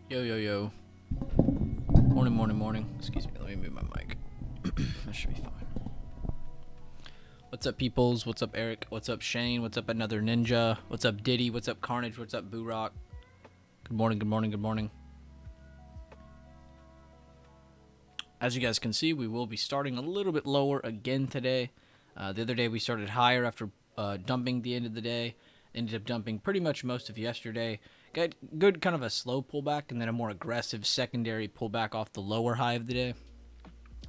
Yo, yo, yo. Morning, morning, morning. Excuse me, let me move my mic. That should be fine. What's up, peoples? What's up, Eric? What's up, Shane? What's up, Another Ninja? What's up, Diddy? What's up, Carnage? What's up, Boo Rock? Good morning, good morning, good morning. As you guys can see, we will be starting a little bit lower again today. The other day we started higher after dumping the end of the day. Ended up dumping pretty much most of yesterday. Got good kind of a slow pullback and then a more aggressive secondary pullback off the lower high of the day.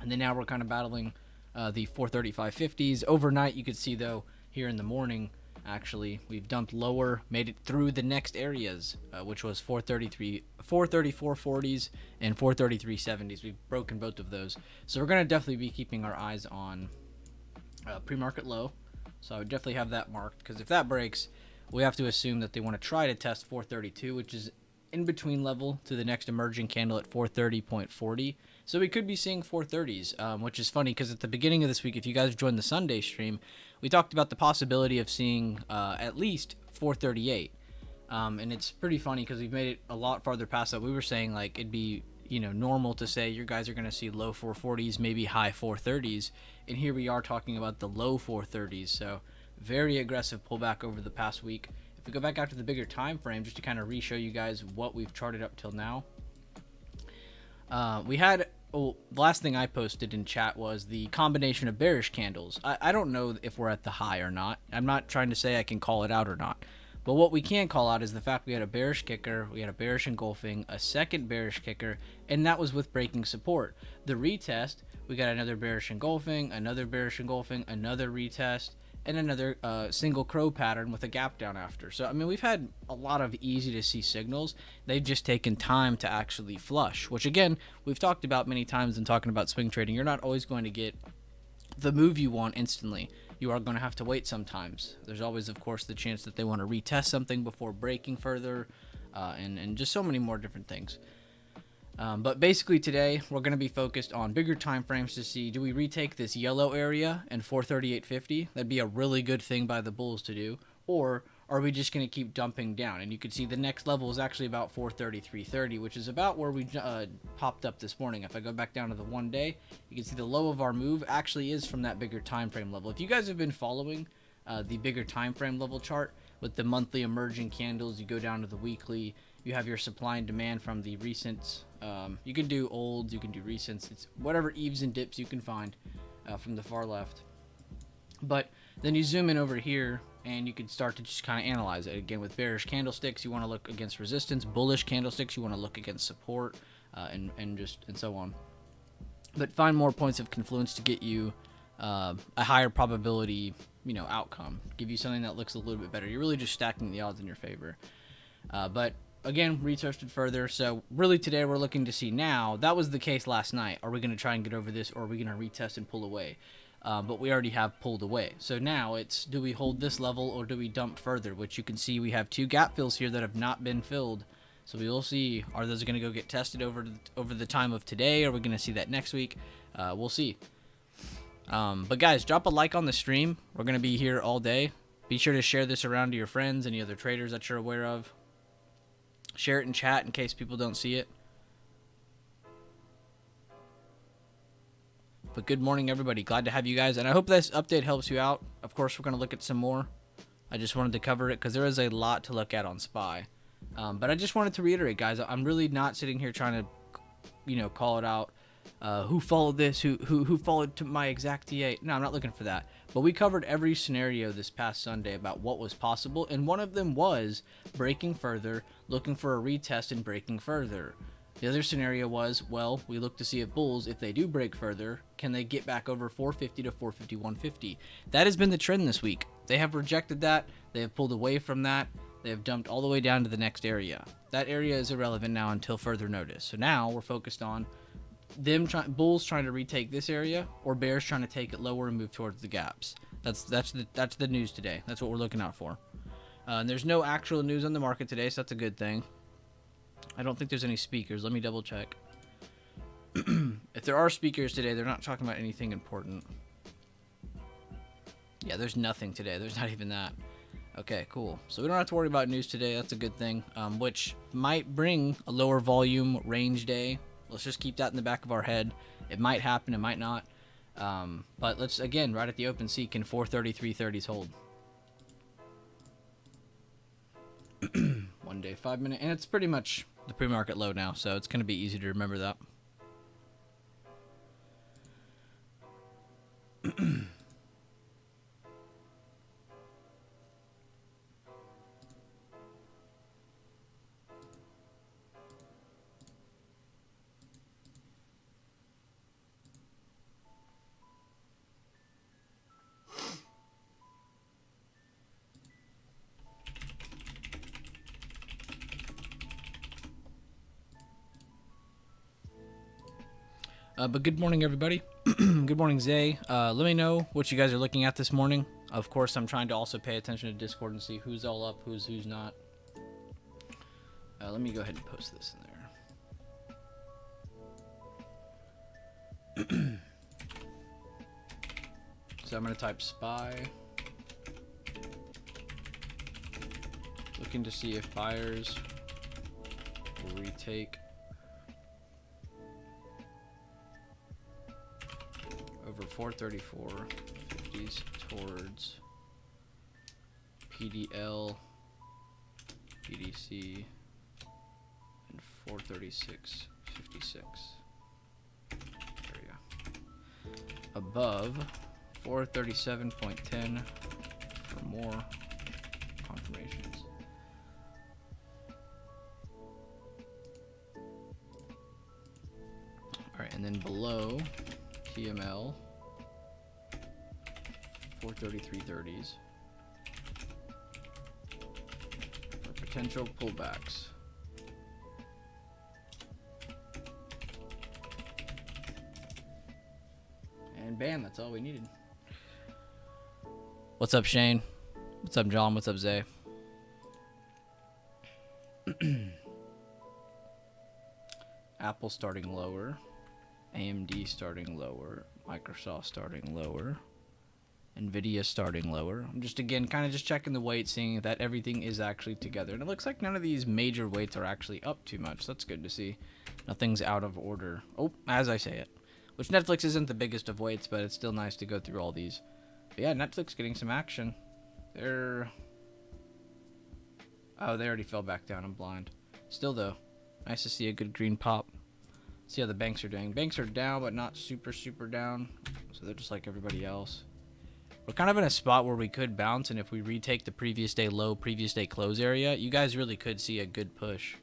And then now we're kind of battling the 435.50s. Overnight, you could see, though, here in the morning, actually, we've dumped lower, made it through the next areas, which was 434.40s and 433.70s. We've broken both of those. So we're going to definitely be keeping our eyes on pre-market low. So I would definitely have that marked, because if that breaks, we have to assume that they want to try to test 432, which is in between level to the next emerging candle at 430.40. So we could be seeing 430s, which is funny because at the beginning of this week, if you guys joined the Sunday stream, we talked about the possibility of seeing at least 438. And it's pretty funny because we've made it a lot farther past that. We were saying like it'd be normal to say you guys are going to see low 440s, maybe high 430s. And here we are talking about the low 430s. So very aggressive pullback over the past week. If we go back out to the bigger time frame, just to kind of re-show you guys what we've charted up till now, we had the last thing I posted in chat was the combination of bearish candles. I don't know if we're at the high or not. I'm not trying to say I can call it out or not. But what we can call out is the fact we had a bearish kicker, we had a bearish engulfing, a second bearish kicker, and that was with breaking support. The retest, we got another bearish engulfing, another bearish engulfing, another retest, and another single crow pattern with a gap down after. So, I mean, we've had a lot of easy to see signals. They've just taken time to actually flush, which again, we've talked about many times in talking about swing trading. You're not always going to get the move you want instantly. You are going to have to wait sometimes. There's always, of course, the chance that they want to retest something before breaking further, and just so many more different things. But basically today, we're going to be focused on bigger time frames to see, do we retake this yellow area and 438.50? That'd be a really good thing by the bulls to do. Or are we just going to keep dumping down? And you can see the next level is actually about 433.30, which is about where we popped up this morning. If I go back down to the 1 day, you can see the low of our move actually is from that bigger time frame level. If you guys have been following the bigger time frame level chart with the monthly emerging candles, you go down to the weekly, you have your supply and demand from the recent. You can do olds, you can do recents, it's whatever eaves and dips you can find from the far left. But then you zoom in over here and you can start to just kind of analyze it. Again, with bearish candlesticks, you want to look against resistance. Bullish candlesticks, you want to look against support, and so on. But find more points of confluence to get you a higher probability, outcome. Give you something that looks a little bit better. You're really just stacking the odds in your favor. But again, retested further. So really today we're looking to see now. That was the case last night. Are we going to try and get over this, or are we going to retest and pull away? But we already have pulled away. So now it's, do we hold this level or do we dump further? Which you can see we have two gap fills here that have not been filled. So we will see, are those going to go get tested over the time of today? Are we going to see that next week? We'll see. But guys, drop a like on the stream. We're going to be here all day. Be sure to share this around to your friends, any other traders that you're aware of. Share it in chat in case people don't see it. But good morning, everybody. Glad to have you guys. And I hope this update helps you out. Of course, we're going to look at some more. I just wanted to cover it because there is a lot to look at on SPY. But I just wanted to reiterate, guys, I'm really not sitting here trying to, call it out. Who followed this? Who followed to my exact TA? No, I'm not looking for that. But we covered every scenario this past Sunday about what was possible. And one of them was breaking further, looking for a retest and breaking further. The other scenario was, well, we look to see if bulls, if they do break further, can they get back over 450 to 451.50? That has been the trend this week. They have rejected that. They have pulled away from that. They have dumped all the way down to the next area. That area is irrelevant now until further notice. So now we're focused on bulls trying to retake this area, or bears trying to take it lower and move towards the gaps. That's the news today. That's what we're looking out for. And there's no actual news on the market today, so that's a good thing. I don't think there's any speakers. Let me double check. If there are speakers today, they're not talking about anything important. Yeah, there's nothing today. There's not even that. Okay, cool. So we don't have to worry about news today. That's a good thing, which might bring a lower volume range day. Let's just keep that in the back of our head. It might happen, it might not. But let's, again, right at the open see, can 433.30s hold? 1 day, 5 minute, and it's pretty much the pre-market low now, so it's going to be easy to remember that. But good morning, everybody. Good morning, Zay. Let me know what you guys are looking at this morning. Of course, I'm trying to also pay attention to Discord and see who's all up, who's not. Let me go ahead and post this in there. So I'm going to type SPY. Looking to see if buyers will retake over 434.50s towards PDL, PDC, and 436.56 area. Above 437.10 for more confirmations. Alright, and then below TML 433.30s for potential pullbacks. And bam, that's all we needed. What's up, Shane? What's up, John? What's up, Zay? Apple starting lower. AMD starting lower. Microsoft starting lower. Nvidia starting lower. I'm just, again, kind of just checking the weight, seeing that everything is actually together. And it looks like none of these major weights are actually up too much. That's good to see. Nothing's out of order. Oh, as I say it. Which Netflix isn't the biggest of weights, but it's still nice to go through all these. But yeah, Netflix getting some action. They're... Oh, they already fell back down. I'm blind. Still, though, nice to see a good green pop. See how the banks are doing. Banks are down, but not super, super down. So they're just like everybody else. We're kind of in a spot where we could bounce, and if we retake the previous day low, previous day close area, you guys really could see a good push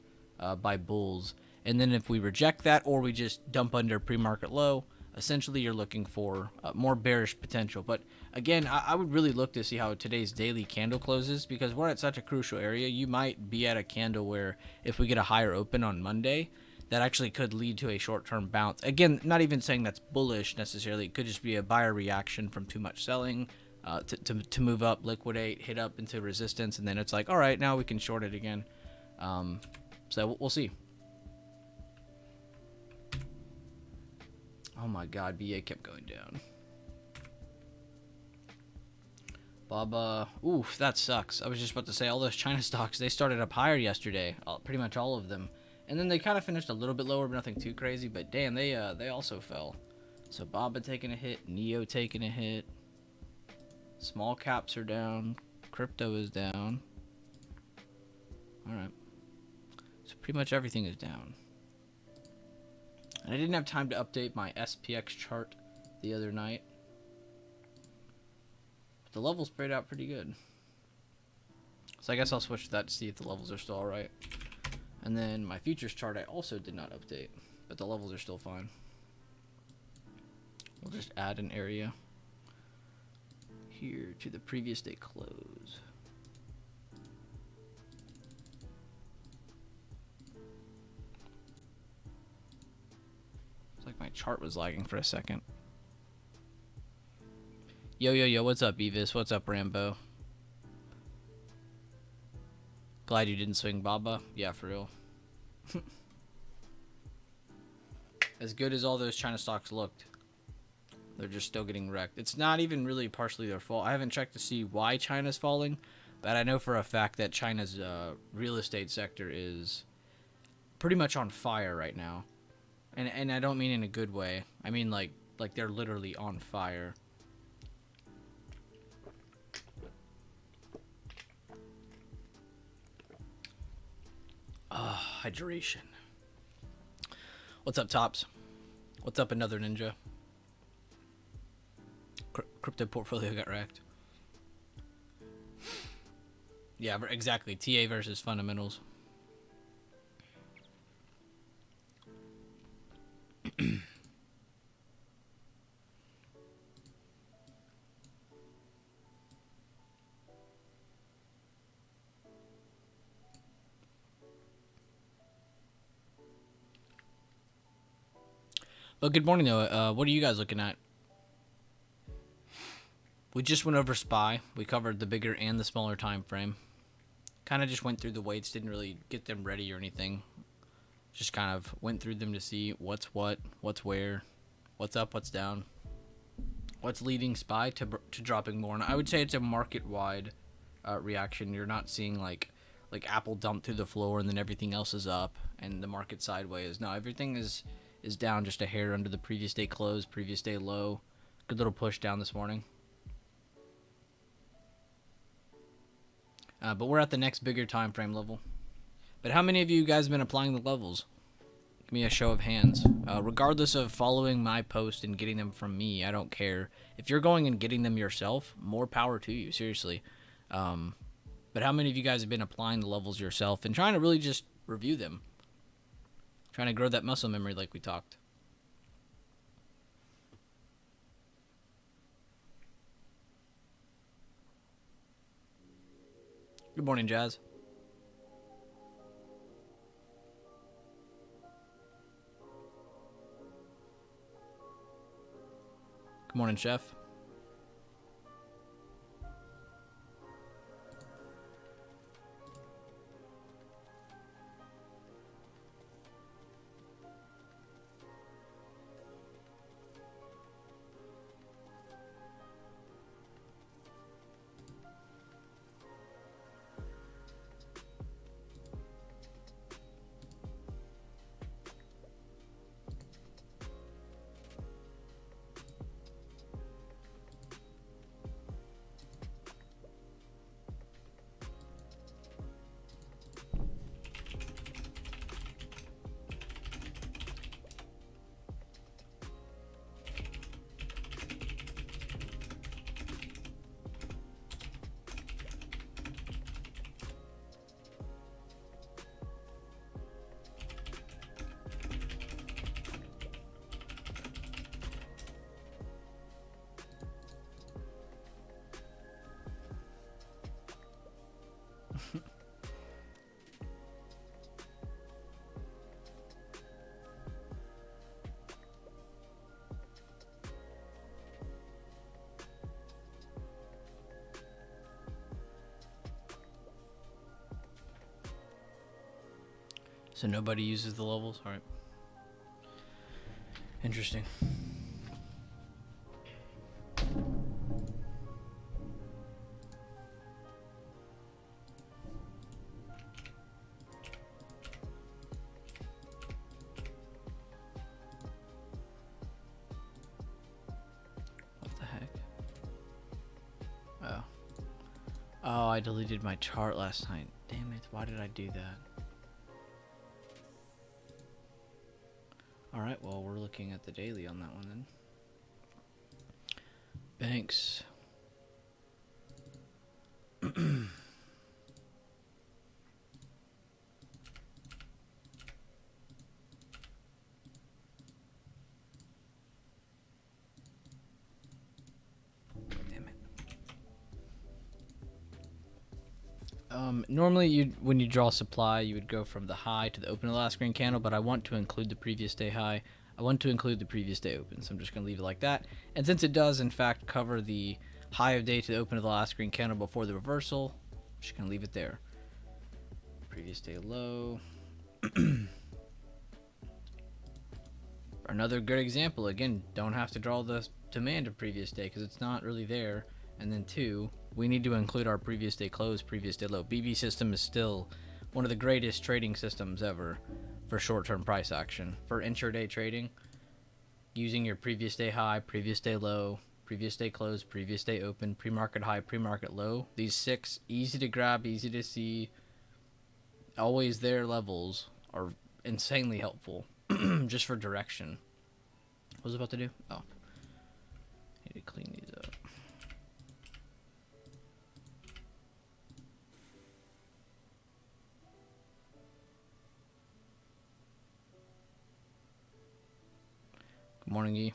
by bulls. And then if we reject that, or we just dump under pre-market low, essentially you're looking for more bearish potential. But again, I would really look to see how today's daily candle closes, because we're at such a crucial area. You might be at a candle where if we get a higher open on Monday, that actually could lead to a short-term bounce. Again, not even saying that's bullish necessarily. It could just be a buyer reaction from too much selling to move up, liquidate, hit up into resistance, and then it's like, all right, now we can short it again. So we'll see. Oh my god, BA kept going down. Baba, oof, that sucks. I was just about to say, all those China stocks, they started up higher yesterday. Pretty much all of them. And then they kind of finished a little bit lower, but nothing too crazy. But damn, they also fell. So Baba taking a hit, Neo taking a hit. Small caps are down. Crypto is down. Alright. So pretty much everything is down. And I didn't have time to update my SPX chart the other night. But the levels spread out pretty good. So I guess I'll switch to that to see if the levels are still alright. And then my futures chart I also did not update, but the levels are still fine. We'll just add an area here to the previous day close. It's like my chart was lagging for a second. Yo, what's up, Evis? What's up, Rambo? Glad you didn't swing Baba. Yeah, for real. As good as all those China stocks looked, they're just still getting wrecked. It's not even really partially their fault. I haven't checked to see why China's falling, but I know for a fact that China's real estate sector is pretty much on fire right now, and I don't mean in a good way. I mean like they're literally on fire. Hydration. What's up, Tops? What's up, another ninja? Crypto portfolio got wrecked. Yeah, exactly. TA versus fundamentals. But good morning, though. What are you guys looking at? We just went over SPY. We covered the bigger and the smaller time frame. Kind of just went through the weights. Didn't really get them ready or anything. Just kind of went through them to see what's what, what's where, what's up, what's down, what's leading SPY to dropping more. And I would say it's a market-wide reaction. You're not seeing like Apple dump through the floor and then everything else is up and the market sideways. No, everything is down just a hair under the previous day close, previous day low. Good little push down this morning. But we're at the next bigger time frame level. But how many of you guys have been applying the levels? Give me a show of hands. Regardless of following my post and getting them from me, I don't care. If you're going and getting them yourself, more power to you, seriously. But how many of you guys have been applying the levels yourself and trying to really just review them? Trying to grow that muscle memory like we talked. Good morning, Jazz. Good morning, Chef. So nobody uses the levels? All right. Interesting. What the heck? Oh. Oh, I deleted my chart last night. Damn it. Why did I do that? Alright, well, we're looking at the daily on that one then. Banks. Normally, when you draw supply, you would go from the high to the open of the last screen candle, but I want to include the previous day high. I want to include the previous day open, so I'm just going to leave it like that. And since it does, in fact, cover the high of day to the open of the last screen candle before the reversal, I'm just going to leave it there. Previous day low. Another good example. Again, don't have to draw the demand of previous day because it's not really there. And then 2, we need to include our previous day close, previous day low. BB system is still one of the greatest trading systems ever for short-term price action. For intraday trading, using your previous day high, previous day low, previous day close, previous day open, pre-market high, pre-market low. These 6 easy to grab, easy to see, always there levels are insanely helpful just for direction. What was I about to do? Oh. Need to clean these up. Good morning, E.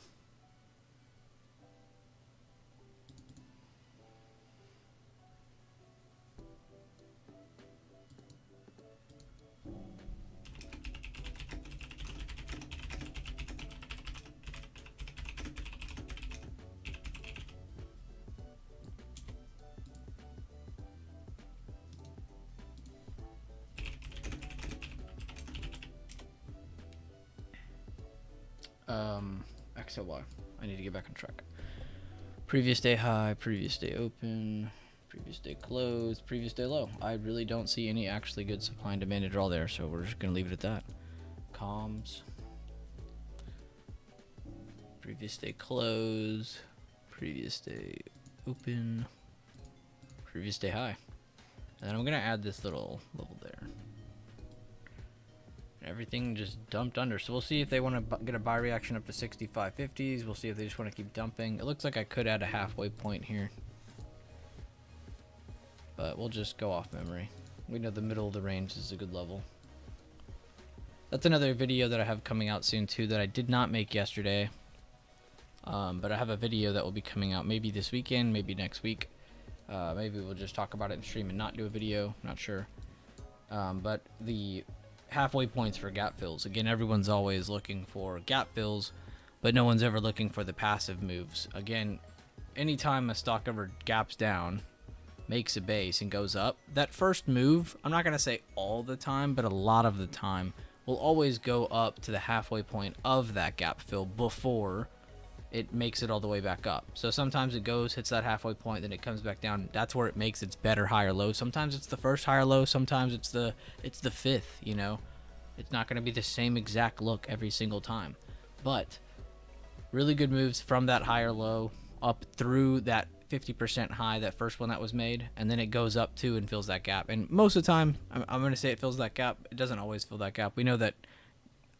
XLY. I need to get back on track. Previous day high, previous day open, previous day close, previous day low. I really don't see any actually good supply and demand at all there, so we're just gonna leave it at that. Comms. Previous day close, previous day open, previous day high. And then I'm gonna add this little level there. Everything just dumped under, so we'll see if they want to get a buy reaction up to 65.50s. We'll see if they just want to keep dumping. It looks like I could add a halfway point here, but we'll just go off memory. We know the middle of the range is a good level. That's another video that I have coming out soon too that I did not make yesterday, but I have a video that will be coming out maybe this weekend, maybe next week. Maybe we'll just talk about it in stream and not do a video, not sure. But the halfway points for gap fills. Again, everyone's always looking for gap fills, but no one's ever looking for the passive moves. Again, anytime a stock ever gaps down, makes a base, and goes up, that first move, I'm not going to say all the time, but a lot of the time, will always go up to the halfway point of that gap fill before it makes it all the way back up. So sometimes it goes, hits that halfway point, then it comes back down. That's where it makes its better higher low. Sometimes it's the first higher low, sometimes it's the fifth, you know. It's not going to be the same exact look every single time. But really good moves from that higher low up through that 50% high, that first one that was made, and then it goes up too and fills that gap. And most of the time, I'm going to say it fills that gap. It doesn't always fill that gap. We know that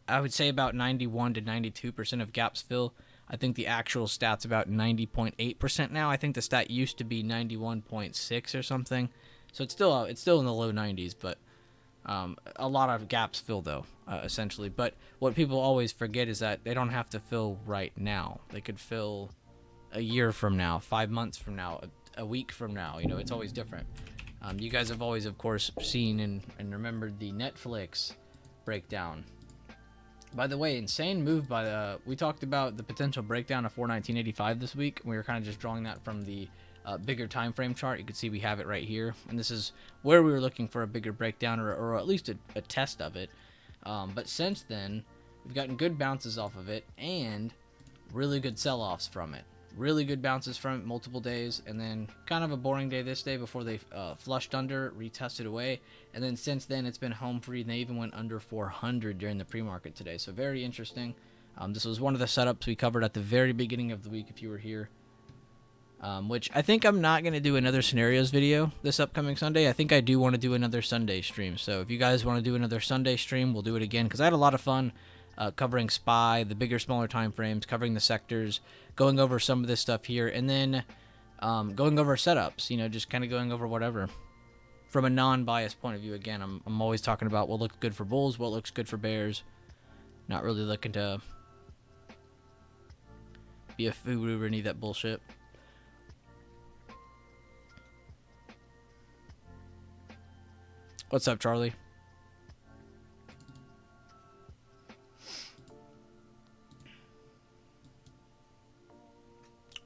I would say about 91 to 92% of gaps fill. I think the actual stat's about 90.8% now. I think the stat used to be 91.6 or something. So it's still in the low 90s, but a lot of gaps fill though, essentially. But what people always forget is that they don't have to fill right now. They could fill a year from now, 5 months from now, a week from now. You know, it's always different. You guys have always, of course, seen and remembered the Netflix breakdown. By the way, insane move by we talked about the potential breakdown of 419.85 this week. We were kind of just drawing that from the bigger time frame chart. You can see we have it right here, and this is where we were looking for a bigger breakdown or at least a test of it. But since then, we've gotten good bounces off of it and really good sell-offs from it. Really good bounces from it multiple days, and then kind of a boring day this day before they flushed under, retested away, and then since then it's been home free, and they even went under 400 during the pre-market today. So very interesting. This was one of the setups we covered at the very beginning of the week if you were here, which I think I'm not going to do another scenarios video this upcoming Sunday. I think I do want to do another Sunday stream. So if you guys want to do another Sunday stream, we'll do it again, because I had a lot of fun covering SPY, the bigger, smaller time frames, covering the sectors, going over some of this stuff here, and then going over setups, you know, just kind of going over whatever from a non-biased point of view. Again, I'm always talking about what looks good for bulls, what looks good for bears, not really looking to be a furu or any of that bullshit. What's up, Charlie?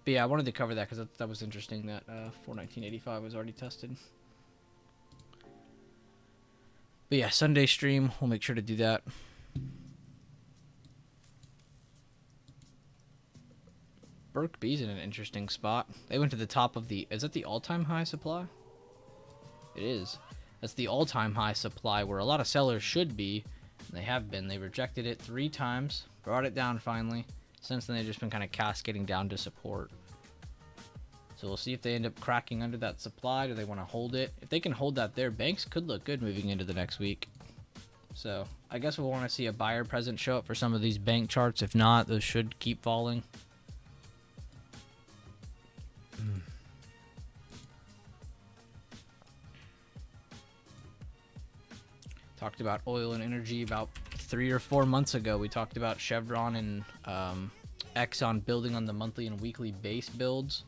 But yeah, I wanted to cover that because that was interesting that 419.85 was already tested. But yeah, Sunday stream, we'll make sure to do that. Burke B's in an interesting spot. They went to the top of the... Is that the all-time high supply? It is. That's the all-time high supply where a lot of sellers should be. They have been. They rejected it 3 times. Brought it down finally. Since then, they've just been kind of cascading down to support. So we'll see if they end up cracking under that supply. Do they want to hold it? If they can hold that there, banks could look good moving into the next week. So I guess we'll want to see a buyer present show up for some of these bank charts. If not, those should keep falling. Talked about oil and energy about 3 or 4 months ago. We talked about Chevron and Exxon building on the monthly and weekly base builds.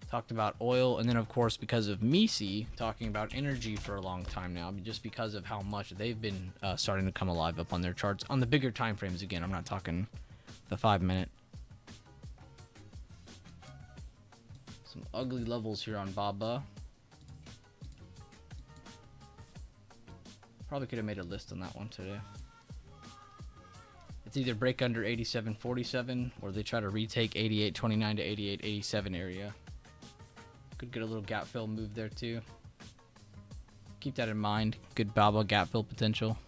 Talked about oil, and then of course because of Misi, talking about energy for a long time now, just because of how much they've been starting to come alive up on their charts on the bigger time frames. Again, I'm not talking the 5-minute. Some ugly levels here on Baba. Probably could have made a list on that one today. It's either break under 87.47 or they try to retake 88.29 to 88.87 area. Could get a little gap fill move there too. Keep that in mind. Good Baba gap fill potential.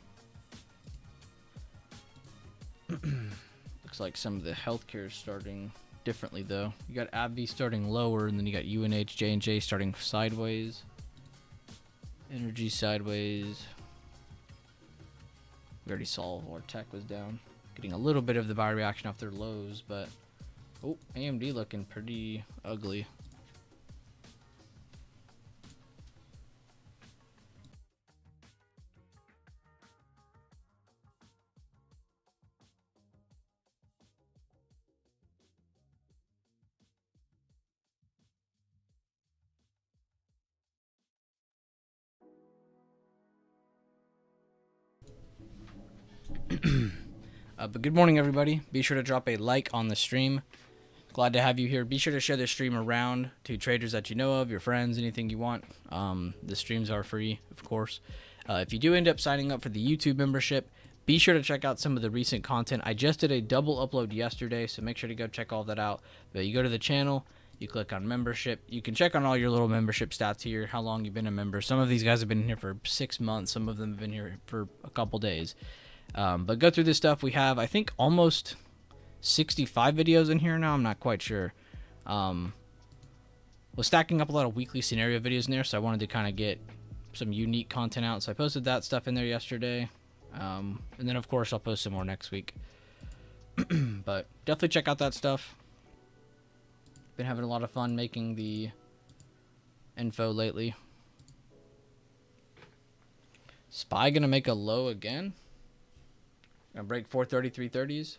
Looks like some of the healthcare is starting differently though. You got AbbVie starting lower, and then you got UNH, J&J starting sideways. Energy sideways. We already saw our tech was down. Getting a little bit of the buy reaction off their lows, but... Oh, AMD looking pretty ugly. But good morning, everybody. Be sure to drop a like on the stream. Glad to have you here. Be sure to share the stream around to traders that you know of, your friends, anything you want. The streams are free, of course. If you do end up signing up for the YouTube membership, be sure to check out some of the recent content. I just did a double upload yesterday, so make sure to go check all that out. But you go to the channel, you click on membership. You can check on all your little membership stats here, how long you've been a member. Some of these guys have been here for 6 months. Some of them have been here for a couple days. But go through this stuff. We have, I think, almost 65 videos in here now. I'm not quite sure. Was stacking up a lot of weekly scenario videos in there, so I wanted to kind of get some unique content out. So I posted that stuff in there yesterday. And then, of course, I'll post some more next week. But definitely check out that stuff. Been having a lot of fun making the info lately. SPY gonna make a low again? Gonna break 430, 330s.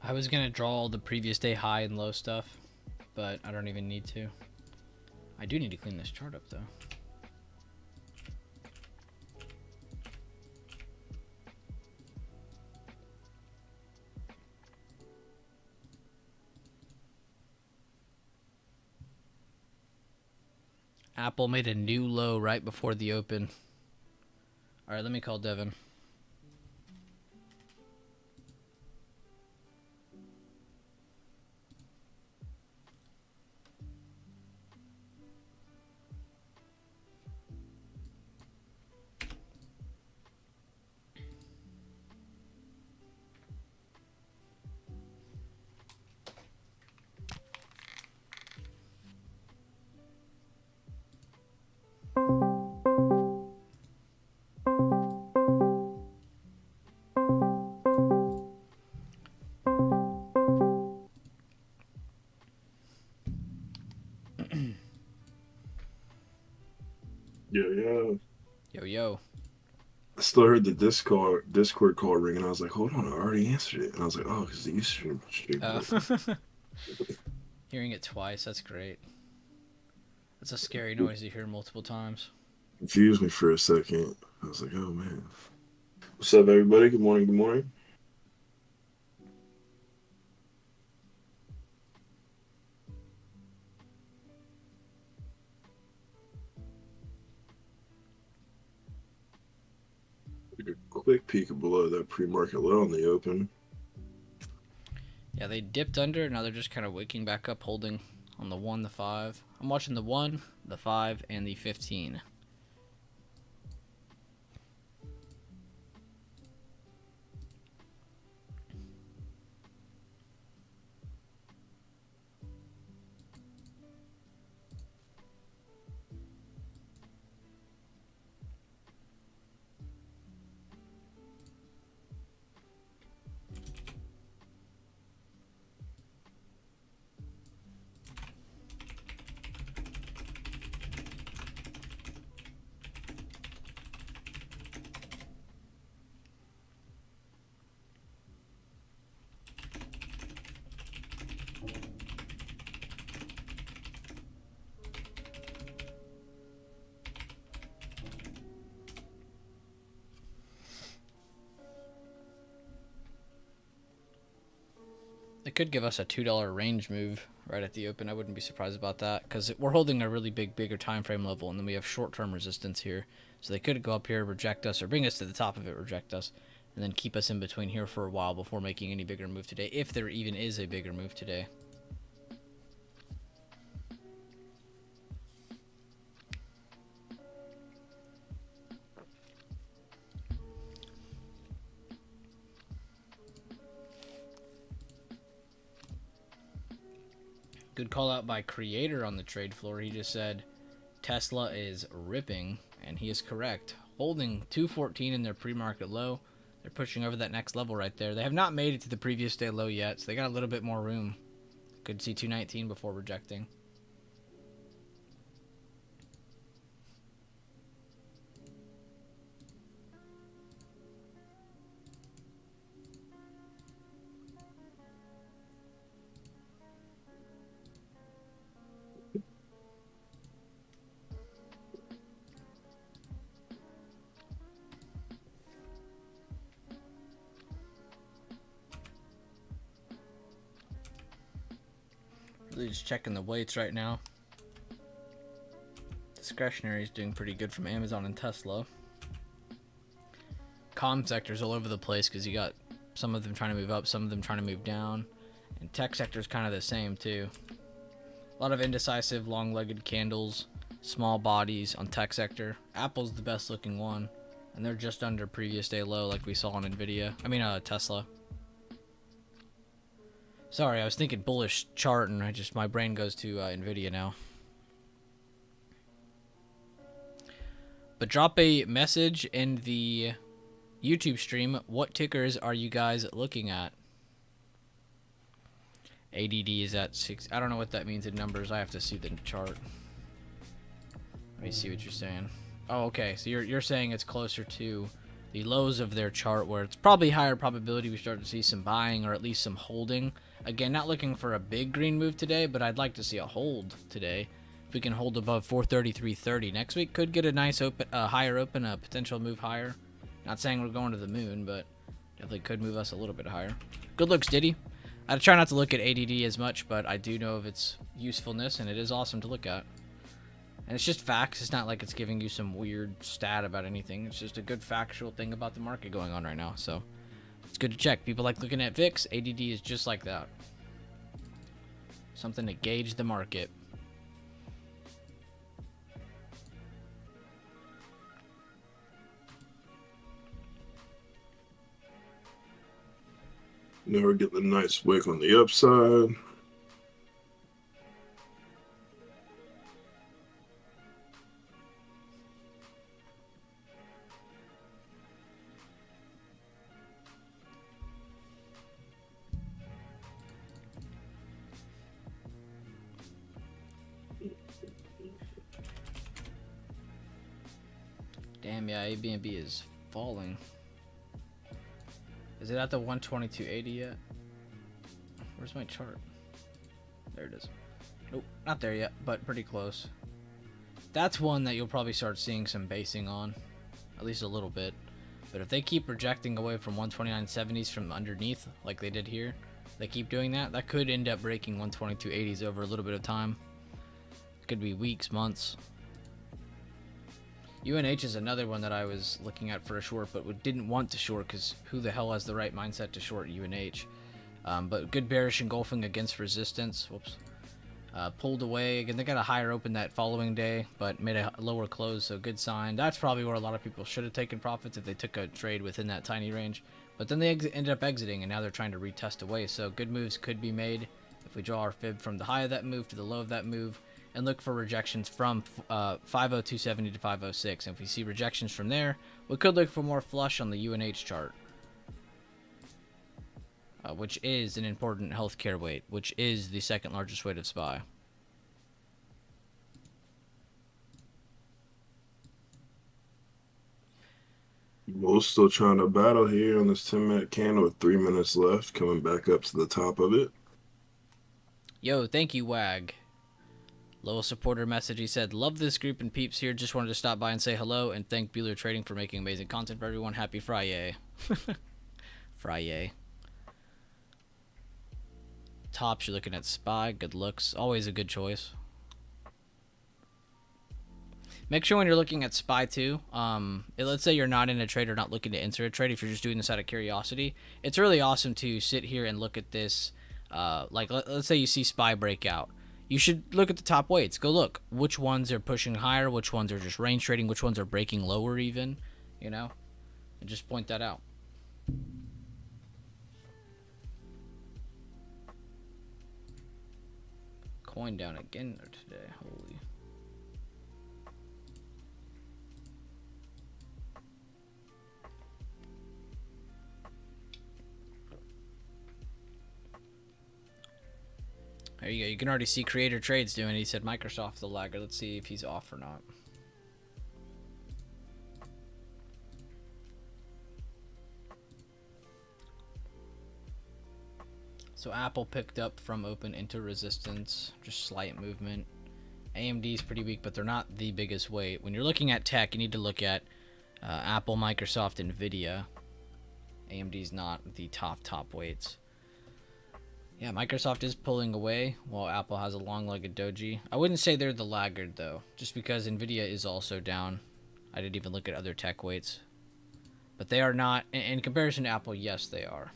I was gonna draw all the previous day high and low stuff, but I don't even need to. I do need to clean this chart up though. Apple made a new low right before the open. All right, let me call Devin. Yeah, yeah. Yo, yo. I still heard the Discord call ring, and I was like, hold on, I already answered it. And I was like, oh, because the Eastern stream was open. Hearing it twice, that's great. That's a scary noise you hear multiple times. Confused me for a second. I was like, oh man. What's up, everybody? Good morning. Good morning. Take a quick peek below that pre-market low on the open. Yeah, they dipped under. Now they're just kind of waking back up, holding on the 1, the 5. I'm watching the 1, the 5, and the 15. It could give us a $2 range move right at the open. I wouldn't be surprised about that because we're holding a really bigger time frame level, and then we have short-term resistance here. So they could go up here, reject us, or bring us to the top of it, reject us, and then keep us in between here for a while before making any bigger move today, if there even is a bigger move today. Good call out by Creator on the trade floor. He just said Tesla is ripping, and he is correct. Holding 214 in their pre-market low. They're pushing over that next level right there. They have not made it to the previous day low yet, so they got a little bit more room. Could see 219 before rejecting. Really just checking the weights right now. Discretionary is doing pretty good from Amazon and Tesla. Comm sector's all over the place because you got some of them trying to move up, some of them trying to move down. And tech sector's kind of the same too. A lot of indecisive, long-legged candles, small bodies on tech sector. Apple's the best looking one, and they're just under previous day low like we saw on Tesla. Sorry, I was thinking bullish chart, and my brain goes to Nvidia now. But drop a message in the YouTube stream. What tickers are you guys looking at? ADD is at 6. I don't know what that means in numbers. I have to see the chart. Let me see what you're saying. Oh, okay. So you're saying it's closer to the lows of their chart, where it's probably higher probability we start to see some buying or at least some holding. Again, not looking for a big green move today, but I'd like to see a hold today. If we can hold above 433.30 next week, could get a nice open, higher open, a potential move higher. Not saying we're going to the moon, but definitely could move us a little bit higher. Good looks, Diddy. I try not to look at ADD as much, but I do know of its usefulness, and it is awesome to look at. And it's just facts. It's not like it's giving you some weird stat about anything. It's just a good factual thing about the market going on right now. So it's good to check. People like looking at VIX. ADD is just like that. Something to gauge the market. Now we're getting a nice wick on the upside. Damn, yeah, ABNB is falling. Is it at the 122.80 yet? Where's my chart? There it is. Nope, not there yet, but pretty close. That's one that you'll probably start seeing some basing on, at least a little bit. But if they keep rejecting away from 129.70s from underneath, like they did here, they keep doing that, that could end up breaking 122.80s over a little bit of time. It could be weeks, months. UNH is another one that I was looking at for a short, but didn't want to short because who the hell has the right mindset to short UNH? But good bearish engulfing against resistance. Whoops. Pulled away. Again, they got a higher open that following day, but made a lower close, so good sign. That's probably where a lot of people should have taken profits if they took a trade within that tiny range. But then they ended up exiting, and now they're trying to retest away. So good moves could be made if we draw our fib from the high of that move to the low of that move, and look for rejections from 502.70 to 506. And if we see rejections from there, we could look for more flush on the UNH chart, which is an important healthcare weight, which is the second largest weight of SPY. Bull's still trying to battle here on this 10-minute candle with 3 minutes left, coming back up to the top of it. Yo, thank you, WAG. Lowell supporter message, he said, love this group and peeps here. Just wanted to stop by and say hello and thank Bueller Trading for making amazing content for everyone. Happy Friday. Friday. Tops, you're looking at SPY. Good looks. Always a good choice. Make sure when you're looking at SPY too, let's say you're not in a trade or not looking to enter a trade, if you're just doing this out of curiosity, it's really awesome to sit here and look at this. Like, let's say you see SPY break out. You should look at the top weights. Go look which ones are pushing higher, which ones are just range trading, which ones are breaking lower even, you know, and just point that out. Coin down again today. Holy. There you go. You can already see Creator Trades doing it. He said Microsoft the lagger. Let's see if he's off or not. So Apple picked up from open into resistance. Just slight movement. AMD is pretty weak, but they're not the biggest weight. When you're looking at tech, you need to look at Apple, Microsoft, Nvidia. AMD's not the top weights. Yeah, Microsoft is pulling away while Apple has a long-legged doji. I wouldn't say they're the laggard, though, just because Nvidia is also down. I didn't even look at other tech weights. But they are not, in comparison to Apple, yes, they are.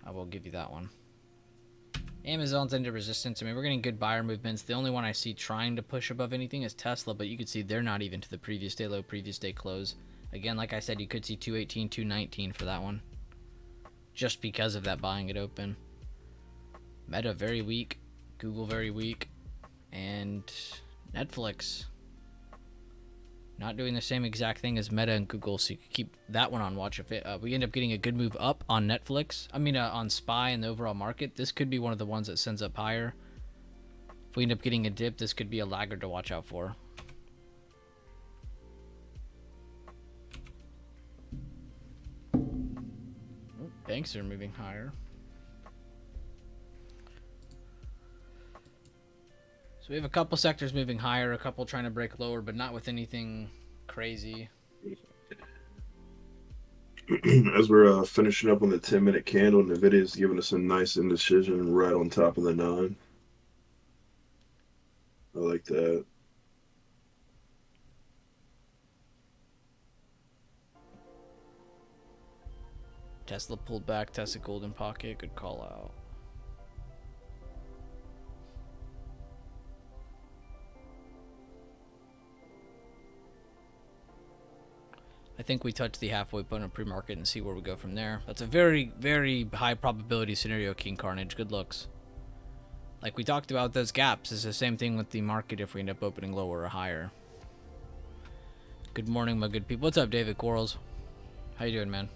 I will give you that one. Amazon's into resistance. I mean, we're getting good buyer movements. The only one I see trying to push above anything is Tesla, but you can see they're not even to the previous day low, previous day close. Again, like I said, you could see 218, 219 for that one, just because of that buying it open. Meta very weak, Google very weak, and Netflix not doing the same exact thing as Meta and Google, so you can keep that one on watch. If we end up getting a good move up on Netflix, on SPY and the overall market, this could be one of the ones that sends up higher. If we end up getting a dip, this could be a laggard to watch out for. Banks are moving higher. So we have a couple sectors moving higher, a couple trying to break lower, but not with anything crazy. As we're finishing up on the 10-minute candle, Nvidia's giving us a nice indecision right on top of the 9. I like that. Tesla pulled back, Tesla golden pocket, good call out. I think we touch the halfway point of pre-market and see where we go from there. That's a very, very high probability scenario, King Carnage. Good looks. Like we talked about those gaps. It's the same thing with the market if we end up opening lower or higher. Good morning, my good people. What's up, David Quarles? How you doing, man?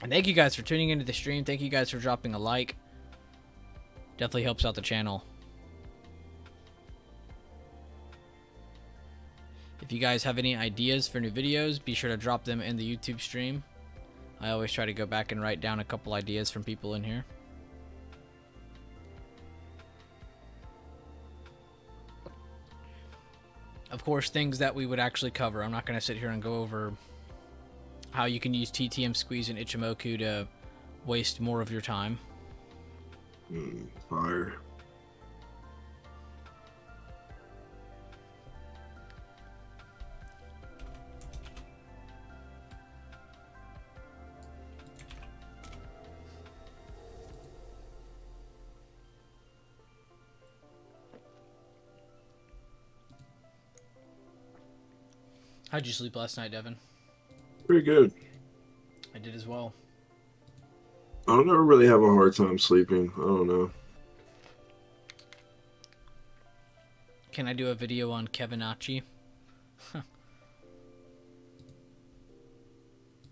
And thank you guys for tuning into the stream. Thank you guys for dropping a like. Definitely helps out the channel. If you guys have any ideas for new videos, be sure to drop them in the YouTube stream. I always try to go back and write down a couple ideas from people in here. Of course, things that we would actually cover. I'm not going to sit here and go over how you can use TTM Squeeze and Ichimoku to waste more of your time. Fire. How'd you sleep last night, Devin? Pretty good. I did as well. I don't ever really have a hard time sleeping. I don't know. Can I do a video on Kevinachi?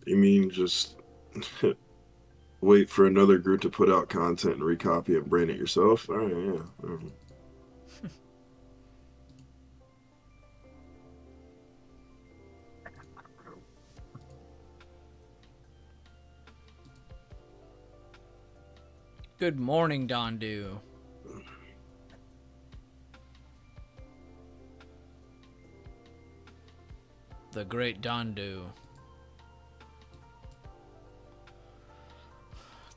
You mean just wait for another group to put out content and recopy it and brand it yourself? All right, yeah. All right. Good morning, Dondu. The great Dondu.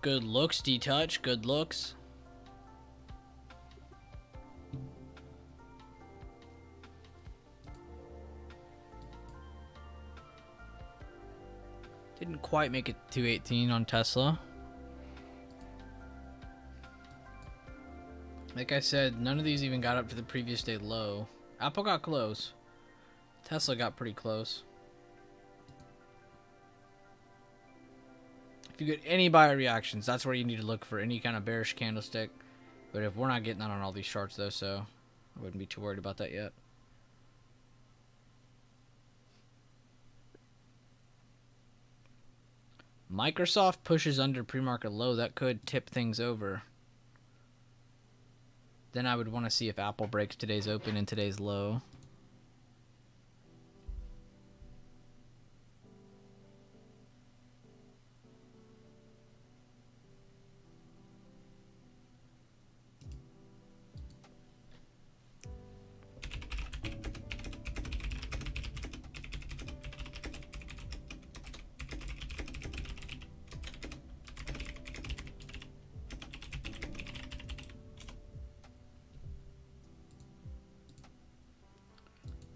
Good looks, D-Touch. Good looks. Didn't quite make it to 218 on Tesla. Like I said, none of these even got up to the previous day low. Apple got close. Tesla got pretty close. If you get any buyer reactions, that's where you need to look for any kind of bearish candlestick. But if we're not getting that on all these charts, though, so I wouldn't be too worried about that yet. Microsoft pushes under pre-market low. That could tip things over. Then I would want to see if Apple breaks today's open and today's low.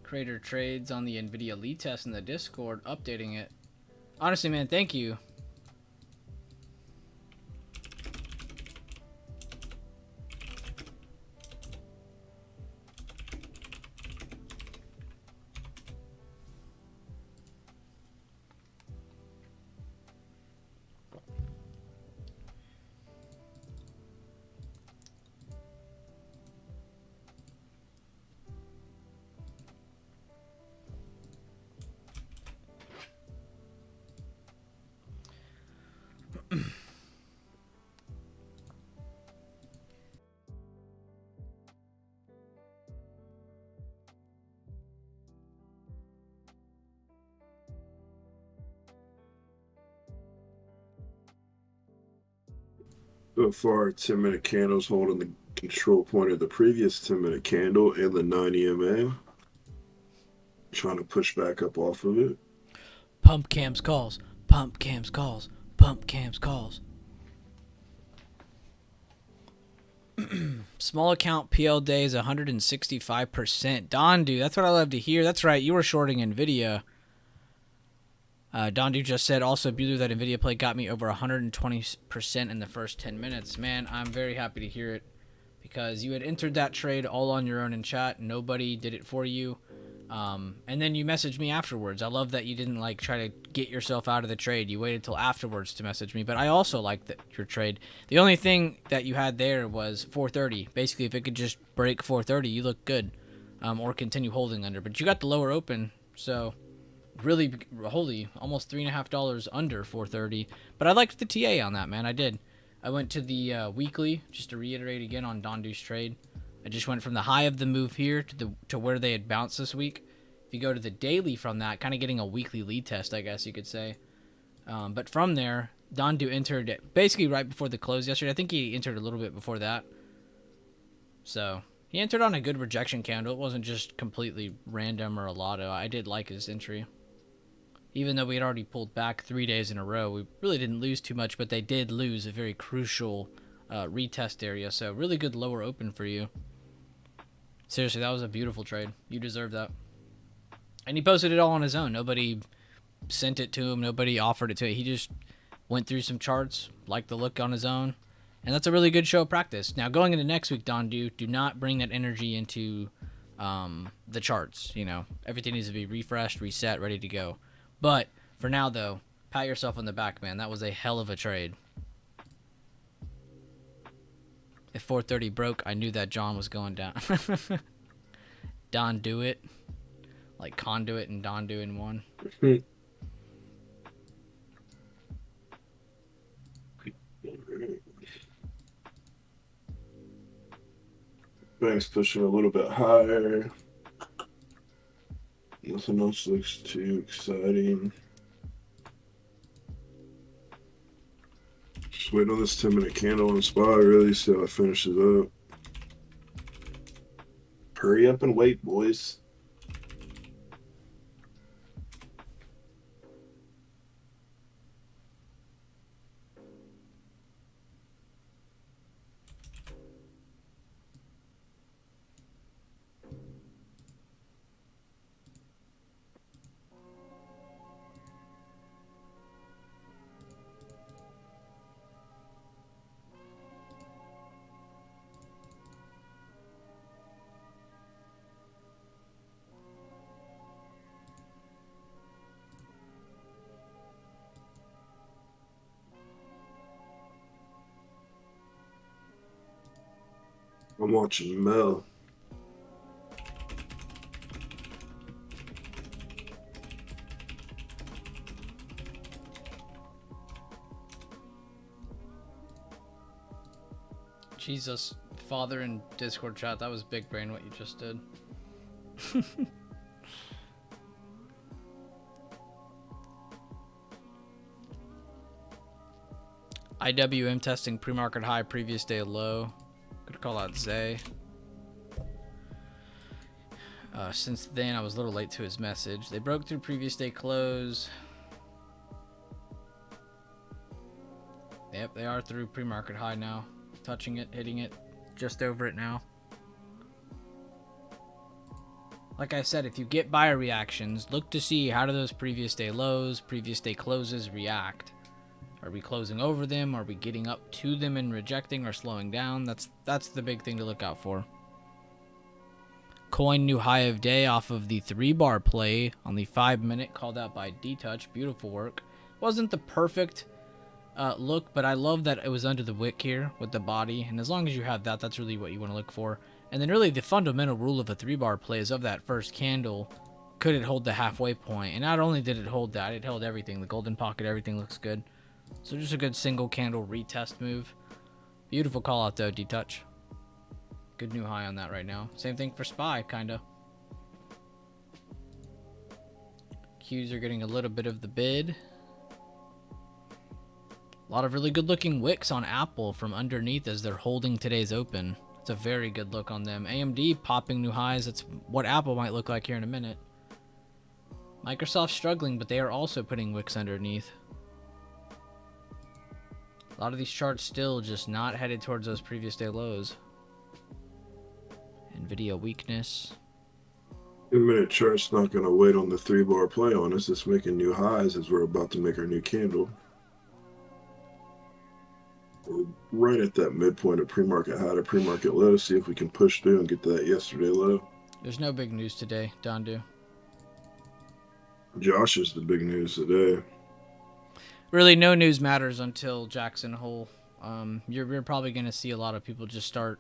Creator trades on the NVIDIA lead test in the Discord, updating it. Honestly, man, thank you. So far, 10-minute candles holding the control point of the previous 10-minute candle and the 9 EMA. Trying to push back up off of it. Pump cams calls. Pump cams calls. Pump cams calls. Small account PL day is 165%. Dondu, that's what I love to hear. That's right, you were shorting NVIDIA. Dondu just said, also, Bueller, that NVIDIA play got me over 120% in the first 10 minutes. Man, I'm very happy to hear it because you had entered that trade all on your own in chat. Nobody did it for you. And then you messaged me afterwards. I love that you didn't like try to get yourself out of the trade. You waited till afterwards to message me. But I also liked your trade. The only thing that you had there was 430. Basically, if it could just break 430, you look good, or continue holding under. But you got the lower open, so really, holy, almost $3.50 under 430. But I liked the TA on that, man. I did. I went to the weekly just to reiterate again on Dondu's trade. I just went from the high of the move here to where they had bounced this week, If you go to the daily from that, kind of getting a weekly lead test, I guess you could say. But from there, Dondu entered basically right before the close yesterday. I think he entered a little bit before that. So he entered on a good rejection candle. It wasn't just completely random or a lotto. I did like his entry. Even though we had already pulled back 3 days in a row, we really didn't lose too much, but they did lose a very crucial retest area. So really good lower open for you. Seriously, that was a beautiful trade. You deserve that. And he posted it all on his own. Nobody sent it to him. Nobody offered it to him. He just went through some charts, liked the look on his own. And that's a really good show of practice. Now, going into next week, do not bring that energy into the charts. You know, everything needs to be refreshed, reset, ready to go. But for now, though, pat yourself on the back, man. That was a hell of a trade. If 430 broke, I knew that John was going down. Don do it. Like conduit and Don do in one. Bank's pushing a little bit higher. Nothing else looks too exciting. Just waiting on this 10-minute candle on SPY, really, see how it finishes up. Hurry up and wait, boys. I'm watching Mel. Jesus, father in Discord chat, that was big brain what you just did. IWM testing pre-market high, previous day low. Could call out Zay. Since then, I was a little late to his message. They broke through previous day close. Yep, they are through pre-market high now. Touching it, hitting it, just over it now. Like I said, if you get buyer reactions, look to see how do those previous day lows, previous day closes react. Are we closing over them? Are we getting up to them and rejecting or slowing down? That's the big thing to look out for. Coin new high of day off of the 3-bar play on the 5-minute, called out by D-Touch. Beautiful work. Wasn't the perfect look, but I love that it was under the wick here with the body. And as long as you have that, that's really what you want to look for. And then really the fundamental rule of a 3-bar play is of that first candle, could it hold the halfway point? And not only did it hold that, it held everything. The golden pocket, everything looks good. So just a good single candle retest move. Beautiful call out though, D-Touch. Good new high on that right now. Same thing for SPY, kinda. Qs are getting a little bit of the bid. A lot of really good looking wicks on Apple from underneath as they're holding today's open. It's a very good look on them. AMD popping new highs. That's what Apple might look like here in a minute. Microsoft's struggling, but they are also putting wicks underneath. A lot of these charts still just not headed towards those previous day lows. Nvidia weakness. 10-minute chart's not going to wait on the 3-bar play on us. It's making new highs as we're about to make our new candle. We're right at that midpoint of pre-market high to pre-market low. See if we can push through and get to that yesterday low. There's no big news today, Dondu. Josh is the big news today. Really, no news matters until Jackson Hole. You're probably going to see a lot of people just start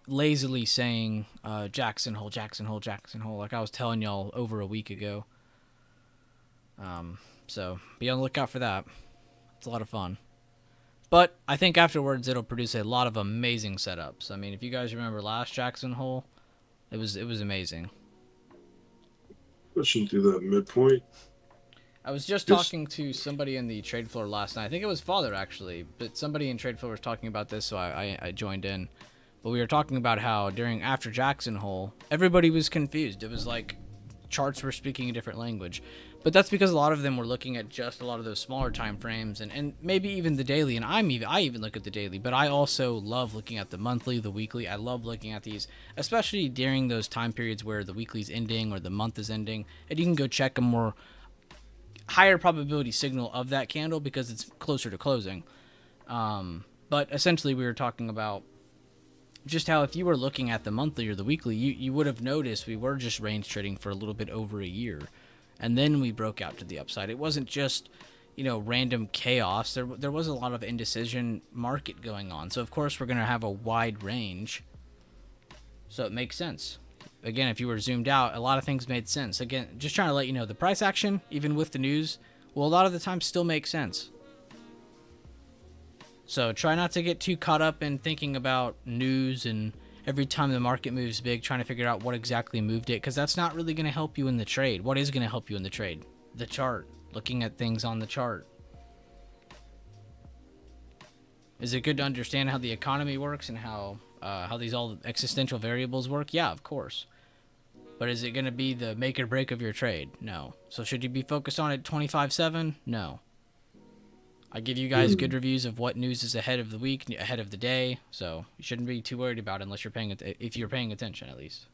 lazily saying Jackson Hole, Jackson Hole, Jackson Hole, like I was telling y'all over a week ago. So be on the lookout for that. It's a lot of fun. But I think afterwards it'll produce a lot of amazing setups. I mean, if you guys remember last Jackson Hole, it was amazing. Pushing through that midpoint. I was just Just talking to somebody in the trade floor last night. I think it was Father actually, but somebody in trade floor was talking about this, so I joined in. But we were talking about how during after Jackson Hole, everybody was confused. It was like charts were speaking a different language. But that's because a lot of them were looking at just a lot of those smaller time frames and maybe even the daily. And I even look at the daily, but I also love looking at the monthly, the weekly. I love looking at these, especially during those time periods where the weekly's ending or the month is ending, and you can go check a more higher probability signal of that candle because it's closer to closing. But essentially, we were talking about just how if you were looking at the monthly or the weekly, you would have noticed we were just range trading for a little bit over a year. And then we broke out to the upside. It wasn't just, random chaos. There was a lot of indecision market going on. So, of course, we're going to have a wide range. So it makes sense. Again, if you were zoomed out, a lot of things made sense. Again, just trying to let you know the price action, even with the news, will a lot of the time still make sense. So try not to get too caught up in thinking about news and every time the market moves big, trying to figure out what exactly moved it, because that's not really going to help you in the trade. What is going to help you in the trade? The chart. Looking at things on the chart. Is it good to understand how the economy works and how these all existential variables work? Yeah, of course. But is it going to be the make or break of your trade? No. So should you be focused on it 25/7? No. I give you guys good reviews of what news is ahead of the week, ahead of the day, so you shouldn't be too worried about it unless if you're paying attention at least.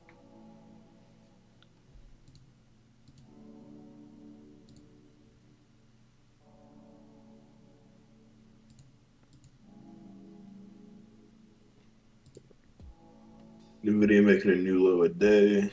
new video making a new low a day.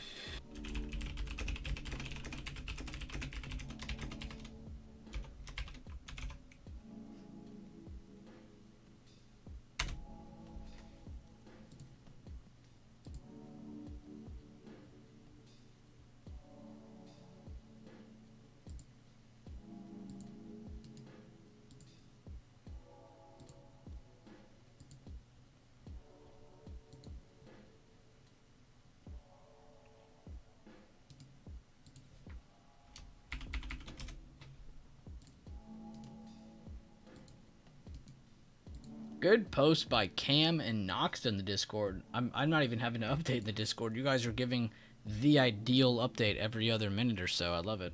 Good post by Cam and Nox in the Discord. I'm not even having to update the Discord. You guys are giving the ideal update every other minute or so. I love it.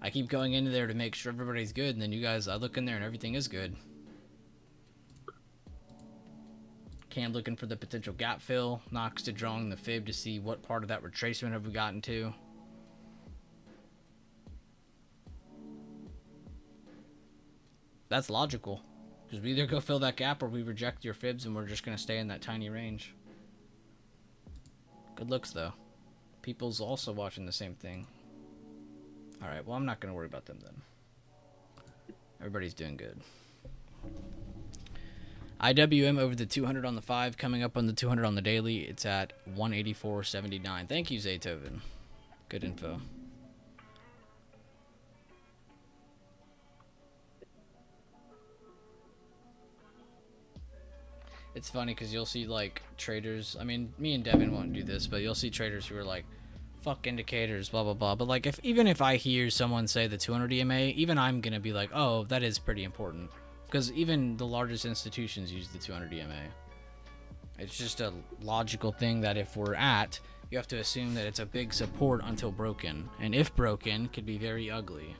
I keep going into there to make sure everybody's good, and then you guys, I look in there and everything is good. Cam looking for the potential gap fill. Nox to drawing the fib to see what part of that retracement have we gotten to. That's logical. Because we either go fill that gap or we reject your fibs and we're just going to stay in that tiny range. Good looks, though. People's also watching the same thing. Alright, well, I'm not going to worry about them then. Everybody's doing good. IWM over the 200 on the 5, coming up on the 200 on the daily. It's at 184.79. Thank you, Zaytoven. Good info. It's funny because you'll see like traders. I mean, me and Devin won't do this, but you'll see traders who are like, "Fuck indicators, blah blah blah." But like, even if I hear someone say the 200 EMA, even I'm gonna be like, "Oh, that is pretty important," because even the largest institutions use the 200 EMA. It's just a logical thing that if we're at, you have to assume that it's a big support until broken, and if broken, could be very ugly.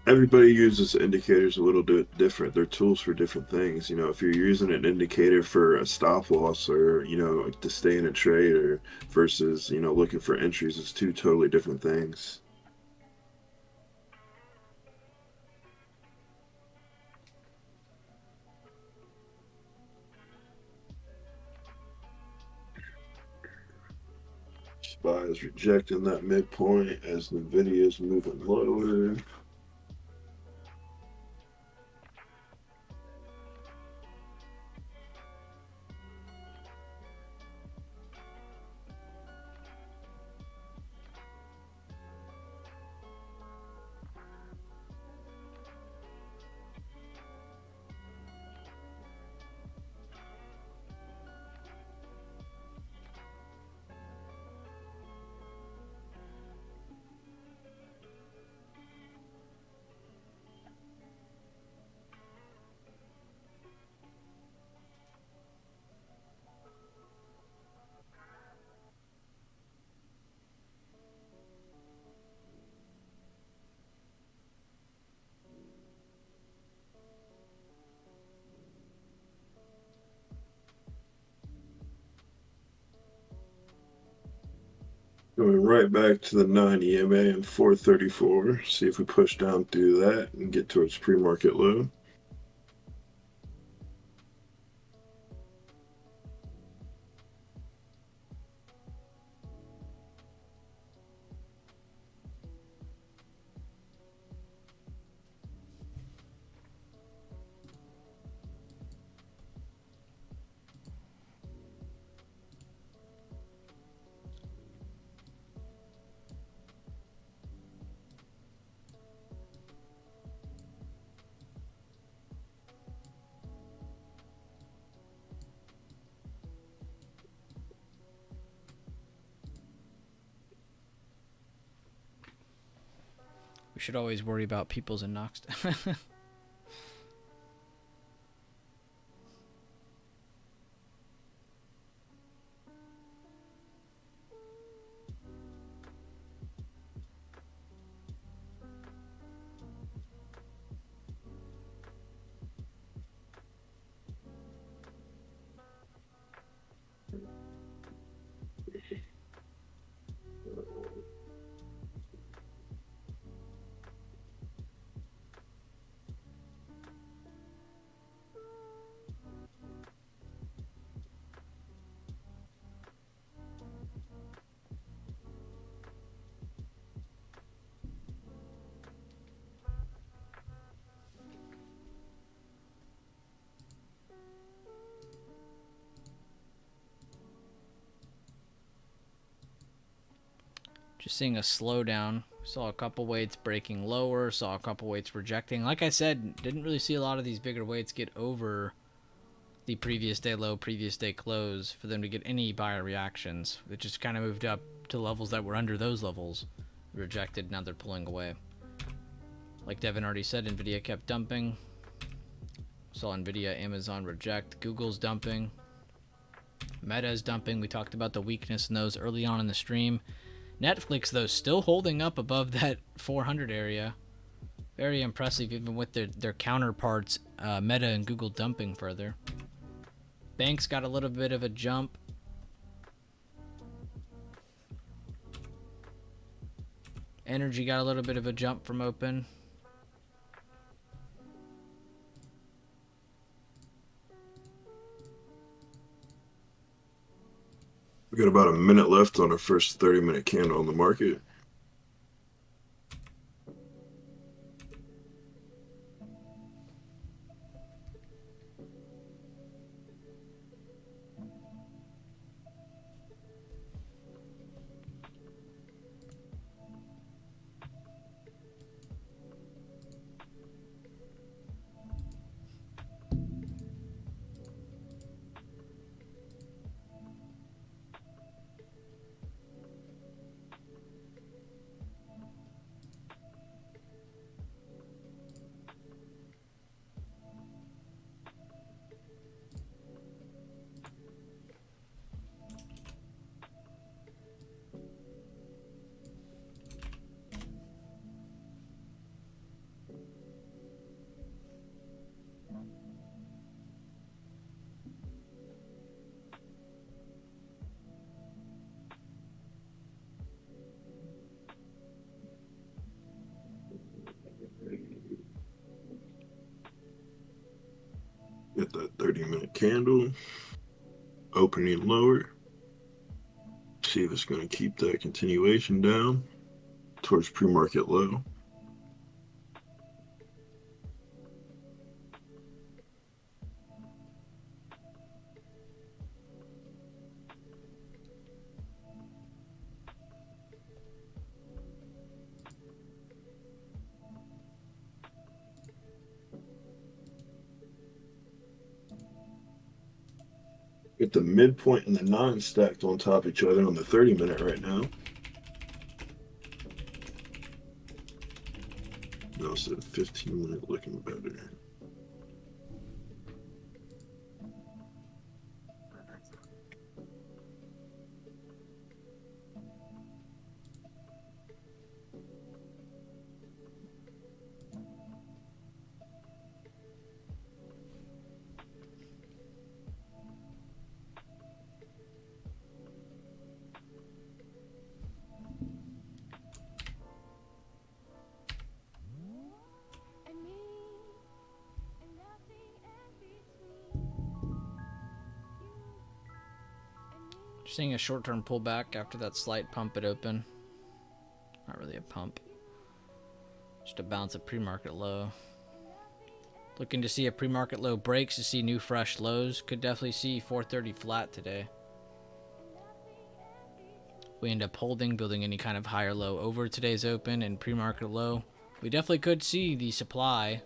Everybody uses indicators a little bit different. They're tools for different things. If you're using an indicator for a stop loss or, to stay in a trade or versus, looking for entries, it's two totally different things. SPY is rejecting that midpoint as NVIDIA is moving lower. Going right back to the 9 EMA and 434. See if we push down through that and get towards pre-market low. We should always worry about people's and Nox. Just seeing a slowdown. Saw a couple weights breaking lower, saw a couple weights rejecting. Like I said, didn't really see a lot of these bigger weights get over the previous day low, previous day close for them to get any buyer reactions. It just kind of moved up to levels that were under those levels. Rejected, now they're pulling away. Like Devin already said, Nvidia kept dumping. Saw Nvidia, Amazon reject. Google's dumping. Meta's dumping. We talked about the weakness in those early on in the stream. Netflix, though, still holding up above that 400 area. Very impressive, even with their counterparts, Meta and Google dumping further. Banks got a little bit of a jump. Energy got a little bit of a jump from open. We got about a minute left on our first 30-minute candle on the market. Get that 30-minute candle. Opening lower. See if it's going to keep that continuation down towards pre-market low. Get the midpoint and the 9 stacked on top of each other on the 30-minute right now. Notice the 15-minute looking better. Seeing a short-term pullback after that slight pump at open. Not really a pump. Just a bounce at pre-market low. Looking to see a pre-market low breaks to see new fresh lows. Could definitely see 430 flat today. We end up holding, building any kind of higher low over today's open and pre-market low. We definitely could see the supply,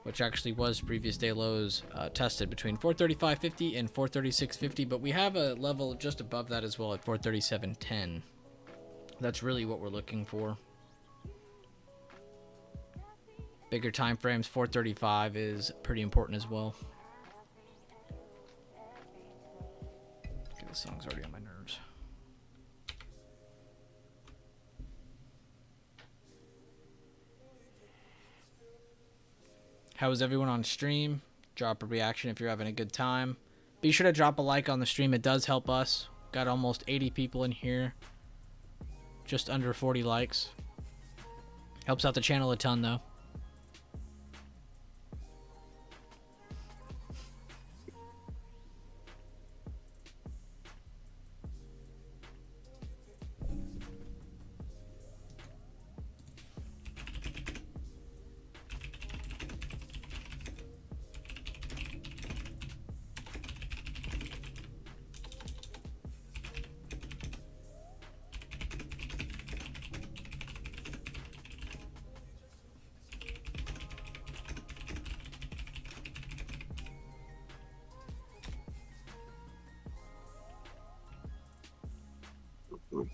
which actually was previous day lows, tested between 435.50 and 436.50, but we have a level just above that as well at 437.10. That's really what we're looking for. Bigger time frames, 435 is pretty important as well. Okay, this song's already on my nerves. How is everyone on stream? Drop a reaction if you're having a good time. Be sure to drop a like on the stream. It does help us. Got almost 80 people in here. Just under 40 likes. Helps out the channel a ton, though.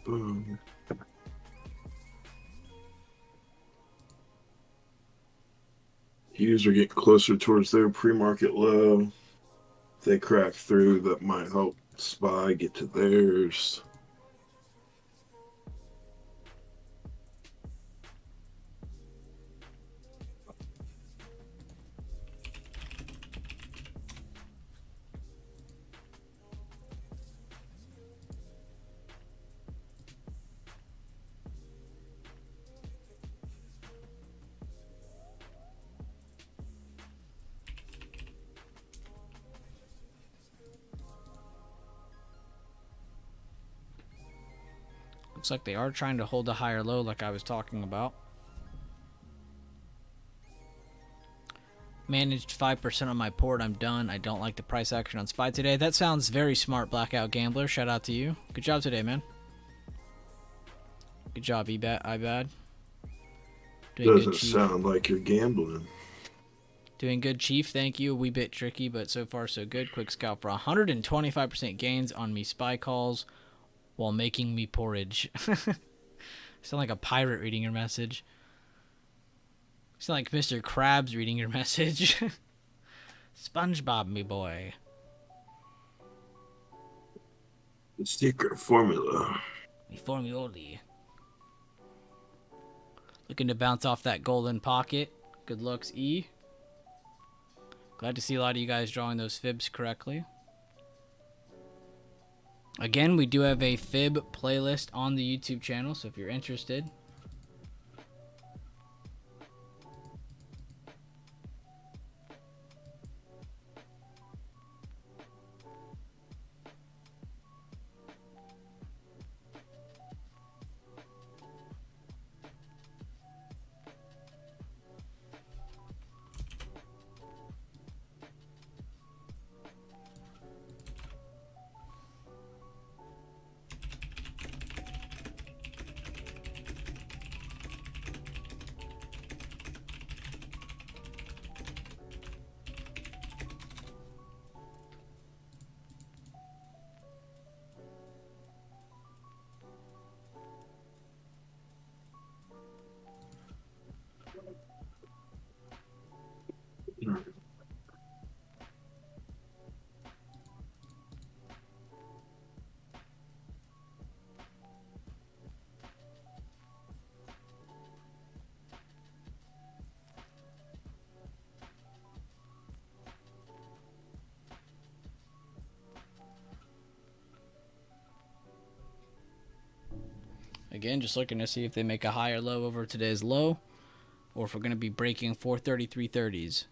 Boom. Hues are getting closer towards their pre-market low. If they crack through, that might help SPY get to theirs. Looks like they are trying to hold a higher low like I was talking about. Managed 5% on my port. I'm done. I don't like the price action on SPY today. That sounds very smart, Blackout Gambler. Shout out to you. Good job today, man. Good job, IBAD. Doesn't sound like you're gambling. Doing good, Chief. Thank you. A wee bit tricky, but so far so good. Quick scalp for 125% gains on me SPY calls while making me porridge. Sound like a pirate reading your message. Sound like Mr. Krabs reading your message. SpongeBob, me boy. The secret formula. Me formuoli. Looking to bounce off that golden pocket. Good looks, E. Glad to see a lot of you guys drawing those fibs correctly. Again, we do have a fib playlist on the YouTube channel, so if you're interested. Again, just looking to see if they make a higher low over today's low, or if we're going to be breaking 433.30s.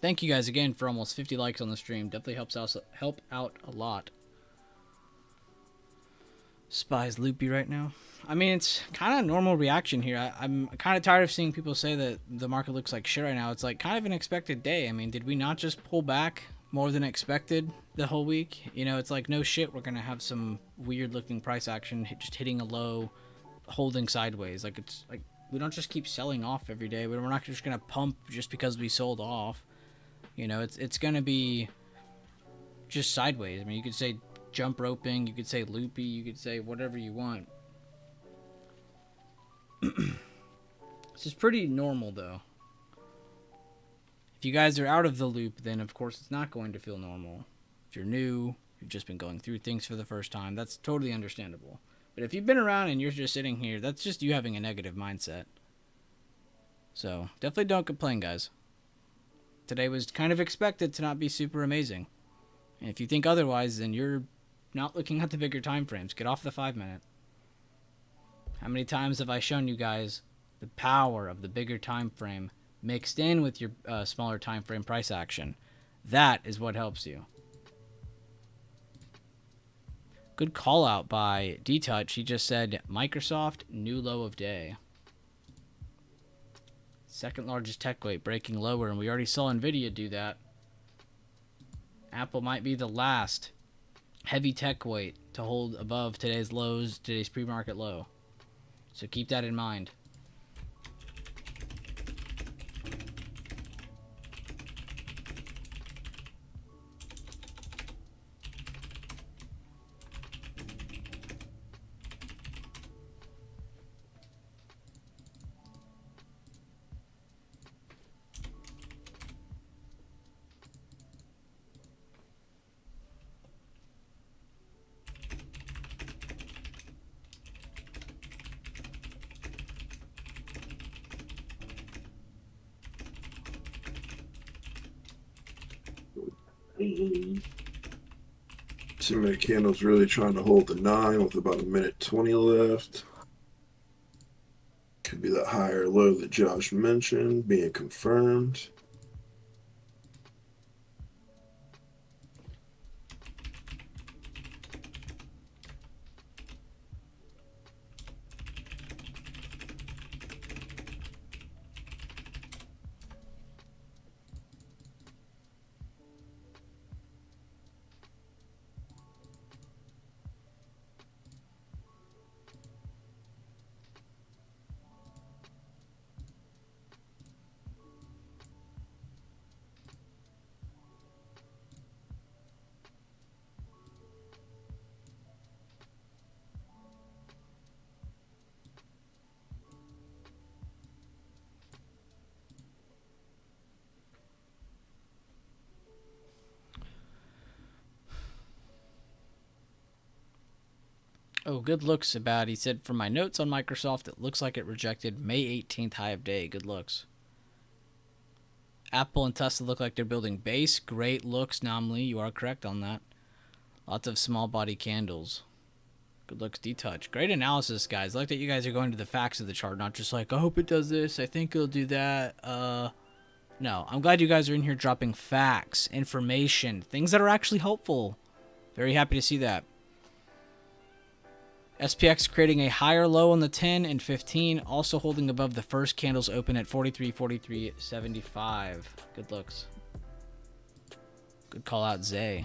Thank you guys again for almost 50 likes on the stream. Definitely help out a lot. Spy's loopy right now. I mean, it's kind of a normal reaction here. I'm kind of tired of seeing people say that the market looks like shit right now. It's like kind of an expected day. I mean, did we not just pull back more than expected the whole week? You know, it's like, no shit, we're going to have some weird looking price action, just hitting a low, holding sideways. Like, it's like, we don't just keep selling off every day. We're not just going to pump just because we sold off. You know, it's going to be just sideways. I mean, you could say jump roping, you could say loopy, you could say whatever you want. This is pretty normal, though. If you guys are out of the loop, then of course it's not going to feel normal. If you're new, you've just been going through things for the first time, that's totally understandable. But if you've been around and you're just sitting here, that's just you having a negative mindset. So definitely don't complain, guys. Today was kind of expected to not be super amazing. And if you think otherwise, then you're not looking at the bigger time frames. Get off the 5-minute. How many times have I shown you guys the power of the bigger time frame mixed in with your smaller time frame price action? That is what helps you. Good call out by D-Touch. He just said Microsoft new low of day. Second largest tech weight breaking lower, and we already saw Nvidia do that. Apple might be the last heavy tech weight to hold above today's lows, today's pre-market low. So keep that in mind. See my candles really trying to hold the 9 with about a minute 20 left. Could be that higher low that Josh mentioned being confirmed. Oh, good looks about. He said, from my notes on Microsoft, it looks like it rejected May 18th high of day. Good looks. Apple and Tesla look like they're building base. Great looks, Namli. You are correct on that. Lots of small body candles. Good looks, D-Touch. Great analysis, guys. I like that you guys are going to the facts of the chart, not just like, I hope it does this. I think it'll do that. No, I'm glad you guys are in here dropping facts, information, things that are actually helpful. Very happy to see that. SPX creating a higher low on the 10 and 15, also holding above the first candles open at 43.75. Good looks. Good call out, Zay.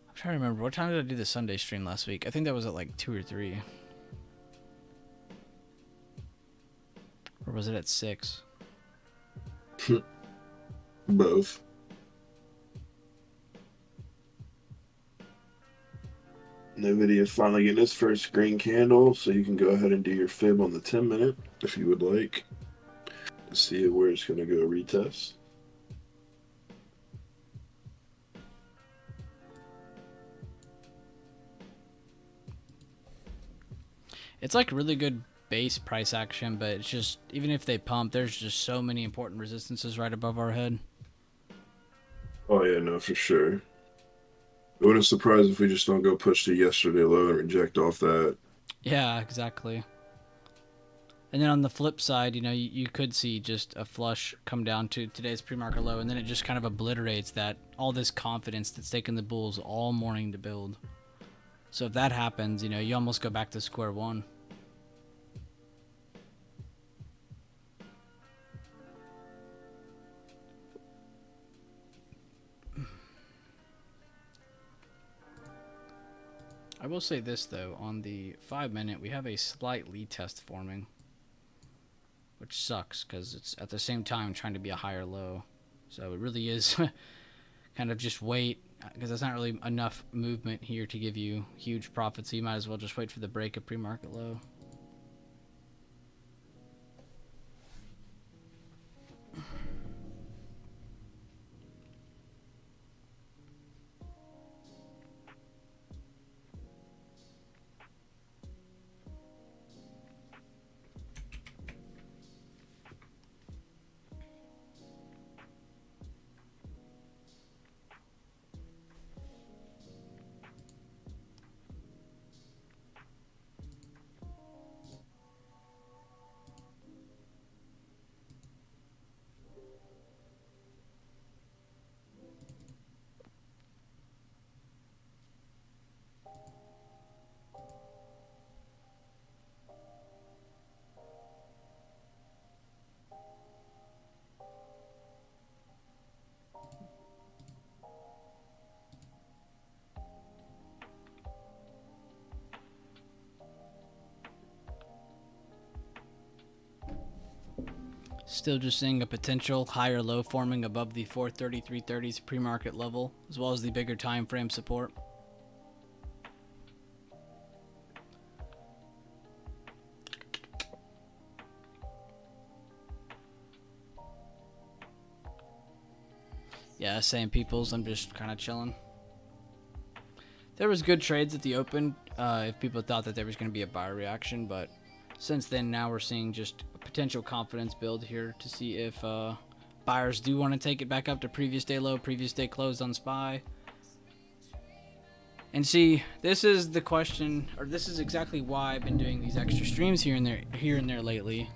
I'm trying to remember. What time did I do the Sunday stream last week? I think that was at like 2 or 3. Or was it at 6? Both. NVIDIA finally getting its first green candle, so you can go ahead and do your fib on the 10-minute if you would like to see where it's going to go retest. It's like really good base price action, but it's just, even if they pump, there's just so many important resistances right above our head. Oh, yeah, no, for sure. It wouldn't surprise if we just don't go push to yesterday low and reject off that. Yeah, exactly. And then on the flip side, you could see just a flush come down to today's pre-market low, and then it just kind of obliterates that all this confidence that's taken the bulls all morning to build. So if that happens, you almost go back to square one. I will say this though, on the 5-minute, we have a slight lead test forming, which sucks because it's at the same time trying to be a higher low. So it really is kind of just wait, because there's not really enough movement here to give you huge profits. So you might as well just wait for the break of pre-market low. Still just seeing a potential higher low forming above the 433.30s pre-market level, as well as the bigger time frame support. Yeah, same peoples. I'm just kind of chilling. There was good trades at the open if people thought that there was going to be a buyer reaction, but since then, now we're seeing just a potential confidence build here to see if buyers do want to take it back up to previous day low, previous day close on SPY. And see, this is the question, or this is exactly why I've been doing these extra streams here and there lately.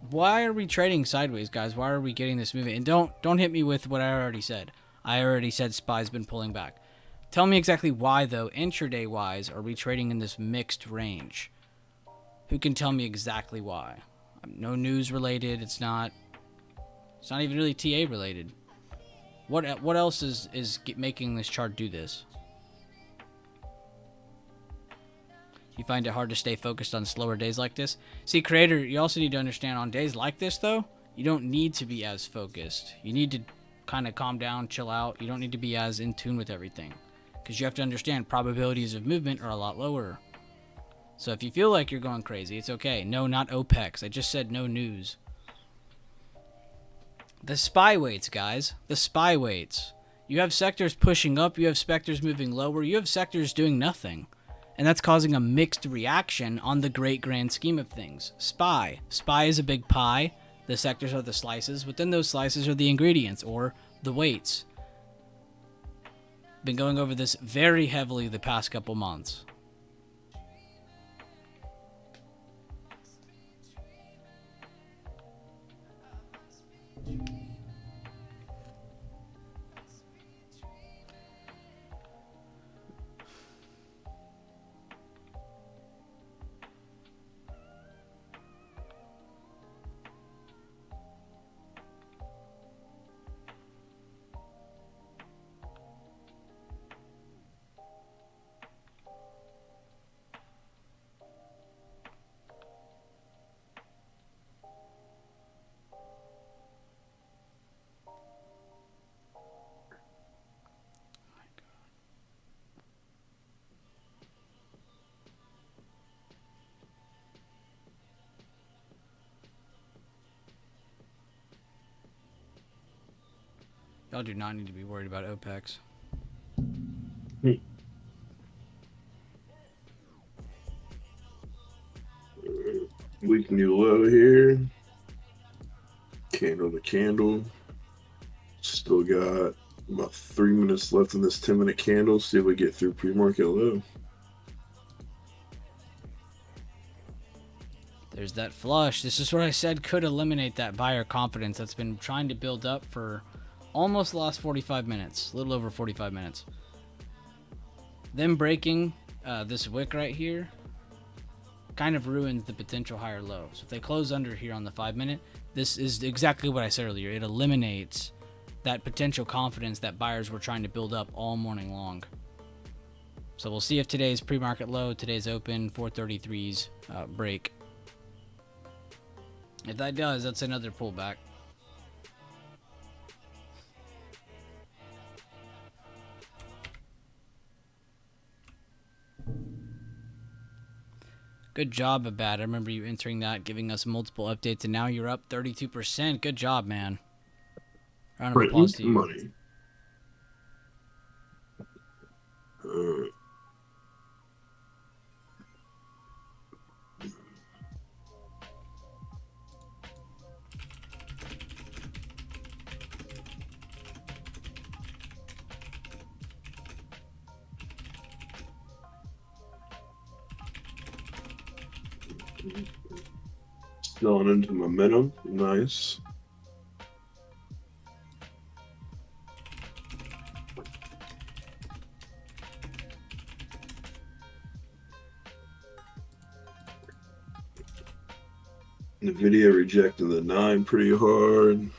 Why are we trading sideways, guys? Why are we getting this movement? And don't hit me with what I already said. I already said SPY's been pulling back. Tell me exactly why, though, intraday wise, are we trading in this mixed range? Who can tell me exactly why? No news related. It's not even really TA related. What else is making this chart do this? You find it hard to stay focused on slower days like this? See, creator, you also need to understand on days like this, though, you don't need to be as focused. You need to kind of calm down, chill out. You don't need to be as in tune with everything, because you have to understand probabilities of movement are a lot lower. So if you feel like you're going crazy, it's okay. No, not OPEX. I just said no news. The SPY weights, guys. The SPY weights. You have sectors pushing up. You have sectors moving lower. You have sectors doing nothing. And that's causing a mixed reaction on the great grand scheme of things. SPY. SPY is a big pie. The sectors are the slices. Within those slices are the ingredients, or the weights. Been going over this very heavily the past couple months. Y'all do not need to be worried about OPEX. Weekly low here. Candle to candle. Still got about 3 minutes left in this 10-minute candle. See if we get through pre-market low. There's that flush. This is what I said could eliminate that buyer confidence that's been trying to build up for almost the last 45 minutes. A little over 45 minutes. Them breaking this wick right here kind of ruins the potential higher low. So if they close under here on the 5-minute, this is exactly what I said earlier. It eliminates that potential confidence that buyers were trying to build up all morning long. So we'll see if today's pre-market low, today's open, 433's break. If that does, that's another pullback. Good job, Abad. I remember you entering that, giving us multiple updates, and now you're up 32%. Good job, man. Round of applause to you. Money. Still into momentum. Nice. NVIDIA rejected the 9 pretty hard.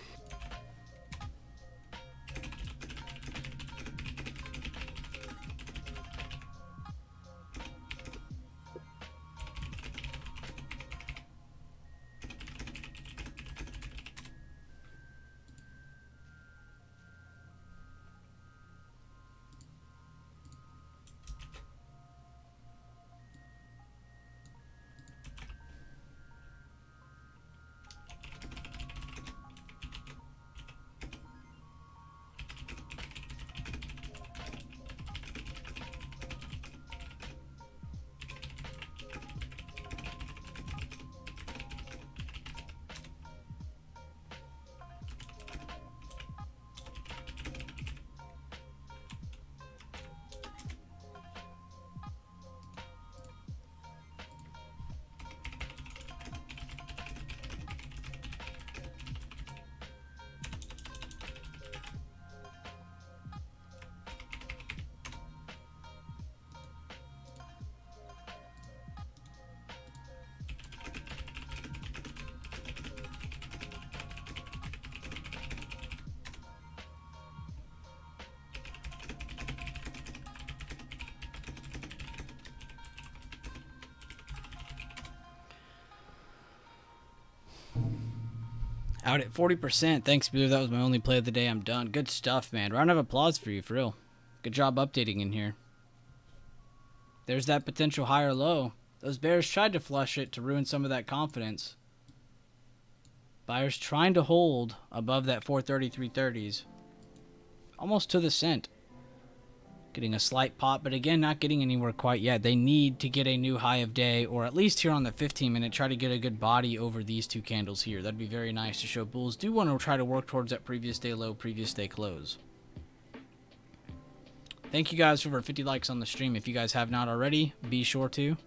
Out at 40%. Thanks, Bueller. That was my only play of the day. I'm done. Good stuff, man. Round of applause for you, for real. Good job updating in here. There's that potential higher low. Those bears tried to flush it to ruin some of that confidence. Buyers trying to hold above that 433.30s. Almost to the cent. Getting a slight pop, but again, not getting anywhere quite yet. They need to get a new high of day, or at least here on the 15-minute, try to get a good body over these two candles here. That'd be very nice to show bulls do want to try to work towards that previous day low, previous day close. Thank you guys for over 50 likes on the stream. If you guys have not already, be sure to.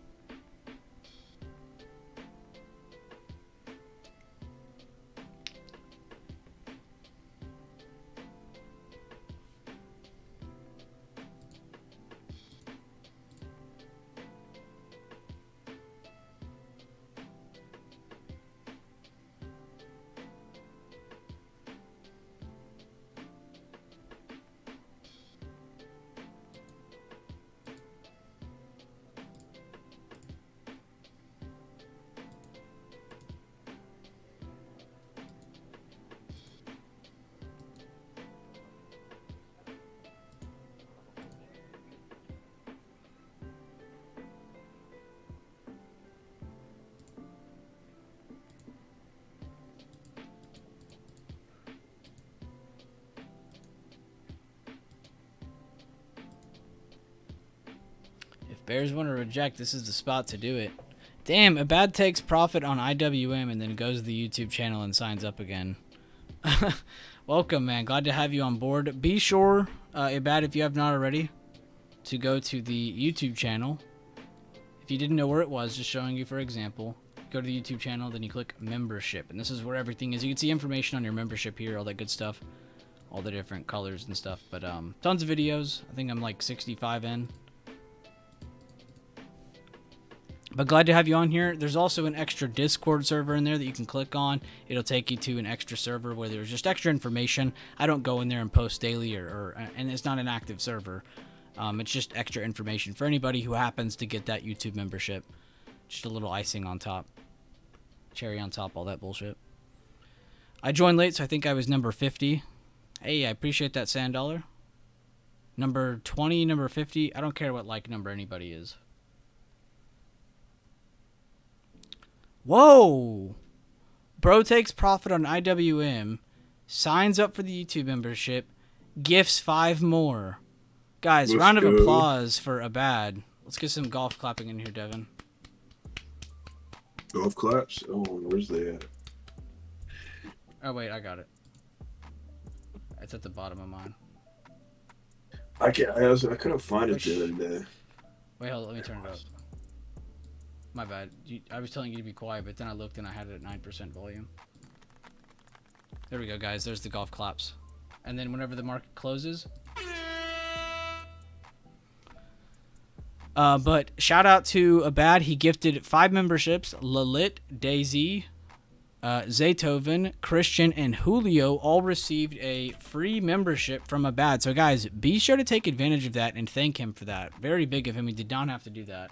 Bears want to reject. This is the spot to do it. Damn, Abad takes profit on IWM and then goes to the YouTube channel and signs up again. Welcome, man. Glad to have you on board. Be sure, Abad, if you have not already, to go to the YouTube channel. If you didn't know where it was, just showing you for example, go to the YouTube channel, then you click membership, and this is where everything is. You can see information on your membership here, all that good stuff, all the different colors and stuff, but tons of videos. I think I'm like 65 in. But glad to have you on here. There's also an extra Discord server in there that you can click on. It'll take you to an extra server where there's just extra information. I don't go in there and post daily, and it's not an active server. It's just extra information for anybody who happens to get that YouTube membership. Just a little icing on top. Cherry on top, all that bullshit. I joined late, so I think I was number 50. Hey, I appreciate that sand dollar. Number 20, number 50. I don't care what like number anybody is. Whoa! Bro takes profit on IWM, signs up for the YouTube membership, gifts 5 more. Guys, round of applause for Abad. Let's get some golf clapping in here, Devin. Golf claps? Oh, where's they at? Oh, wait, I got it. It's at the bottom of mine. I couldn't find it the other day. Wait, hold on, let me turn it up. My bad. I was telling you to be quiet, but then I looked and I had it at 9% volume. There we go, guys. There's the golf claps. And then whenever the market closes. But shout out to Abad. He gifted 5 memberships. Lalit, Daisy, Zaytoven, Christian, and Julio all received a free membership from Abad. So, guys, be sure to take advantage of that and thank him for that. Very big of him. He did not have to do that.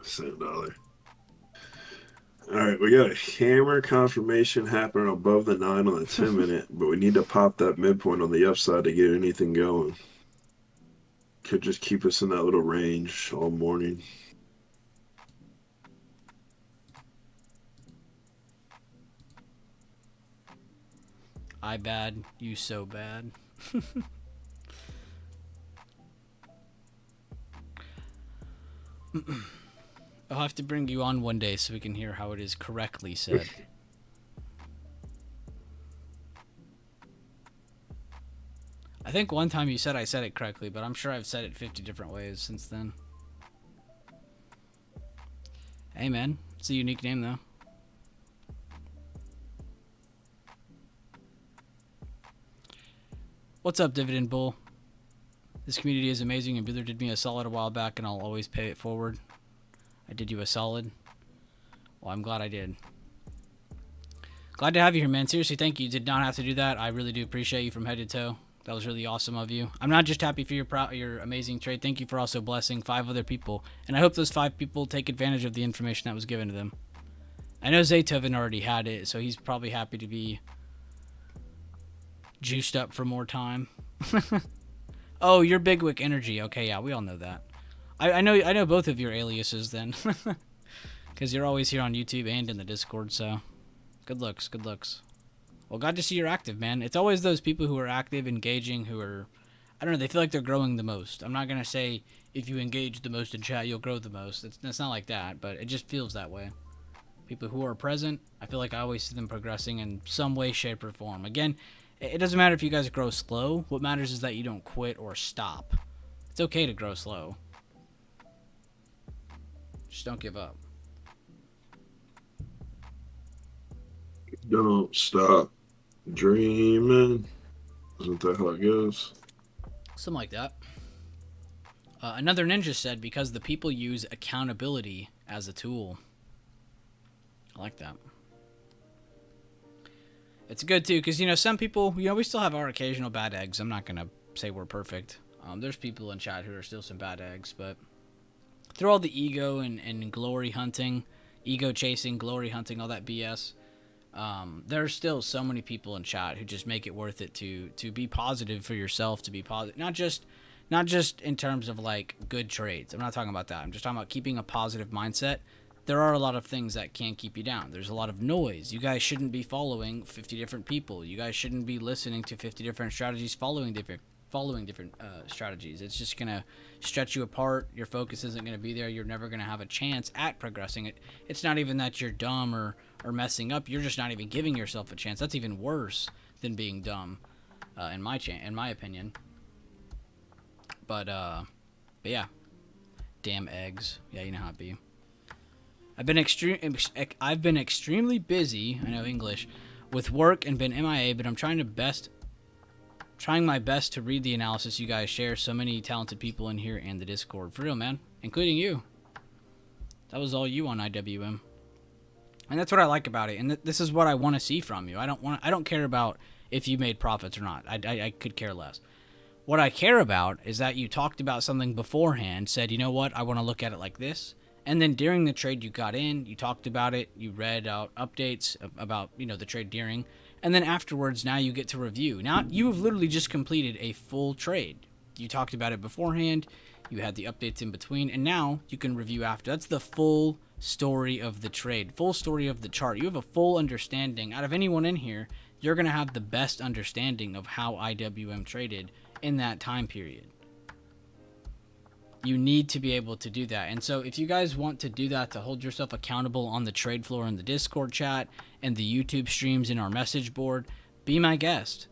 $7. All right, we got a hammer confirmation happening above the 9 on the 10-minute, but we need to pop that midpoint on the upside to get anything going. Could just keep us in that little range all morning. I bad, you so bad. I'll have to bring you on one day so we can hear how it is correctly said. I think one time you said I said it correctly, but I'm sure I've said it 50 different ways since then. Hey man, it's a unique name though. What's up, Dividend Bull? This community is amazing, and Bueller did me a solid a while back, and I'll always pay it forward. I did you a solid. Well, I'm glad I did. Glad to have you here, man. Seriously, thank you. You did not have to do that. I really do appreciate you from head to toe. That was really awesome of you. I'm not just happy for your amazing trade. Thank you for also blessing 5 other people. And I hope those 5 people take advantage of the information that was given to them. I know Zaytoven already had it, so he's probably happy to be juiced up for more time. Oh, you're Bigwick Energy. Okay, yeah, we all know that. I know both of your aliases then. Because you're always here on YouTube and in the Discord, so good looks, good looks. Well, glad to see you're active, man. It's always those people who are active, engaging, who are, I don't know, they feel like they're growing the most. I'm not going to say if you engage the most in chat, you'll grow the most. It's not like that, but it just feels that way. People who are present, I feel like I always see them progressing in some way, shape, or form. Again, it doesn't matter if you guys grow slow. What matters is that you don't quit or stop. It's okay to grow slow. Just don't give up. Don't stop dreaming. Isn't that how it goes? Something like that. Another ninja said, because the people use accountability as a tool. I like that. It's good, too, because, some people, we still have our occasional bad eggs. I'm not going to say we're perfect. There's people in chat who are still some bad eggs, but through all the ego and glory hunting, ego chasing, glory hunting, all that BS, there's still so many people in chat who just make it worth it to be positive for yourself, to be positive. Not just in terms of, like, good trades. I'm not talking about that. I'm just talking about keeping a positive mindset. there are a lot of things that can keep you down. There's a lot of noise. You guys shouldn't be following 50 different people. You guys shouldn't be listening to 50 different strategies, following different strategies. It's just gonna stretch you apart. Your focus isn't gonna be there. You're never gonna have a chance at progressing. It's not even that you're dumb or messing up. You're just not even giving yourself a chance. That's even worse than being dumb, in my opinion. But yeah, damn eggs. Yeah, you know how it be. I've been extremely busy. I know English, with work and been MIA, but I'm trying my best to read the analysis you guys share. So many talented people in here and the Discord, for real, man, including you. That was all you on IWM, and that's what I like about it. And this is what I want to see from you. I don't care about if you made profits or not. I could care less. What I care about is that you talked about something beforehand, said, you know what, I want to look at it like this. And then during the trade you got in, you talked about it, you read out updates about, the trade during, and then afterwards now you get to review. Now you have literally just completed a full trade. You talked about it beforehand, you had the updates in between, and now you can review after. That's the full story of the trade, full story of the chart. You have a full understanding. Out of anyone in here, you're going to have the best understanding of how IWM traded in that time period. You need to be able to do that. And so if you guys want to do that, to hold yourself accountable on the trade floor in the Discord chat and the YouTube streams in our message board, be my guest.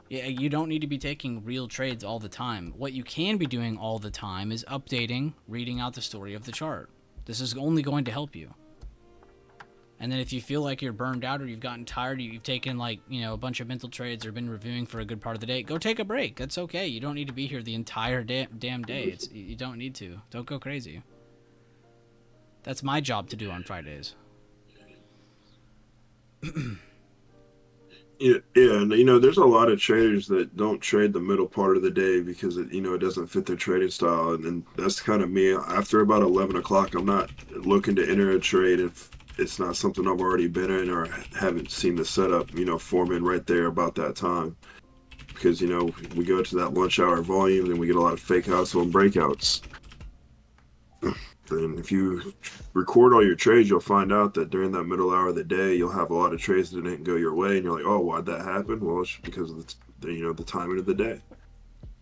Yeah, you don't need to be taking real trades all the time. What you can be doing all the time is updating, reading out the story of the chart. This is only going to help you. And then if you feel like you're burned out or you've gotten tired, you've taken a bunch of mental trades or been reviewing for a good part of the day, go take a break. That's okay. You don't need to be here the entire damn day. You don't need to. Don't go crazy. That's my job to do on Fridays. Yeah, and there's a lot of traders that don't trade the middle part of the day because it doesn't fit their trading style, and that's kind of me. After about 11 o'clock, I'm not looking to enter a trade if it's not something I've already been in or haven't seen the setup, forming right there about that time. Because, we go to that lunch hour volume and we get a lot of fake hustle and breakouts. Then if you record all your trades, you'll find out that during that middle hour of the day, you'll have a lot of trades that didn't go your way. And you're like, oh, why'd that happen? Well, it's because of the timing of the day.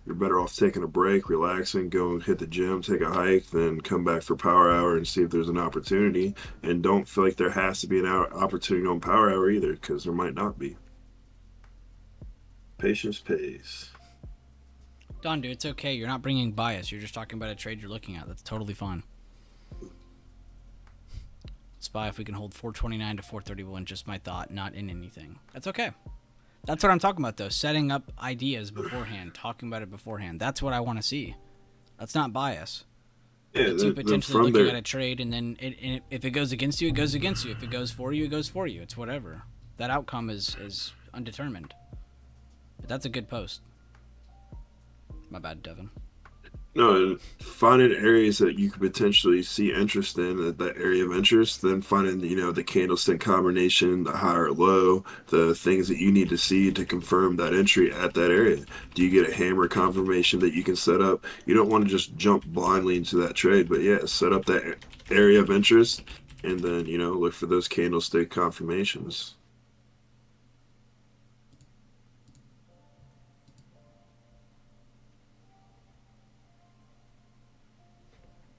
You're better off taking a break, relaxing, go hit the gym, take a hike, then come back for power hour and see if there's an opportunity. And don't feel like there has to be an opportunity on power hour either, because there might not be. Patience pays. Don, dude, it's okay. You're not bringing bias. You're just talking about a trade you're looking at. That's totally fine. Spy if we can hold 429 to 431. Just my thought, not in anything. That's okay. That's what I'm talking about, though. Setting up ideas beforehand, talking about it beforehand. That's what I want to see. That's not bias. Yeah, it's you potentially looking at a trade, and then if it goes against you, it goes against you. If it goes for you, it goes for you. It's whatever. That outcome is undetermined. But that's a good post. My bad, Devin. No, finding areas that you could potentially see interest in, that area of interest, then finding, the candlestick combination, the high or low, the things that you need to see to confirm that entry at that area. Do you get a hammer confirmation that you can set up? You don't want to just jump blindly into that trade, but yeah, set up that area of interest and then, look for those candlestick confirmations.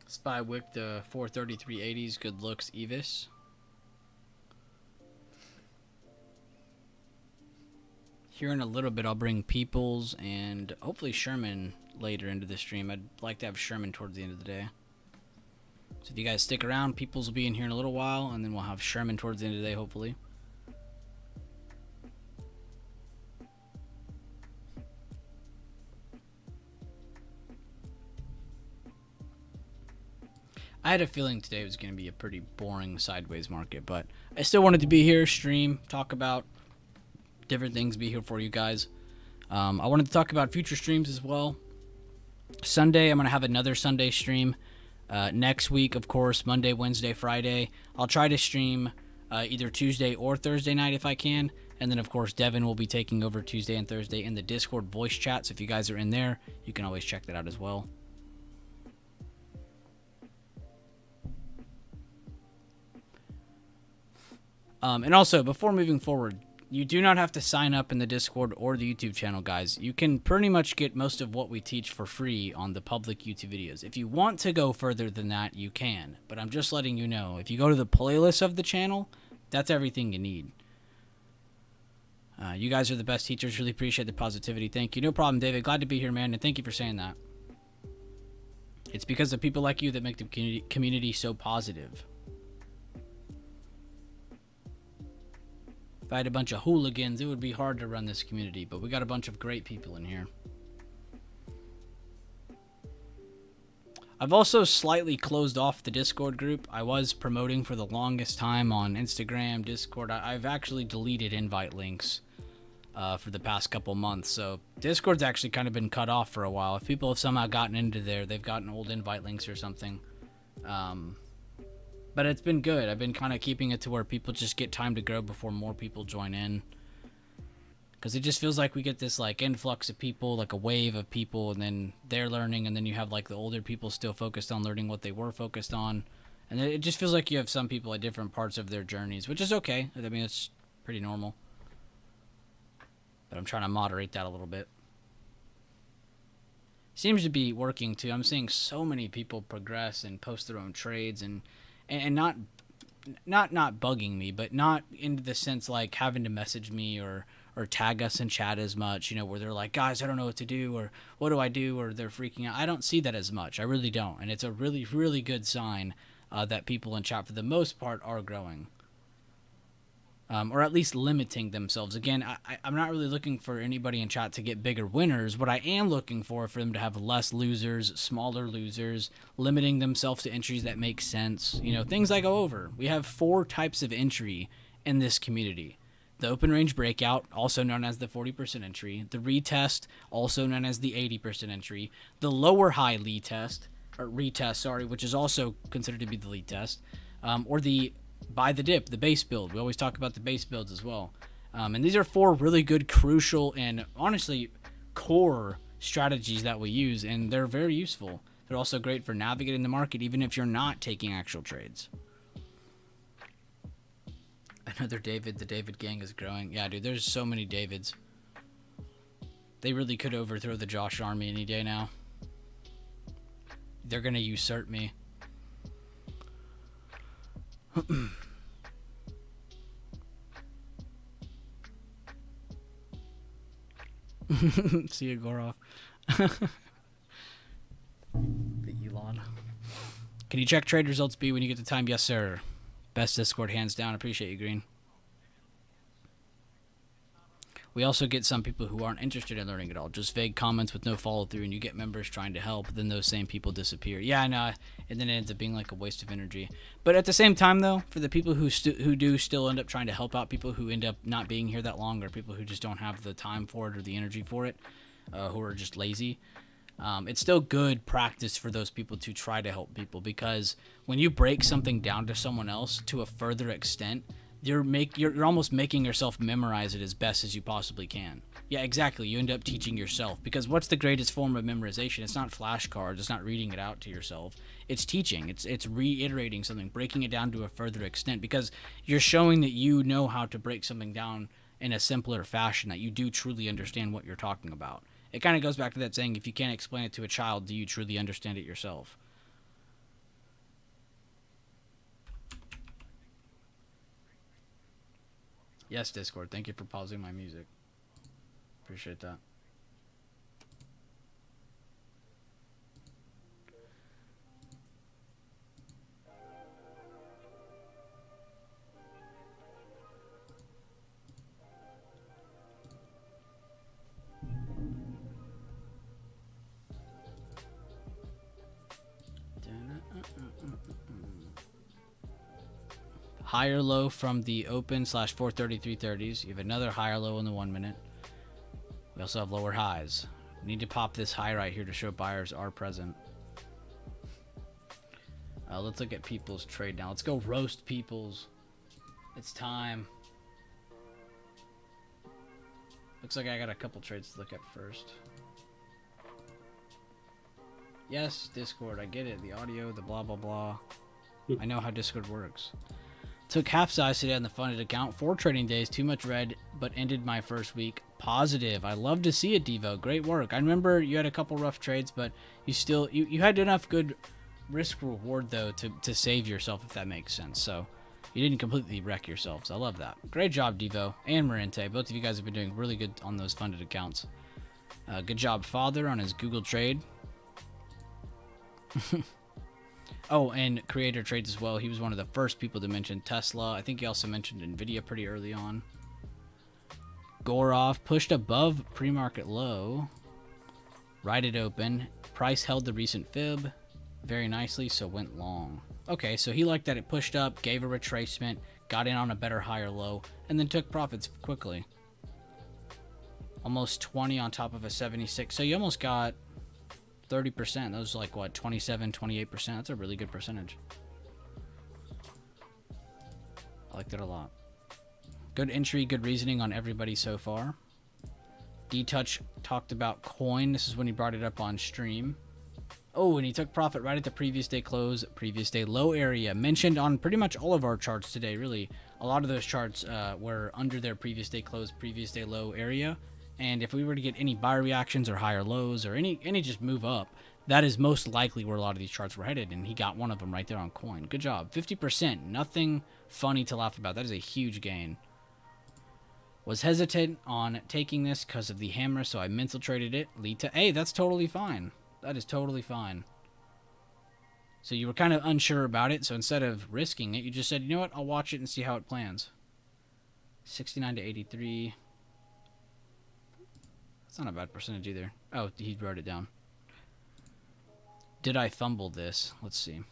Spy Wick, the 433.80s, good looks, Evis. Here in a little bit, I'll bring Peoples and hopefully Sherman later into the stream. I'd like to have Sherman towards the end of the day. So if you guys stick around, Peoples will be in here in a little while, and then we'll have Sherman towards the end of the day, hopefully. I had a feeling today was going to be a pretty boring sideways market, but I still wanted to be here, stream, talk about different things, be here for you guys. I wanted to talk about future streams as well. Sunday, I'm going to have another Sunday stream. Next week, of course, Monday, Wednesday, Friday. I'll try to stream either Tuesday or Thursday night if I can. And then, of course, Devin will be taking over Tuesday and Thursday in the Discord voice chat. So if you guys are in there, you can always check that out as well. And also, before moving forward, you do not have to sign up in the Discord or the YouTube channel, guys. You can pretty much get most of what we teach for free on the public YouTube videos. If you want to go further than that, you can. But I'm just letting you know, if you go to the playlist of the channel, that's everything you need. You guys are the best teachers. Really appreciate the positivity. Thank you. No problem, David. Glad to be here, man, and thank you for saying that. It's because of people like you that make the community so positive. If I had a bunch of hooligans, it would be hard to run this community, but we got a bunch of great people in here. I've also slightly closed off the Discord group. I was promoting for the longest time on Instagram, Discord. I've actually deleted invite links for the past couple months, so Discord's actually kind of been cut off for a while. If people have somehow gotten into there, they've gotten old invite links or something. But it's been good. I've been kind of keeping it to where people just get time to grow before more people join in. Because it just feels like we get this like influx of people, like a wave of people, and then they're learning, and then you have like the older people still focused on learning what they were focused on. And it just feels like you have some people at different parts of their journeys, which is okay. I mean, it's pretty normal. But I'm trying to moderate that a little bit. Seems to be working too. I'm seeing so many people progress and post their own trades and not bugging me, but not in the sense like having to message me or tag us in chat as much, you know, where they're like, guys, I don't know what to do, or what do I do, or they're freaking out. I don't see that as much. I really don't. And it's a really, really good sign that people in chat, for the most part, are growing. Or at least limiting themselves. Again, I'm not really looking for anybody in chat to get bigger winners. What I am looking for them to have less losers, smaller losers, limiting themselves to entries that make sense. You know, things I go over. We have 4 types of entry in this community. The open range breakout, also known as the 40% entry. The retest, also known as the 80% entry. The lower high lead test, or retest, sorry, which is also considered to be the lead test. Or the buy the dip, the base build. We always talk about the base builds as well. And these are 4 really good, crucial, and honestly core strategies that we use, and they're very useful. They're also great for navigating the market, even if you're not taking actual trades. Another David. The David gang is growing. Yeah, dude, there's so many Davids. They really could overthrow the Josh army any day now. They're gonna usurp me. See you, Gorov. The Elon. Can you check trade results B when you get the time? Yes, sir. Best Discord, hands down. Appreciate you, Green. We also get some people who aren't interested in learning at all. Just vague comments with no follow-through, and you get members trying to help, then those same people disappear. Yeah, I know. And then it ends up being like a waste of energy. But at the same time, though, for the people who do still end up trying to help out people who end up not being here that long, or people who just don't have the time for it or the energy for it, who are just lazy, it's still good practice for those people to try to help people, because when you break something down to someone else to a further extent, you're almost making yourself memorize it as best as you possibly can. Yeah, exactly. You end up teaching yourself, because what's the greatest form of memorization? It's not flashcards. It's not reading it out to yourself. It's teaching. It's reiterating something, breaking it down to a further extent, because you're showing that you know how to break something down in a simpler fashion, that you do truly understand what you're talking about. It kind of goes back to that saying, if you can't explain it to a child, do you truly understand it yourself? Yes, Discord. Thank you for pausing my music. Appreciate that. Higher low from the open / 433.30s. You have another higher low in the 1 minute. We also have lower highs. We need to pop this high right here to show buyers are present. Let's look at people's trade now. Let's go roast people's. It's time. Looks like I got a couple trades to look at first. Yes, Discord. I get it. The audio, the blah, blah, blah. I know how Discord works. Took half size today on the funded account. 4 trading days, too much red, but ended my first week positive. I love to see it, Devo. Great work. I remember you had a couple rough trades, but you had enough good risk reward though to save yourself, if that makes sense. So you didn't completely wreck yourselves. I love that. Great job, Devo and Marente. Both of you guys have been doing really good on those funded accounts. Good job, Father, on his Google trade. Oh, and Creator trades as well. He was one of the first people to mention Tesla. I think he also mentioned Nvidia pretty early on. Gorov pushed above pre-market low. Right it open. Price held the recent fib very nicely, so went long. Okay, so he liked that it pushed up, gave a retracement, got in on a better higher low, and then took profits quickly. Almost 20 on top of a 76. So you almost got 30%. That was like, what, 27, 28%? That's a really good percentage. I liked it a lot. Good entry, good reasoning on everybody so far. D-Touch talked about coin. This is when he brought it up on stream. Oh, and he took profit right at the previous day close, previous day low area. Mentioned on pretty much all of our charts today, really. A lot of those charts were under their previous day close, previous day low area. And if we were to get any buy reactions or higher lows or any just move up, that is most likely where a lot of these charts were headed. And he got one of them right there on coin. Good job. 50%. Nothing funny to laugh about. That is a huge gain. Was hesitant on taking this because of the hammer, so I mental traded it. Lead to A. That's totally fine. That is totally fine. So you were kind of unsure about it, so instead of risking it, you just said, you know what, I'll watch it and see how it plans. 69 to 83. That's not a bad percentage either. Oh, he wrote it down. Did I fumble this? Let's see.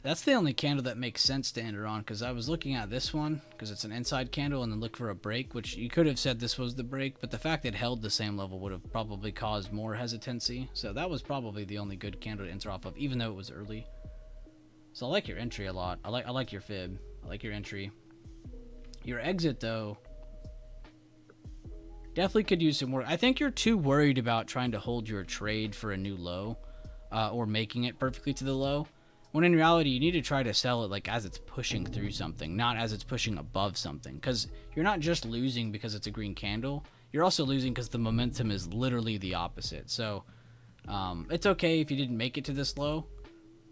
That's the only candle that makes sense to enter on, because I was looking at this one, because it's an inside candle, and then look for a break, which you could have said this was the break, but the fact it held the same level would have probably caused more hesitancy. So that was probably the only good candle to enter off of, even though it was early. So I like your entry a lot. I like your fib. I like your entry. Your exit, though, definitely could use some work. I think you're too worried about trying to hold your trade for a new low, or making it perfectly to the low. When in reality, you need to try to sell it like as it's pushing through something, not as it's pushing above something. Because you're not just losing because it's a green candle. You're also losing because the momentum is literally the opposite. So it's okay if you didn't make it to this low,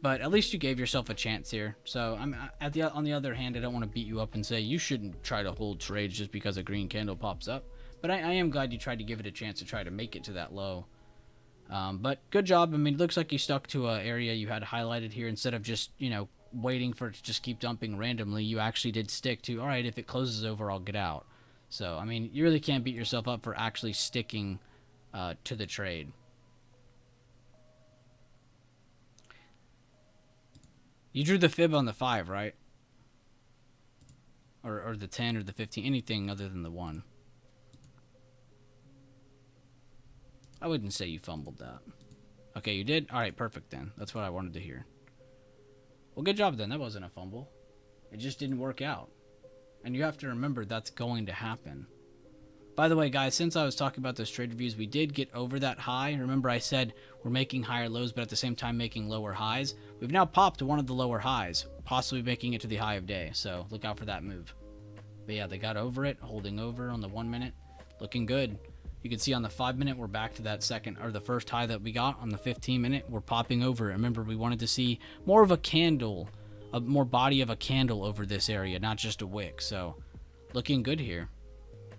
but at least you gave yourself a chance here. So on the other hand, I don't want to beat you up and say you shouldn't try to hold trades just because a green candle pops up. But I am glad you tried to give it a chance to try to make it to that low. But good job. I mean, it looks like you stuck to an area you had highlighted here instead of just, waiting for it to just keep dumping randomly. You actually did stick to, all right, if it closes over, I'll get out. So, I mean, you really can't beat yourself up for actually sticking to the trade. You drew the fib on the 5, right? Or the 10 or the 15, anything other than the 1. I wouldn't say you fumbled that. Okay, you did? Alright, perfect then. That's what I wanted to hear. Well, good job then. That wasn't a fumble. It just didn't work out. And you have to remember that's going to happen. By the way, guys, since I was talking about those trade reviews, we did get over that high. Remember I said we're making higher lows, but at the same time making lower highs. We've now popped to one of the lower highs, possibly making it to the high of day. So look out for that move. But yeah, they got over it, holding over on the 1 minute. Looking good. You can see on the 5 minute, we're back to that second or the first high that we got. On the 15 minute, we're popping over. Remember, we wanted to see more of a candle, more body of a candle over this area, not just a wick. So looking good here.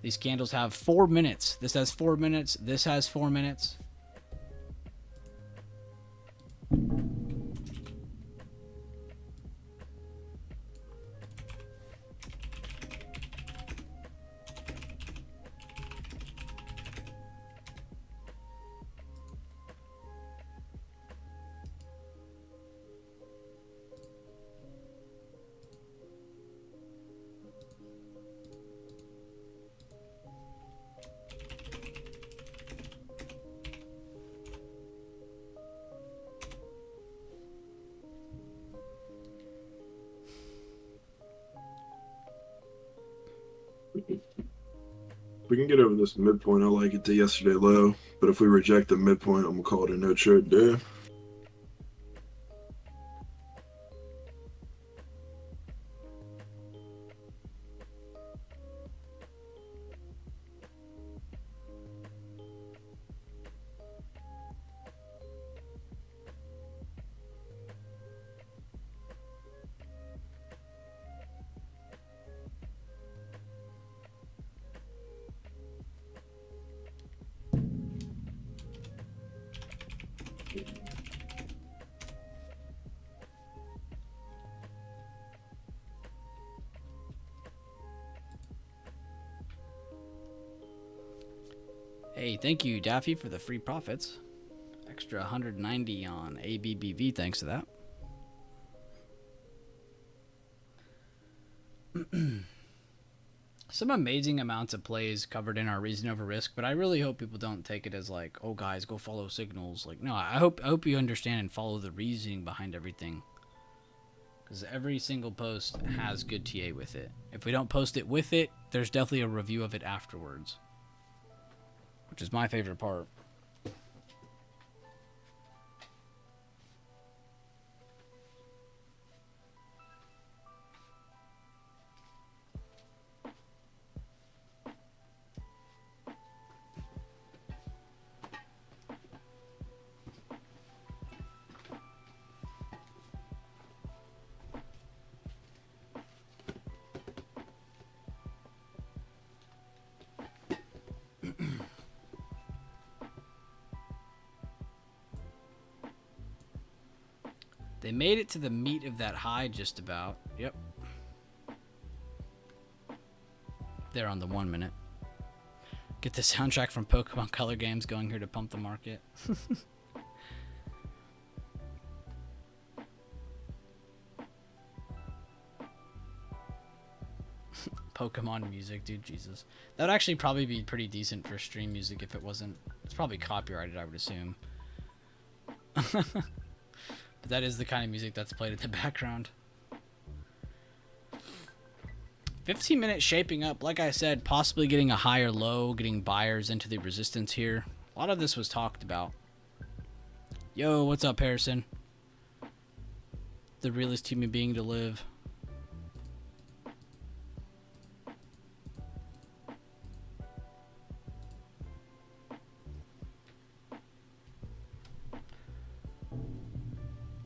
These candles have 4 minutes. This has 4 minutes. This has 4 minutes. We can get over this midpoint. I like it to yesterday low, but if we reject the midpoint, I'm gonna call it a no trade day. Hey, thank you, Daffy, for the free profits. Extra 190 on ABBV, thanks to that. Some amazing amounts of plays covered in our reason over risk, but I really hope people don't take it as like, oh guys, go follow signals. Like, no, I hope you understand and follow the reasoning behind everything. Because every single post has good TA with it. If we don't post it with it, there's definitely a review of it afterwards, which is my favorite part. They made it to the meat of that high just about. Yep. They're on the 1 minute. Get the soundtrack from Pokemon Color Games going here to pump the market. Pokemon music, dude, Jesus. That would actually probably be pretty decent for stream music if it wasn't. It's probably copyrighted, I would assume. But that is the kind of music that's played in the background. 15 minutes shaping up. Like I said, possibly getting a higher low, getting buyers into the resistance here. A lot of this was talked about. Yo, what's up, Harrison? The realest human being to live.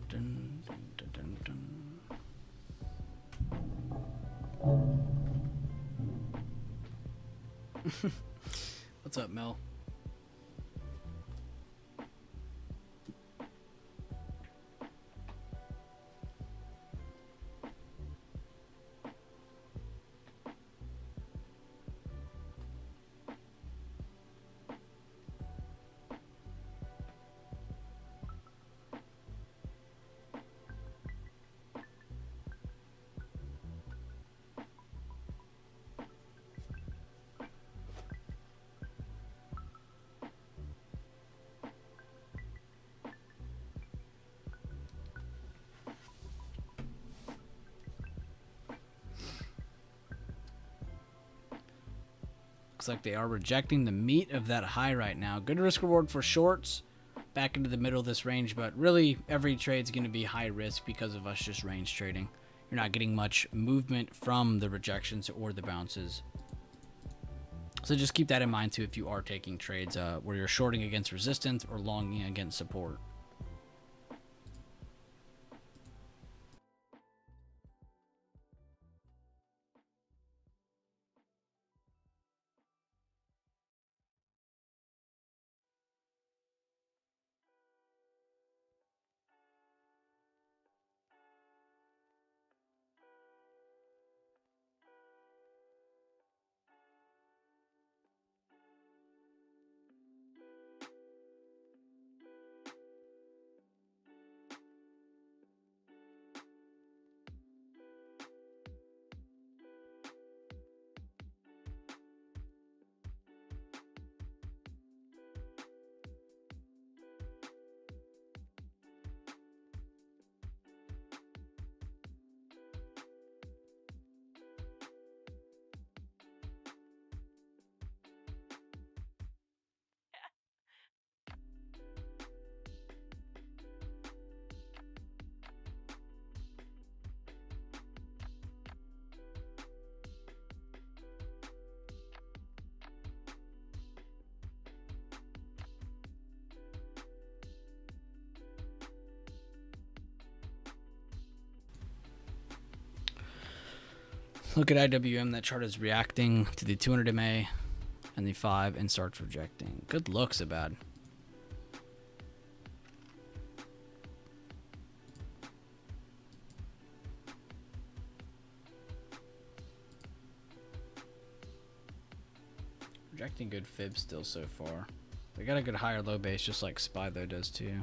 Dun, dun, dun, dun, dun. What's up, Mel? Looks like they are rejecting the meat of that high right now. Good risk reward for shorts. Back into the middle of this range, but really every trade's going to be high risk because of us just range trading. You're not getting much movement from the rejections or the bounces. So just keep that in mind too if you are taking trades where you're shorting against resistance or longing against support. Look at IWM. That chart is reacting to the 200 MA and the 5 and starts rejecting. Good looks, Abad. Rejecting good fibs still so far. They got a good higher low base, just like SPY though does too.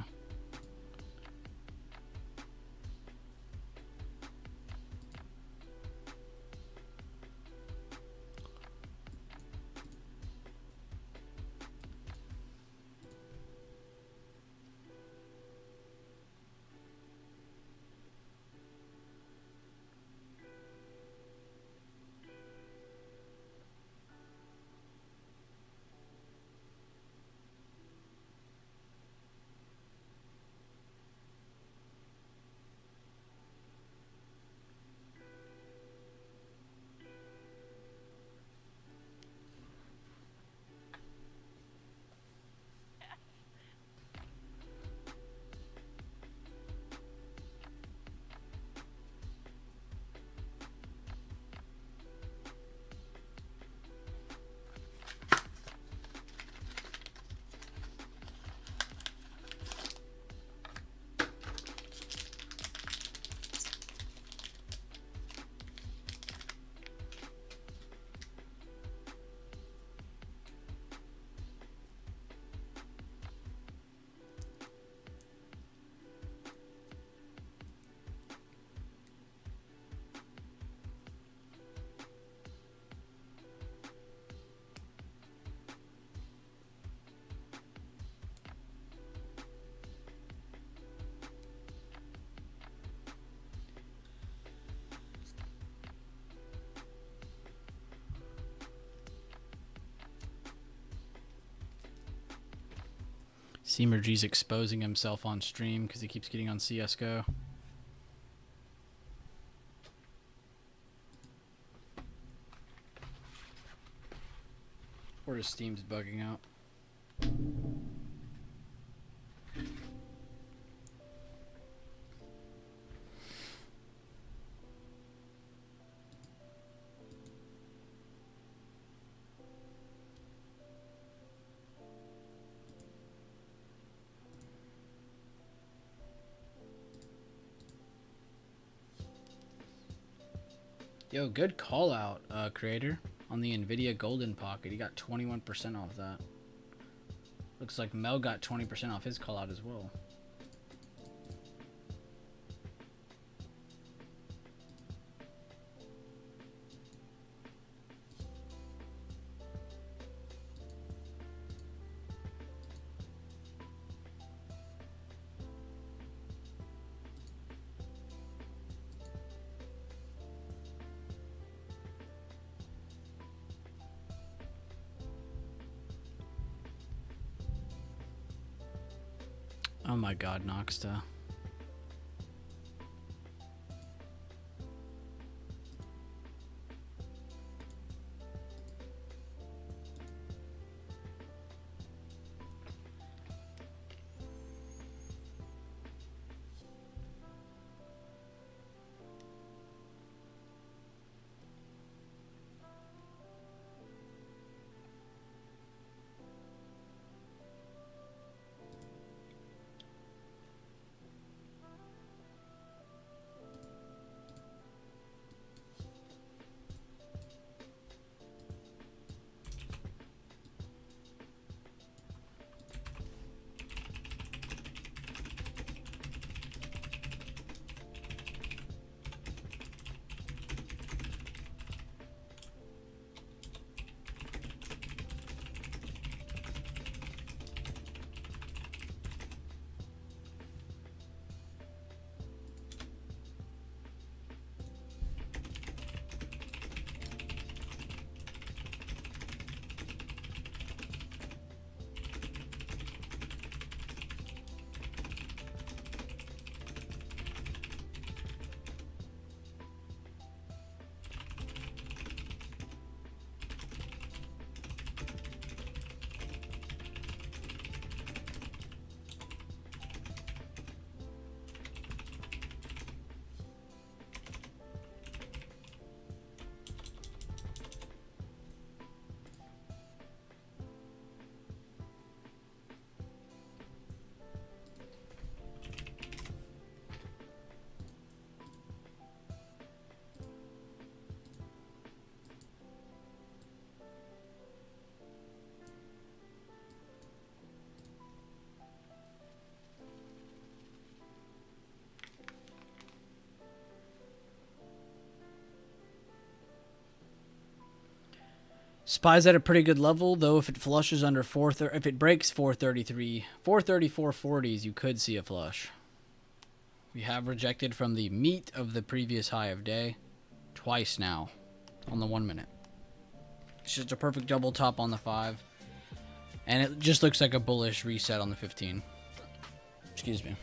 Seamergy's exposing himself on stream because he keeps getting on CSGO. Or his Steam's bugging out. Yo, good call out, creator, on the NVIDIA Golden Pocket. He got 21% off that. Looks like Mel got 20% off his call out as well. Oh my god, Noxta. SPY's at a pretty good level, though. If it flushes under if it breaks 433, 434.40s, you could see a flush. We have rejected from the meat of the previous high of day twice now on the 1 minute. It's just a perfect double top on the 5. And it just looks like a bullish reset on the 15. Excuse me.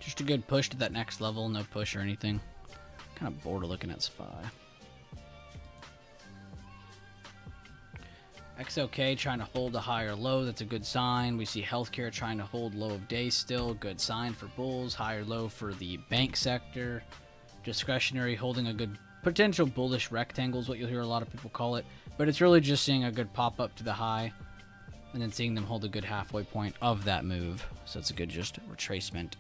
Just a good push to that next level, no push or anything. Kind of bored of looking at SPY. XLK trying to hold a higher low, that's a good sign. We see healthcare trying to hold low of day still, good sign for bulls. Higher low for the bank sector. Discretionary holding a good potential bullish rectangle is what you'll hear a lot of people call it. But it's really just seeing a good pop up to the high and then seeing them hold a good halfway point of that move. So it's a good just retracement.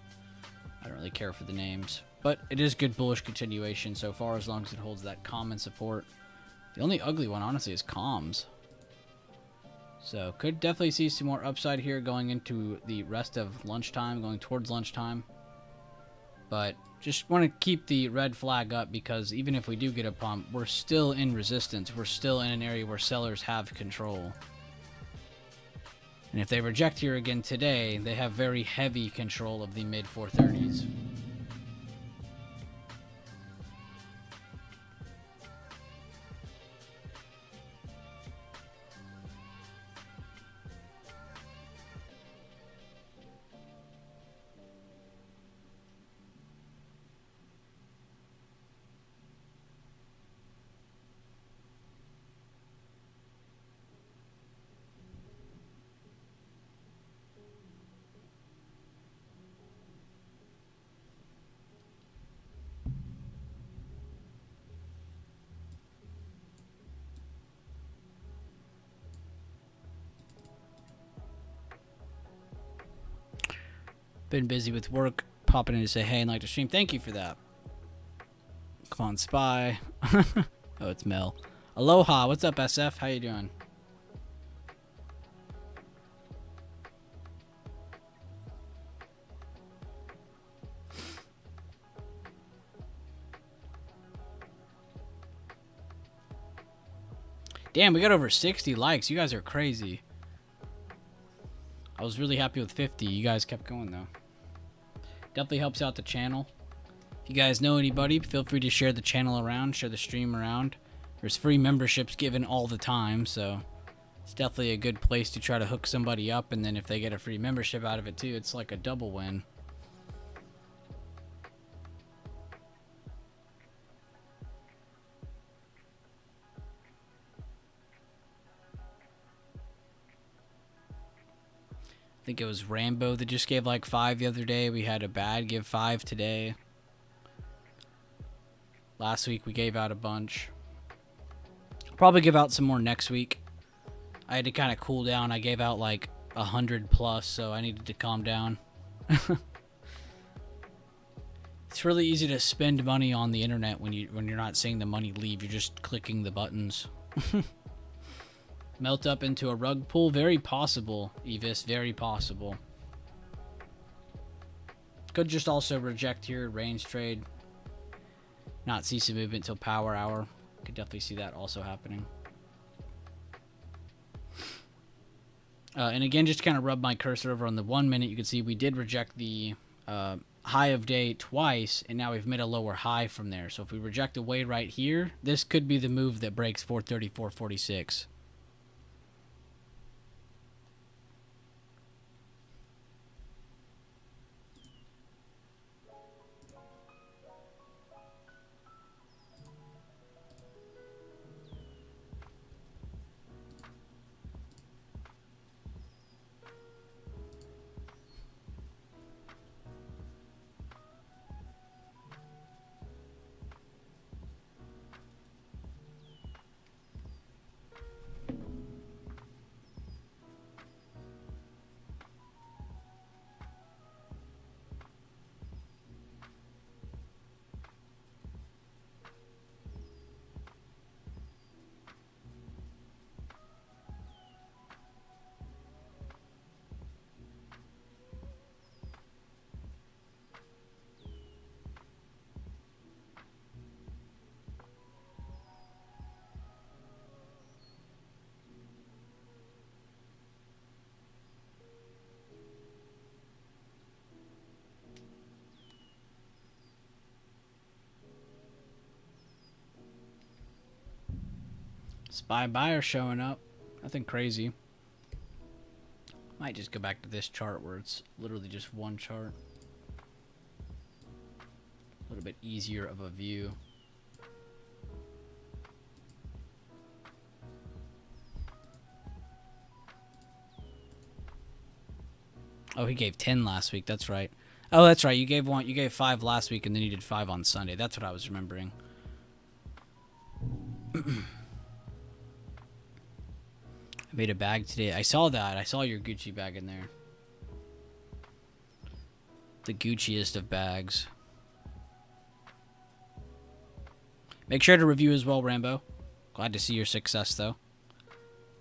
I don't really care for the names, but it is good bullish continuation so far as long as it holds that common support. The only ugly one, honestly, is comms. So could definitely see some more upside here going into the rest of lunchtime, going towards lunchtime. But just want to keep the red flag up because even if we do get a pump, we're still in resistance. We're still in an area where sellers have control. And if they reject here again today, they have very heavy control of the mid 430s. Been busy with work, popping in to say hey and like to stream. Thank you for that. Come on, SPY. Oh, it's Mel. Aloha, what's up, SF? How you doing? Damn, we got over 60 likes. You guys are crazy. I was really happy with 50. You guys kept going, though. Definitely helps out the channel. If you guys know anybody, feel free to share the channel around, share the stream around. There's free memberships given all the time, so it's definitely a good place to try to hook somebody up, and then if they get a free membership out of it too, it's like a double win. I think it was Rambo that just gave like 5 the other day. We had a bad give 5 today. Last week we gave out a bunch. Probably give out some more next week. I had to kind of cool down. I gave out like 100 plus, so I needed to calm down. It's really easy to spend money on the internet when you're not seeing the money leave. You're just clicking the buttons. Melt up into a rug pull, very possible. Evis, very possible. Could just also reject here, range trade. Not see some movement till power hour. Could definitely see that also happening. And again, just to kind of rub my cursor over on the 1 minute, you can see we did reject the high of day twice, and now we've made a lower high from there. So if we reject away right here, this could be the move that breaks 434.46. SPY buyer showing up. Nothing crazy. Might just go back to this chart where it's literally just one chart. A little bit easier of a view. Oh, he gave 10 last week. That's right. Oh, that's right. You gave 5 last week, and then you did 5 on Sunday. That's what I was remembering. I made a bag today. I saw that. I saw your Gucci bag in there. The Gucciest of bags. Make sure to review as well, Rambo. Glad to see your success, though.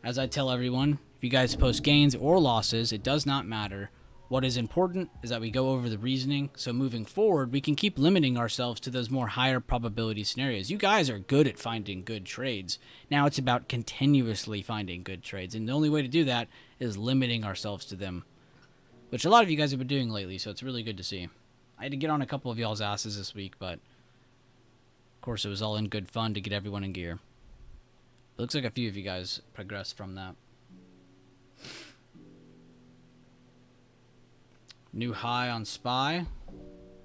As I tell everyone, if you guys post gains or losses, it does not matter. What is important is that we go over the reasoning, so moving forward, we can keep limiting ourselves to those more higher probability scenarios. You guys are good at finding good trades. Now it's about continuously finding good trades, and the only way to do that is limiting ourselves to them, which a lot of you guys have been doing lately, so it's really good to see. I had to get on a couple of y'all's asses this week, but of course it was all in good fun to get everyone in gear. It looks like a few of you guys progressed from that. New high on SPY.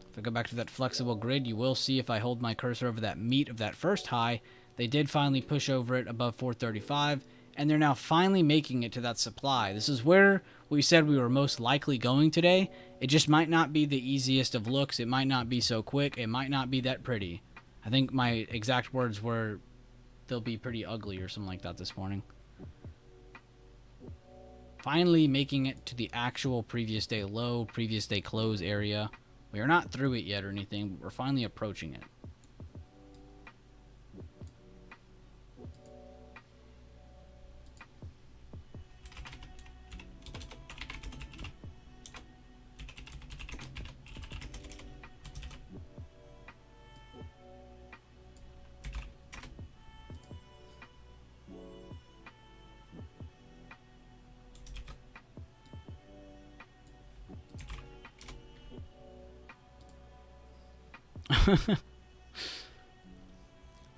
If I go back to that flexible grid, you will see if I hold my cursor over that meat of that first high, they did finally push over it above 435, and they're now finally making it to that supply. This is where we said we were most likely going today. It just might not be the easiest of looks. It might not be so quick. It might not be that pretty. I think my exact words were, they'll be pretty ugly or something like that this morning. Finally making it to the actual previous day low, previous day close area. We are not through it yet or anything, but we're finally approaching it.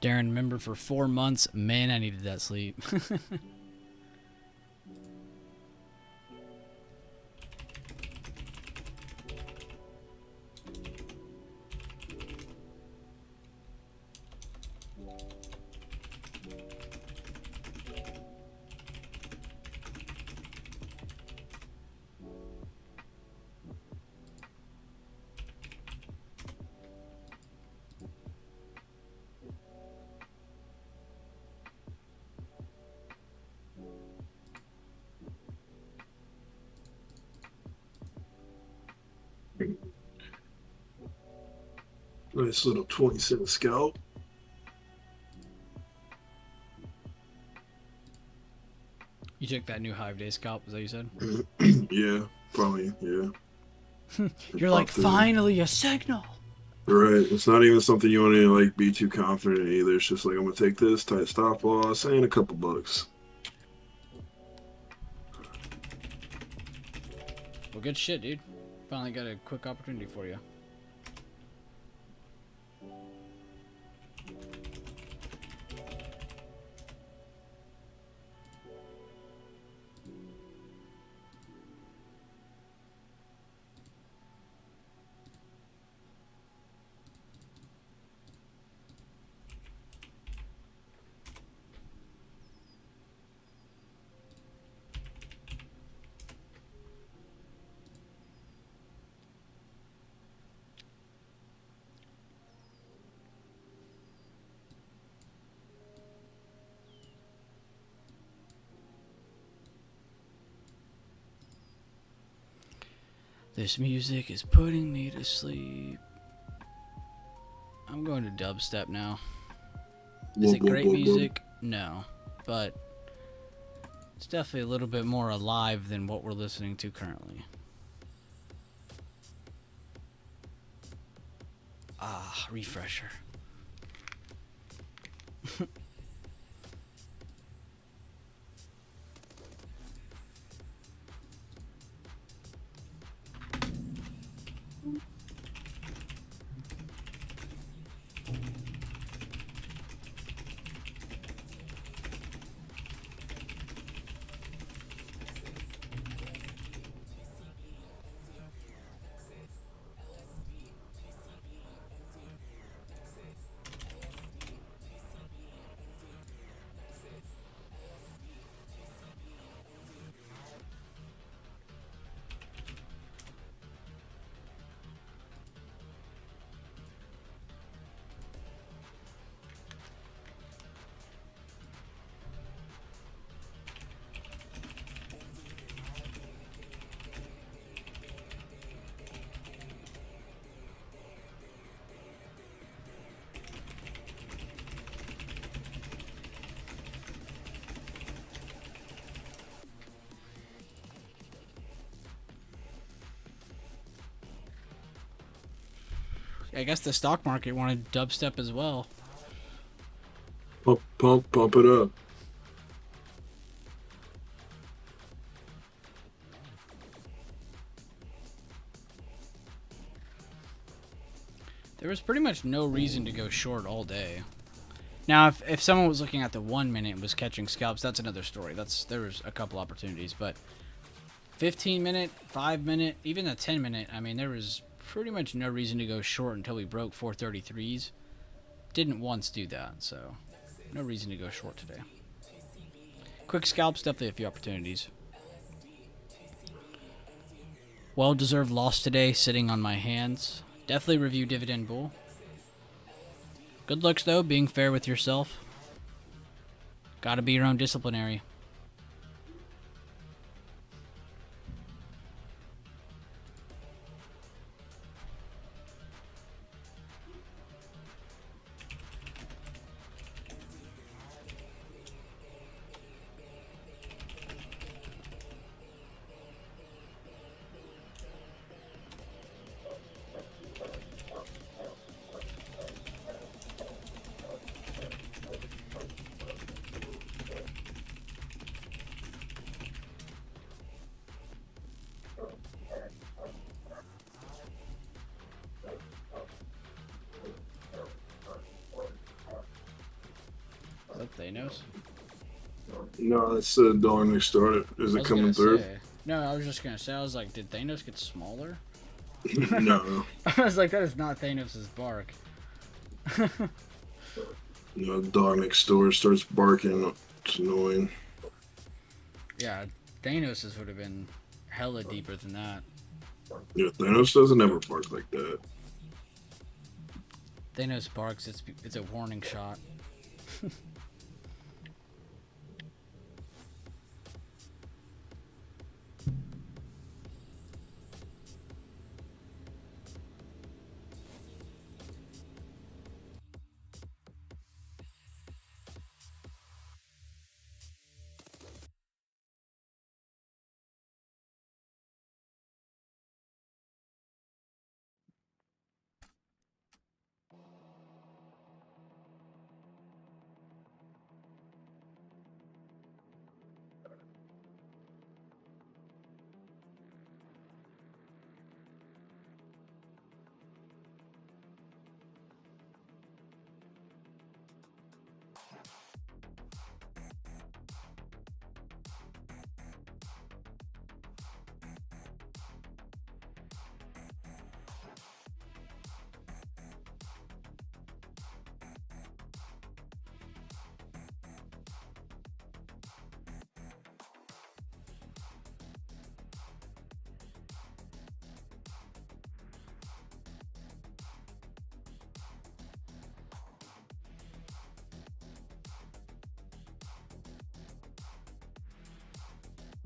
Darren, member for 4 months. Man, I needed that sleep. Nice little 20-cent scalp. You took that new Hive Day scalp, is that what you said? Yeah, probably, yeah. You're like, finally a signal. Right. It's not even something you want to like be too confident in either. It's just like, I'm gonna take this, tight stop loss, and a couple bucks. Well, good shit, dude. Finally got a quick opportunity for you. This music is putting me to sleep. I'm going to dubstep now. Is it great music? No. But it's definitely a little bit more alive than what we're listening to currently. Ah, refresher. I guess the stock market wanted dubstep as well. Pump it up. There was pretty much no reason to go short all day. Now, if someone was looking at the 1 minute and was catching scalps, that's another story. There was a couple opportunities, but 15 minute, 5 minute, even a 10 minute. I mean, there was pretty much no reason to go short until we broke 433s. Didn't once do that, so no reason to go short today. Quick scalps, definitely a few opportunities. Well-deserved loss today, sitting on my hands. Definitely review Dividend Bull. Good looks, though, being fair with yourself. Gotta be your own disciplinary. Is that Thanos? No, that's the dog next started. Is I it was coming gonna through? say. No, I was just gonna say. I was like, did Thanos get smaller? No. I was like, that is not Thanos' bark. No, the dog next door starts barking. It's annoying. Yeah, Thanos' would have been hella deeper than that. Yeah, Thanos doesn't ever bark like that. Thanos barks. It's a warning shot.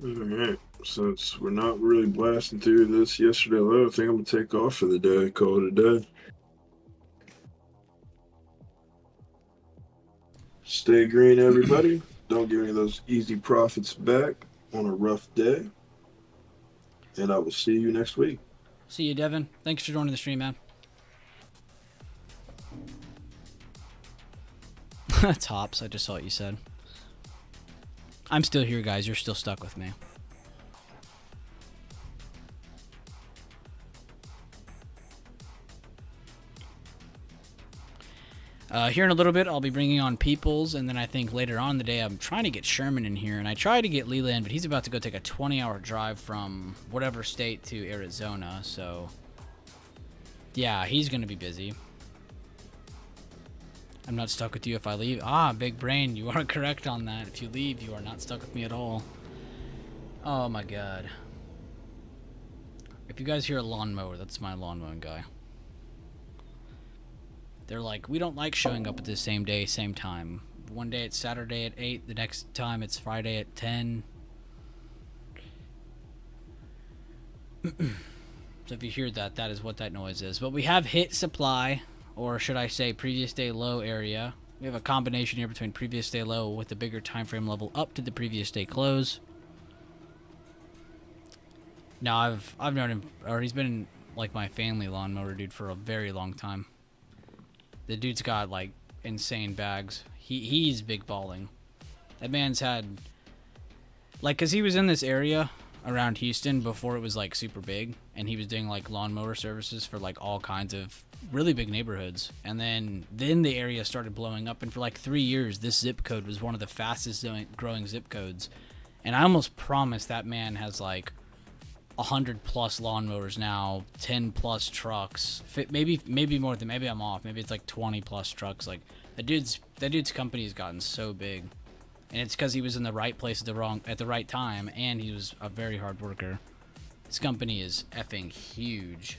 All right. Since we're not really blasting through this yesterday low, I think I'm gonna take off for the day. Call it a day. Stay green, everybody. Don't give any of those easy profits back on a rough day. And I will see you next week. See you, Devin. Thanks for joining the stream, man. Tops. I just saw what you said. I'm still here, guys. You're still stuck with me. Here in a little bit, I'll be bringing on Peoples, and then I think later on in the day, I'm trying to get Sherman in here, and I tried to get Leland, but he's about to go take a 20-hour drive from whatever state to Arizona, so yeah, he's going to be busy. I'm not stuck with you if I leave. Ah, big brain, you are correct on that. If you leave, you are not stuck with me at all. Oh my god. If you guys hear a lawnmower, that's my lawn mowing guy. They're like, we don't like showing up at the same day, same time. One day it's Saturday at 8, the next time it's Friday at 10. So if you hear that, that is what that noise is. But we have hit supply, or should I say previous day low area. We have a combination here between previous day low with the bigger time frame level up to the previous day close. Now I've known him, or he's been like my family lawnmower dude for a very long time. The dude's got like insane bags. He's big balling. That man's had like, cause he was in this area around Houston before it was like super big, and he was doing like lawnmower services for like all kinds of really big neighborhoods. And then the area started blowing up, and for like 3 years this zip code was one of the fastest growing zip codes. And I almost promise that man has like 100 plus lawnmowers now, 10 plus trucks, maybe more than, maybe I'm off, maybe it's like 20 plus trucks. Like that dude's company has gotten so big, and it's because he was in the right place at the right time, and he was a very hard worker. This company is effing huge,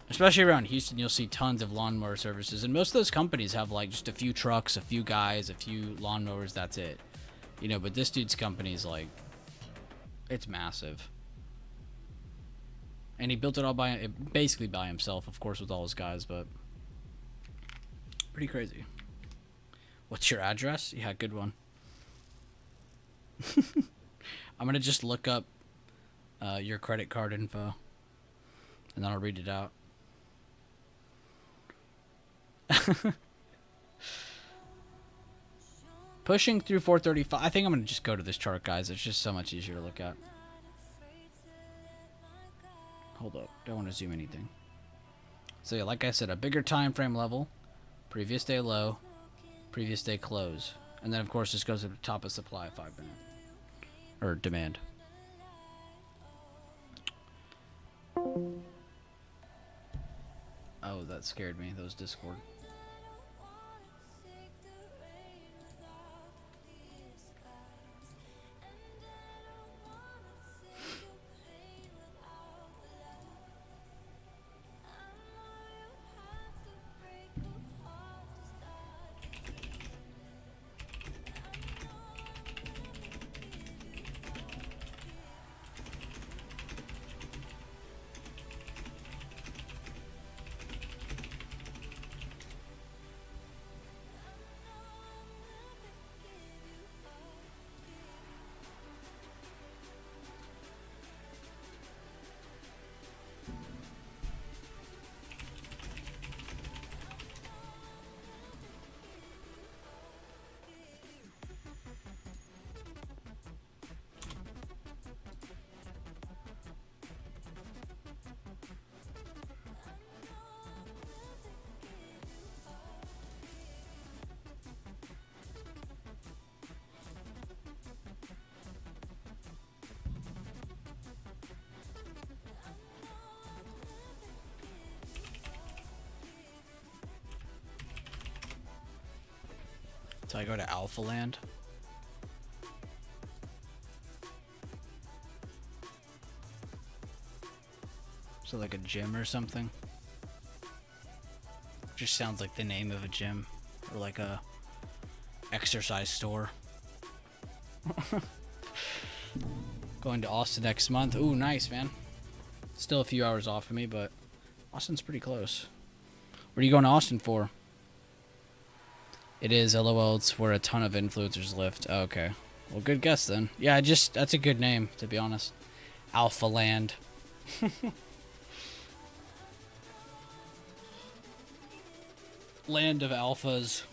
especially around Houston. You'll see tons of lawnmower services, and most of those companies have like just a few trucks, a few guys, a few lawnmowers, that's it. You know, but this dude's company is like, it's massive. And he built it all basically by himself, of course, with all his guys, but pretty crazy. What's your address? Yeah, good one. I'm going to just look up your credit card info, and then I'll read it out. Pushing through 435. I think I'm going to just go to this chart, guys. It's just so much easier to look at. Hold up. Don't want to zoom anything. So yeah, like I said, a bigger time frame level. Previous day low. Previous day close. And then, of course, this goes to the top of supply, 5 minute. Or demand. Oh, that scared me. That was Discord. So I go to Alpha Land. So like a gym or something. Just sounds like the name of a gym, or like a exercise store. Going to Austin next month. Ooh, nice, man. Still a few hours off of me, but Austin's pretty close. What are you going to Austin for? It is, LOL, it's where a ton of influencers live. Oh, okay. Well, good guess then. Yeah, that's a good name, to be honest. Alpha Land. Land of alphas.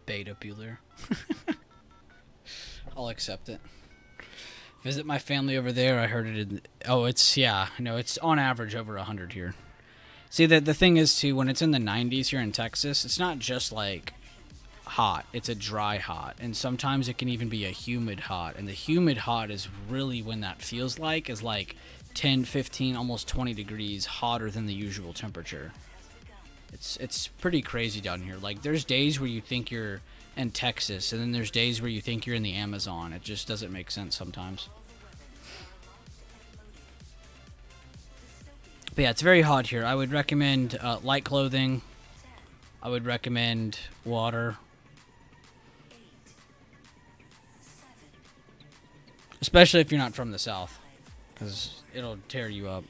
Beta Bueller. I'll accept it. Visit my family over there. I heard it in... Oh, it's... Yeah. No, it's on average over 100 here. See, the thing is, too, when it's in the 90s here in Texas, it's not just, like, hot. It's a dry hot. And sometimes it can even be a humid hot. And the humid hot is really when that feels like, is like 10, 15, almost 20 degrees hotter than the usual temperature. It's pretty crazy down here. Like, there's days where you think you're in Texas, and then there's days where you think you're in the Amazon. It just doesn't make sense sometimes. But yeah, it's very hot here. I would recommend light clothing. I would recommend water. Especially if you're not from the South, because it'll tear you up.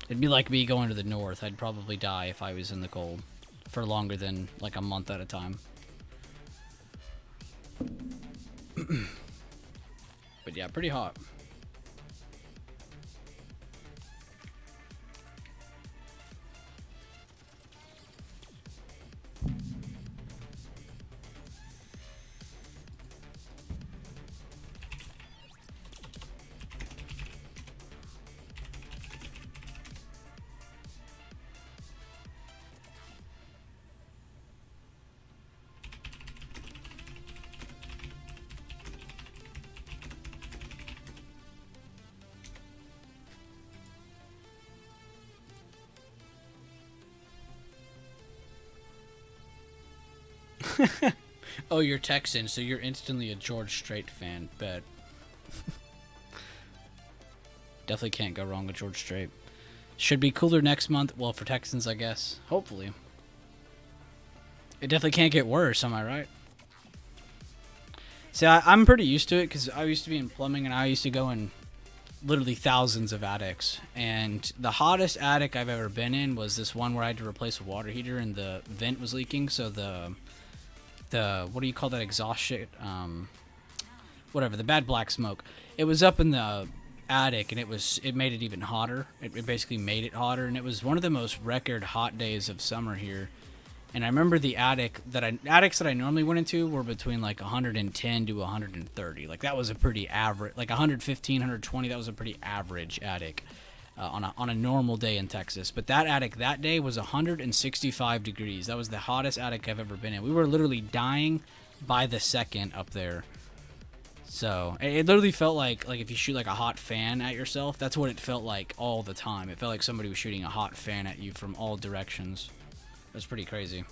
It'd be like me going to the north. I'd probably die if I was in the cold for longer than like a month at a time. But yeah, pretty hot. Oh, you're Texan, so you're instantly a George Strait fan. Bet. Definitely can't go wrong with George Strait. Should be cooler next month. Well, for Texans, I guess. Hopefully. It definitely can't get worse, am I right? See, I'm pretty used to it because I used to be in plumbing and I used to go in literally thousands of attics. And the hottest attic I've ever been in was this one where I had to replace a water heater and the vent was leaking, so the what do you call that exhaust shit? Whatever, the bad black smoke. It was up in the attic, and it made it even hotter. It basically made it hotter, and it was one of the most record hot days of summer here. And I remember the attics that I normally went into were between like 110 to 130. Like that was a pretty average, like 115, 120. That was a pretty average attic. On a normal day in Texas. But that attic that day was 165 degrees. That was the hottest attic I've ever been in. We were literally dying by the second up there. So it literally felt like if you shoot like a hot fan at yourself, that's what it felt like all the time. It felt like somebody was shooting a hot fan at you from all directions. It was pretty crazy.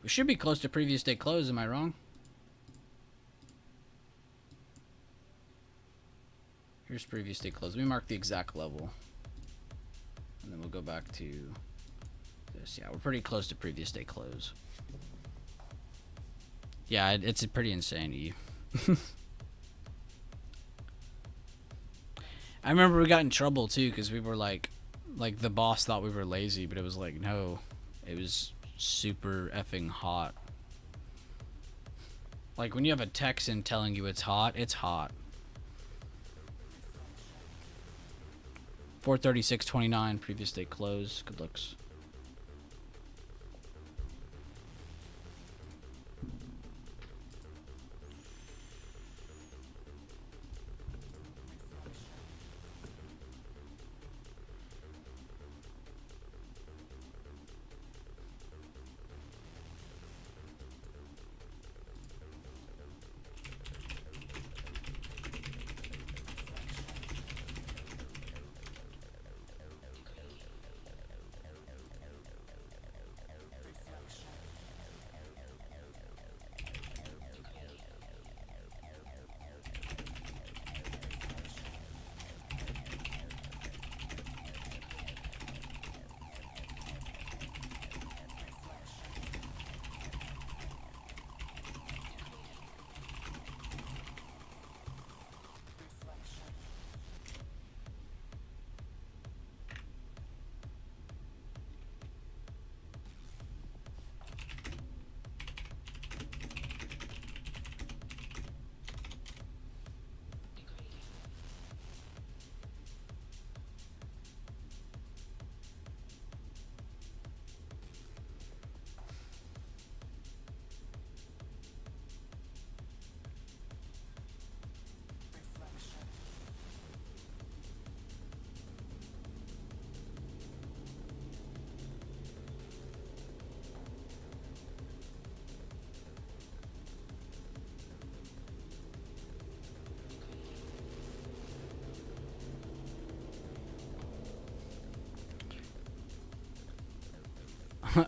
We should be close to previous day close, am I wrong? Here's previous day close. Let me mark the exact level. and then we'll go back to this. Yeah, we're pretty close to previous day close. Yeah, it's pretty insane. I remember we got in trouble too because we were like the boss thought we were lazy, but it was like, no, it was super effing hot. Like when you have a Texan telling you it's hot, it's hot. 436.29 previous day close. Good looks.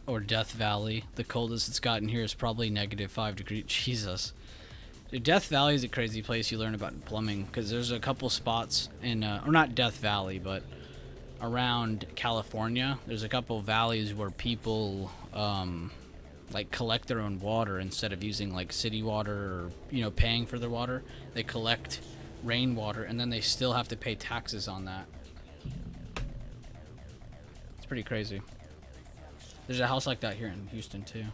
Or Death Valley. The coldest it's gotten here is probably -5 degrees. Jesus. Dude, Death Valley is a crazy place you learn about plumbing because there's a couple spots in, or not Death Valley, but around California. There's a couple valleys where people, like collect their own water instead of using like city water or, you know, paying for their water. They collect rainwater and then they still have to pay taxes on that. It's pretty crazy. There's a house like that here in Houston too.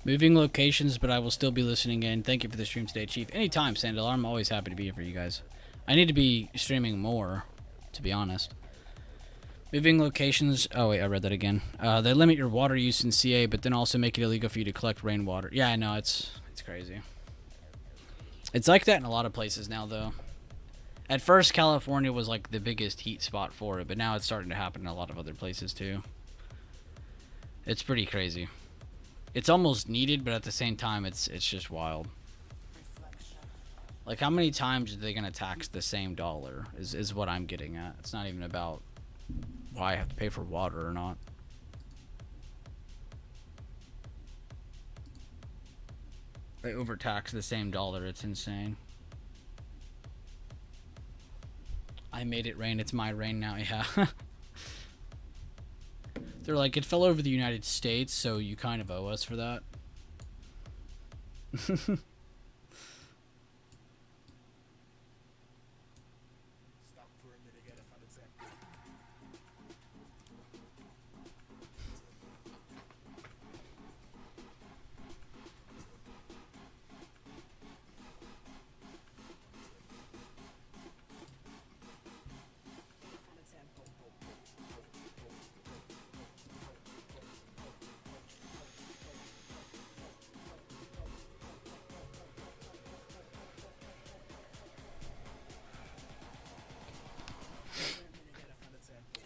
Moving locations, but I will still be listening in. Thank you for the stream today, Chief. Anytime, Sandal. I'm always happy to be here for you guys. I need to be streaming more, to be honest. Moving locations. Oh, wait, I read that again. They limit your water use in CA, but then also make it illegal for you to collect rainwater. Yeah, I know. It's crazy. It's like that in a lot of places now, though. At first, California was like the biggest heat spot for it, but now it's starting to happen in a lot of other places, too. It's pretty crazy. It's almost needed, but at the same time, it's just wild. Like, how many times are they going to tax the same dollar is what I'm getting at. It's not even about why I have to pay for water or not. They overtax the same dollar. It's insane. I made it rain. It's my rain now. Yeah. They're like, it fell over the United States, so you kind of owe us for that.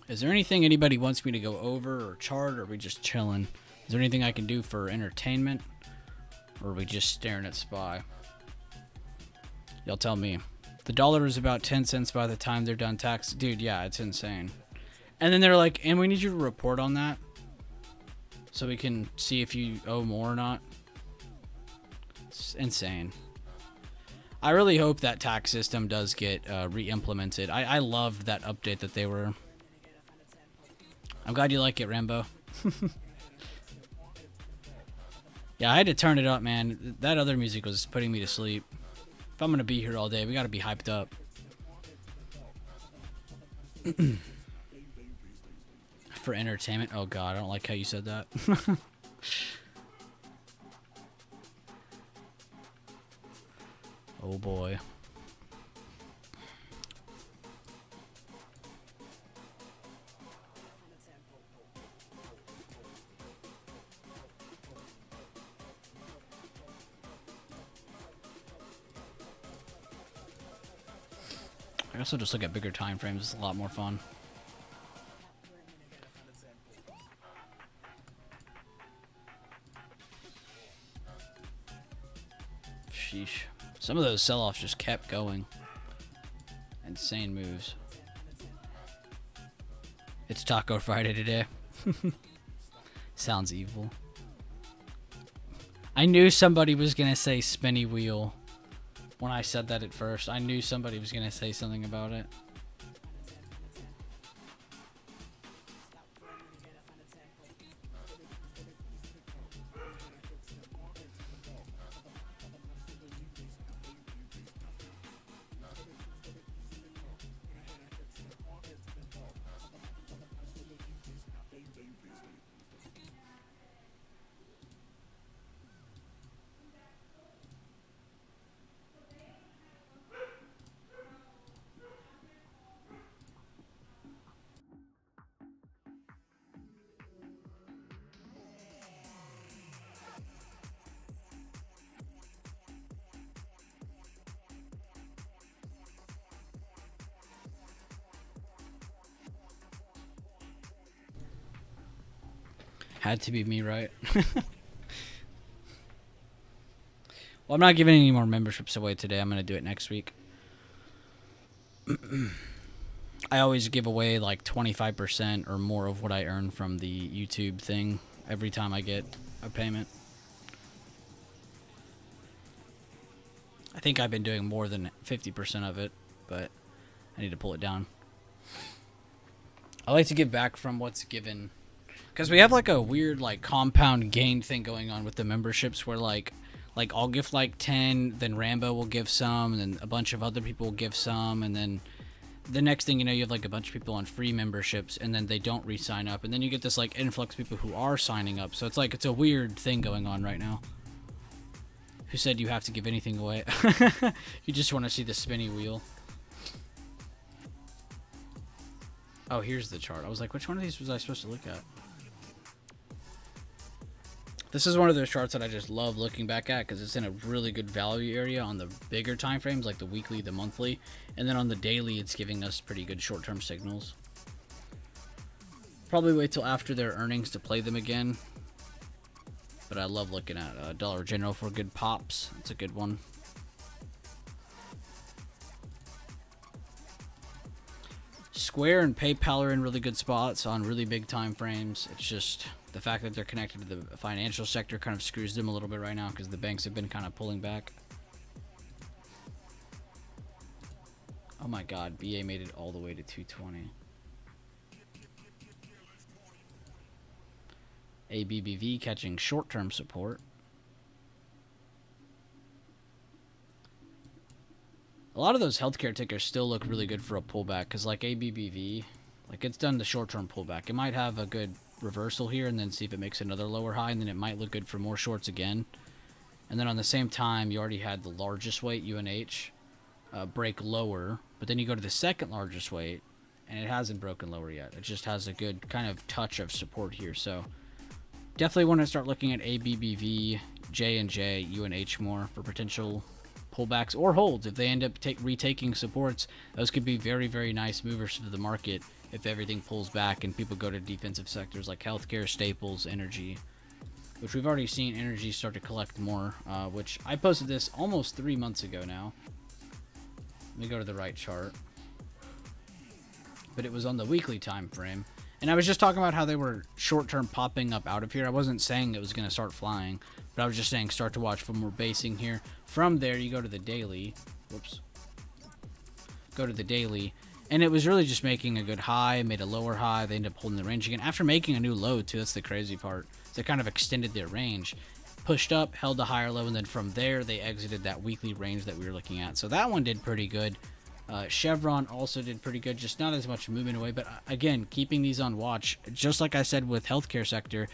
Is there anything anybody wants me to go over or chart, or are we just chilling? Is there anything I can do for entertainment, or are we just staring at SPY? Y'all tell me. The dollar is about 10 cents by the time they're done tax. Dude, yeah, it's insane. And then they're like, and we need you to report on that so we can see if you owe more or not. It's insane. I really hope that tax system does get re-implemented. I loved that update that they were... I'm glad you like it, Rambo. Yeah, I had to turn it up, man. That other music was putting me to sleep. If I'm going to be here all day, we got to be hyped up. For entertainment? Oh, God, I don't like how you said that. Oh, boy. I guess I'll just look at bigger time frames. It's a lot more fun. Sheesh. Some of those sell-offs just kept going. Insane moves. It's Taco Friday today. Sounds evil. I knew somebody was going to say spinny wheel. When I said that at first, I knew somebody was going to say something about it. Had to be me, right? Well, I'm not giving any more memberships away today. I'm going to do it next week. I always give away like 25% or more of what I earn from the YouTube thing every time I get a payment. I think I've been doing more than 50% of it, but I need to pull it down. I like to give back from what's given. Because we have like a weird like compound gain thing going on with the memberships where like I'll give like 10, then Rambo will give some, and then a bunch of other people will give some, and then the next thing you know, you have like a bunch of people on free memberships, and then they don't re-sign up, and then you get this like influx of people who are signing up. So it's like, it's a weird thing going on right now. Who said you have to give anything away? You just want to see the spinny wheel. Oh, here's the chart. I was like, which one of these was I supposed to look at? This is one of those charts that I just love looking back at because it's in a really good value area on the bigger time frames, like the weekly, the monthly, and then on the daily, it's giving us pretty good short-term signals. Probably wait till after their earnings to play them again. But I love looking at Dollar General for good pops. It's a good one. Square and PayPal are in really good spots on really big time frames. It's just the fact that they're connected to the financial sector kind of screws them a little bit right now because the banks have been kind of pulling back. Oh my god, BA made it all the way to 220. ABBV catching short-term support. A lot of those healthcare tickers still look really good for a pullback because like ABBV, like it's done the short-term pullback. It might have a good reversal here and then see if it makes another lower high, and then it might look good for more shorts again. And then on the same time, you already had the largest weight, UNH, break lower, but then you go to the second largest weight, and it hasn't broken lower yet. It just has a good kind of touch of support here. So definitely want to start looking at ABBV, J&J, UNH more for potential pullbacks or holds. If they end up retaking supports, those could be very, very nice movers for the market if everything pulls back and people go to defensive sectors like healthcare, staples, energy, which we've already seen energy start to collect more, which I posted this almost 3 months ago now. Let me go to the right chart. But it was on the weekly time frame. And I was just talking about how they were short-term popping up out of here. I wasn't saying it was going to start flying, but I was just saying start to watch for more basing here. From there, you go to the daily. Whoops. Go to the daily. And it was really just making a good high, made a lower high. They ended up holding the range again. After making a new low, too, that's the crazy part. They kind of extended their range. Pushed up, held a higher low, and then from there, they exited that weekly range that we were looking at. So that one did pretty good. Chevron also did pretty good, just not as much movement away. But again, keeping these on watch, just like I said with healthcare sector,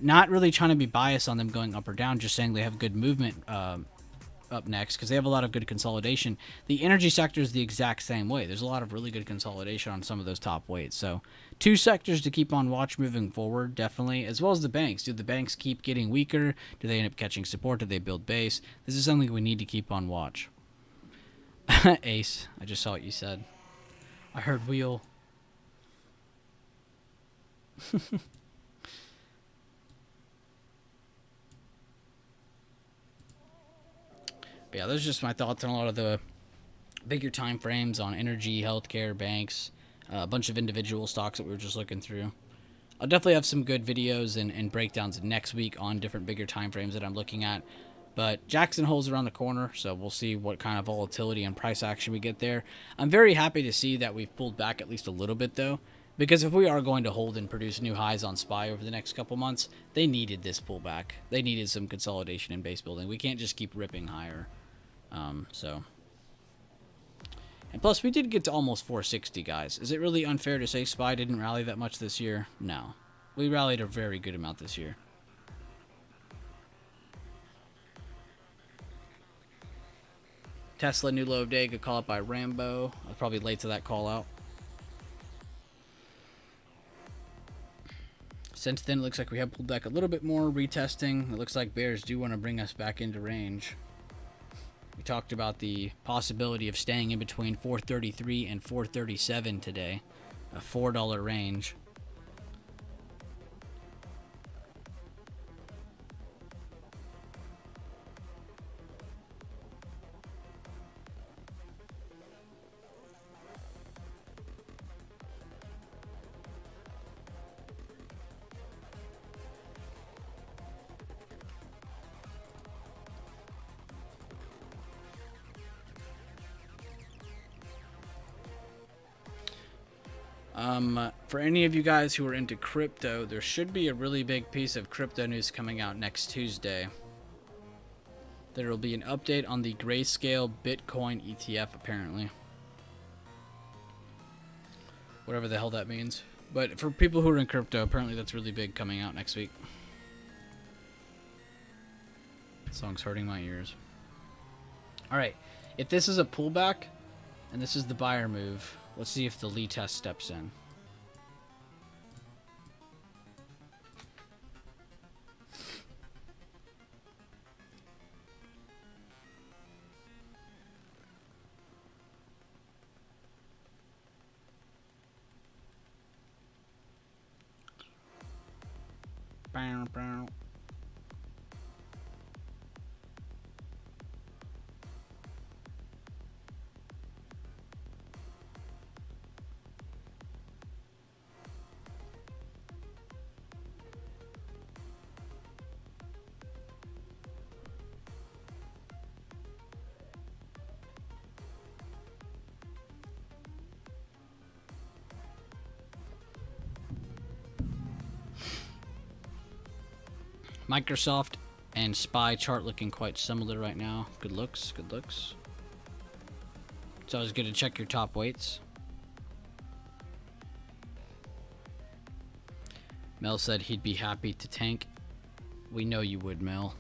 not really trying to be biased on them going up or down, just saying they have good movement up next because they have a lot of good consolidation. The energy sector is the exact same way. There's a lot of really good consolidation on some of those top weights. So 2 sectors to keep on watch moving forward, definitely, as well as the banks. Do the banks keep getting weaker? Do they end up catching support? Do they build base? This is something we need to keep on watch. Ace, I just saw what you said. I heard wheel. But yeah, those are just my thoughts on a lot of the bigger time frames on energy, healthcare, banks, a bunch of individual stocks that we were just looking through. I'll definitely have some good videos and breakdowns next week on different bigger time frames that I'm looking at. But Jackson Hole's around the corner, so we'll see what kind of volatility and price action we get there. I'm very happy to see that we've pulled back at least a little bit, though, because if we are going to hold and produce new highs on SPY over the next couple months, they needed this pullback. They needed some consolidation and base building. We can't just keep ripping higher. And plus, we did get to almost 460, guys. Is it really unfair to say SPY didn't rally that much this year? No. We rallied a very good amount this year. Tesla, new low of day, good call out by Rambo. I was probably late to that call out. Since then, it looks like we have pulled back a little bit more, retesting. It looks like bears do want to bring us back into range. We talked about the possibility of staying in between 433 and 437 today, a $4 range. For any of you guys who are into crypto, there should be a really big piece of crypto news coming out next Tuesday. There will be an update on the Grayscale Bitcoin ETF, apparently. Whatever the hell that means. But for people who are in crypto, apparently that's really big coming out next week. The song's hurting my ears. Alright, if this is a pullback, and this is the buyer move, let's see if the Lee test steps in. Bow, bow. Microsoft and SPY chart looking quite similar right now. Good looks, good looks. It's always good to check your top weights. Mel said he'd be happy to tank. We know you would, Mel.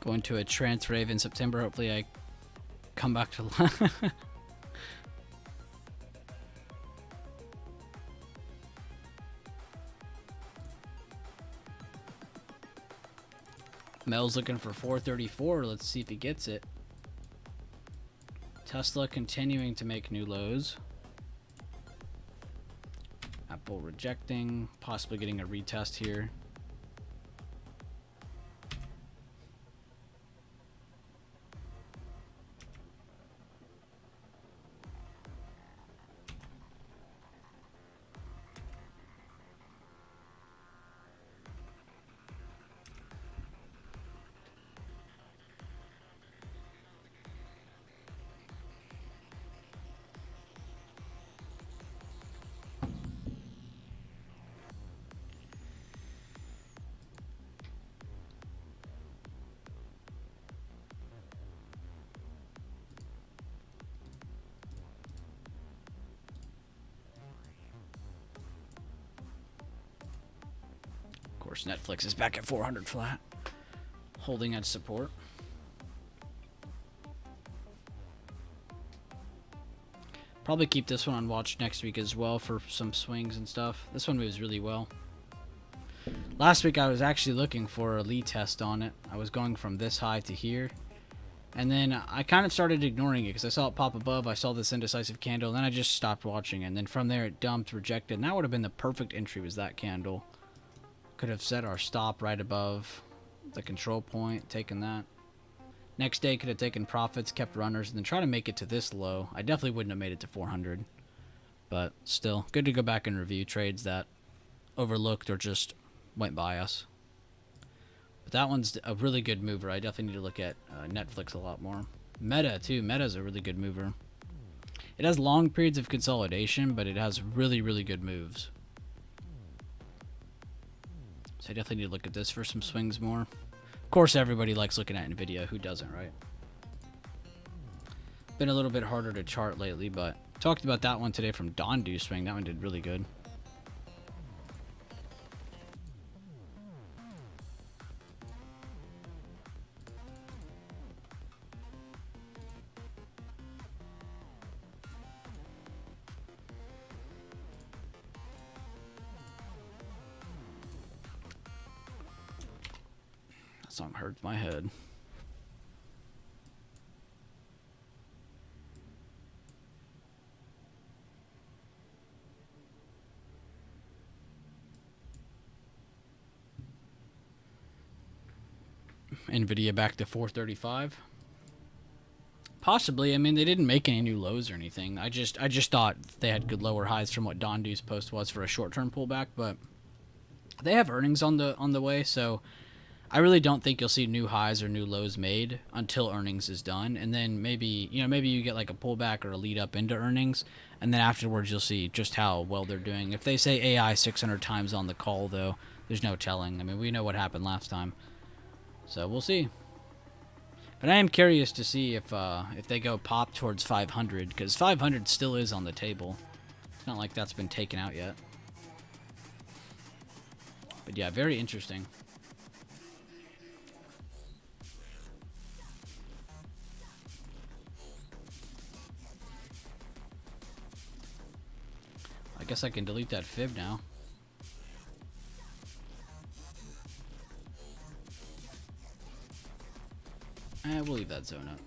Going to a trance rave in September. Hopefully I come back to Mel's looking for 434. Let's see if he gets it. Tesla continuing to make new lows. Apple rejecting, possibly getting a retest here. Of course, Netflix is back at 400 flat, holding at support. Probably keep this one on watch next week as well for some swings and stuff. This one moves really well. Last week I was actually looking for a Lee test on it. I was going from this high to here. And then I kind of started ignoring it because I saw it pop above. I saw this indecisive candle. And then I just stopped watching it. And then from there it dumped, rejected. And that would have been the perfect entry, was that candle. Could have set our stop right above the control point, taken that. Next day could have taken profits, kept runners, and then try to make it to this low. I definitely wouldn't have made it to 400. But still, good to go back and review trades that overlooked or just went by us. But that one's a really good mover. I definitely need to look at Netflix a lot more. Meta, too. Meta's a really good mover. It has long periods of consolidation, but it has really, really good moves. So I definitely need to look at this for some swings more. Of course, everybody likes looking at NVIDIA. Who doesn't, right? Been a little bit harder to chart lately, but talked about that one today from Dondu swing. That one did really good. That song hurts my head. NVIDIA back to 435. Possibly. I mean, they didn't make any new lows or anything. I just thought they had good lower highs from what Dondu's post was for a short-term pullback, but they have earnings on the way, so I really don't think you'll see new highs or new lows made until earnings is done, and then maybe you get like a pullback or a lead up into earnings, and then afterwards you'll see just how well they're doing. If they say AI 600 times on the call, though, there's no telling. I mean, we know what happened last time. So we'll see. But I am curious to see if they go pop towards 500, because 500 still is on the table. It's not like that's been taken out yet. But yeah, very interesting. I guess I can delete that fib now. We'll leave that zone up.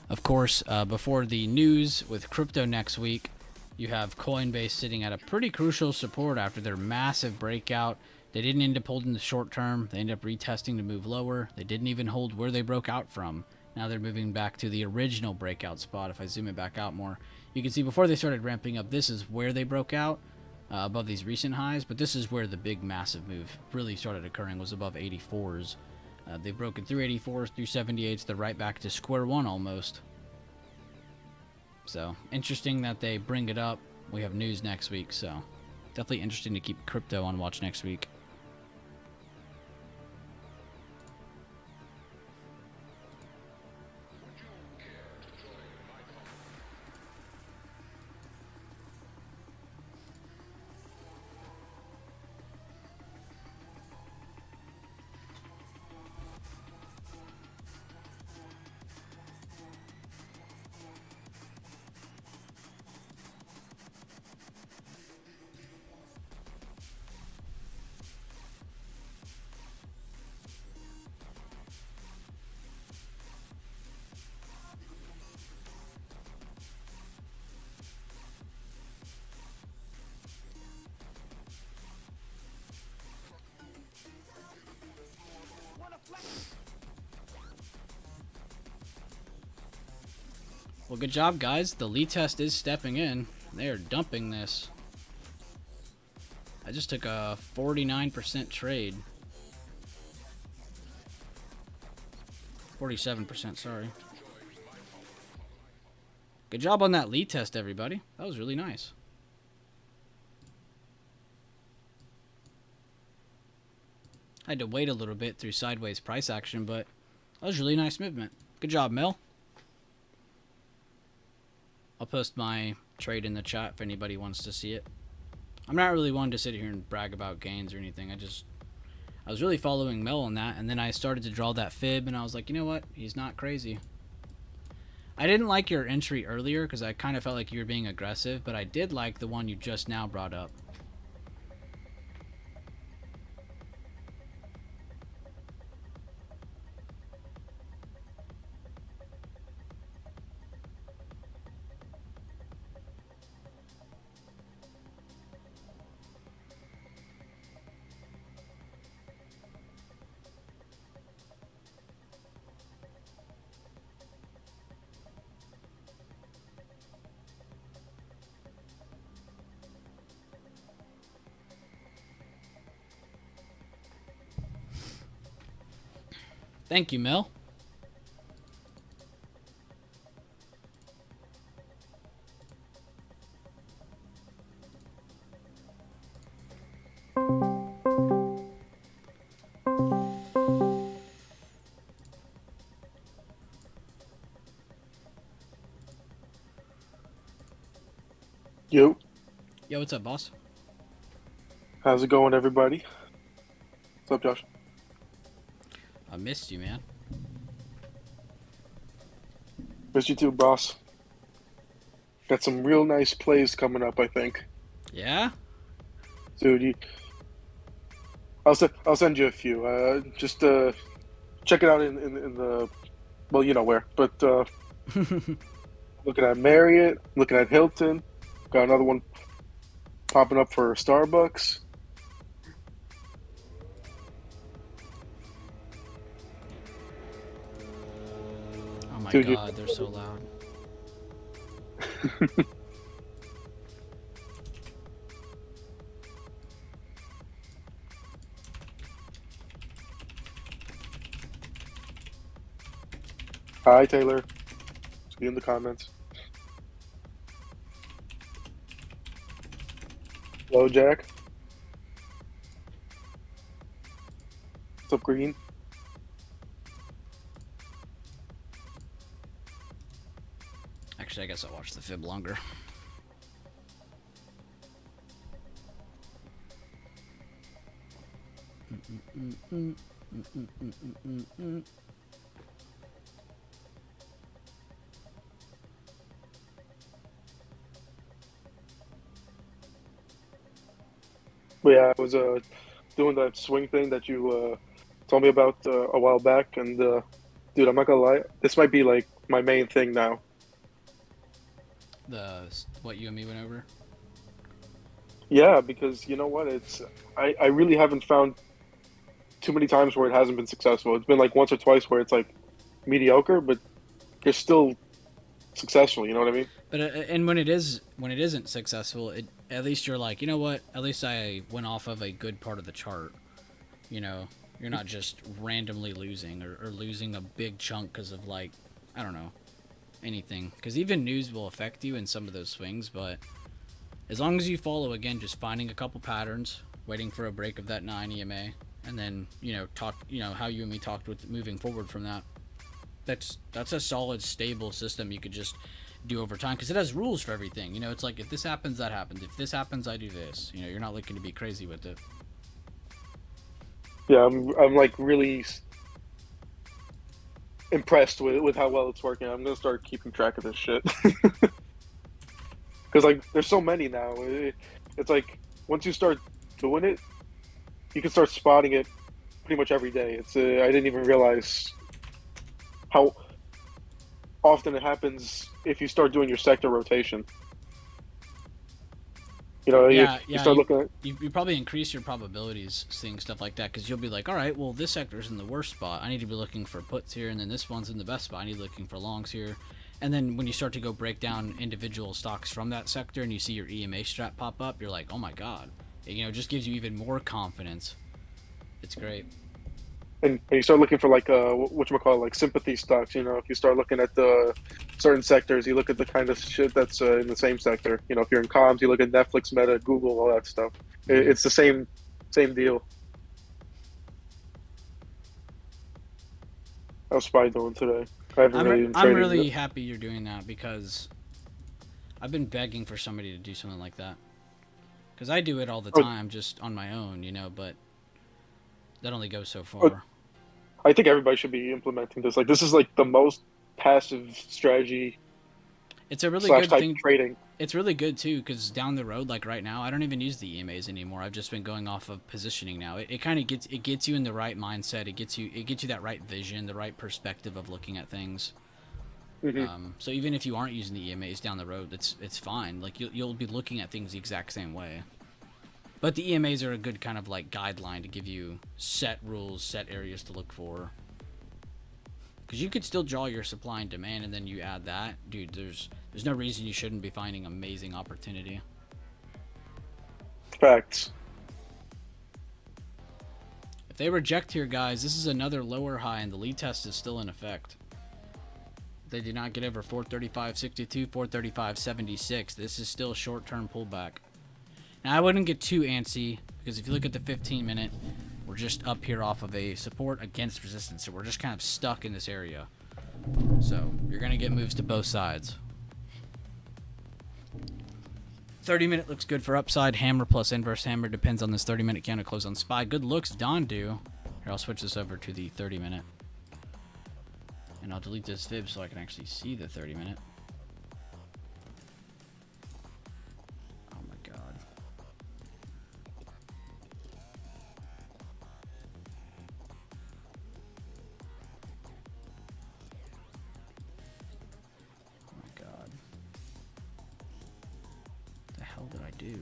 Of course, before the news with crypto next week, you have Coinbase sitting at a pretty crucial support after their massive breakout. They didn't end up holding the short term. They ended up retesting to move lower. They didn't even hold where they broke out from. Now they're moving back to the original breakout spot. If I zoom it back out more, you can see before they started ramping up, this is where they broke out above these recent highs. But this is where the big massive move really started occurring, was above 84s. They've broken through 84s, through 78s. They're right back to square one almost. So, interesting that they bring it up. We have news next week, so definitely interesting to keep crypto on watch next week. Well, good job, guys. The lead test is stepping in. They are dumping this. I just took a 49% trade. 47%, sorry. Good job on that lead test, everybody. That was really nice. I had to wait a little bit through sideways price action, but that was really nice movement. Good job, Mel. I'll post my trade in the chat if anybody wants to see it. I'm not really one to sit here and brag about gains or anything. I was really following Mel on that, and then I started to draw that fib, and I was like, you know what? He's not crazy. I didn't like your entry earlier because I kind of felt like you were being aggressive, but I did like the one you just now brought up. Thank you, Mel. Yo, Yo, what's up, boss? how's it going, everybody? What's up, Josh? I missed you, man. Missed you too, boss. Got some real nice plays coming up, I think. Yeah? Dude, I'll send you a few. Just check it out in the, well, you know where. But looking at Marriott, looking at Hilton. Got another one popping up for Starbucks. Oh my Dude, god, they're so loud. Hi, Taylor. See you in the comments. Hello, Jack. What's up, Green? Actually, I guess I'll watch the fib longer. But yeah, I was doing that swing thing that you told me about a while back, and dude, I'm not gonna lie, this might be like my main thing now. The what you and me went over. Yeah, because you know what, I really haven't found too many times where it hasn't been successful. It's been like once or twice where it's like mediocre, but you're still successful. You know what I mean? But and when it isn't successful, it at least you're like, you know what? At least I went off of a good part of the chart. You know, you're not just randomly losing or losing a big chunk because of like, I don't know, anything. Because even news will affect you in some of those swings, but as long as you follow again, just finding a couple patterns, waiting for a break of that 9 EMA, and then how you and me talked with moving forward from that. That's a solid, stable system you could just do over time because it has rules for everything. You know, it's like if this happens, that happens. If this happens, I do this. You know, you're not looking to be crazy with it. Yeah, I'm like really impressed with how well it's working. I'm gonna start keeping track of this shit because like there's so many now. It's like once you start doing it, you can start spotting it pretty much every day. It's I didn't even realize how often it happens if you start doing your sector rotation. You know, Yeah, you yeah. start looking at. You probably increase your probabilities seeing stuff like that because you'll be like, all right, well, this sector's in the worst spot. I need to be looking for puts here, and then this one's in the best spot. I need to be looking for longs here. And then when you start to go break down individual stocks from that sector and you see your EMA strat pop up, you're like, oh my god. It just gives you even more confidence. It's great. And you start looking for like whatchamacallit, like sympathy stocks. You know, if you start looking at the certain sectors, you look at the kind of shit that's in the same sector. You know, if you're in comms, you look at Netflix, Meta, Google, all that stuff. Mm-hmm. It's the same deal. How's Spy doing today? I haven't really been I'm trading. really happy you're doing that because I've been begging for somebody to do something like that. Because I do it all the Oh, time just on my own, but that only goes so oh, far. I think everybody should be implementing this. Like, this is like the most passive strategy It's a really slash good type thing. trading. It's really good too because down the road, like right now, I don't even use the EMAs anymore. I've just been going off of positioning now. It kind of gets you in the right mindset. It gets you that right vision, the right perspective of looking at things. Hmm. So even if you aren't using the EMAs down the road, it's fine. Like you'll be looking at things the exact same way. But the EMAs are a good kind of like guideline to give you set rules, set areas to look for. Because you could still draw your supply and demand, and then you add that, dude. There's no reason you shouldn't be finding amazing opportunity. Facts. If they reject here, guys, this is another lower high, and the lead test is still in effect. They did not get over 435.62, 435.76. This is still a short-term pullback. Now, I wouldn't get too antsy, because if you look at the 15-minute, we're just up here off of a support against resistance, so we're just kind of stuck in this area. So, you're going to get moves to both sides. 30-minute looks good for upside. Hammer plus inverse hammer depends on this 30-minute candle close on SPY. Good looks, Dondu. Here, I'll switch this over to the 30-minute. And I'll delete this fib so I can actually see the 30-minute. Oh my god. Oh my god. What the hell did I do?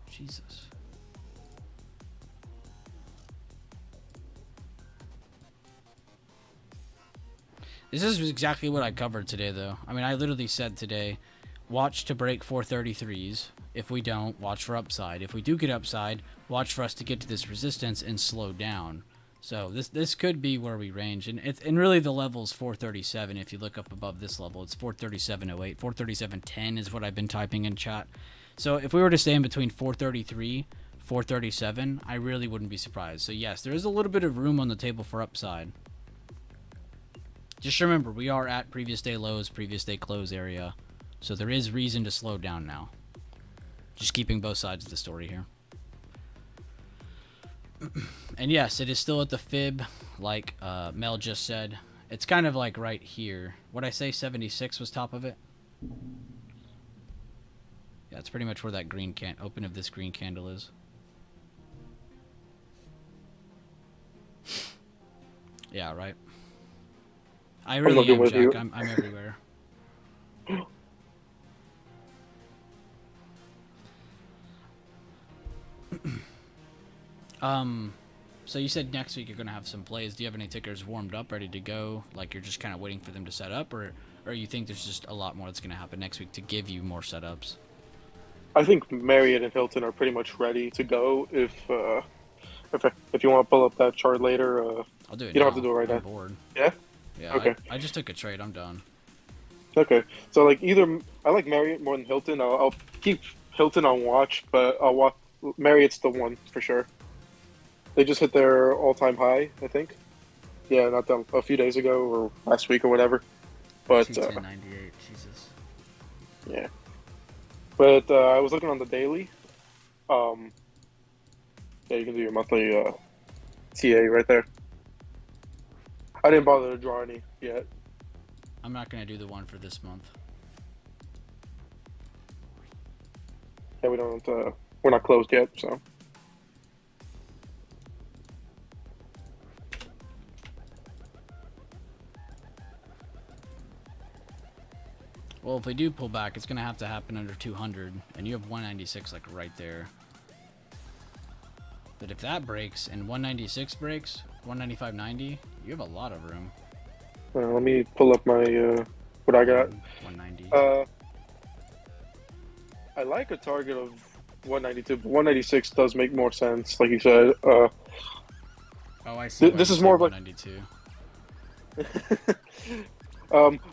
Jesus. This is exactly what I covered today, though. I mean, I literally said today, watch to break 433s. If we don't, watch for upside. If we do get upside, watch for us to get to this resistance and slow down. So this could be where we range, and really the level is 437. If you look up above this level, it's 437.08, 437.10 is what I've been typing in chat. So if we were to stay in between 433, 437, I really wouldn't be surprised. So yes, there is a little bit of room on the table for upside. Just remember, we are at previous day lows, previous day close area. So there is reason to slow down now. Just keeping both sides of the story here. And yes, it is still at the fib, like Mel just said. It's kind of like right here. What I say, 76 was top of it? That's pretty much where that green open of this green candle is. Yeah, right. I really looking am, with Jack. you. I'm everywhere. So you said next week you're gonna have some plays. Do you have any tickers warmed up, ready to go? Like you're just kind of waiting for them to set up, or you think there's just a lot more that's gonna happen next week to give you more setups? I think Marriott and Hilton are pretty much ready to go. If you want to pull up that chart later, I'll do it you don't have to now. do it right I'm now. bored. Yeah. Yeah, Okay. I just took a trade. I'm done. Okay. So like either I like Marriott more than Hilton. I'll keep Hilton on watch, but I'll watch Marriott's the one for sure. They just hit their all-time high, I think. Yeah, not that a few days ago or last week or whatever. But 210.98. Jesus. yeah. But I was looking on the daily. Um, yeah, you can do your monthly TA right there. I didn't bother to draw any yet. I'm not gonna do the one for this month. Yeah, we don't. We're not closed yet, so. Well, if we do pull back, it's gonna have to happen under 200, and you have 196 like right there. But if that breaks and 196 breaks, 195.90, you have a lot of room. Let me pull up my what I got. 190. I like a target of 192, but 196 does make more sense, like you said. Oh, I see. This is more of like 192.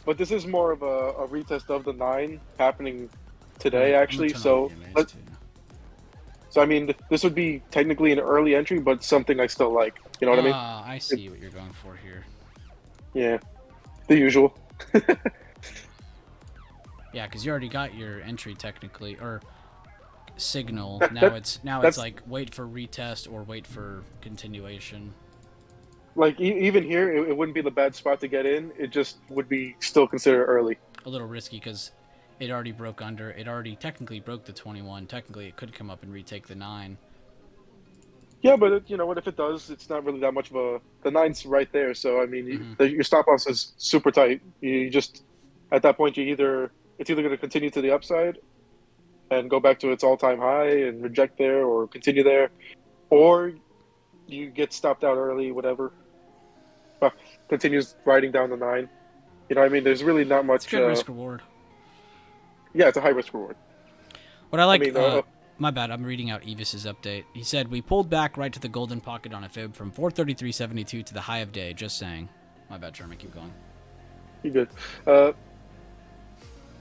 But this is more of a retest of the 9 happening today, Right, actually. I'm gonna turn on So, the EMAs too. so I mean, this would be technically an early entry, but something I still like. You know what I mean? Ah, I see what you're going for here. Yeah, the usual. Yeah, because you already got your entry technically, or signal. That- Now that- it's that's- like wait for retest or wait for continuation. Like even here, it wouldn't be the bad spot to get in. It just would be still considered early. A little risky because it already broke under. It already technically broke the 21. Technically, it could come up and retake the 9. Yeah, but you know what? If it does, it's not really that much of a. The 9's right there, so I mean, Mhm. your stop loss is super tight. You just at that point, it's either going to continue to the upside and go back to its all-time high and reject there, or continue there, or you get stopped out early, whatever. Continues riding down the 9. You know what I mean? There's really not It's much. good risk reward. Yeah, it's a high risk reward. What I like, mean, my bad, I'm reading out Evis's update. He said, we pulled back right to the golden pocket on a fib from 433.72 to the high of day. Just saying. My bad, Sherman, keep going. You good?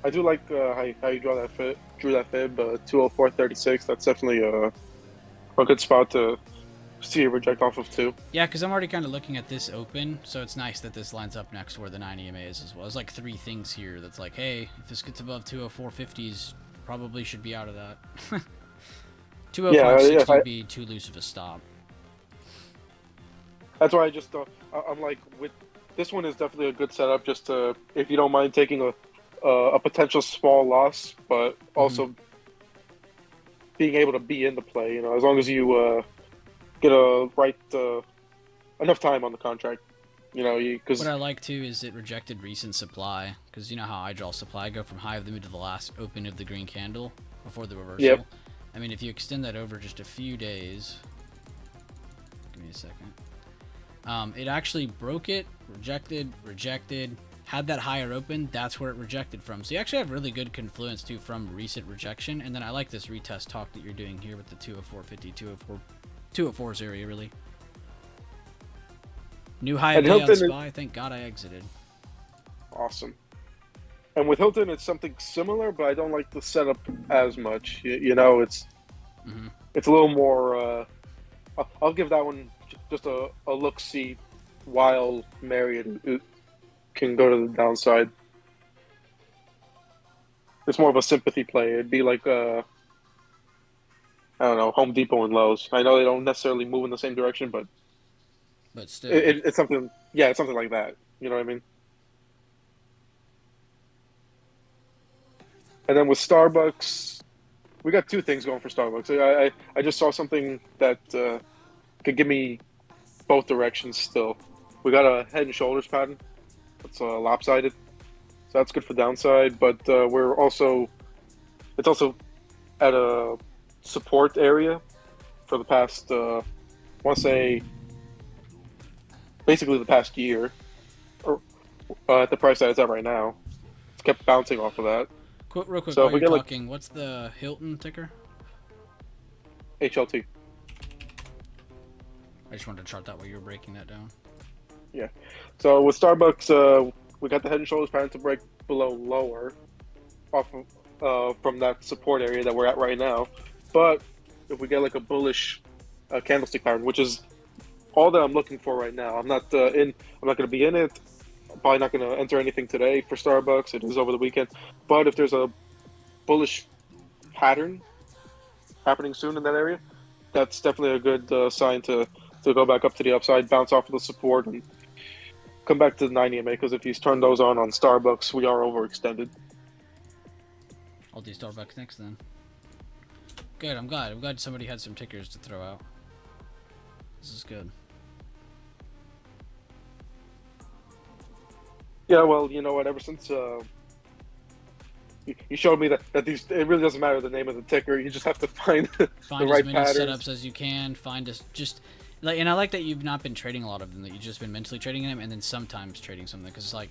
I do like how you drew that fib, 204.36. That's definitely a good spot to see a reject off of too. Yeah, because I'm already kind of looking at this open, so it's nice that this lines up next to where the 9 EMA is as well. There's like 3 things here that's like, hey, if this gets above 204.50s, probably should be out of that. 205.60 would be too loose of a stop. That's why I just I'm like, with this one is definitely a good setup, just to, if you don't mind taking a potential small loss, but also being able to be in the play. You know, as long as you get a right enough time on the contract. You know, because what I like too is it rejected recent supply, because you know how I draw supply, go from high of the mood to the last open of the green candle before the reversal. Yep. I mean, if you extend that over just a few days, give me a second. It actually broke it, rejected, had that higher open. That's where it rejected from. So you actually have really good confluence too from recent rejection. And then I like this retest talk that you're doing here with the 204.50, 204's area really. New high of day on SPY. Thank God I exited. Awesome. And with Hilton, it's something similar, but I don't like the setup as much. You know, it's a little more. I'll give that one just a look-see, while Marriott can go to the downside. It's more of a sympathy play. It'd be like I don't know, Home Depot and Lowe's. I know they don't necessarily move in the same direction, but still, it's something. Yeah, it's something like that. You know what I mean? And then with Starbucks, we got two things going for Starbucks. I just saw something that could give me both directions. Still, we got a Head and Shoulders pattern. It's lopsided, so that's good for downside. But it's also at a support area for the past, I want to say, basically the past year, or at the price that it's at right now. It's kept bouncing off of that. Real quick, So while if we you're get talking, what's the Hilton ticker? HLT. I just wanted to chart that while you were breaking that down. Yeah. So with Starbucks, we got the Head and Shoulders pattern to break below lower off of, from that support area that we're at right now. But if we get like a bullish candlestick pattern, which is all that I'm looking for right now, I'm not going to be in it. I'm probably not going to enter anything today for Starbucks. It is over the weekend. But if there's a bullish pattern happening soon in that area, that's definitely a good sign to go back up to the upside, bounce off of the support, and come back to the 90 MA. Because if he's turned those on Starbucks, we are overextended. I'll do Starbucks next then. Good. I'm glad somebody had some tickers to throw out. This is good. Yeah, well, you know what? Ever since you showed me that these, it really doesn't matter the name of the ticker. You just have to find the right as many patterns. setups as you can. Find us just like, and I like that you've not been trading a lot of them. That you've just been mentally trading them, and then sometimes trading something, because like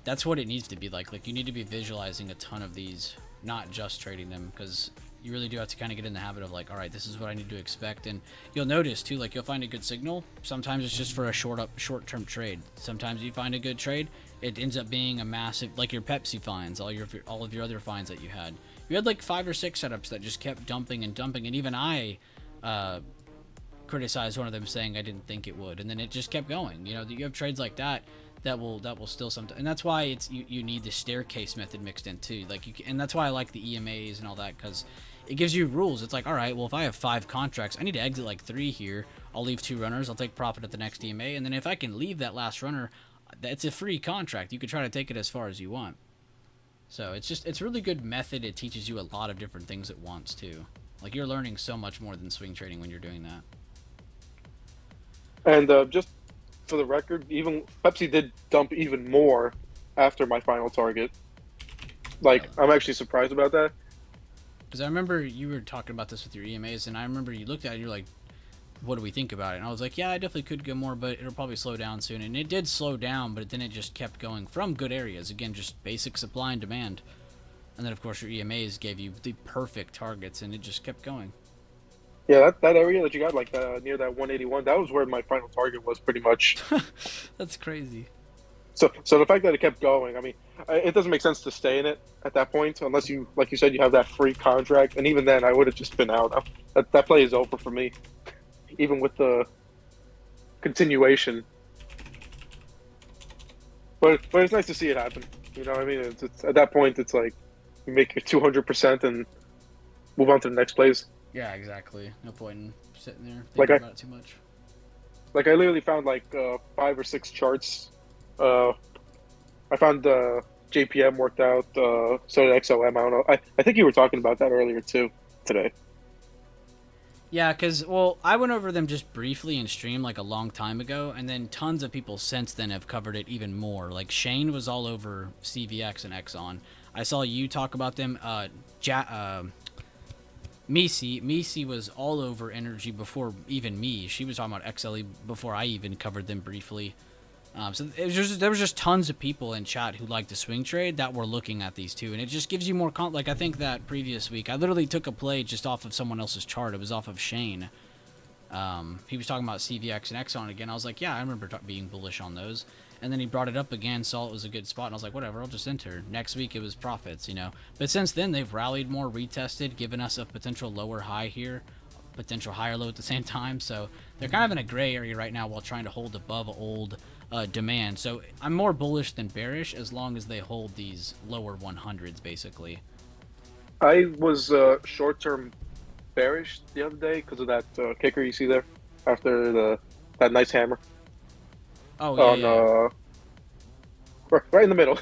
that's what it needs to be like. Like you need to be visualizing a ton of these, not just trading them, because you really do have to kind of get in the habit of like, all right, this is what I need to expect. And you'll notice too, like you'll find a good signal. Sometimes it's just for a short-term trade. Sometimes you find a good trade, it ends up being a massive, like your Pepsi finds, all of your other finds that you had. You had like 5 or 6 setups that just kept dumping and dumping, and even I criticized one of them saying I didn't think it would, and then it just kept going. You know, you have trades like that will still sometimes, and that's why it's you need the staircase method mixed in too. Like and that's why I like the EMAs and all that, because it gives you rules. It's like, all right, well, if I have 5 contracts, I need to exit like 3 here. I'll leave 2 runners. I'll take profit at the next EMA, and then if I can leave that last runner, that's a free contract. You could try to take it as far as you want. So it's a really good method. It teaches you a lot of different things at once too. Like you're learning so much more than swing trading when you're doing that. And just for the record, even Pepsi did dump even more after my final target. Like, I'm actually surprised about that. Because I remember you were talking about this with your EMAs, and I remember you looked at it and you're like, what do we think about it? And I was like, yeah, I definitely could go more, but it'll probably slow down soon. And it did slow down, but then it just kept going from good areas. Again, just basic supply and demand. And then, of course, your EMAs gave you the perfect targets, and it just kept going. Yeah, that area that you got, like near that 181, that was where my final target was pretty much. That's crazy. So the fact that it kept going, I mean, it doesn't make sense to stay in it at that point unless you, like you said, you have that free contract. And even then, I would have just been out. That play is over for me, even with the continuation. But it's nice to see it happen. You know what I mean? It's at that point, it's like you make your 200% and move on to the next plays. Yeah, exactly. No point in sitting there Like thinking about it too much. Like I literally found like 5 or 6 charts. I found JPM worked out. So did XOM. I don't know. I think you were talking about that earlier too today. Yeah, because, well, I went over them just briefly in stream like a long time ago, and then tons of people since then have covered it even more. Like Shane was all over CVX and Exxon. I saw you talk about them. Misi was all over energy before even me. She was talking about XLE before I even covered them briefly. So there was just tons of people in chat who liked the swing trade that were looking at these two, and it just gives you more like I think that previous week I literally took a play just off of someone else's chart. It was off of Shane. He was talking about CVX and Exxon again. I was like, yeah, I remember being bullish on those. And then he brought it up again, saw it was a good spot, and I was like, whatever, I'll just enter. Next week it was profits, you know. But since then they've rallied more, retested, given us a potential lower high here, potential higher low at the same time. So they're kind of in a gray area right now while trying to hold above old demand. So I'm more bullish than bearish as long as they hold these lower 100s basically. I was short-term bearish the other day because of that kicker you see there after that nice hammer. Oh yeah, right in the middle.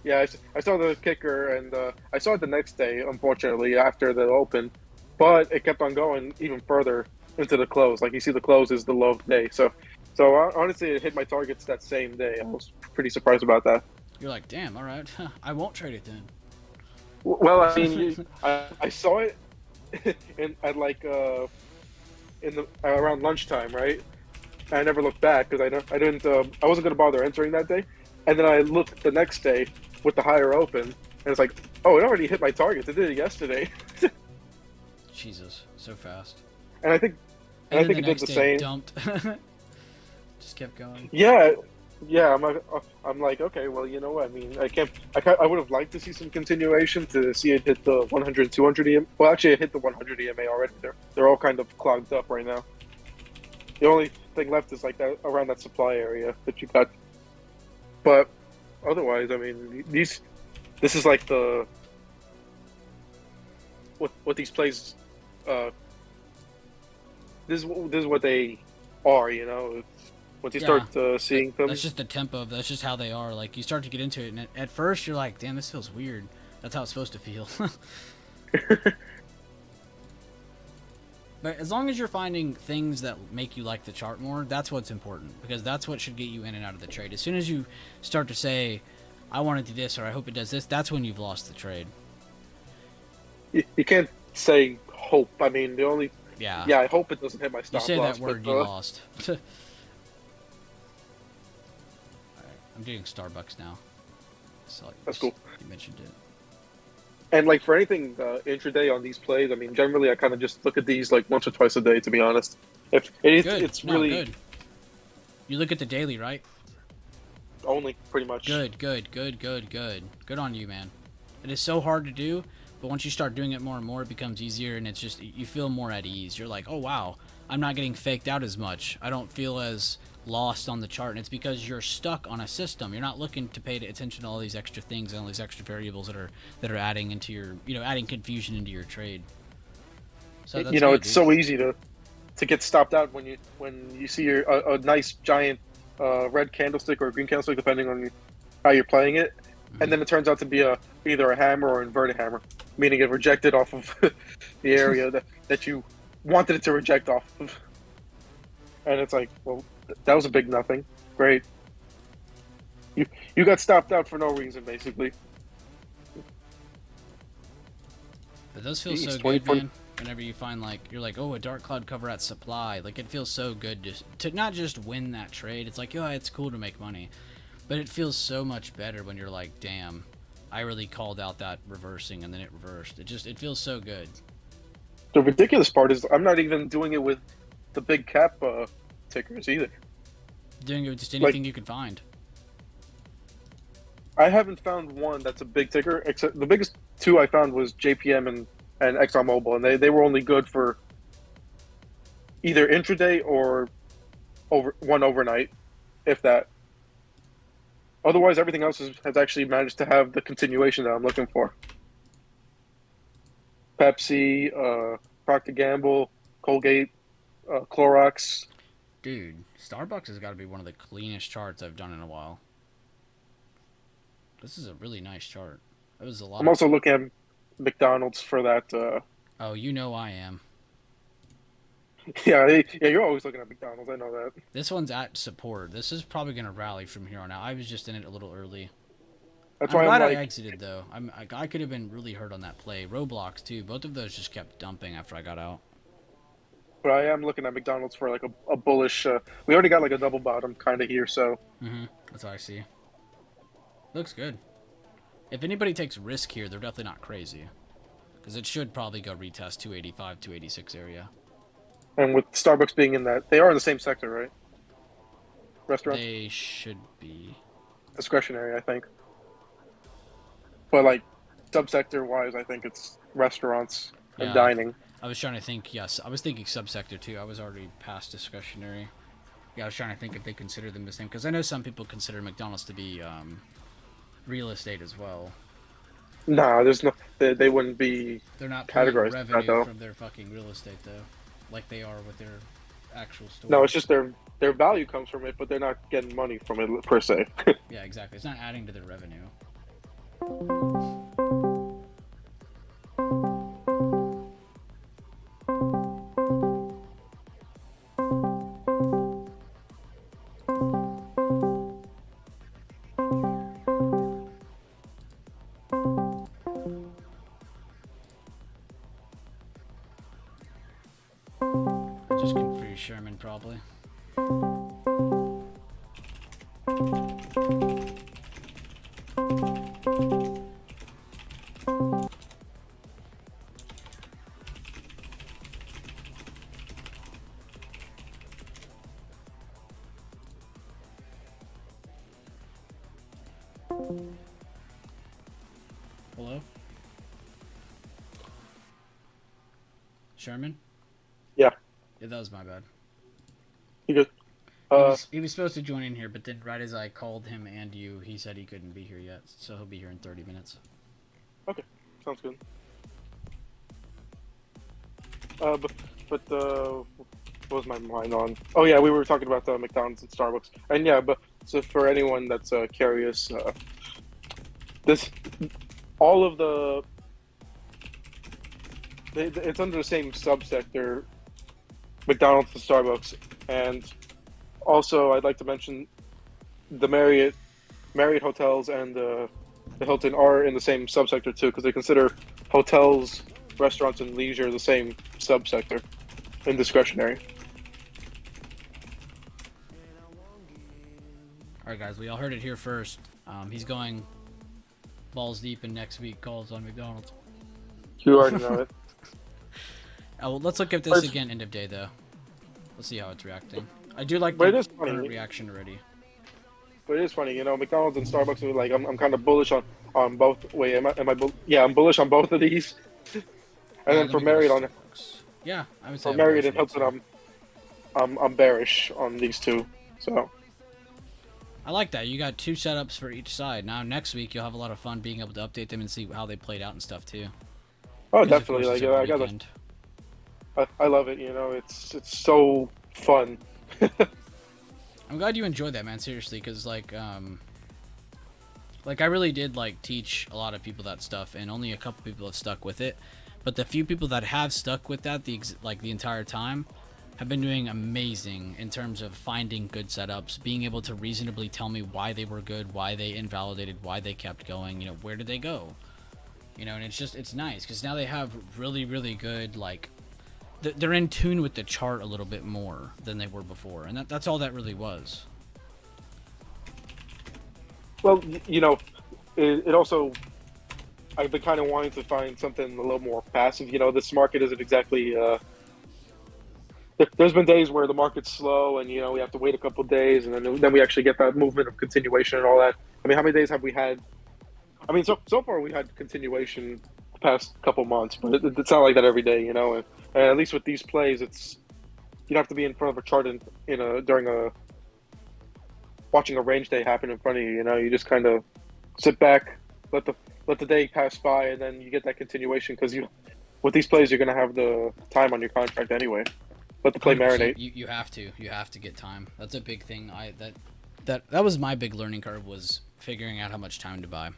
Yeah, I saw the kicker, and I saw it the next day, unfortunately, after the open, but it kept on going even further into the close. Like you see, the close is the low of the day. So honestly, it hit my targets that same day. I was pretty surprised about that. You're like, damn, all right, I won't trade it then. Well, I mean, I saw it in at like in the around lunchtime, right? I never looked back because I didn't I wasn't gonna bother entering that day, and then I looked the next day with the higher open, and it's like, oh, it already hit my targets. It did it yesterday, Jesus, so fast. and I think And I then think the it did next the day same. dumped. Just kept going. Yeah, yeah. I'm like, okay, well, you know what? I mean, I would have liked to see some continuation to see it hit the 100, 200 EM. Well, actually, it hit the 100 EMA already. They're all kind of clogged up right now. The only thing left is like that around that supply area that you got. But otherwise, I mean, this is like the what these plays. Uh, this is what they are. You know, once you Yeah, start seeing them. that's just the tempo. That's just how they are. Like you start to get into it, and at first you're like, damn, this feels weird. That's how it's supposed to feel. But as long as you're finding things that make you like the chart more, that's what's important, because that's what should get you in and out of the trade. As soon as you start to say, I want to do this, or I hope it does this, that's when you've lost the trade. You can't say hope. I mean, the only Yeah. yeah, I hope it doesn't hit my You stop say loss. that word, but, you lost. Alright, I'm doing Starbucks now. So That's cool. You mentioned it. And like for anything intraday on these plays, I mean, generally I kind of just look at these like once or twice a day. To be honest, if Good. it's No, really good. You look at the daily, right? only pretty much. Good, good, good, good, good. Good on you, man. It is so hard to do, but once you start doing it more and more, it becomes easier, and it's just, you feel more at ease. You're like, oh, wow, I'm not getting faked out as much. I don't feel as lost on the chart, and it's because you're stuck on a system. You're not looking to pay attention to all these extra things and all these extra variables that are adding into your, adding confusion into your trade. So that's You know, good, it's dude. so easy to get stopped out when you see a nice giant red candlestick or a green candlestick, depending on how you're playing it, and then it turns out to be either a hammer or inverted hammer, meaning it rejected off of the area that you wanted it to reject off of, and it's like, well, that was a big nothing. Great, you got stopped out for no reason, basically. But those feel Jeez, so 20, good, man. Whenever you find, like, you're like, oh, a dark cloud cover at supply. Like, it feels so good to not just win that trade. It's like, yeah, it's cool to make money. But it feels so much better when you're like, damn, I really called out that reversing and then it reversed. It feels so good. The ridiculous part is I'm not even doing it with the big cap tickers either. Doing it with just anything you can find. I haven't found one that's a big ticker. Except the biggest two I found was JPM and ExxonMobil, and they were only good for either intraday or overnight, if that. Otherwise, everything else has actually managed to have the continuation that I'm looking for. Pepsi, Procter Gamble, Colgate, Clorox. Dude, Starbucks has got to be one of the cleanest charts I've done in a while. This is a really nice chart. That was a lot. I'm also looking at McDonald's for that. Oh, you know I am. Yeah, you're always looking at McDonald's. I know that. This one's at support. This is probably going to rally from here on out. I was just in it a little early. That's I'm why glad I'm I like, exited, though. I could have been really hurt on that play. Roblox, too. Both of those just kept dumping after I got out. but I am looking at McDonald's for like a bullish. We already got like a double bottom kind of here, so That's what I see. Looks good. If anybody takes risk here, they're definitely not crazy. Because it should probably go retest 285, 286 area. and with Starbucks being in that, they are in the same sector, right? Restaurants, They should be. discretionary, I think. But like subsector wise, I think it's restaurants and Yeah. dining. I was trying to think, yes. I was thinking subsector, too. I was already past discretionary. Yeah, I was trying to think if they consider them the same. Because I know some people consider McDonald's to be real estate as well. Nah, there's no. They wouldn't be. They're not pulling Categorized revenue that, though. from their fucking real estate, though. Like they are with their actual store. No, it's just their value comes from it, but they're not getting money from it per se. Yeah, exactly. It's not adding to their revenue. Just can free Sherman probably. Hello? Sherman? Yeah. Yeah, that was my bad. You good? He was supposed to join in here, but then right as I called him and you, he said he couldn't be here yet, so he'll be here in 30 minutes. Okay, sounds good. What was my mind on? Oh yeah, we were talking about the McDonald's and Starbucks, and yeah, but so for anyone that's curious, this all of it's under the same subsector, McDonald's and Starbucks, and also I'd like to mention the Marriott hotels and the Hilton are in the same subsector too, because they consider hotels, restaurants, and leisure the same subsector in discretionary. All right, guys, we all heard it here first. He's going balls deep in next week calls on McDonald's. You already know it. Well, let's look at this again end of day, though. Let's see how it's reacting. I do like But it the is funny. current reaction already. But it is funny, you know, McDonald's and Starbucks are like I'm kind of bullish on both. Wait, yeah, I'm bullish on both of these. And then for Marriott yeah, I would say for Marriott and Hilton, I'm bearish on these two. So I like that. You got two setups for each side. Now next week you'll have a lot of fun being able to update them and see how they played out and stuff too. oh, definitely, like I love it. You know, it's so fun. I'm glad you enjoyed that, man. Seriously, because like I really did like teach a lot of people that stuff, and only a couple people have stuck with it. But the few people that have stuck with that the entire time have been doing amazing in terms of finding good setups, being able to reasonably tell me why they were good, why they invalidated, why they kept going. You know, where did they go? You know, and it's nice because now they have really, really good like. They're in tune with the chart a little bit more than they were before, and that's all that really was. Well, you know, it also I've been kind of wanting to find something a little more passive. You know, this market isn't exactly. There's been days where the market's slow, and you know we have to wait a couple of days, and then we actually get that movement of continuation and all that. I mean, how many days have we had? I mean, so far we had continuation the past couple months, but it's not like that every day, you know. And at least with these plays, it's you don't have to be in front of a chart during watching a range day happen in front of you. You know, you just kind of sit back, let the day pass by, and then you get that continuation because with these plays you're gonna have the time on your contract anyway. Let the play 100%. marinate. You have to get time. That's a big thing. That was my big learning curve, was figuring out how much time to buy.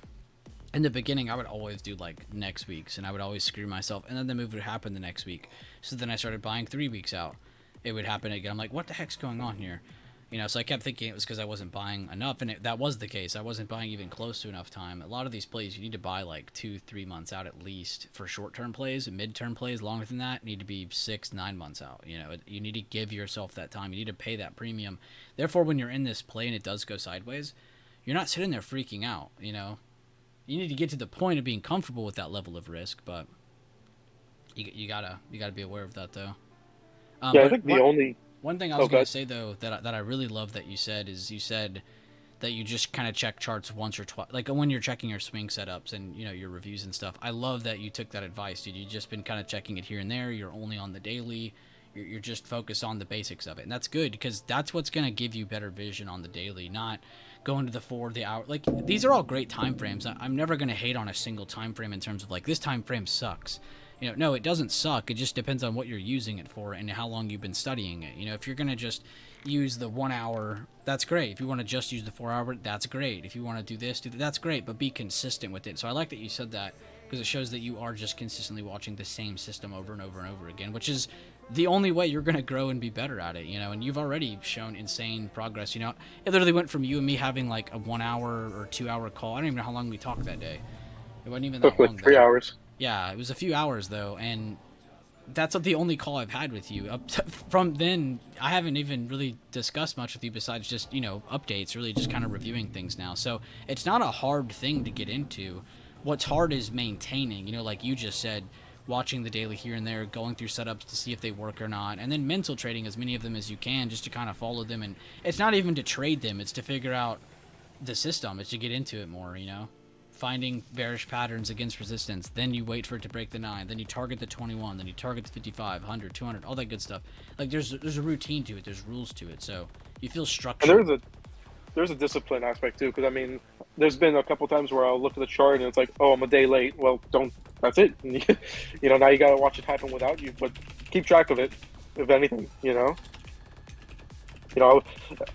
In the beginning, I would always do like next week's, and I would always screw myself, and then the move would happen the next week. So then I started buying 3 weeks out. It would happen again. I'm like, what the heck's going on here? You know, so I kept thinking it was because I wasn't buying enough, and that was the case. I wasn't buying even close to enough time. A lot of these plays, you need to buy like 2-3 months out at least for short-term plays. Mid-term plays, longer than that, need to be 6-9 months out. You know, you need to give yourself that time. You need to pay that premium. Therefore, when you're in this play and it does go sideways, you're not sitting there freaking out, you know. You need to get to the point of being comfortable with that level of risk, but you gotta be aware of that, though. Yeah, I think one thing I was going to say, though, that I really love that you said that you just kind of check charts once or twice, like when you're checking your swing setups and, you know, your reviews and stuff. I love that you took that advice, dude. You've just been kind of checking it here and there. You're only on the daily. You're just focused on the basics of it, and that's good because that's what's going to give you better vision on the daily, not going to the 4, the hour. Like, these are all great time frames. I'm never going to hate on a single time frame in terms of like this time frame sucks. No, it doesn't suck. It just depends on what you're using it for and how long you've been studying it. If you're gonna just use the 1 hour, that's great. If you want to just use the 4 hour, that's great. If you want to do this, that's great. But be consistent with it. So I like that you said that, because it shows that you are just consistently watching the same system over and over and over again, which is the only way you're gonna grow and be better at it. And you've already shown insane progress. It literally went from you and me having like a 1 hour or 2 hour call. I don't even know how long we talked that day. It wasn't even that Took like long. 3 hours. Yeah, it was a few hours though, and that's the only call I've had with you. From then, I haven't even really discussed much with you besides just updates. Really, just kind of reviewing things now. So it's not a hard thing to get into. What's hard is maintaining. Like you just said, watching the daily here and there, going through setups to see if they work or not, and then mental trading as many of them as you can, just to kind of follow them. And it's not even to trade them; it's to figure out the system. It's to get into it more. Finding bearish patterns against resistance, then you wait for it to break the 9, then you target the 21, then you target the 55, 100, 200, all that good stuff. Like there's a routine to it, there's rules to it, so you feel structured. And there's a discipline aspect too, because I mean, there's been a couple times where I'll look at the chart and it's like, oh, I'm a day late. Well, that's it. Now you gotta watch it happen without you, but keep track of it, if anything.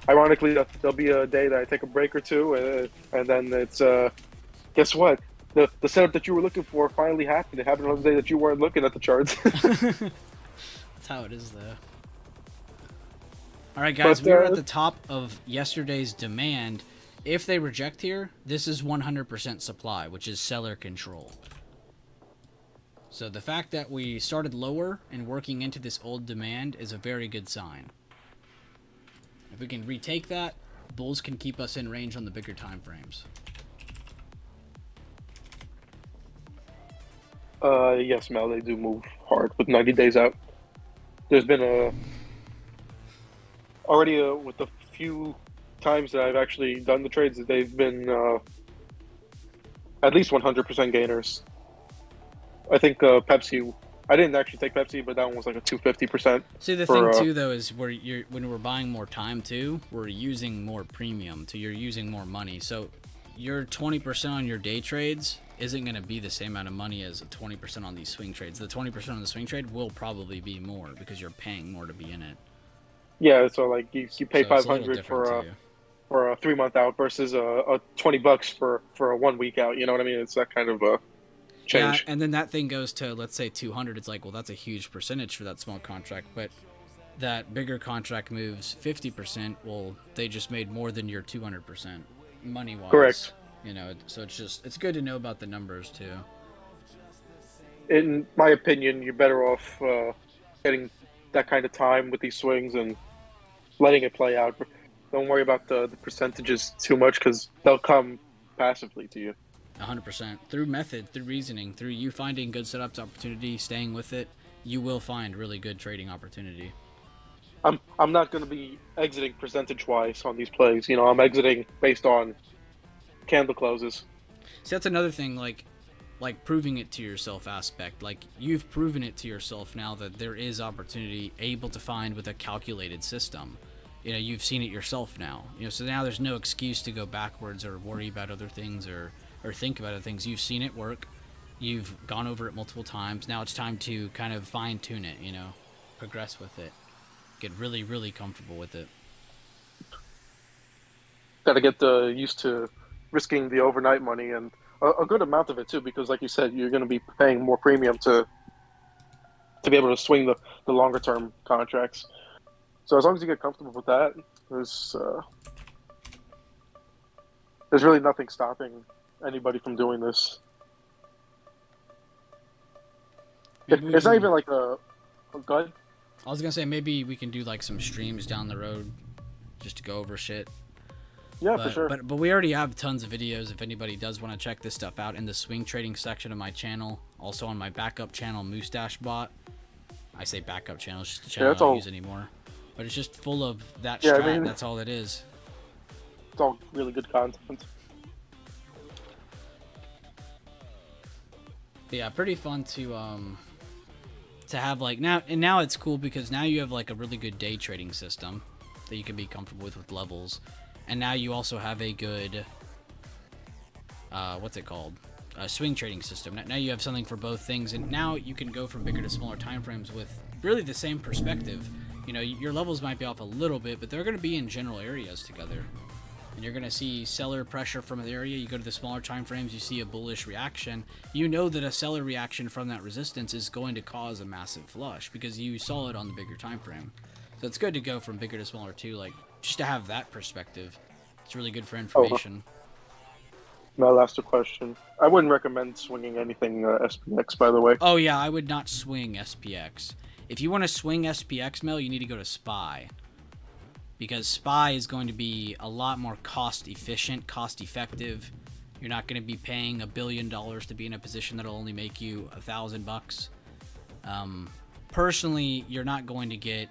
Ironically, there'll be a day that I take a break or two, and then it's guess what? The setup that you were looking for finally happened. It happened on the day that you weren't looking at the charts. That's how it is, though. All right, guys, we're at the top of yesterday's demand. If they reject here, this is 100% supply, which is seller control. So the fact that we started lower and working into this old demand is a very good sign. If we can retake that, bulls can keep us in range on the bigger time frames. Yes, Mel, they do move hard with 90 days out. There's been already with the few times that I've actually done the trades, they've been at least 100% gainers. I think Pepsi, I didn't actually take Pepsi, but that one was like a 250%. See, the thing too, though, is when we're buying more time too, we're using more premium, so you're using more money. So your 20% on your day trades isn't going to be the same amount of money as 20% on these swing trades. The 20% on the swing trade will probably be more because you're paying more to be in it. Yeah, so like you pay $500 for a 3 month out versus a $20 for a 1 week out. You know what I mean? It's that kind of a change. Yeah, and then that thing goes to, let's say, 200. It's like, well, that's a huge percentage for that small contract, but that bigger contract moves 50%. Well, they just made more than your 200% money wise. Correct. So it's good to know about the numbers too. In my opinion, you're better off getting that kind of time with these swings and letting it play out. Don't worry about the percentages too much because they'll come passively to you. 100%. Through method, through reasoning, through you finding good setups opportunity, staying with it, you will find really good trading opportunity. I'm not going to be exiting percentage-wise on these plays. I'm exiting based on candle closes. See, that's another thing, like proving it to yourself aspect. Like, you've proven it to yourself now that there is opportunity able to find with a calculated system. You've seen it yourself now. So now there's no excuse to go backwards or worry about other things or think about other things. You've seen it work. You've gone over it multiple times. Now it's time to kind of fine-tune it, progress with it. Get really, really comfortable with it. Got to get used to risking the overnight money and a good amount of it too, because like you said, you're going to be paying more premium to be able to swing the longer term contracts. So as long as you get comfortable with that, there's really nothing stopping anybody from doing this. It's not even like a good. I was gonna say maybe we can do like some streams down the road, just to go over shit. Yeah, for sure. But we already have tons of videos if anybody does want to check this stuff out in the swing trading section of my channel. Also on my backup channel, Mustache Bot. I say backup channel, it's just a channel I don't use anymore. But it's just full of that strat, that's all it is. It's all really good content. Yeah, pretty fun to have like now it's cool because now you have like a really good day trading system that you can be comfortable with levels. And now you also have a good, what's it called? swing trading system. Now you have something for both things, and now you can go from bigger to smaller time frames with really the same perspective. You know, your levels might be off a little bit, but they're going to be in general areas together. And you're going to see seller pressure from an area. You go to the smaller time frames, you see a bullish reaction. You know that a seller reaction from that resistance is going to cause a massive flush because you saw it on the bigger time frame. So it's good to go from bigger to smaller too, like just to have that perspective. It's really good for information. My last question. I wouldn't recommend swinging anything SPX, by the way. Oh yeah, I would not swing SPX. If you want to swing SPX, Mel, you need to go to SPY. Because SPY is going to be a lot more cost efficient, cost effective. You're not going to be paying $1 billion to be in a position that'll only make you $1,000. Personally, you're not going to get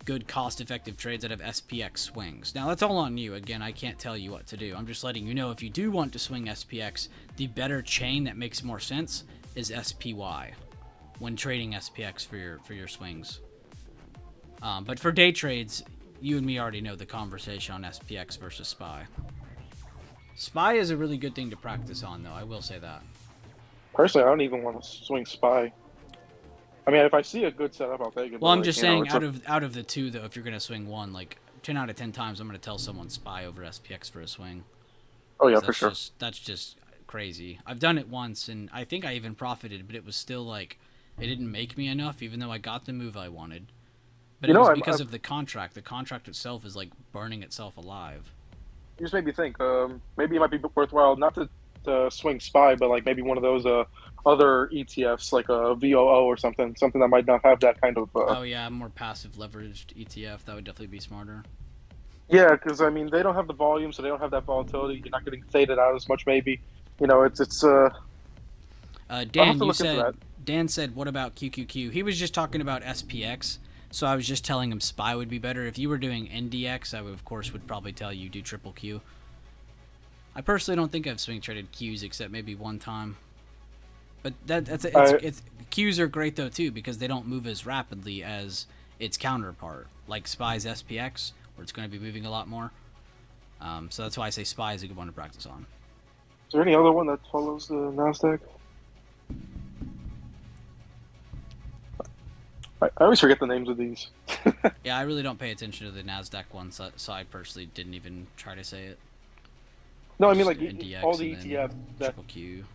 good cost-effective trades out of SPX swings. Now, that's all on you. Again, I can't tell you what to do. I'm just letting you know if you do want to swing SPX, the better chain that makes more sense is SPY when trading SPX for your swings. But for day trades, you and me already know the conversation on SPX versus SPY. SPY is a really good thing to practice on, though. I will say that. Personally, I don't even want to swing SPY. I mean, if I see a good setup, I'll take it. Well, I'm just saying, out of the two, though, if you're gonna swing one, like 10 out of 10 times, I'm gonna tell someone SPY over SPX for a swing. Oh yeah, for sure. That's just crazy. I've done it once, and I think I even profited, but it was still like it didn't make me enough, even though I got the move I wanted. But it was because of the contract. The contract itself is like burning itself alive. You just made me think. Maybe it might be worthwhile not to swing SPY, but like maybe one of those other ETFs, like a VOO or something that might not have that kind of. Oh yeah, more passive leveraged ETF. That would definitely be smarter. Yeah, because I mean they don't have the volume, so they don't have that volatility. You're not getting faded out as much, maybe. You know, it's. Dan said, what about QQQ? He was just talking about SPX. So I was just telling him SPY would be better. If you were doing NDX, I would, of course, would probably tell you do triple Q. I personally don't think I've swing traded Qs except maybe one time. But Qs are great though too because they don't move as rapidly as its counterpart, like SPY's SPX, where it's going to be moving a lot more. So that's why I say SPY is a good one to practice on. Is there any other one that follows the Nasdaq? I always forget the names of these. Yeah, I really don't pay attention to the Nasdaq one, so I personally didn't even try to say it. No, I mean like NDX all the ETFs. Triple Q.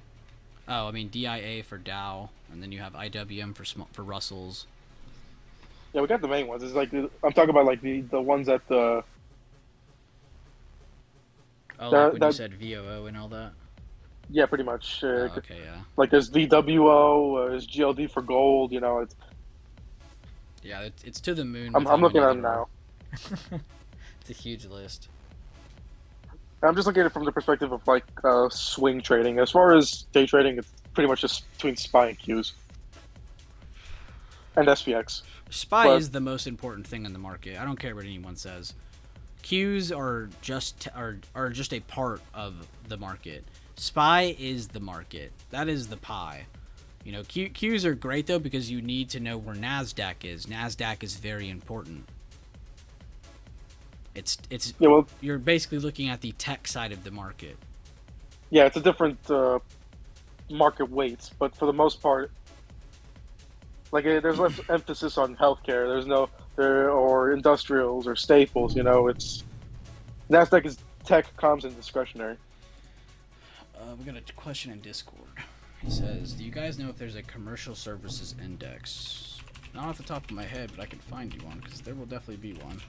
Oh, I mean DIA for Dow, and then you have IWM for Russells. Yeah, we got the main ones. It's like I'm talking about like the ones that the. Oh, like when you said VOO and all that. Yeah, pretty much. Okay, yeah. Like there's VWO, there's GLD for gold. You know, it's. Yeah, it's to the moon. I'm looking at them now. It's a huge list. I'm just looking at it from the perspective of like swing trading. As far as day trading, it's pretty much just between SPY and Qs and SPX. SPY is the most important thing in the market. I don't care what anyone says. Qs are just a part of the market. SPY is the market. That is the pie. You know, Qs are great though because you need to know where Nasdaq is. Nasdaq is very important. You're basically looking at the tech side of the market. Yeah, it's a different market weights, but for the most part, like there's less emphasis on healthcare. Or industrials or staples. You know, it's Nasdaq is tech, comms, and discretionary. We got a question in Discord. He says, do you guys know if there's a commercial services index? Not off the top of my head, but I can find you one, because there will definitely be one.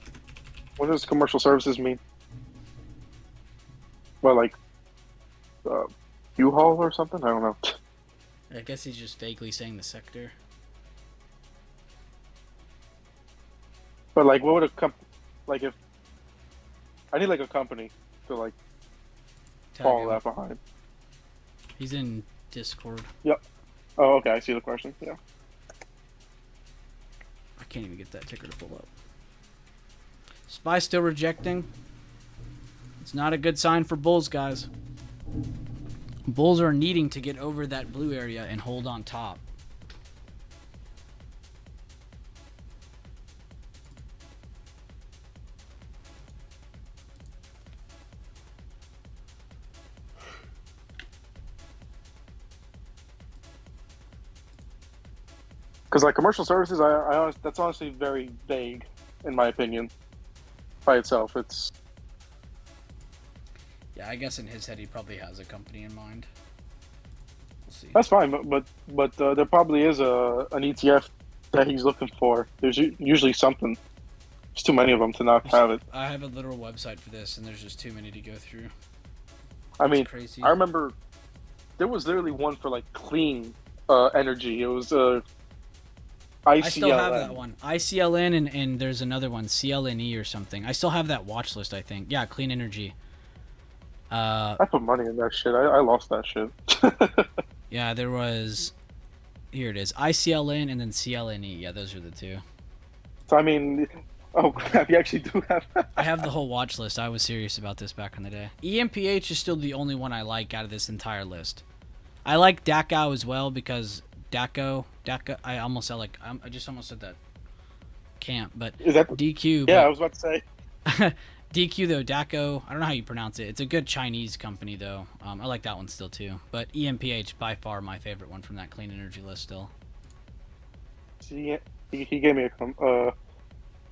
What does commercial services mean? Well, like, U-Haul or something? I don't know. I guess he's just vaguely saying the sector. But, like, what would like, if... I need, like, a company to, like, follow that behind. He's in Discord. Yep. Oh, okay. I see the question. Yeah. I can't even get that ticker to pull up. SPY still rejecting. It's not a good sign for bulls, guys. Bulls are needing to get over that blue area and hold on top. Because like commercial services, that's honestly very vague, in my opinion, by itself. It's Yeah, I guess in his head he probably has a company in mind. We'll see. that's fine, but there probably is an ETF that he's looking for. There's usually something. There's too many of them to not have it. I have a literal website for this, and there's just too many to go through. I mean, Crazy. I remember there was literally one for like clean energy. It was ICLN. I still have that one. ICLN and there's another one, CLNE or something. I still have that watch list, I think. Yeah, clean energy. I put money in that shit. I lost that shit. Yeah, there was. Here it is. ICLN and then CLNE. Yeah, those are the two. So I mean, oh crap! You actually do have that. I have the whole watch list. I was serious about this back in the day. EMPH is still the only one I like out of this entire list. I like DACO as well because DACO. I almost said like I just almost said that. Can't, but Is that DQ. Yeah, but, I was about to say. DQ though, DACO. I don't know how you pronounce it. It's a good Chinese company though. I like that one still too. But EMPH by far my favorite one from that clean energy list still. See, he gave me a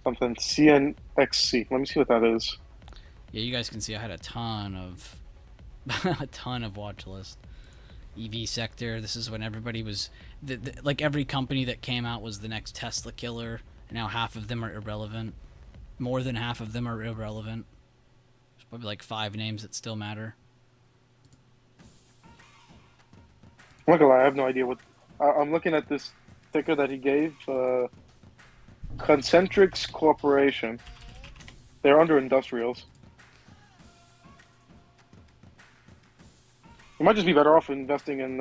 something CNXC. Let me see what that is. Yeah, you guys can see I had a ton of watch list. EV sector. This is when everybody was like every company that came out was the next Tesla killer. And now half of them are irrelevant. More than half of them are irrelevant. There's probably like 5 names that still matter. I'm not gonna lie, I have no idea what. I'm looking at this sticker that he gave. Concentrix Corporation. They're under industrials. You might just be better off investing in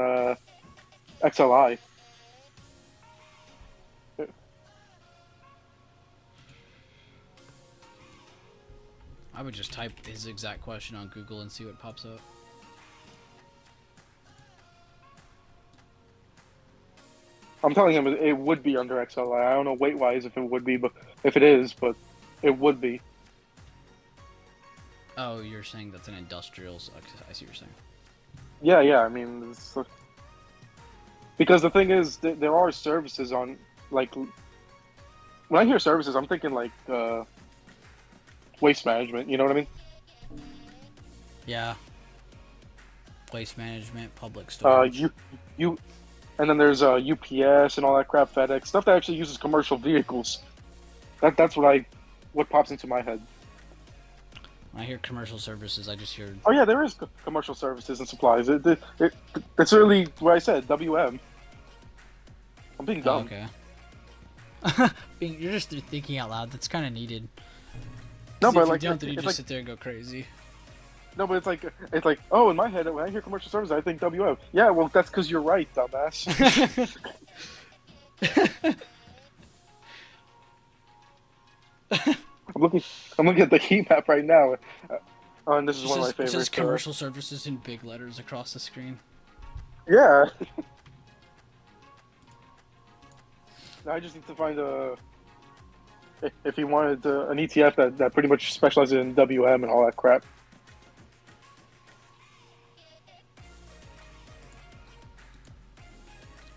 XLI. I would just type his exact question on Google and see what pops up. I'm telling him it would be under XLI. I don't know weight-wise if it would be, but if it is, but it would be. Oh, you're saying that's an industrials. I see what you're saying. Yeah. I mean, because the thing is, there are services on like. When I hear services, I'm thinking like waste management. You know what I mean? Yeah. Waste management, public storage. And then there's UPS and all that crap, FedEx stuff that actually uses commercial vehicles. That's what pops into my head. When I hear commercial services, I just hear. Oh yeah, there is commercial services and supplies. It's really what I said. WM. I'm being dumb. Oh, okay. You're just thinking out loud. That's kind of needed. No, but if like, you don't, then you it's just like, sit there and go crazy. no, but it's like, oh, in my head, when I hear commercial services, I think WM. Yeah, well, that's because you're right, dumbass. I'm looking at the heat map right now, and this is one of my favorites. It says commercial services in big letters across the screen. Yeah. Now I just need to find if he wanted an ETF that pretty much specializes in WM and all that crap.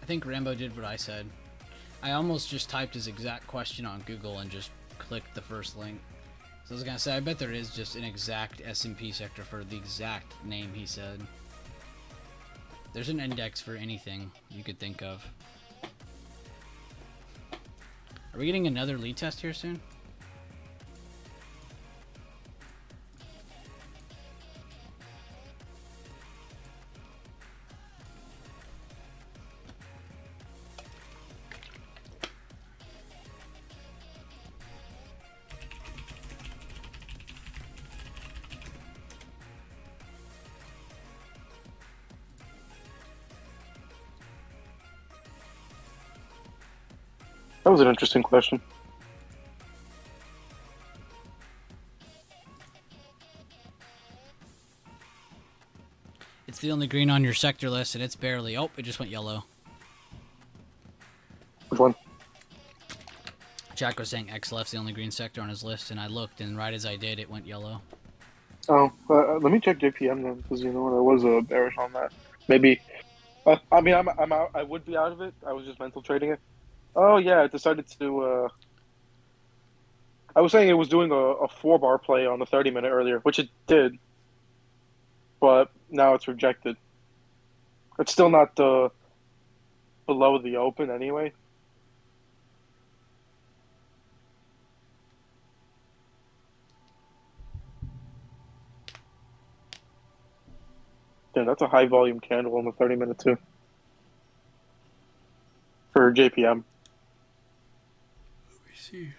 I think Rambo did what I said. I almost just typed his exact question on Google and just clicked the first link. So I was gonna say, I bet there is just an exact S&P sector for the exact name he said. There's an index for anything you could think of. Are we getting another lead test here soon? That was an interesting question. It's the only green on your sector list, and it's barely. Oh, it just went yellow. Which one? Jack was saying XLF's the only green sector on his list, and I looked, and right as I did, it went yellow. Oh, let me check JPM then, because you know what, I was bearish on that. Maybe. I mean, I'm out. I would be out of it. I was just mental trading it. Oh yeah, I decided to. I was saying it was doing a 4 bar play on the 30 minute earlier, which it did, but now it's rejected. It's still not below the open anyway. Yeah, that's a high volume candle on the 30 minute too for JPM. Let me see.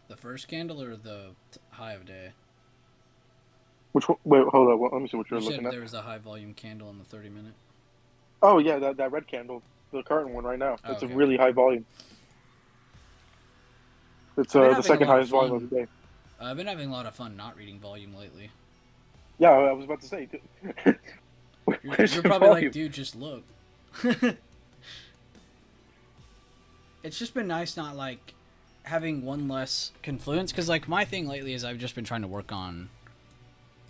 The first candle or the high of day? Which one, wait, hold on. Let me see what You you're looking said at. there was a high volume candle in the 30-minute. Oh yeah, that red candle, the current one right now. Oh, It's a okay. really high volume. It's I've been the having a second lot of highest volume of fun. the day. I've been having a lot of fun not reading volume lately. Yeah, I was about to say. Where's You're your probably like, volume? dude, just look. It's just been nice not like having one less confluence because like my thing lately is I've just been trying to work on.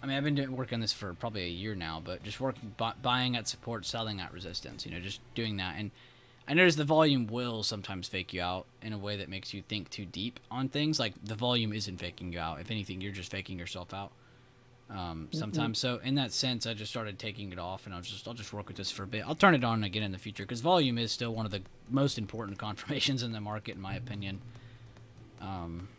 I mean, I've been working on this for probably a year now, but just working, buying at support, selling at resistance. You know, just doing that. And I notice the volume will sometimes fake you out in a way that makes you think too deep on things. Like the volume isn't faking you out. If anything, you're just faking yourself out. Sometimes. So in that sense, I just started taking it off, and I'll just work with this for a bit. I'll turn it on again in the future because volume is still one of the most important confirmations in the market, in my opinion.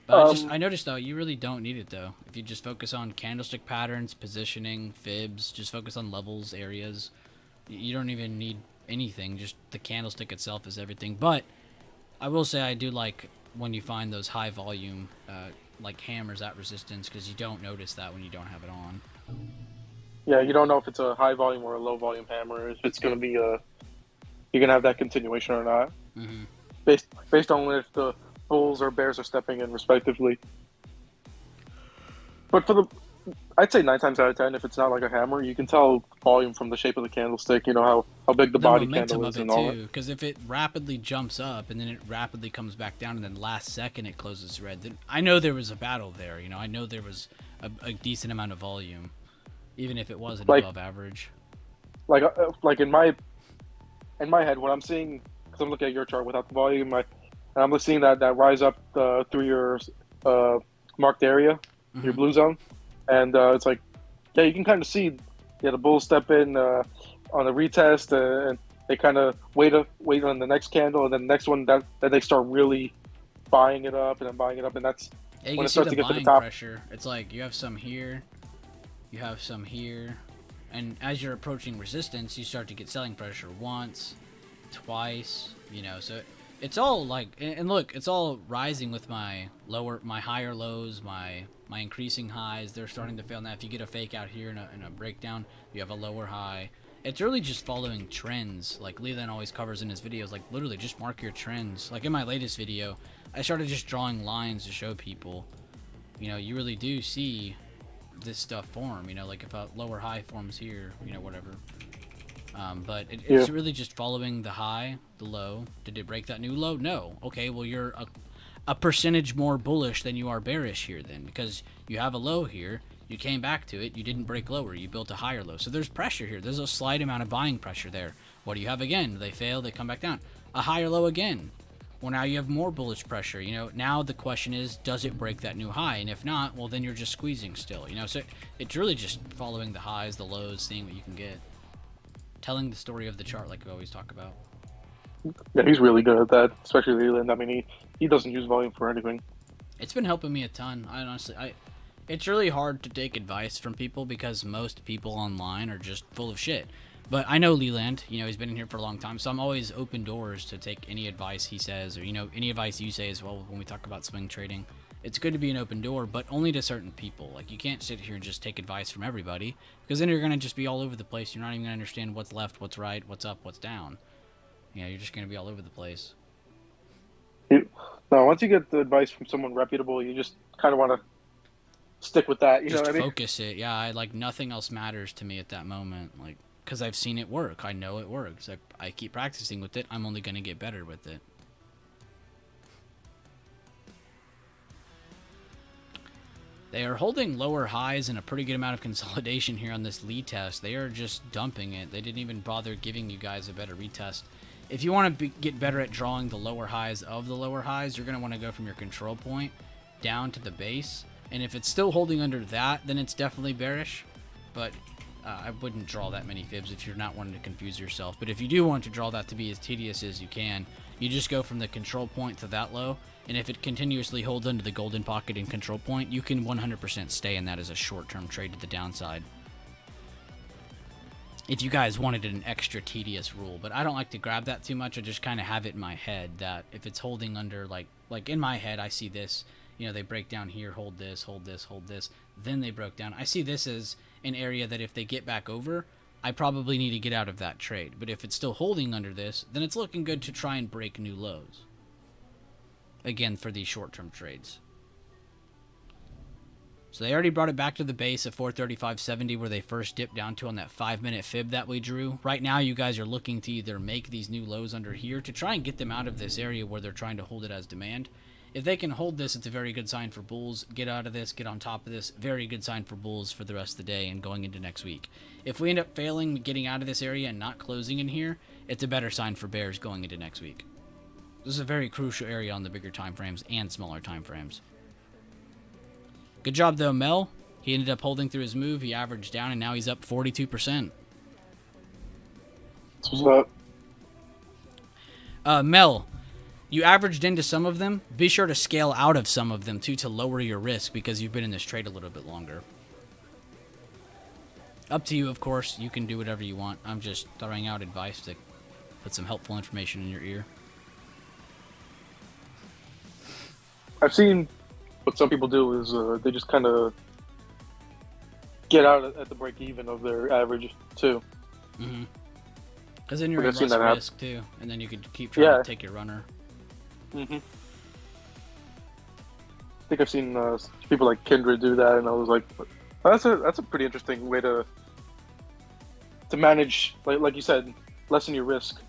But Um, I noticed though you really don't need it though. If you just focus on candlestick patterns, positioning, fibs, just focus on levels, areas. You don't even need anything. Just the candlestick itself is everything. But I will say I do like when you find those high volume like hammers at resistance because you don't notice that when you don't have it on. yeah, you don't know if it's a high volume or a low volume hammer. If it's gonna be you're gonna have that continuation or not, Mm-hmm. based on if the bulls or bears are stepping in respectively. But I'd say 9 times out of 10, if it's not like a hammer, you can tell volume from the shape of the candlestick. You know how big the The body momentum candle of is it and all that. too, because if it rapidly jumps up and then it rapidly comes back down and then last second it closes red, then I know there was a battle there. You know, I know there was a decent amount of volume, even if it wasn't Like above average. like in my head, when I'm seeing, because I'm looking at your chart without the volume, I'm seeing that rise up through your uh, marked area, your Mm-hmm. blue zone, and it's like, yeah, you can kind of see, yeah, the bulls step in on the retest, and they kind of wait on the next candle, and then the next one that they start really buying it up and then buying it up, and that's Yeah, you when can it see starts the to get to the buying top. pressure. It's like you have some here, you have some here, and as you're approaching resistance, you start to get selling pressure once, twice. You know, so it's all like, and look, it's all rising with my higher lows, my increasing highs. They're starting to fail now. If you get a fake out here in a breakdown, you have a lower high. It's really just following trends. Like Leland always covers in his videos, like literally just mark your trends. Like in my latest video, I started just drawing lines to show people, you know, you really do see this stuff form. You know, like if a lower high forms here, you know, whatever. But Yeah, it's really just following the high, the low. Did it break that new low? No. Okay, well, you're a percentage more bullish than you are bearish here then, because you have a low here. You came back to it. You didn't break lower. You built a higher low. So there's pressure here. There's a slight amount of buying pressure there. What do you have again? They fail. They come back down. A higher low again. Well, now you have more bullish pressure. You know, now the question is, does it break that new high? And if not, well, then you're just squeezing still. You know, so it's really just following the highs, the lows, seeing what you can get, telling the story of the chart like we always talk about. yeah, he's really good at that, especially Leland. I mean, he doesn't use volume for anything. It's been helping me a ton. I honestly, it's really hard to take advice from people because most people online are just full of shit. But I know Leland, you know, he's been in here for a long time, so I'm always open doors to take any advice he says, or, you know, any advice you say as well when we talk about swing trading. It's good to be an open door, but only to certain people. Like, you can't sit here and just take advice from everybody, because then you're going to just be all over the place. You're not even going to understand what's left, what's right, what's up, what's down. You know, you're just going to be all over the place. No, once you get the advice from someone reputable, you just kind of want to stick with that. You know Just what I mean? focus it. Yeah, I like nothing else matters to me at that moment. Like, because I've seen it work. I know it works. I keep practicing with it. I'm only going to get better with it. They are holding lower highs and a pretty good amount of consolidation here on this lead test. They are just dumping it. They didn't even bother giving you guys a better retest. If you want to get better at drawing the lower highs of the lower highs, you're going to want to go from your control point down to the base. And if it's still holding under that, then it's definitely bearish. But I wouldn't draw that many fibs if you're not wanting to confuse yourself. But if you do want to draw that to be as tedious as you can, you just go from the control point to that low. And if it continuously holds under the golden pocket and control point, you can 100% stay in that as a short-term trade to the downside. If you guys wanted an extra tedious rule, but I don't like to grab that too much. I just kind of have it in my head that if it's holding under, like in my head, I see this, you know, they break down here, hold this, hold this, hold this, then they broke down. I see this as an area that if they get back over, I probably need to get out of that trade. But if it's still holding under this, then it's looking good to try and break new lows. Again, for these short-term trades. So they already brought it back to the base at 435.70 where they first dipped down to on that 5-minute fib that we drew. Right now, you guys are looking to either make these new lows under here to try and get them out of this area where they're trying to hold it as demand. If they can hold this, it's a very good sign for bulls. Get out of this, get on top of this. Very good sign for bulls for the rest of the day and going into next week. If we end up failing getting out of this area and not closing in here, it's a better sign for bears going into next week. This is a very crucial area on the bigger time frames and smaller time frames. Good job, though, Mel. He ended up holding through his move. He averaged down, and now he's up 42%. What's up? Mel, you averaged into some of them. Be sure to scale out of some of them, too, to lower your risk because you've been in this trade a little bit longer. Up to you, of course. You can do whatever you want. I'm just throwing out advice to put some helpful information in your ear. I've seen what some people do is they just kind of get out at the break even of their average too. Mm-hmm. Because then you're in less risk too, and then you could keep trying to take your runner. Mm-hmm. I think I've seen people like Kindred do that, and I was like, that's a pretty interesting way to manage, like you said, lessen your risk.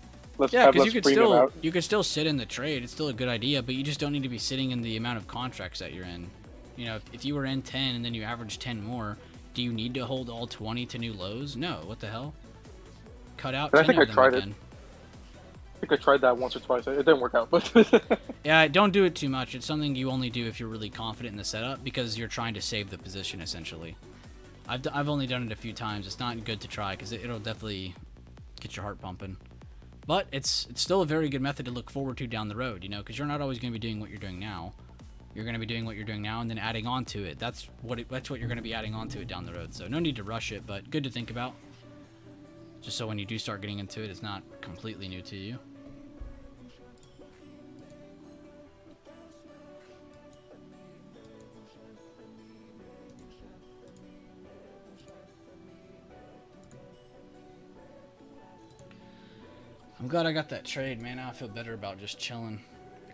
Yeah, because you could still sit in the trade. It's still a good idea, but you just don't need to be sitting in the amount of contracts that you're in. You know, if you were in 10 and then you average 10 more, do you need to hold all 20 to new lows? No. What the hell? Cut out 10 I think of I tried again. it. I think I tried that once or twice. It didn't work out, but yeah, don't do it too much. It's something you only do if you're really confident in the setup because you're trying to save the position essentially. I've only done it a few times. It's not good to try because it'll definitely get your heart pumping. But it's still a very good method to look forward to down the road, you know, because you're not always going to be doing what you're doing now. You're going to be doing what you're doing now and then adding on to it. That's what you're going to be adding on to it down the road. So no need to rush it, but good to think about. Just so when you do start getting into it, it's not completely new to you. I'm glad I got that trade, man. Now I feel better about just chilling.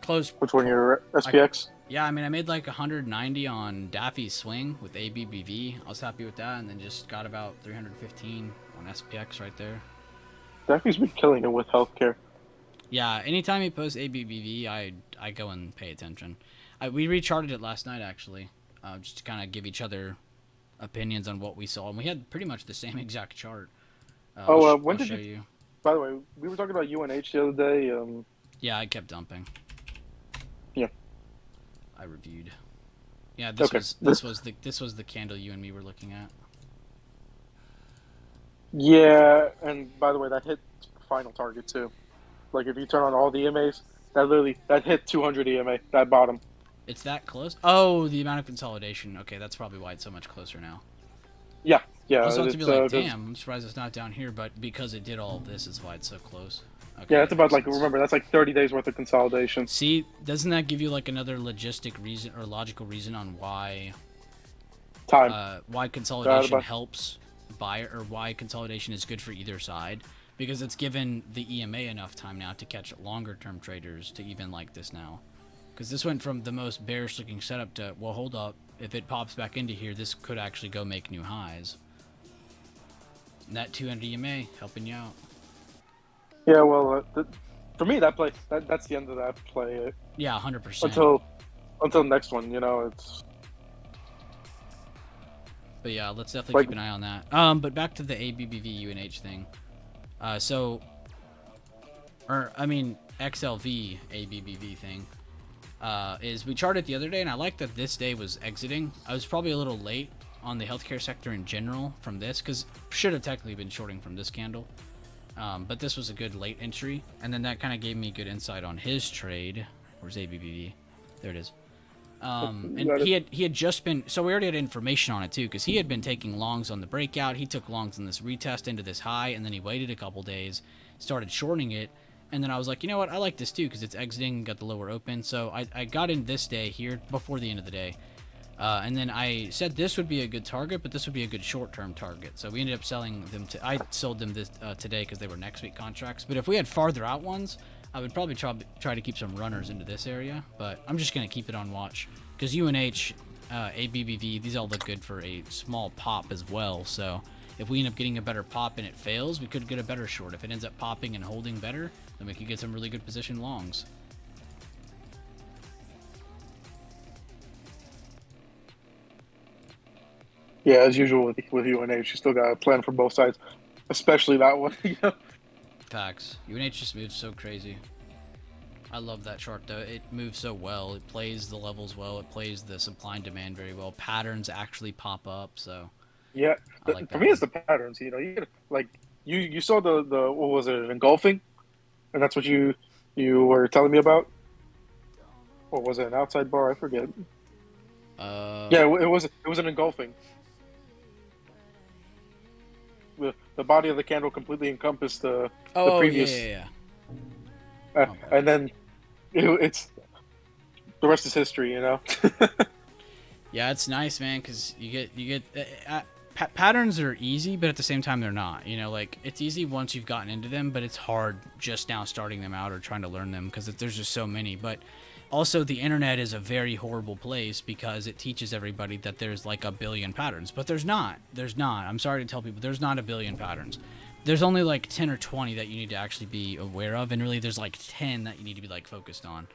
Close. Which one, your SPX? Yeah, I mean, I made like 190 on Daffy's swing with ABBV. I was happy with that, and then just got about 315 on SPX right there. Daffy's been killing it with healthcare. Yeah, anytime he posts ABBV, I go and pay attention. We recharted it last night, actually, just to kind of give each other opinions on what we saw. And we had pretty much the same exact chart. When did you... By the way, we were talking about UNH the other day. Yeah, I kept dumping. Yeah. I reviewed. Yeah, this was the candle you and me were looking at. Yeah, and by the way, that hit final target too. Like if you turn on all the EMAs, that hit 200 EMA, that bottom. It's that close? Oh, the amount of consolidation. Okay, that's probably why it's so much closer now. Yeah. Yeah, I was about to be like, damn, I'm surprised it's not down here, but because it did all of this is why it's so close. Okay, yeah, it's about remember, that's like 30 days worth of consolidation. See, doesn't that give you like another logical reason on why consolidation helps buyer, or why consolidation is good for either side? Because it's given the EMA enough time now to catch longer term traders to even like this now. Because this went from the most bearish looking setup to, well, hold up, if it pops back into here, this could actually go make new highs. And that 200 EMA helping you out. Yeah, well, for me, that's the end of that play. Yeah, 100%. Until next one, you know, But yeah, let's definitely Like, keep an eye on that. But back to the ABBV UNH thing. XLV ABBV thing. Is we charted the other day, and I like that this day was exiting. I was probably a little late on the healthcare sector in general from this, because should have technically been shorting from this candle. But this was a good late entry, and then that kind of gave me good insight on his trade. Where's ABBV? There it is. And he had just been, so we already had information on it too, because he had been taking longs on the breakout. He took longs on this retest into this high, and then he waited a couple days, started shorting it, and then I was like, you know what, I like this too, because it's exiting, got the lower open. So I got in this day here before the end of the day, and then I said this would be a good target, but this would be a good short-term target. So we ended up selling them I sold them this today because they were next week contracts. But if we had farther out ones, I would probably try to keep some runners into this area, but I'm just going to keep it on watch because UNH, ABBV, these all look good for a small pop as well. So if we end up getting a better pop and it fails, we could get a better short. If it ends up popping and holding better, then we could get some really good position longs. yeah, as usual with UNH, you still got a plan for both sides, especially that one. Facts. UNH just moves so crazy. I love that chart though. It moves so well. It plays the levels well. It plays the supply and demand very well. Patterns actually pop up. So Yeah, I like for that me, one. it's the patterns. You get like you saw the what was it, engulfing, and that's what you were telling me about, or was it an outside bar? I forget. Yeah, it was an engulfing. The body of the candle completely encompassed the Oh yeah, previous, yeah, yeah. My bad. and then it's the rest is history. Yeah, it's nice, man, because you get patterns are easy, but at the same time they're not. Like it's easy once you've gotten into them, but it's hard just now starting them out or trying to learn them because there's just so many. But also, the internet is a very horrible place because it teaches everybody that there's like a billion patterns, but there's not. There's not. I'm sorry to tell people, there's not a billion patterns. There's only like 10 or 20 that you need to actually be aware of, and really there's like 10 that you need to be like focused on.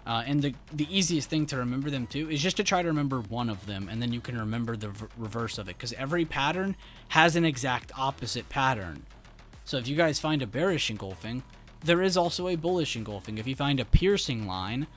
And the easiest thing to remember them too is just to try to remember one of them, and then you can remember the reverse of it, because every pattern has an exact opposite pattern. So if you guys find a bearish engulfing, there is also a bullish engulfing. If you find a piercing line,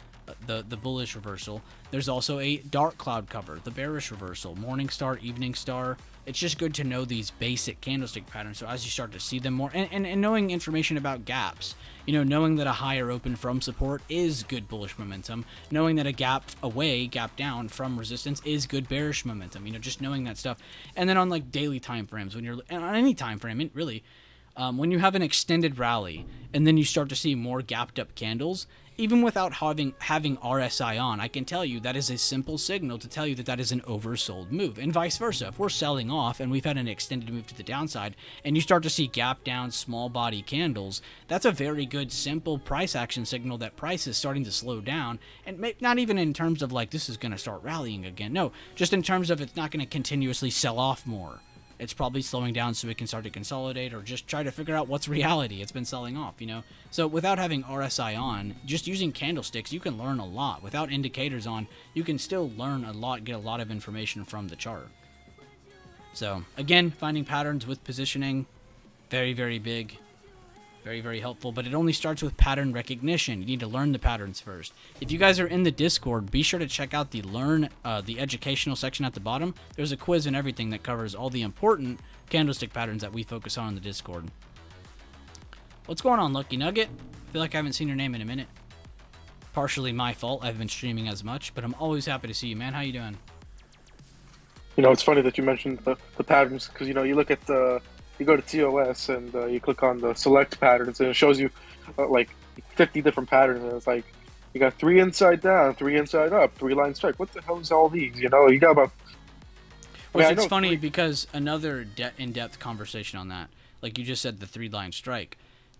the bullish reversal, there's also a dark cloud cover, the bearish reversal, morning star, evening star. It's just good to know these basic candlestick patterns, so as you start to see them more, and knowing information about gaps, knowing that a higher open from support is good bullish momentum, knowing that a gap away, gap down from resistance is good bearish momentum, just knowing that stuff. And then on like daily time frames, when you're on any time frame, really, when you have an extended rally and then you start to see more gapped up candles, even without having RSI on, I can tell you that is a simple signal to tell you that is an oversold move, and vice versa. If we're selling off and we've had an extended move to the downside and you start to see gap down small body candles, that's a very good simple price action signal that price is starting to slow down, and not even in terms of like this is going to start rallying again. No, just in terms of it's not going to continuously sell off more. It's probably slowing down so it can start to consolidate or just try to figure out what's reality. It's been selling off, So without having RSI on, just using candlesticks, you can learn a lot. Without indicators on, you can still learn a lot, get a lot of information from the chart. So again, finding patterns with positioning, very, very big. Very, very helpful, but it only starts with pattern recognition. You need to learn the patterns first. If you guys are in the Discord, be sure to check out the the educational section at the bottom. There's a quiz and everything that covers all the important candlestick patterns that we focus on in the Discord. What's going on, Lucky Nugget? I feel like I haven't seen your name in a minute. Partially my fault. I've been streaming as much, but I'm always happy to see you, man. How you doing? It's funny that you mentioned the patterns because you look at the. You go to TOS and you click on the select patterns, and it shows you like 50 different patterns. And it's like you got 3 inside down, 3 inside up, 3 line strike. What the hell is all these? You got about. It's funny because another in-depth conversation on that, like you just said, the 3-line strike.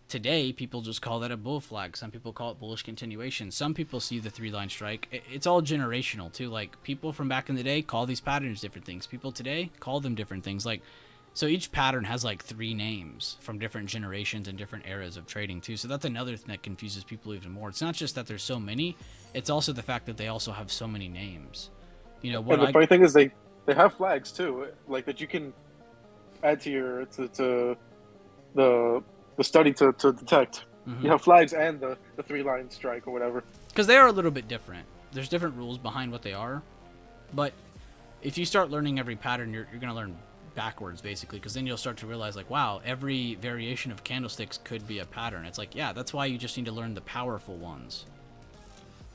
Today, people just call that a bull flag. Some people call it bullish continuation. Some people see the 3-line strike. It's all generational too. Like people from back in the day call these patterns different things. People today call them different things. Like. So each pattern has like 3 names from different generations and different eras of trading too. So that's another thing that confuses people even more. It's not just that there's so many, it's also the fact that they also have so many names. And the funny thing is they they have flags too, like that you can add to your to the study to detect. Mm-hmm. You have flags and the 3-line strike or whatever. Because they are a little bit different. There's different rules behind what they are, but if you start learning every pattern, you're gonna learn backwards basically, because then you'll start to realize like, wow, every variation of candlesticks could be a pattern. It's like, yeah, that's why you just need to learn the powerful ones.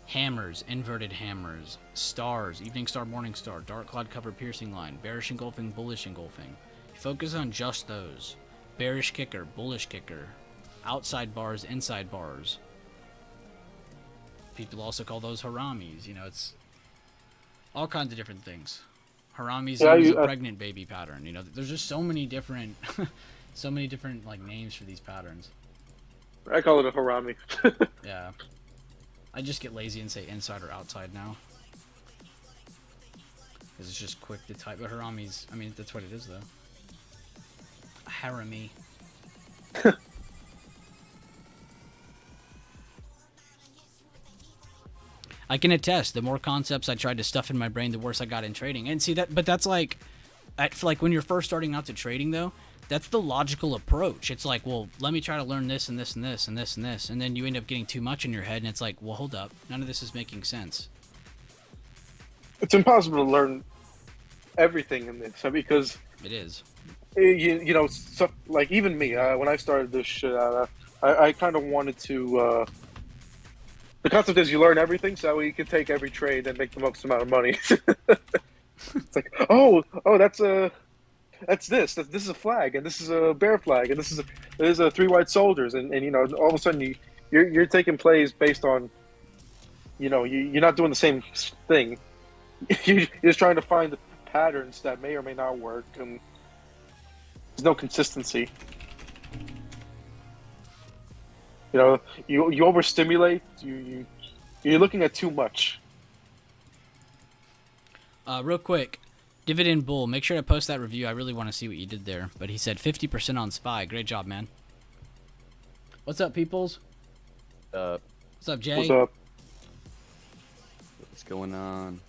Hammers, inverted hammers, stars, evening star, morning star, dark cloud cover, piercing line, bearish engulfing, bullish engulfing. You focus on just those. Bearish kicker, bullish kicker, outside bars, inside bars. People also call those haramis. You know, it's all kinds of different things. Haramis is a pregnant baby pattern. You know, there's just so many different, so many different like names for these patterns. I call it a harami. Yeah. I just get lazy and say inside or outside now. Because it's just quick to type. But haramis, I mean, that's what it is, though. A harami. I can attest, the more concepts I tried to stuff in my brain, the worse I got in trading. And see, but that's like, like when you're first starting out to trading, though, that's the logical approach. It's like, well, let me try to learn this and this and this and this and this, and then you end up getting too much in your head, and it's like, well, hold up, none of this is making sense. It's impossible to learn everything in this because it is. You know, so, like even me, when I started this shit, I kind of wanted to. The concept is you learn everything, so you can take every trade and make the most amount of money. It's like, oh, that's this is a flag, and this is a bear flag, and this is a 3 white soldiers, and you know, all of a sudden you're taking plays based on, you know, you're not doing the same thing. You're just trying to find patterns that may or may not work, and there's no consistency. You know, you overstimulate. You're looking at too much. Real quick, Dividend Bull, make sure to post that review. I really want to see what you did there. But he said 50% on SPY. Great job, man. What's up, peoples? What's up, Jay? What's up? What's going on?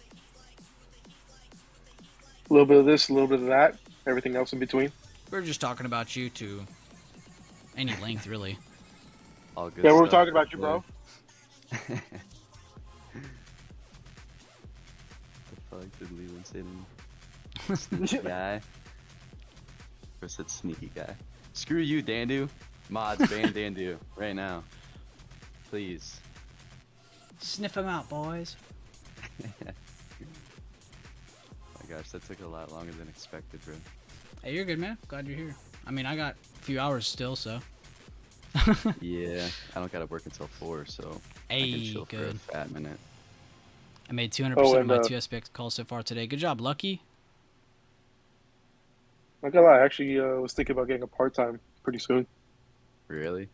A little bit of this, a little bit of that. Everything else in between. We're just talking about you to any length, really. All good Yeah, we're stuff, talking about you, bro. The fuck did Leland say to me? Sneaky guy. Or said sneaky guy. Screw you, Dandu. Mods, ban Dandu right now. Please. Sniff them out, boys. Oh my gosh, that took a lot longer than expected, bro. Hey, you're good, man. Glad you're here. I mean, I got a few hours still, so. Yeah, I don't gotta work until 4, so I can chill for a fat minute. I made 200% of my 2 SPX calls so far today. Good job, Lucky. Not gonna lie, I actually was thinking about getting a part-time pretty soon. Really?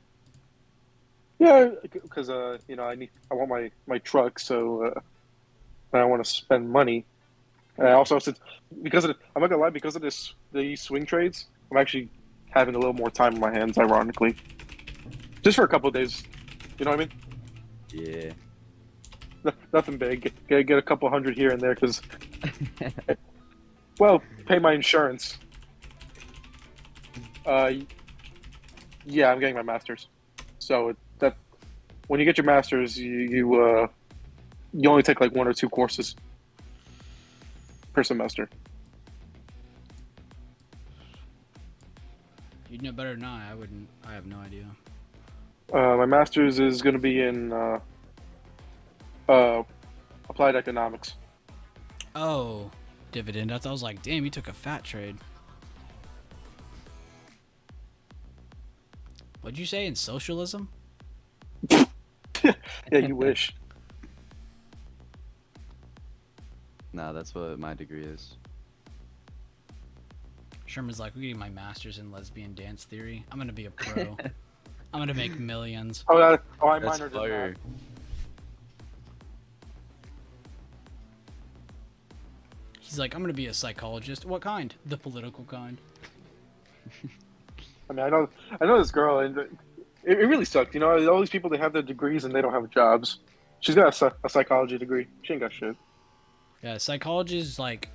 Yeah, because you know, I want my truck, so I want to spend money. And I also, because of I'm not gonna lie, because of these swing trades, I'm actually having a little more time on my hands, ironically. Just for a couple of days, you know what I mean? Yeah. Nothing big. Get a couple hundred here and there, because, well, pay my insurance. Yeah, I'm getting my master's. So that when you get your master's, you only take like 1 or 2 courses per semester. You'd know better than I wouldn't. I have no idea. My master's is going to be in applied economics. Oh, dividend. I was like, damn, you took a fat trade. What'd you say, in socialism? Yeah, you wish. Nah, that's what my degree is. Sherman's like, we're getting my master's in lesbian dance theory. I'm gonna be a pro. I'm gonna make millions. I That's minored in fire. that. He's like, I'm gonna be a psychologist. What kind? The political kind. I mean, I know this girl, and it really sucked. You know, all these people, they have their degrees and they don't have jobs. She's got a psychology degree. She ain't got shit. Yeah, psychology is like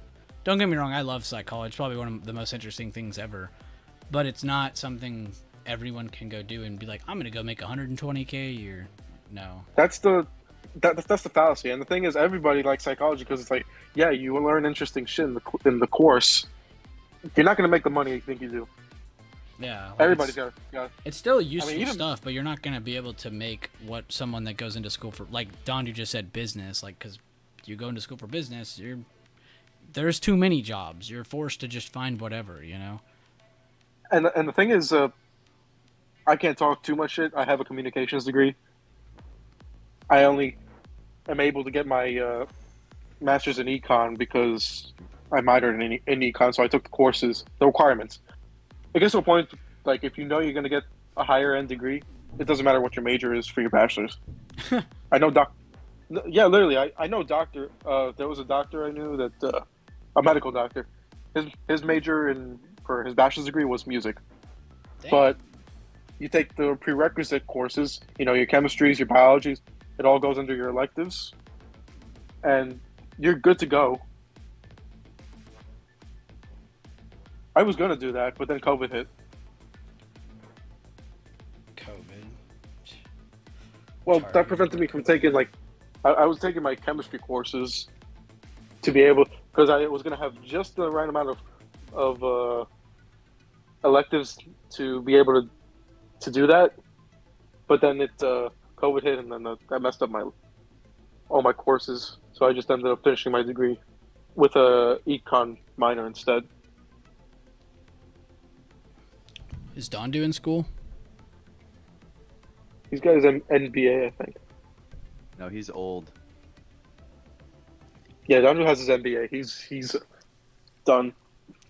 Don't get me wrong, I love psychology. It's probably one of the most interesting things ever. But it's not something everyone can go do and be like, I'm going to go make 120K a year. No. That's the fallacy. And the thing is, everybody likes psychology because it's like, yeah, you will learn interesting shit in the course. You're not going to make the money you think you do. Yeah. Like Everybody's got. it's still useful even- stuff, but you're not going to be able to make what someone that goes into school for, like Don, you just said business, like, because you go into school for business, there's too many jobs. You're forced to just find whatever, you know? And the thing is, I can't talk too much shit. I have a communications degree. I only am able to get my master's in econ because I minored in econ, so I took the courses, the requirements. It gets to a point, like, if you know you're going to get a higher end degree, it doesn't matter what your major is for your bachelor's. I know yeah, literally, I know doctor. There was a doctor I knew that, a medical doctor. His major for his bachelor's degree was music. Dang. But you take the prerequisite courses, your chemistries, your biologies, it all goes under your electives, and you're good to go. I was going to do that, but then COVID hit. COVID. Well, Sorry. that prevented me from taking, I was taking my chemistry courses to be able, because I was going to have just the right amount of electives to be able to do that. But then COVID hit, and then that messed up all my courses. So I just ended up finishing my degree with a econ minor instead. Is Don doing school? He's got his MBA, I think. No, he's old. Yeah, Don has his MBA. He's done.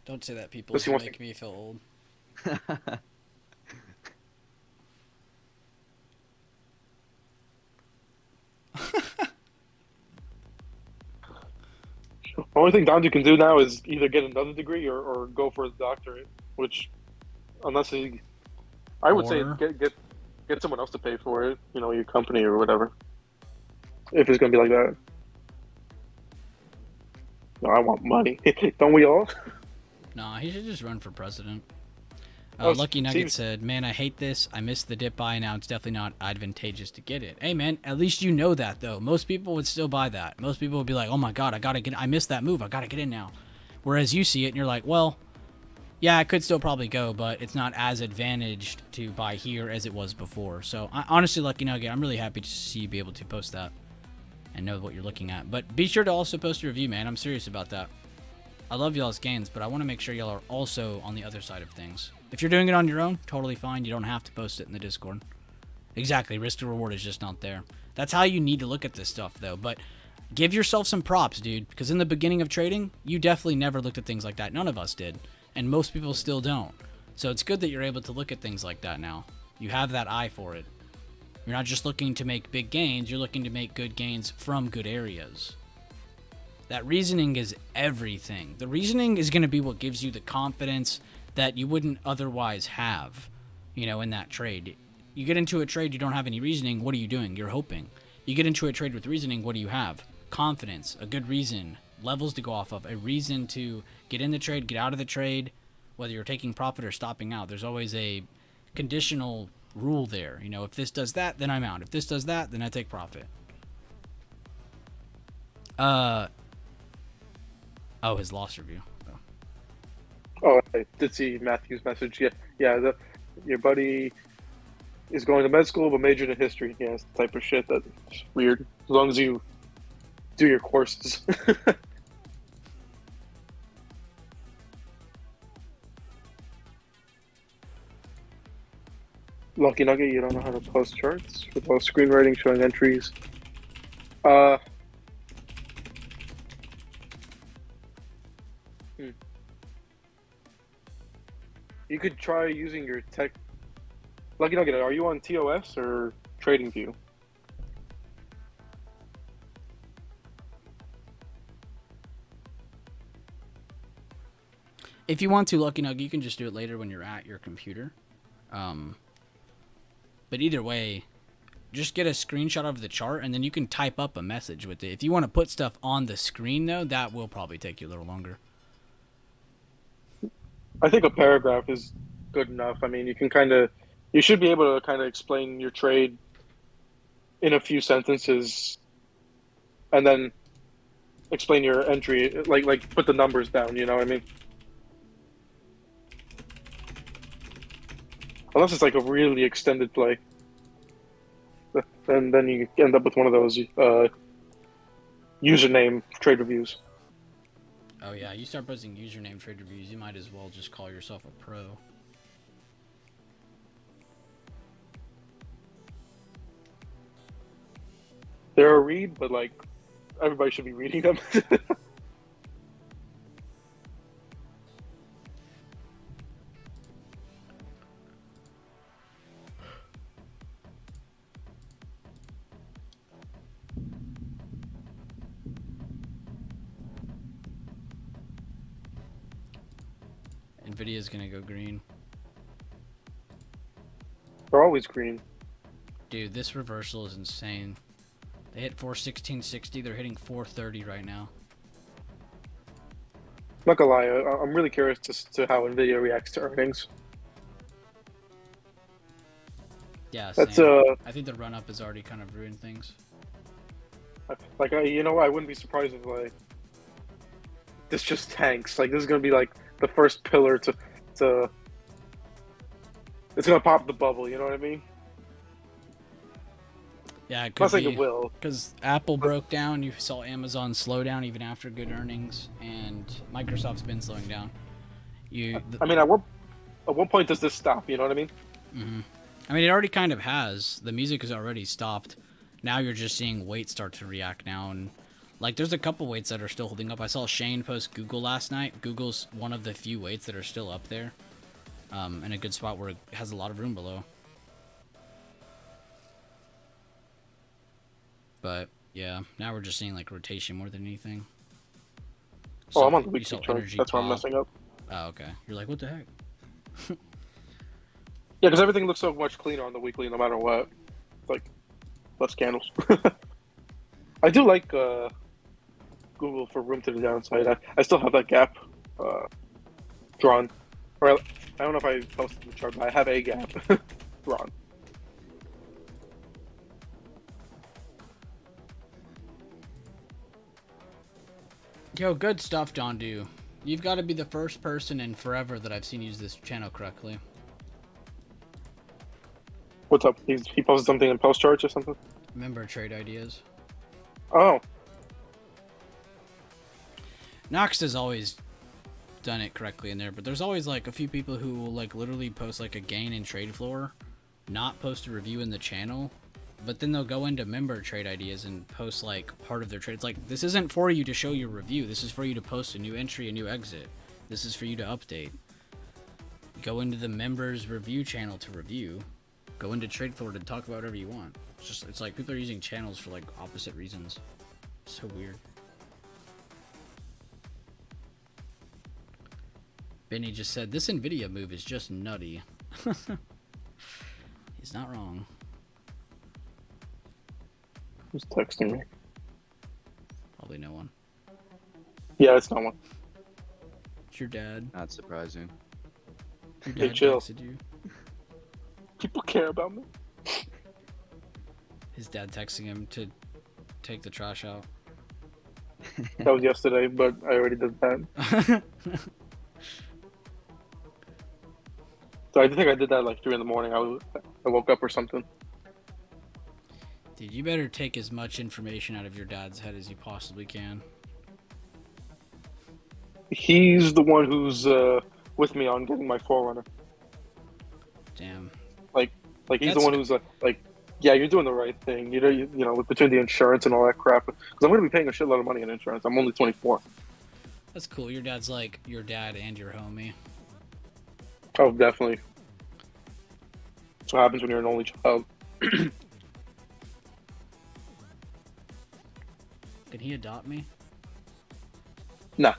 Don't say that, people. Unless he You wants make me feel old. The only thing Dondu can do now is either get another degree or go for his doctorate, which, unless I would say Or- get someone else to pay for it, your company or whatever. If it's gonna be like that. No, I want money. Don't we all? Nah, he should just run for president. Oh, Lucky Nugget seems- said, man, I hate this. I missed the dip buy. Now it's definitely not advantageous to get it. Hey, man, at least you know that, though. Most people would still buy that. Most people would be like, oh, my God, I missed that move. I got to get in now. Whereas you see it and you're like, well, yeah, I could still probably go, but it's not as advantaged to buy here as it was before. So, honestly, Lucky Nugget, I'm really happy to see you be able to post that and know what you're looking at. But be sure to also post a review, man. I'm serious about that. I love y'all's gains, but I want to make sure y'all are also on the other side of things. If you're doing it on your own, totally fine. You don't have to post it in the Discord. Exactly. Risk to reward is just not there. That's how you need to look at this stuff, though. But give yourself some props, dude. Because in the beginning of trading, you definitely never looked at things like that. None of us did. And most people still don't. So it's good that you're able to look at things like that now. You have that eye for it. You're not just looking to make big gains. You're looking to make good gains from good areas. That reasoning is everything. The reasoning is going to be what gives you the confidence that you wouldn't otherwise have, in that trade. You get into a trade, you don't have any reasoning, what are you doing? You're hoping. You get into a trade with reasoning, what do you have? Confidence, a good reason, levels to go off of, a reason to get in the trade, get out of the trade, whether you're taking profit or stopping out. There's always a conditional rule there. If this does that, then I'm out. If this does that, then I take profit. Oh, his loss review. Oh, I did see Matthew's message. Yeah. Your buddy is going to med school but majored in history. Yeah, it's the type of shit that's weird. As long as you do your courses. Lucky Nugget, you don't know how to post charts without screenwriting showing entries. You could try using your tech. Lucky Nugget, are you on TOS or TradingView? If you want to, Lucky Nugget, you can just do it later when you're at your computer. But either way, just get a screenshot of the chart, and then you can type up a message with it. If you want to put stuff on the screen, though, that will probably take you a little longer. I think a paragraph is good enough. I mean, you should be able to kind of explain your trade in a few sentences, and then explain your entry, like put the numbers down. You know what I mean? Unless it's like a really extended play, then you end up with one of those username trade reviews. Oh yeah, you start posting username trade reviews, you might as well just call yourself a pro. They're a read, but like everybody should be reading them. Nvidia's gonna go green. They're always green. Dude, this reversal is insane. They hit 416.60, they're hitting 430 right now. Not gonna lie, I'm really curious to how Nvidia reacts to earnings. Yeah, That's same. I think the run up has already kind of ruined things. like I wouldn't be surprised if like this just tanks. Like this is gonna be like the first pillar to it's gonna pop the bubble. You know what I mean? Yeah, it I'm could not saying be. it will. Because Apple broke down, you saw Amazon slow down even after good earnings, and Microsoft's been slowing down. I mean, at what point does this stop? You know what I mean? Mm-hmm. I mean, it already kind of has. The music has already stopped. Now you're just seeing weights start to react now, and like there's a couple weights that are still holding up. I saw Shane post Google last night. Google's one of the few weights that are still up there, in a good spot where it has a lot of room below. But yeah, now we're just seeing like rotation more than anything. Oh, So, I'm on the you weekly saw chart. energy That's where I'm pop. messing up. Oh, okay. You're like, what the heck? Yeah, because everything looks so much cleaner on the weekly, no matter what. Like less candles. I do like Google for room to the downside. I still have that gap drawn. Or I don't know if I posted the chart, but I have a gap drawn. Yo, good stuff, John Do. You've got to be the first person in forever that I've seen use this channel correctly. What's up? He posted something in post charts or something? Remember trade ideas. Oh, Nox has always done it correctly in there, but there's always like a few people who will like literally post like a gain in trade floor, not post a review in the channel, but then they'll go into member trade ideas and post like part of their trade. It's like, this isn't for you to show your review. This is for you to post a new entry, a new exit. This is for you to update. Go into the members review channel to review. Go into trade floor to talk about whatever you want. It's like people are using channels for like opposite reasons. So weird. Benny just said, this Nvidia move is just nutty. He's not wrong. who's texting me? Probably no one. Yeah, it's not one. It's your dad. Not surprising. Your Hey, dad chill. texted you. People care about me. His dad texting him to take the trash out. That was yesterday, but I already did that. So I think I did that like 3 in the morning. I woke up or something. Dude, you better take as much information out of your dad's head as you possibly can. He's the one who's with me on getting my Forerunner. Damn. Like he's That's- the one who's like, yeah, you're doing the right thing. You know, between the insurance and all that crap. Because I'm going to be paying a shitload of money in insurance. I'm only 24. That's cool. Your dad's like your dad and your homie. Oh, definitely. That's what happens when you're an only child. Can he adopt me? Nah.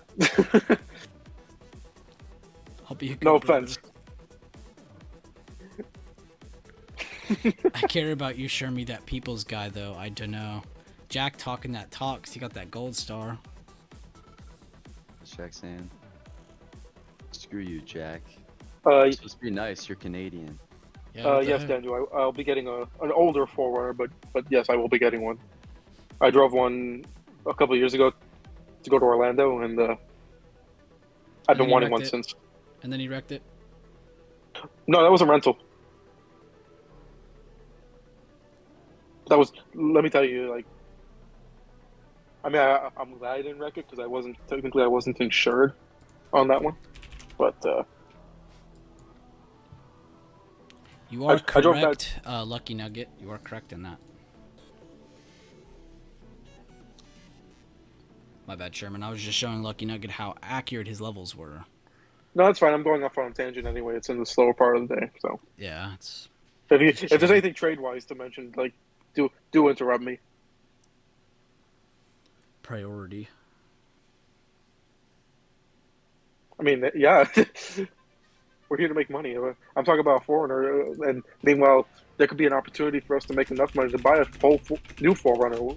I'll be a good No brother. offense. I care about you, Shermie, that people's guy, though. I don't know. Jack talking that talks. He got that gold star. Check saying. Screw you, Jack. Uh, You're supposed to be nice. You're Canadian. Yeah, what the yes, heck? Daniel. I'll be getting an older Forerunner, but yes, I will be getting one. I drove one a couple of years ago to go to Orlando, and I've And then been he wanting wrecked one it. since. And then he wrecked it. No, that was a rental. That was. Let me tell you, like, I mean, I'm glad I didn't wreck it because I wasn't insured on that one, but You are I drove that. correct, Lucky Nugget. You are correct in that. My bad, Sherman. I was just showing Lucky Nugget how accurate his levels were. No, that's fine. I'm going off on a tangent anyway. It's in the slower part of the day, so Yeah, it's if there's chill. anything trade wise to mention, like, do interrupt me. Priority. I mean, yeah, we're here to make money. I'm talking about a foreigner, and meanwhile, there could be an opportunity for us to make enough money to buy a whole new Forerunner.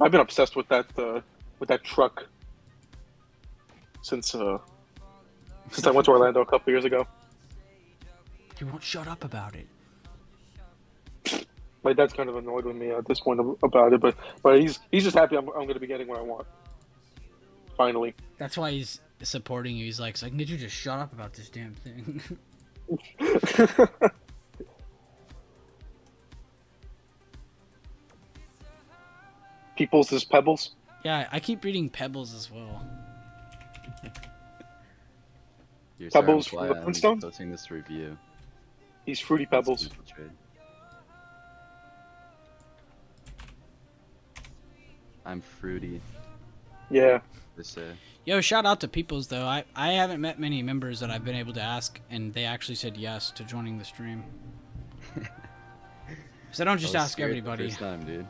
I've been obsessed with that truck since I went to Orlando a couple years ago. You won't shut up about it. My dad's kind of annoyed with me at this point about it, but he's just happy I'm going to be getting what I want. Finally. That's why he's supporting you. He's like, so I can get you to shut up about this damn thing. People's is Pebbles. Yeah, I keep reading Pebbles as well. Here's Pebbles our from the plan, Flintstones? posting this review. He's Fruity That's a Pebbles. beautiful trade. I'm fruity. Yeah. They say. Yo, shout out to Peoples though. I haven't met many members that I've been able to ask, and they actually said yes to joining the stream. So I don't just I was ask scared the everybody. First time, dude.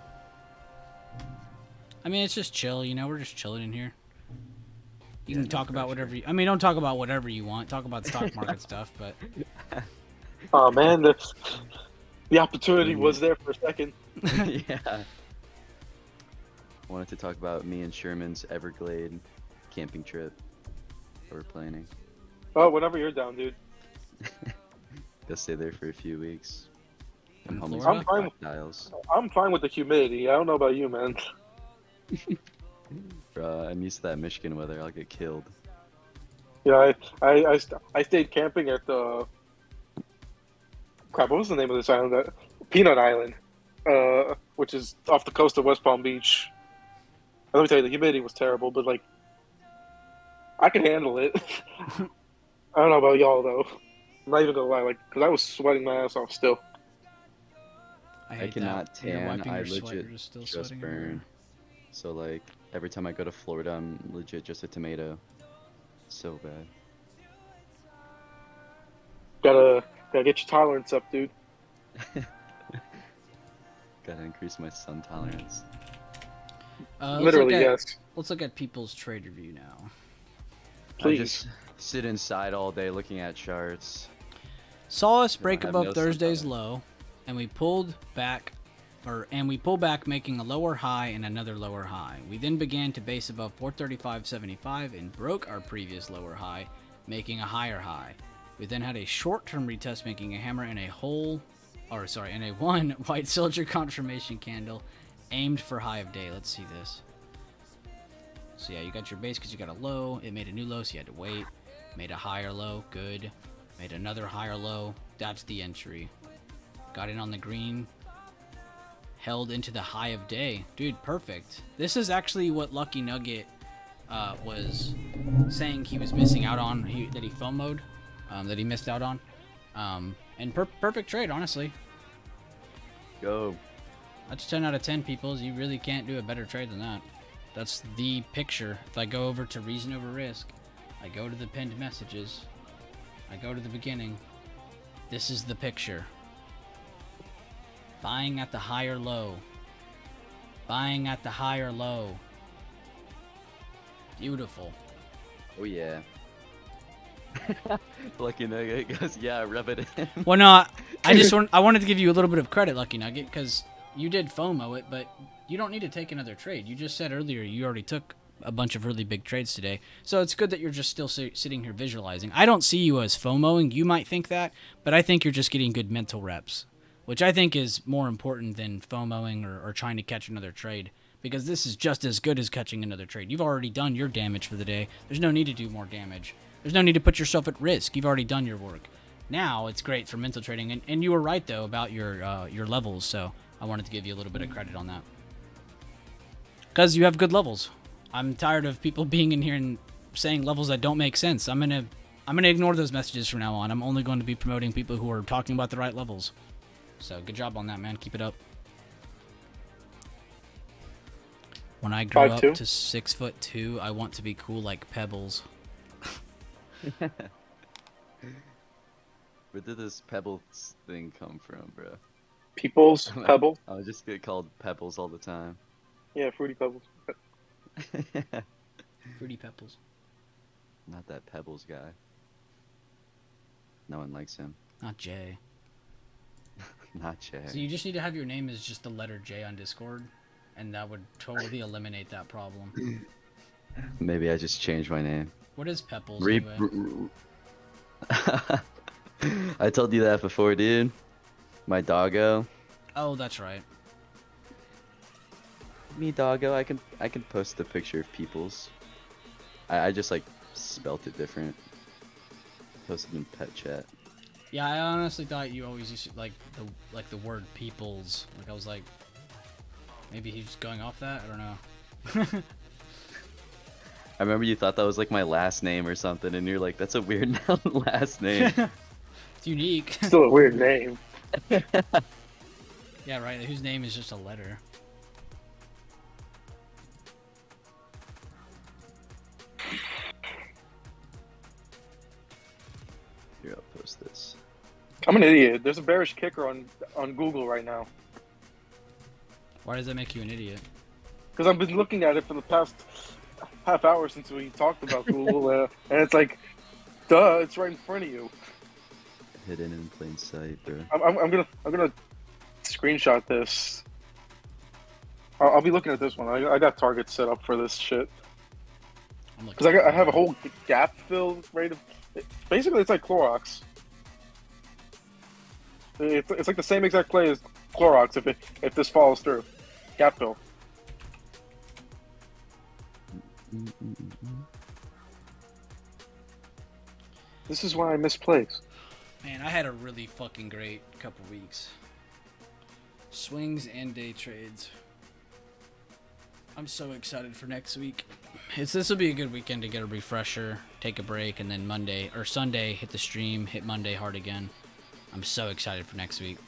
I mean, it's just chill, you know. We're just chilling in here. You can no talk about pressure. whatever. I mean, don't talk about whatever you want. Talk about stock market stuff, but Oh man, the opportunity was there for a second. Yeah. I wanted to talk about me and Sherman's Everglade camping trip that we're planning. Oh, whenever you're down, dude. Go stay there for a few weeks. Come In home with Florida? some I'm fine. crocodiles. I'm fine with the humidity. I don't know about you, man. Bruh, I'm used to that Michigan weather. I'll get killed. Yeah, I stayed camping at the crap. What was the name of this island? Peanut Island, which is off the coast of West Palm Beach. Let me tell you, the humidity was terrible, but like, I could handle it. I don't know about y'all though. I'm not even gonna lie, like, because I was sweating my ass off still. I I hate cannot that. You're tan. wiping I your sweat, legit you're just still just sweating burn. everywhere. So like every time I go to Florida, I'm legit just a tomato. So bad. Gotta get your tolerance up, dude. Gotta increase my sun tolerance. Literally, yes. Let's look at people's trade review now. I Please. just sit inside all day looking at charts. Saw us break have above no Thursday's sun low, and we pulled back, making a lower high and another lower high. We then began to base above 435.75 and broke our previous lower high, making a higher high. We then had a short-term retest, making a hammer and a one white soldier confirmation candle, aimed for high of day. Let's see this. So yeah, you got your base because you got a low. It made a new low, so you had to wait. Made a higher low, good. Made another higher low. That's the entry. Got in on the green. Held into the high of day. Dude, perfect. This is actually what Lucky Nugget was saying he was missing out on. That he FOMO'd. That he missed out on. And perfect trade, honestly. Go. That's 10 out of 10, peoples. You really can't do a better trade than that. That's the picture. If I go over to Reason Over Risk, I go to the pinned messages, I go to the beginning, this is the picture. Buying at the higher low. Buying at the higher low. Beautiful. Oh yeah. Lucky Nugget goes, yeah, rub it in. Well, no, I wanted to give you a little bit of credit, Lucky Nugget, because you did FOMO it, but you don't need to take another trade. You just said earlier you already took a bunch of really big trades today. So it's good that you're just still sitting here visualizing. I don't see you as FOMOing. You might think that, but I think you're just getting good mental reps, which I think is more important than FOMOing or trying to catch another trade, because this is just as good as catching another trade. You've already done your damage for the day. There's no need to do more damage. There's no need to put yourself at risk. You've already done your work. Now it's great for mental trading, and you were right though about your levels. So I wanted to give you a little bit of credit on that, because you have good levels. I'm tired of people being in here and saying levels that don't make sense. I'm gonna ignore those messages from now on. I'm only going to be promoting people who are talking about the right levels. So good job on that, man. Keep it up. When I grow up to 6'2", I want to be cool like Pebbles. Where did this Pebbles thing come from, bro? People's Pebble. I would just get called Pebbles all the time. Yeah, Fruity Pebbles. Fruity Pebbles. Not that Pebbles guy. No one likes him. Not Jay. Not Jay. So you just need to have your name as just the letter J on Discord, and that would totally eliminate that problem. Maybe I just changed my name. What is Pebbles anyway? I told you that before, dude. My doggo. Oh, that's right. Me doggo. I can post a picture of people's. I just like spelt it different. Posted in pet chat. Yeah, I honestly thought you always used to, like the word peoples. Like I was like, maybe he's just going off that. I don't know. I remember you thought that was like my last name or something, and you're like, that's a weird last name. It's unique. Still a weird name. Yeah, right. Whose name is just a letter. Here, I'll post this. I'm an idiot. There's a bearish kicker on Google right now. Why does that make you an idiot? Because I've been looking at it for the past half hour since we talked about Google, and it's like, duh, it's right in front of you. Hidden in plain sight, bro. I'm gonna screenshot this. I'll be looking at this one. I got targets set up for this shit. Because I have a whole gap fill rate of. Basically, it's like Clorox. It's like the same exact play as Clorox if this follows through. Gap fill. This is why I miss plays. Man, I had a really fucking great couple weeks. Swings and day trades. I'm so excited for next week. This will be a good weekend to get a refresher, take a break, and then Monday or Sunday hit the stream, hit Monday hard again. I'm so excited for next week.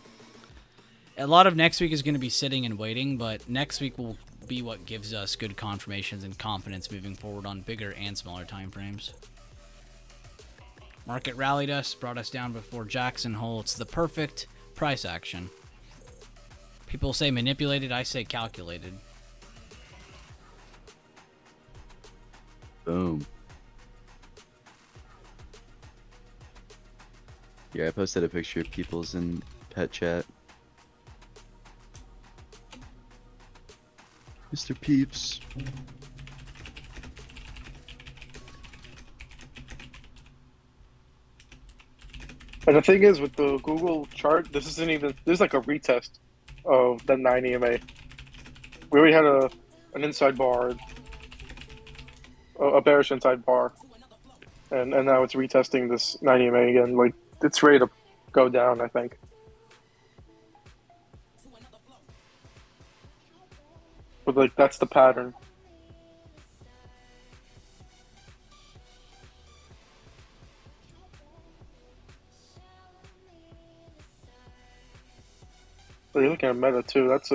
A lot of next week is going to be sitting and waiting, but next week will be what gives us good confirmations and confidence moving forward on bigger and smaller time frames. Market rallied us, brought us down before Jackson Hole. It's the perfect price action. People say manipulated, I say calculated. Boom. Yeah, I posted a picture of people's in pet chat. Mr. Peeps. And the thing is, with the Google chart, this is like a retest of the 9 EMA. We already had an inside bar, a bearish inside bar, and now it's retesting this 9 EMA again. Like, it's ready to go down, I think. But like, that's the pattern. But you're looking at meta too. That's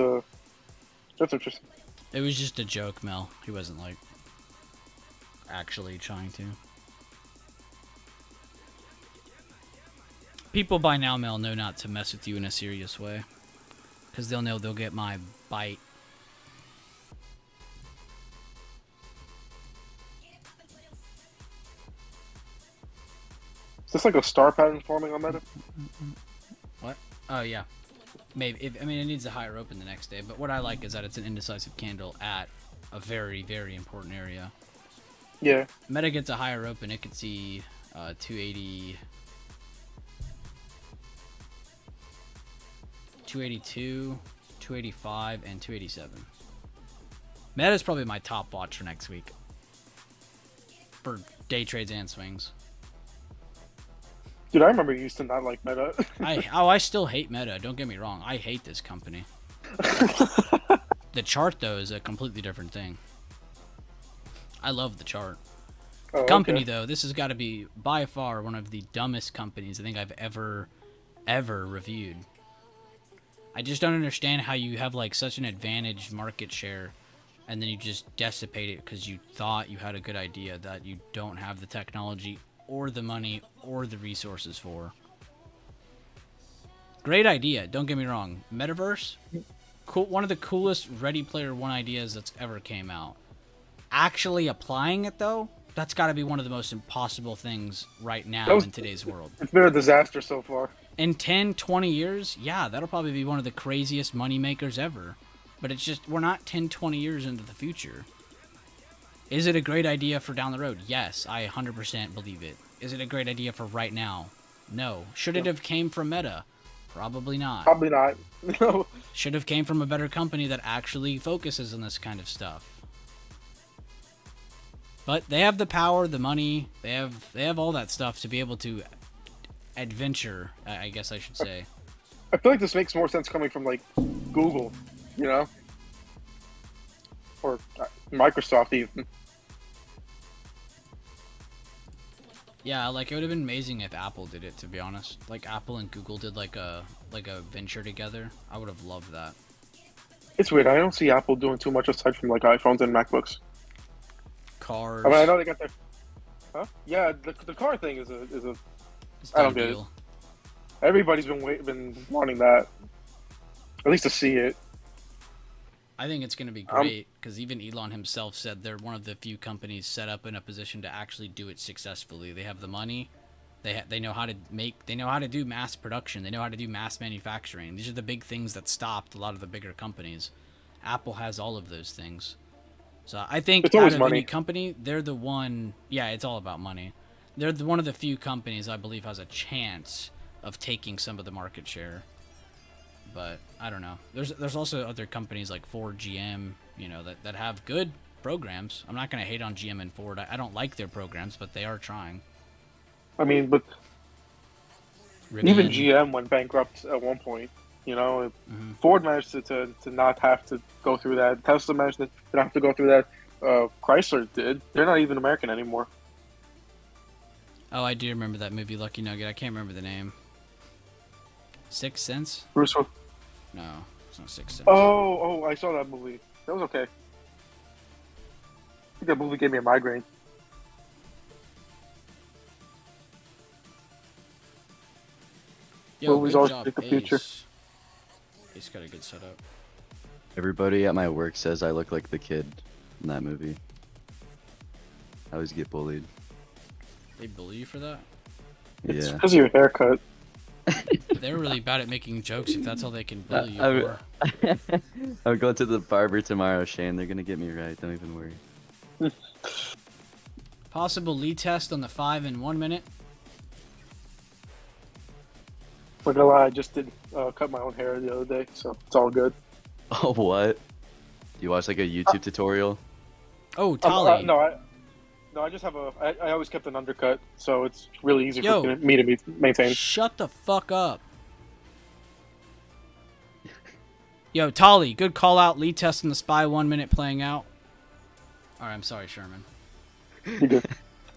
interesting. It was just a joke, Mel. He wasn't like actually trying to. People by now, Mel, know not to mess with you in a serious way, because they'll know they'll get my bite. Is this like a star pattern forming on meta? What? Oh yeah. Maybe. I mean, it needs a higher open the next day. But what I like is that it's an indecisive candle at a very, very important area. Yeah. Meta gets a higher open, it could see 280, 282, 285, and 287. Meta's probably my top watch for next week. For day trades and swings. Dude, I remember you used to not like Meta. I still hate Meta, don't get me wrong. I hate this company. The chart, though, is a completely different thing. I love the chart. Oh, Company, okay. though, this has got to be by far one of the dumbest companies I think I've ever reviewed. I just don't understand how you have like such an advantage market share and then you just dissipate it because you thought you had a good idea that you don't have the technology or the money or the resources for. Great idea, don't get me wrong. Metaverse, cool, one of the coolest Ready Player One ideas that's ever came out. Actually applying it, though, that's got to be one of the most impossible things right now in today's world. It's been a disaster so far. In 10, 20 years, yeah, that'll probably be one of the craziest money makers ever. But it's just, we're not 10, 20 years into the future. Is it a great idea for down the road? Yes, I 100% believe it. Is it a great idea for right now? No. Should it have came from Meta? Probably not. Probably not. No. Should have came from a better company that actually focuses on this kind of stuff. But they have the power, the money, they have all that stuff to be able to adventure, I guess I should say. I feel like this makes more sense coming from like Google, you know, or Microsoft even. Yeah, like it would have been amazing if Apple did it, to be honest. Like Apple and Google did like a venture together. I would have loved that. It's weird. I don't see Apple doing too much aside from like iPhones and MacBooks. Cars. I mean, I know they got their. Huh? Yeah, the car thing is a. It's I don't their get it. deal. Everybody's been wanting that, at least to see it. I think it's going to be great because even Elon himself said they're one of the few companies set up in a position to actually do it successfully. They have the money, they know how to make, they know how to do mass production, they know how to do mass manufacturing. These are the big things that stopped a lot of the bigger companies. Apple has all of those things. So I think It's always out of money. any company, they're the one. Yeah, it's all about money. They're one of the few companies I believe has a chance of taking some of the market share. But I don't know. There's also other companies like Ford, GM, you know, that have good programs. I'm not going to hate on GM and Ford. I don't like their programs, but they are trying. I mean, but Rivian. even GM went bankrupt at one point. You know, Mhm. Ford managed to not have to go through that. Tesla managed to not have to go through that. Chrysler did. They're not even American anymore. Oh, I do remember that movie, Lucky Nugget. I can't remember the name. Sixth Sense? Bruce. No, it's not Sixth Sense. Oh, I saw that movie. That was okay. I think that movie gave me a migraine. Yo, movies good always job, predict the future. Ace. Ace got a good setup. Everybody at my work says I look like the kid in that movie. I always get bullied. They bully you for that? It's Yeah. because of your haircut. They're really bad at making jokes if that's all they can bully you I- for. I'm going to the barber tomorrow, Shane. They're gonna get me right. Don't even worry. Possible lead test on the 5 in 1 minute. Not gonna lie, I just did cut my own hair the other day, so it's all good. Oh, what? Do you watch like a YouTube tutorial? Oh, Tali. No, I just have I always kept an undercut, so it's really easy Yo. for me to maintain. Shut the fuck up. Yo, Tali, good call out. Lead test in the spy 1 minute playing out. Alright, I'm sorry, Sherman. You good?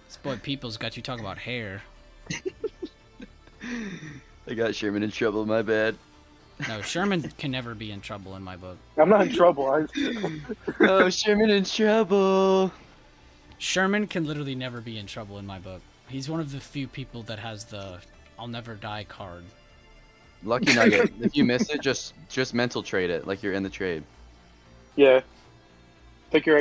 This boy People's got you talking about hair. I got Sherman in trouble. My bad. No, Sherman can never be in trouble in my book. I'm not in trouble. Oh, Sherman in trouble. Sherman can literally never be in trouble in my book. He's one of the few people that has the I'll never die card. Lucky Nugget. If you miss it, just mental trade it like you're in the trade. Yeah. Take your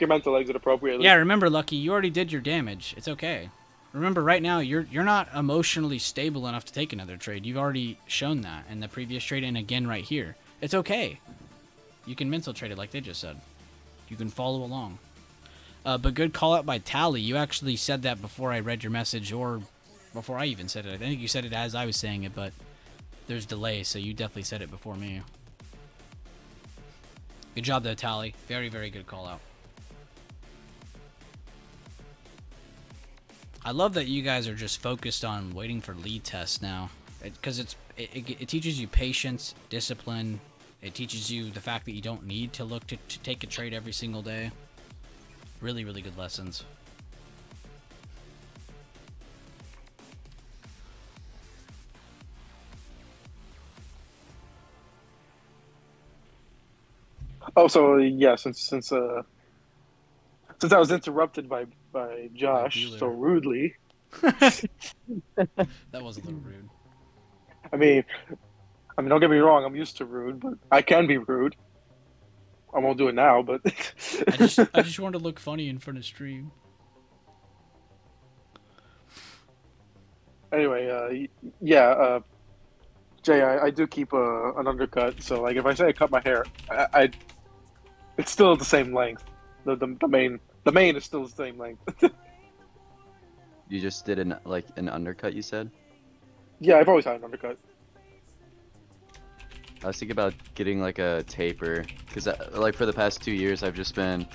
mental exit appropriately. Yeah, remember, Lucky, you already did your damage. It's okay. Remember, right now, you're not emotionally stable enough to take another trade. You've already shown that in the previous trade and again right here. It's okay. You can mental trade it like they just said. you can follow along. But good call out by Tally. You actually said that before I read your message, or before I even said it. I think you said it as I was saying it, but there's delay, so you definitely said it before me. Good job though, Tally. Very, very good call out. I love that you guys are just focused on waiting for lead tests now, because it teaches you patience, discipline. It teaches you the fact that you don't need to look to take a trade every single day. Really, really good lessons. Oh, so yeah, since I was interrupted by Josh Bueller. so rudely. That was a little rude. I mean, don't get me wrong. I'm used to rude, but I can be rude. I won't do it now, but I just wanted to look funny in front of stream. anyway, yeah, Jay, I do keep an undercut. So like, if I say I cut my hair, it's still the same length. The main is still the same length. You just did an undercut, you said? Yeah, I've always had an undercut. I was thinking about getting like a taper, because like for the past 2 years I've just been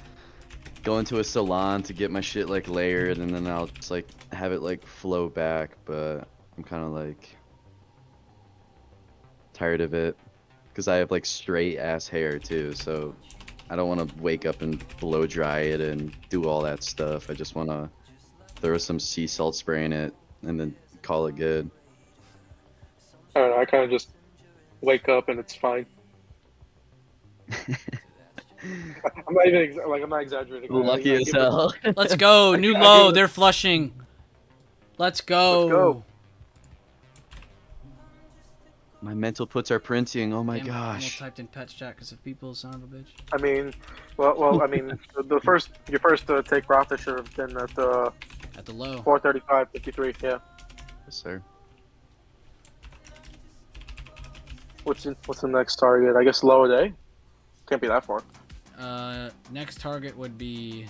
going to a salon to get my shit like layered, and then I'll just like have it like flow back, but I'm kind of like tired of it because I have like straight ass hair too, so I don't want to wake up and blow dry it and do all that stuff. I just want to throw some sea salt spray in it and then call it good. I don't know. I kind of just wake up and it's fine. I'm not even I'm not exaggerating. Lucky as hell. Let's go, new low. They're flushing. Let's go. Let's go. My mental puts are printing. Oh my Damn, gosh. I typed in pets chat because of people, son of a bitch. I mean, well, I mean, your first take profit should have been at the low. 435.53. Yeah. Yes, sir. What's the next target? I guess low a day. Can't be that far. Next target would be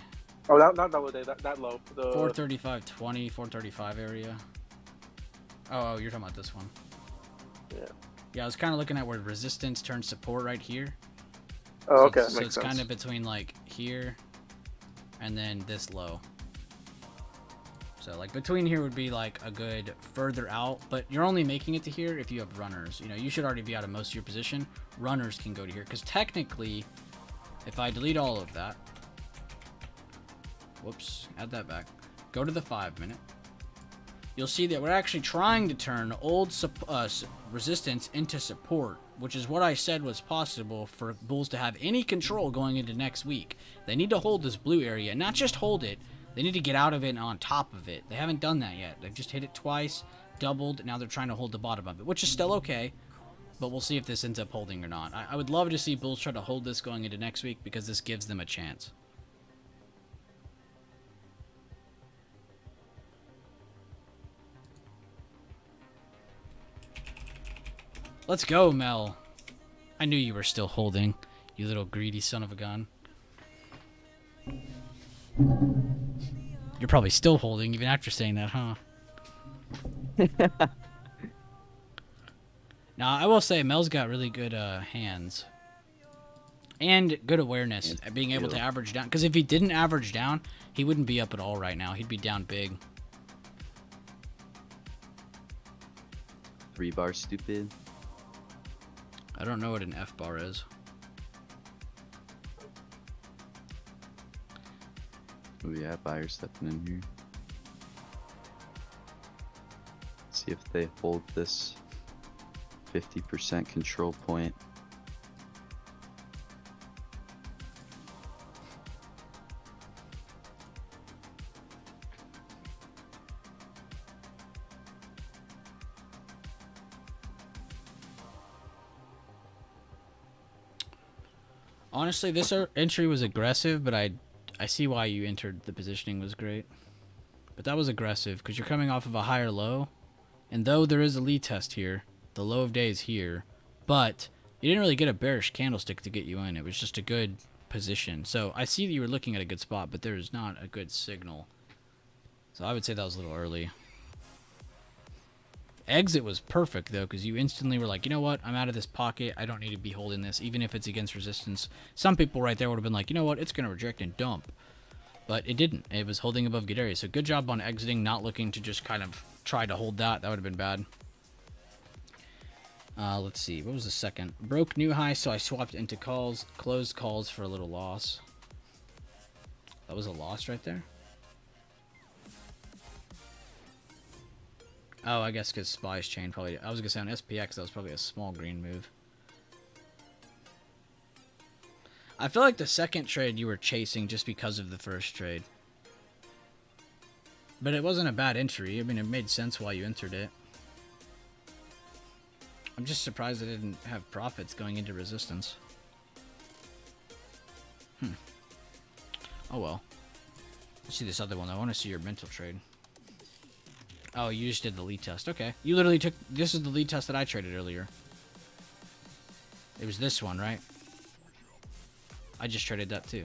Oh, not low a day. That low. The 435.20, 435 area. Oh, you're talking about this one. Yeah. Yeah, I was kind of looking at where resistance turns support right here. Oh, okay. So Makes it's sense. kind of between like here and then this low. So like between here would be like a good further out, but you're only making it to here if you have runners. You know, you should already be out of most of your position. Runners can go to here because technically, if I delete all of that, whoops, add that back. Go to the 5 minute. You'll see that we're actually trying to turn old resistance into support, which is what I said was possible for bulls to have any control going into next week. They need to hold this blue area, not just hold it. They need to get out of it and on top of it. They haven't done that yet. They've just hit it twice, doubled, now they're trying to hold the bottom of it, which is still okay. But we'll see if this ends up holding or not. I would love to see bulls try to hold this going into next week because this gives them a chance. Let's go, Mel. I knew you were still holding, you little greedy son of a gun. You're probably still holding even after saying that, huh? Now, I will say Mel's got really good hands. And good awareness at being able to average down. Because if he didn't average down, he wouldn't be up at all right now. He'd be down big. 3 bar stupid. I don't know what an F bar is. Oh yeah, buyer stepping in here. See if they hold this 50% control point. Honestly, this entry was aggressive, but I see why you entered. The positioning was great. But that was aggressive because you're coming off of a higher low. And though there is a lead test here, the low of day is here. But you didn't really get a bearish candlestick to get you in. It was just a good position. So I see that you were looking at a good spot, but there's not a good signal. So I would say that was a little early. Exit was perfect, though, because you instantly were like, you know what? I'm out of this pocket. I don't need to be holding this, even if it's against resistance. Some people right there would have been like, you know what? It's going to reject and dump. But it didn't. It was holding above good area. So good job on exiting, not looking to just kind of try to hold that. That would have been bad. Let's see. What was the second? Broke new high, so I swapped into calls. Closed calls for a little loss. That was a loss right there? Oh, I guess because Spy's chain probably... I was going to say on SPX, that was probably a small green move. I feel like the second trade you were chasing just because of the first trade. But it wasn't a bad entry. I mean, it made sense why you entered it. I'm just surprised I didn't have profits going into resistance. Oh well. Let's see this other one. I want to see your mental trade. Oh, you just did the lead test. Okay. You literally took... This is the lead test that I traded earlier. It was this one, right? I just traded that too.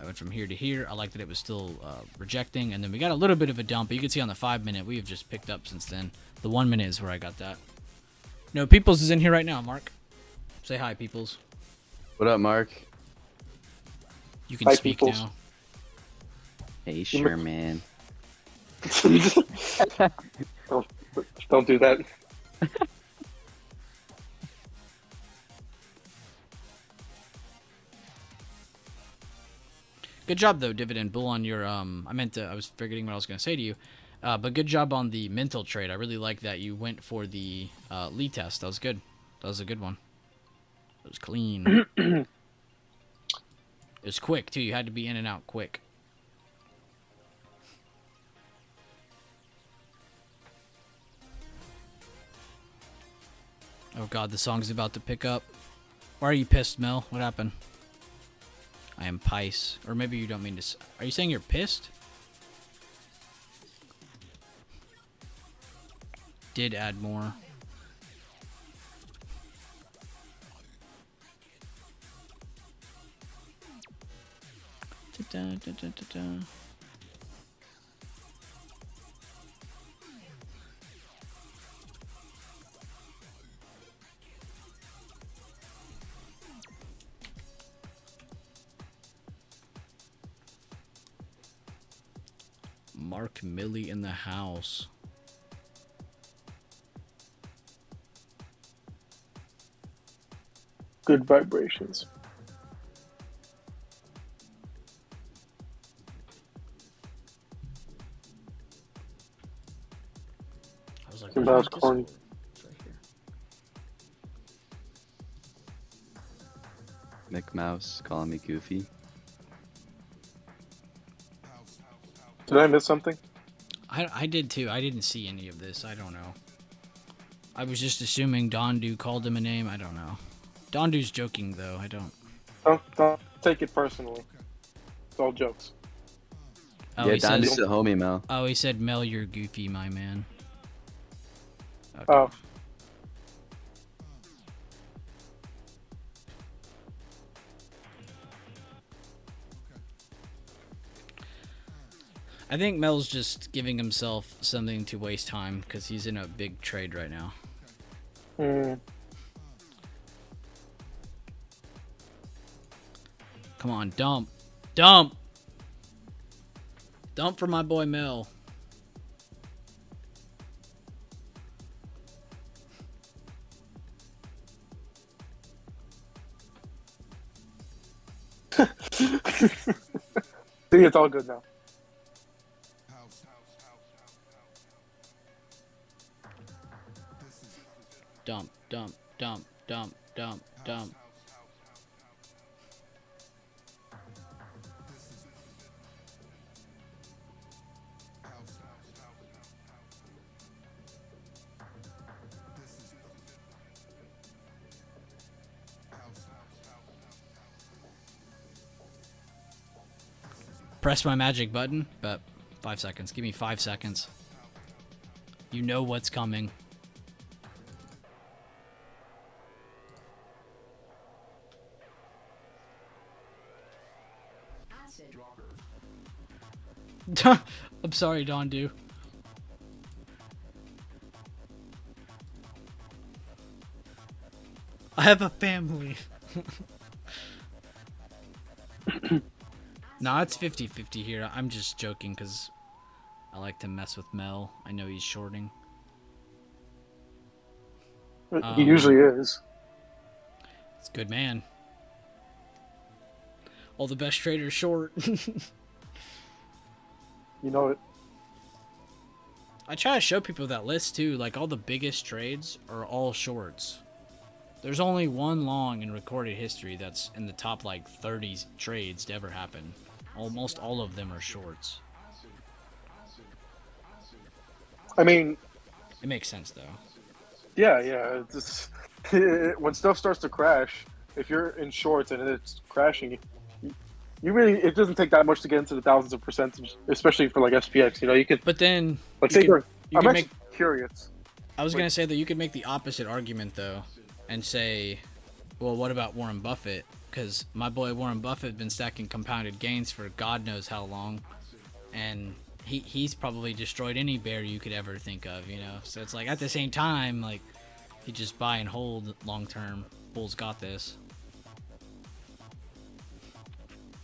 I went from here to here. I like that it was still rejecting. And then we got a little bit of a dump. But you can see on the 5 minute, we have just picked up since then. The 1 minute is where I got that. No, Peoples is in here right now, Mark. Say hi, Peoples. What up, Mark? You can Hi, speak Peoples. now. Hey, sure, man. Don't do that. Good job though, Dividend Bull, on your I was forgetting what I was gonna say to you. But good job on the mental trade. I really like that you went for the lead test. That was good. That was a good one. It was clean. It was quick too. You had to be in and out quick. Oh god, the song's about to pick up. Why are you pissed, Mel? What happened? I am pice. Or maybe you don't mean to... Are you saying you're pissed? Did add more. Da-da-da-da-da-da. Mark Millie in the house. Good vibrations. I was like, That where's my was corny. Discord? It's right here. Mick Mouse calling me goofy. Did I miss something? I did too. I didn't see any of this. I don't know. I was just assuming Dondu called him a name. I don't know. Dondu's joking though. I don't. Don't take it personally. It's all jokes. Oh, yeah, he Dondu's says, a homie, Mel. oh, he said, Mel, you're goofy, my man. Okay. Oh, I think Mel's just giving himself something to waste time because he's in a big trade right now. Come on, dump. Dump! Dump for my boy Mel. See, it's all good now. Dump, dump, dump, dump, dump, dump. Press my magic button, but 5 seconds. Give me 5 seconds. You know what's coming. I'm sorry, Dondu. I have a family. Nah, it's 50-50 here. I'm just joking because I like to mess with Mel. I know he's shorting. He usually is. It's a good man. All the best traders short. You know it. I try to show people that list too. Like all the biggest trades are all shorts. There's only one long in recorded history that's in the top like 30 trades to ever happen. Almost all of them are shorts. I mean, it makes sense though. Yeah. It's just, when stuff starts to crash, if you're in shorts and it's crashing, you really, it doesn't take that much to get into the thousands of percentage, especially for like SPX. You know, you could. But then, like, say I'm actually curious. I was gonna say that you could make the opposite argument though, and say, well, what about Warren Buffett? Because my boy Warren Buffett been stacking compounded gains for God knows how long, and he's probably destroyed any bear you could ever think of, you know. So it's like at the same time, like you just buy and hold long term. Bulls got this.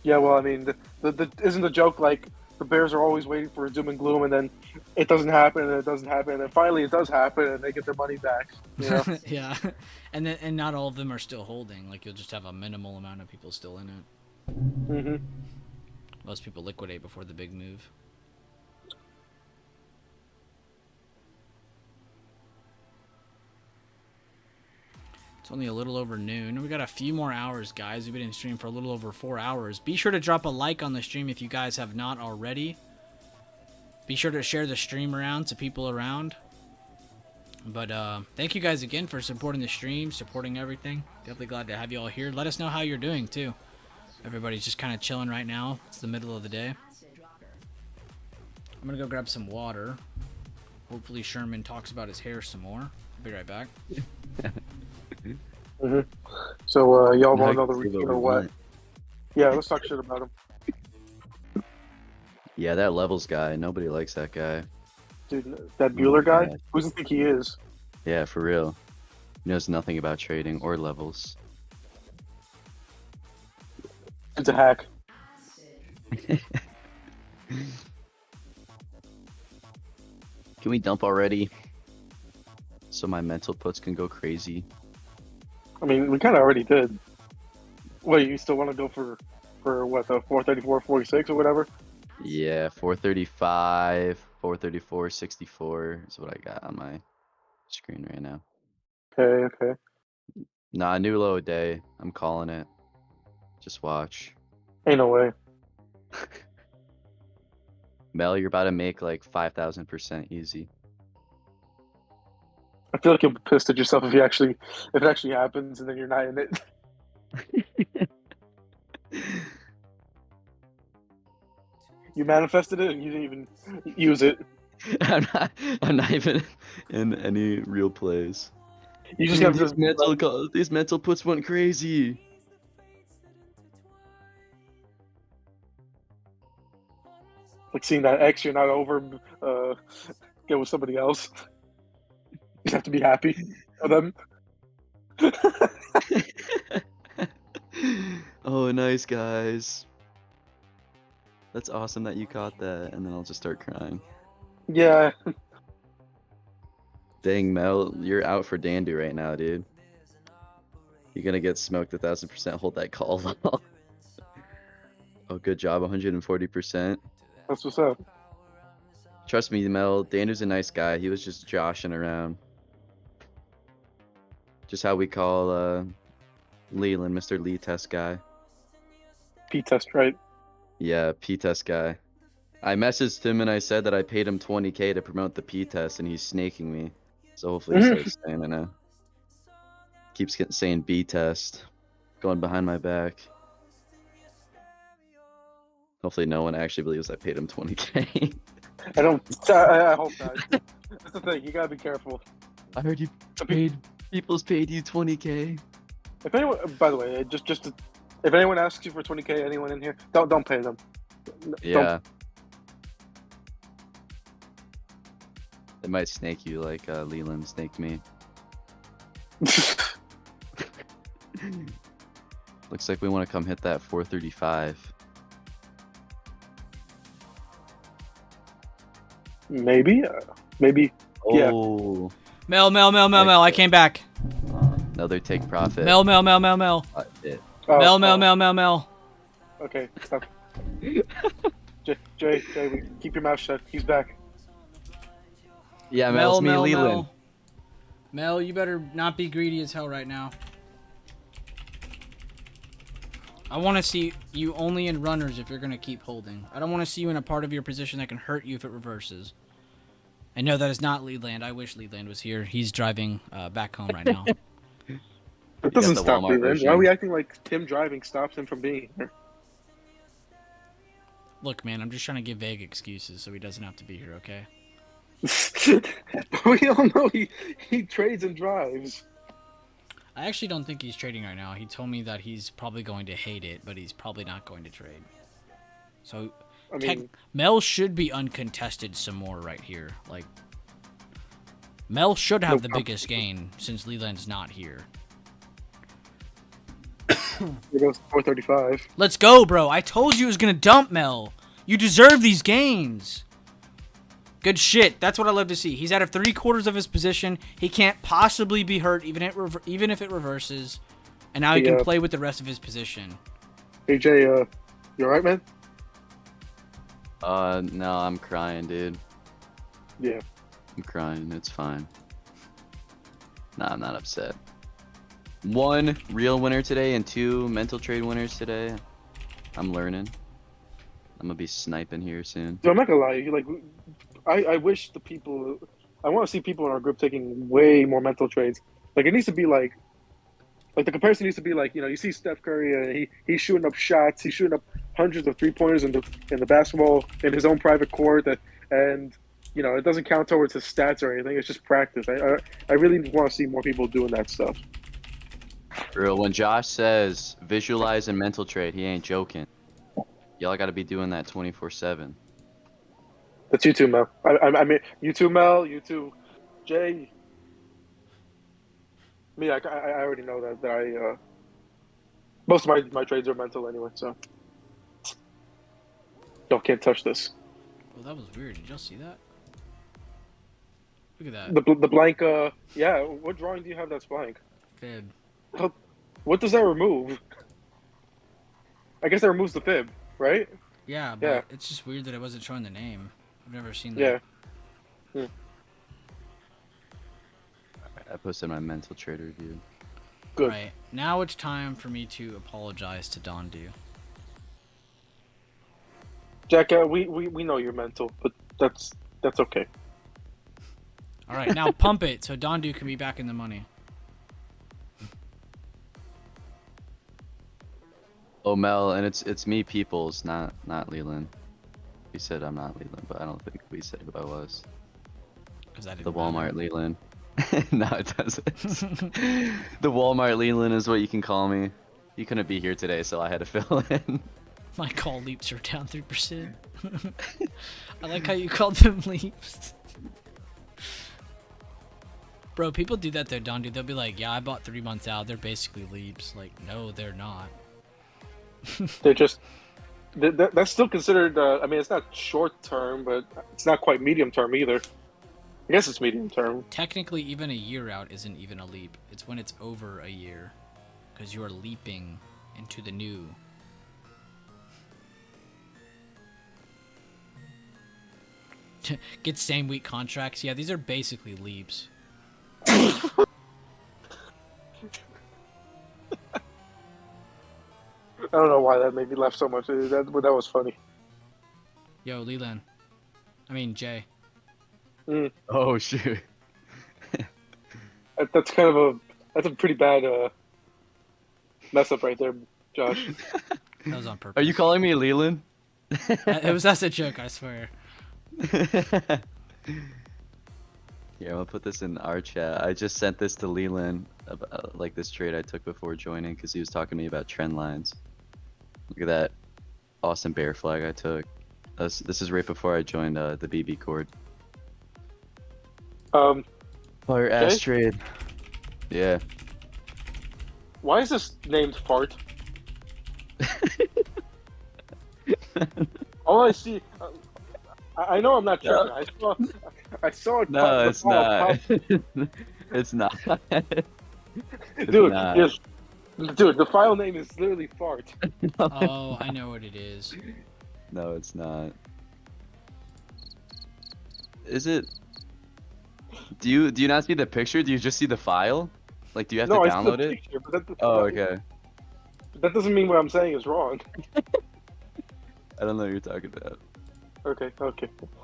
Yeah, well, I mean, the isn't the joke like the Bears are always waiting for a doom and gloom, and then it doesn't happen, and it doesn't happen, and then finally it does happen, and they get their money back. You know? Yeah, and not all of them are still holding. Like you'll just have a minimal amount of people still in it. Mm-hmm. Most people liquidate before the big move. It's only a little over noon. We got a few more hours, guys. We've been in stream for a little over 4 hours. Be sure to drop a like on the stream if you guys have not already. Be sure to share the stream around to people around. But thank you guys again for supporting the stream, supporting everything. Definitely glad to have you all here. Let us know how you're doing, too. Everybody's just kind of chilling right now. It's the middle of the day. I'm going to go grab some water. Hopefully Sherman talks about his hair some more. I'll be right back. Mm-hmm. So y'all want to know the routine or what? Yeah, let's talk shit about him. Yeah, that levels guy. Nobody likes that guy. Dude, that Bueller guy? Who does he think he is? Yeah, for real. He knows nothing about trading or levels. It's a hack. Can we dump already? So my mental puts can go crazy. I mean, we kind of already did. Wait, you still want to go for what, the 434, 46 or whatever? Yeah, 435, 434, 64 is what I got on my screen right now. Okay. Nah, new low day. I'm calling it. Just watch. Ain't no way. Mel, you're about to make like 5,000% easy. I feel like you'll be pissed at yourself if it actually happens and then you're not in it. You manifested it and you didn't even use it. I'm not even in any real plays. You just have this These mental puts went crazy. like seeing that X you're not over get with somebody else. You have to be happy for them. Oh, nice, guys. That's awesome that you caught that, and then I'll just start crying. Yeah. Dang, Mel, you're out for Dandy right now, dude. You're gonna get smoked 1,000%. Hold that call. Oh, good job, 140%. That's what's up. Trust me, Mel, Dandy's a nice guy. He was just joshing around. Just how we call Leland, Mr. Lee Test guy. P-test, right? Yeah, P-test guy. I messaged him and I said that I paid him 20K to promote the P-test, and he's snaking me. So hopefully he starts saying it now. Keeps saying B-test. Going behind my back. Hopefully no one actually believes I paid him 20K. I hope not. That's the thing, you gotta be careful. I heard you paid, people's paid you 20K. If anyone, by the way, just to If anyone asks you for 20K, anyone in here, don't pay them. Yeah. They might snake you like Leland snaked me. Looks like we want to come hit that 435. Maybe. Yeah. Oh, Mel, I came back. another take profit. Mel. It. Oh, Mel. Okay, stop. Jay, keep your mouth shut. He's back. Yeah, Mel, it's me, Leland. Mel, you better not be greedy as hell right now. I want to see you only in runners if you're going to keep holding. I don't want to see you in a part of your position that can hurt you if it reverses. I know that is not Leland. I wish Leland was here. He's driving back home right now. It doesn't the stop Walmart me, man. version. Why are we acting like him driving stops him from being here? Look, man, I'm just trying to give vague excuses so he doesn't have to be here, okay? We all know he trades and drives. I actually don't think he's trading right now. He told me that he's probably going to hate it, but he's probably not going to trade. So, I mean, Mel should be uncontested some more right here. Like, Mel should have the biggest gain since Leland's not here. Here goes 435. Let's go, bro. I told you it was going to dump Mel. You deserve these gains. Good shit. That's what I love to see. He's out of 3/4 of his position. He can't possibly be hurt even if it reverses. And now he can play with the rest of his position. Hey, Jay, you alright, man? No, I'm crying, dude. Yeah. I'm crying. It's fine. Nah, I'm not upset. 1 real winner today and 2 mental trade winners today. I'm learning. I'm gonna be sniping here soon. Dude, I'm not gonna lie. Like, I wish the people. I want to see people in our group taking way more mental trades. Like, it needs to be like the comparison needs to be like, you see Steph Curry, he's shooting up shots, he's shooting up hundreds of 3-pointers in the basketball in his own private court, and it doesn't count towards his stats or anything. It's just practice. I really want to see more people doing that stuff. Bro, when Josh says visualize and mental trade, he ain't joking. Y'all gotta be doing that 24/7. That's you too, Mel. I mean, you too, Mel. You too, Jay. Me, I already know that I most of my trades are mental anyway, so can't touch this. Well, that was weird. Did y'all see that? Look at that. The blank. Yeah. What drawing do you have that's blank? Fib. What does that remove? I guess that removes the fib, right? Yeah, but Yeah. it's just weird that it wasn't showing the name. I've never seen that. Yeah. I posted my mental trade review. Good. Right. Now it's time for me to apologize to Dondu. Jack, we know you're mental, but that's okay. All right, now pump it so Dondu can be back in the money. Oh, Mel, and it's me, Peoples, not Leland. We said I'm not Leland, but I don't think we said who I was. Because I didn't. The Walmart Leland. No, it doesn't. The Walmart Leland is what you can call me. You couldn't be here today, so I had to fill in. My call leaps are down 3%. I like how you called them leaps. Bro, people do that though, Dondu. They'll be like, yeah, I bought 3 months out. They're basically leaps. Like, no, they're not. They're just that's still considered. I mean, it's not short term, but it's not quite medium term either. I guess it's medium term. Technically, even a year out isn't even a leap. It's when it's over a year, because you are leaping into the new. Get same week contracts. Yeah, these are basically leaps. I don't know why that made me laugh so much. That was funny. Yo, Leland. I mean, Jay. Oh, shoot. That's a pretty bad mess up right there, Josh. That was on purpose. Are you calling me Leland? That's a joke, I swear. Here, I'm gonna put this in our chat. I just sent this to Leland, like this trade I took before joining, because he was talking to me about trend lines. Look at that awesome bear flag I took. This is right before I joined the BB Cord. Fire Jay? ass trade. Yeah. Why is this named Fart? All I see, I know I'm not tripping. I saw it. No, the it's file not. It's not. It's Dude, not. yes. Dude, the file name is literally Fart. Oh, I know what it is. No, it's not. Is it? Do you not see the picture? Do you just see the file? Like, do you have No, to I see the download it? picture, but Oh, okay. that doesn't mean what I'm saying is wrong. I don't know what you're talking about. Okay.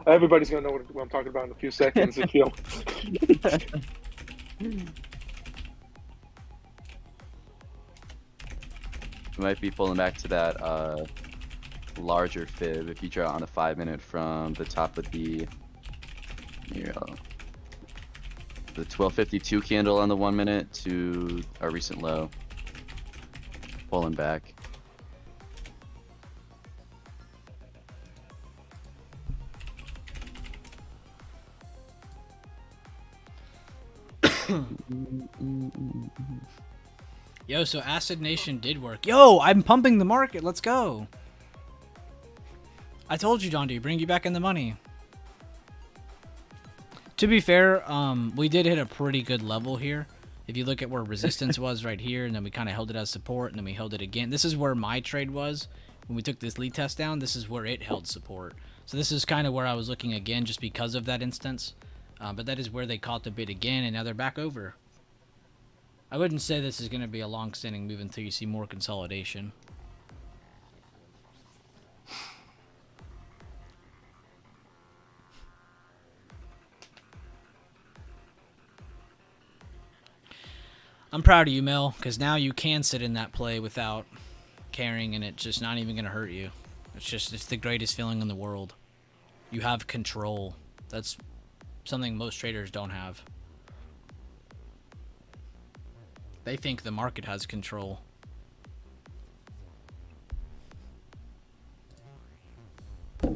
Everybody's gonna know what I'm talking about in a few seconds if you You might be pulling back to that larger fib if you draw on a 5-minute from the top of the the 1252 candle on the 1 minute to our recent low. Pulling back. Yo, so Acid Nation did work. Yo, I'm pumping the market. Let's go. I told you, Don, to bring you back in the money. To be fair, we did hit a pretty good level here. If you look at where resistance was right here, and then we kind of held it as support, and then we held it again. This is where my trade was. When we took this lead test down, this is where it held support. So this is kind of where I was looking again just because of that instance. But that is where they caught the bid again, and now they're back over. I wouldn't say this is going to be a long-standing move until you see more consolidation. I'm proud of you, Mel, because now you can sit in that play without caring, and it's just not even going to hurt you. It's the greatest feeling in the world. You have control. That's something most traders don't have. They think the market has control. Oh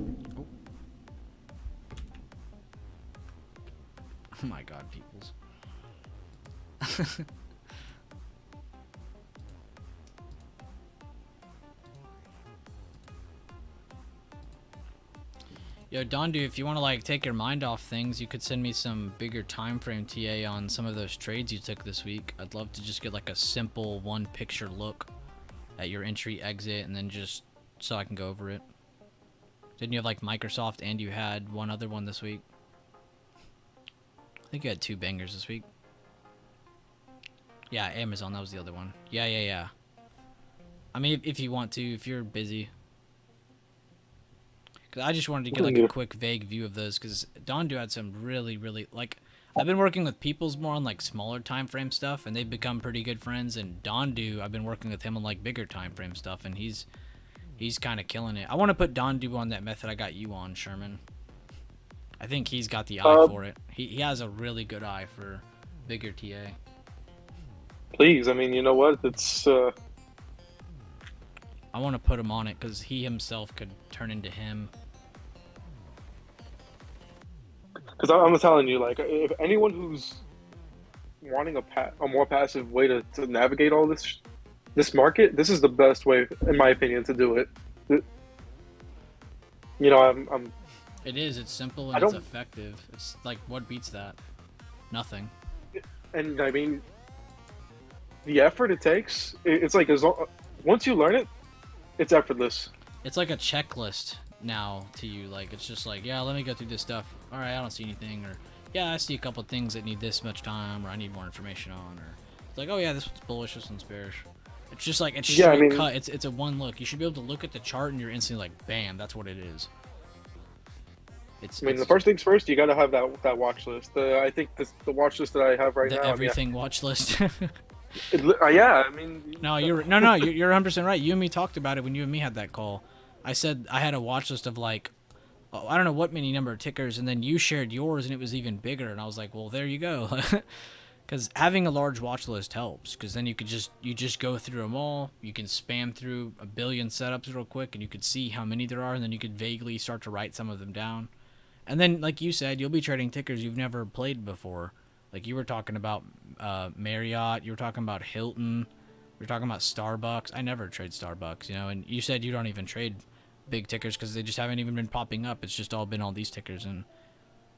my god, peoples. Yo, Dondu, if you want to like take your mind off things, you could send me some bigger time frame TA on some of those trades you took this week. I'd love to just get like a simple one picture look at your entry, exit, and then just so I can go over it. Didn't you have like Microsoft and you had one other one this week? I think you had 2 bangers this week. Yeah, Amazon, that was the other one. Yeah. I mean, if you want to, if you're busy. Cause I just wanted to get like a quick vague view of those, because Dondu had some really, like, I've been working with Peoples more on like smaller time frame stuff, and they've become pretty good friends, and Dondu, I've been working with him on like bigger time frame stuff, and he's kind of killing it. I want to put Dondu on that method I got you on, Sherman. I think he's got the eye for it. He has a really good eye for bigger TA. Please, I mean, you know what? It's I want to put him on it because he himself could turn into him. because I'm telling you, like, if anyone who's wanting a more passive way to navigate all this market, this is the best way, in my opinion, to do it. You know, I'm. It is. It's simple and it's effective. It's like, what beats that? Nothing. And I mean, the effort it takes, it's like once you learn it, it's effortless. It's like a checklist now to you. Like, it's just like, yeah, let me go through this stuff. All right, I don't see anything, or yeah, I see a couple things that need this much time, or I need more information on, or it's like, oh yeah, this one's bullish, this one's bearish. It's just like, it's straight cut. It's a one look. You should be able to look at the chart and you're instantly like, bam, that's what it is. The first things first, you gotta have that watch list. I think the watch list that I have right now. The everything watch list. Yeah, I mean. No, you're 100% right. You and me talked about it when you and me had that call. I said I had a watch list of like, I don't know what many number of tickers, and then you shared yours and it was even bigger, and I was like, well, there you go. Because having a large watch list helps, because then you just go through them all. You can spam through a billion setups real quick, and you could see how many there are, and then you could vaguely start to write some of them down. And then, like you said, you'll be trading tickers you've never played before. Like you were talking about Marriott, you were talking about Hilton, you were talking about Starbucks. I never trade Starbucks, you know. And you said you don't even trade big tickers because they just haven't even been popping up. It's just all been all these tickers, and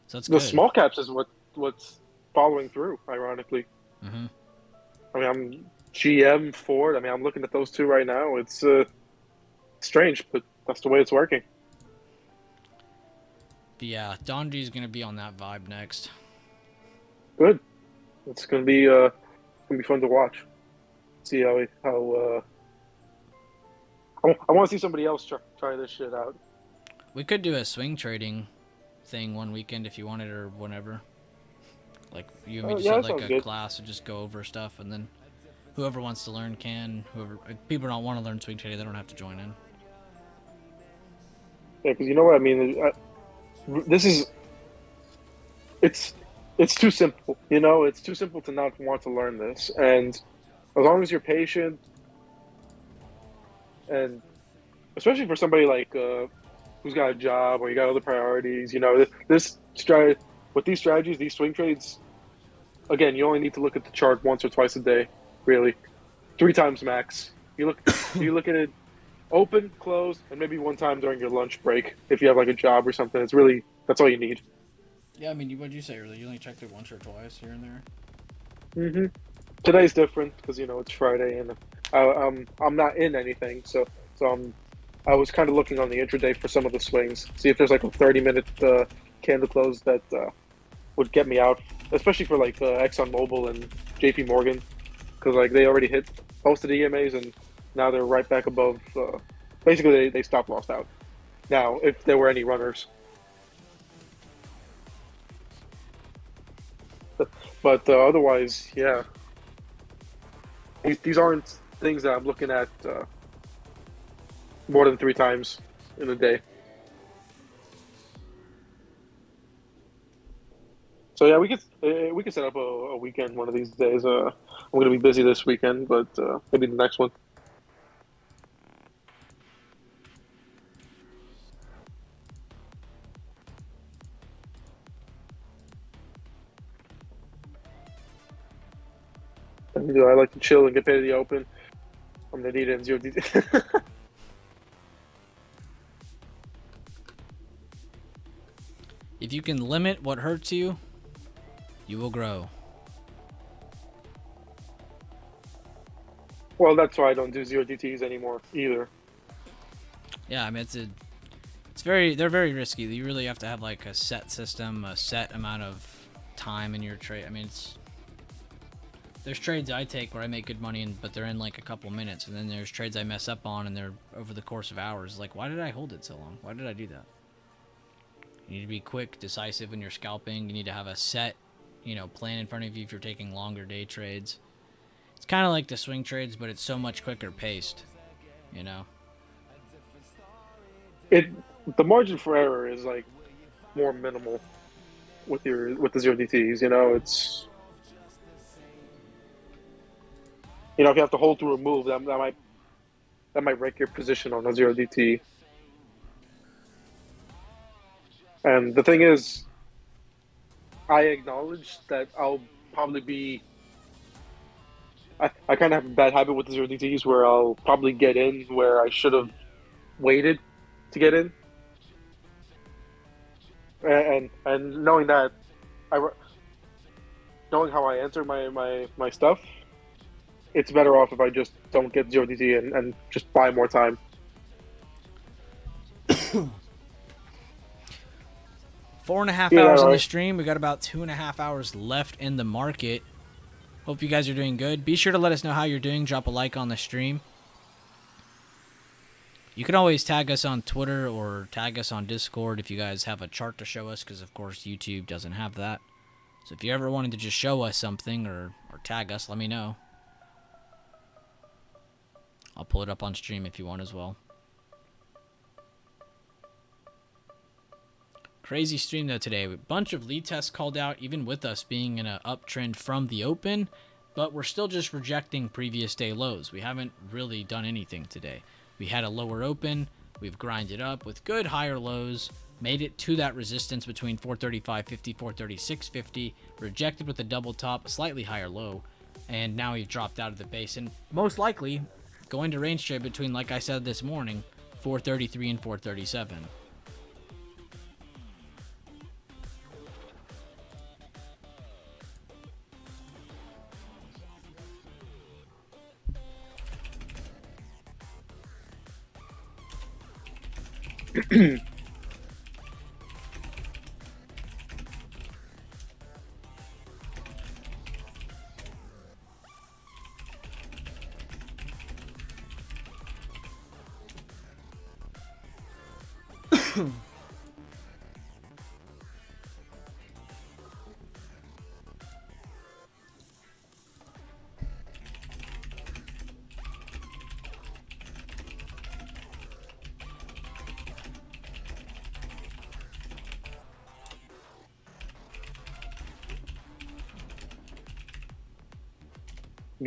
so it's The good. small caps is what's following through, ironically. Mm-hmm. I mean, I'm GM, Ford. I mean, I'm looking at those two right now. It's strange, but that's the way it's working. But yeah, Donji's gonna be on that vibe next. Good. It's gonna be fun to watch. See how I want to see somebody else try this shit out. We could do a swing trading thing one weekend if you wanted, or whenever. Like you and me just Yeah, have that like sounds a good. class and just go over stuff, and then whoever wants to learn can. Whoever people don't want to learn swing trading, they don't have to join in. Yeah, because you know what I mean. This is it's it's too simple. You know, it's too simple to not want to learn this. And as long as you're patient, and especially for somebody like who's got a job or you got other priorities, you know, this strategy with these strategies, these swing trades. Again, you only need to look at the chart once or twice a day, really, 3 times max. You look at it open, close, and maybe one time during your lunch break if you have like a job or something. It's really that's all you need. Yeah, I mean, what did you say earlier? You only checked it once or twice here and there. hmm Today's different because you know it's Friday and I'm not in anything, so I was kind of looking on the intraday for some of the swings, see if there's like a 30-minute candle close that would get me out, especially for like ExxonMobil and JP Morgan, because like they already hit most of the EMAs and now they're right back above. Basically, they stop lost out. Now, if there were any runners, but otherwise, yeah, these aren't things that I'm looking at more than 3 times in a day. So yeah, we could set up a weekend one of these days. I'm going to be busy this weekend, but maybe the next one. I like to chill and get paid at the open. I'm gonna need it in 0 DT. If you can limit what hurts you, you will grow. Well, that's why I don't do 0 DTs anymore either. Yeah, I mean they're very risky. You really have to have like a set system, a set amount of time in your trade. I mean, there's trades I take where I make good money, but they're in like a couple minutes, and then there's trades I mess up on, and they're over the course of hours. Like, why did I hold it so long? Why did I do that? You need to be quick, decisive when you're scalping. You need to have a set, plan in front of you if you're taking longer day trades. It's kind of like the swing trades, but it's so much quicker paced, It the margin for error is like more minimal with the 0 DTs. You know, it's if you have to hold through a move, that might wreck your position on a 0 DT. And the thing is, I acknowledge that I'll probably be. I kind of have a bad habit with the 0 DTs where I'll probably get in where I should have waited to get in. And knowing that, I knowing how I enter my stuff, it's better off if I just don't get 0 DT and just buy more time. 4.5 Yeah, hours on the right. stream. We got about 2.5 hours left in the market. Hope you guys are doing good. Be sure to let us know how you're doing. Drop a like on the stream. You can always tag us on Twitter or tag us on Discord if you guys have a chart to show us, because of course YouTube doesn't have that. So if you ever wanted to just show us something or tag us, let me know. I'll pull it up on stream if you want as well. Crazy stream though today. A bunch of lead tests called out, even with us being in an uptrend from the open, but we're still just rejecting previous day lows. We haven't really done anything today. We had a lower open, we've grinded up with good higher lows, made it to that resistance between 435.50, 436.50, rejected with a double top, a slightly higher low, and now we've dropped out of the base and most likely going to range trade between, like I said this morning, 433 and 437.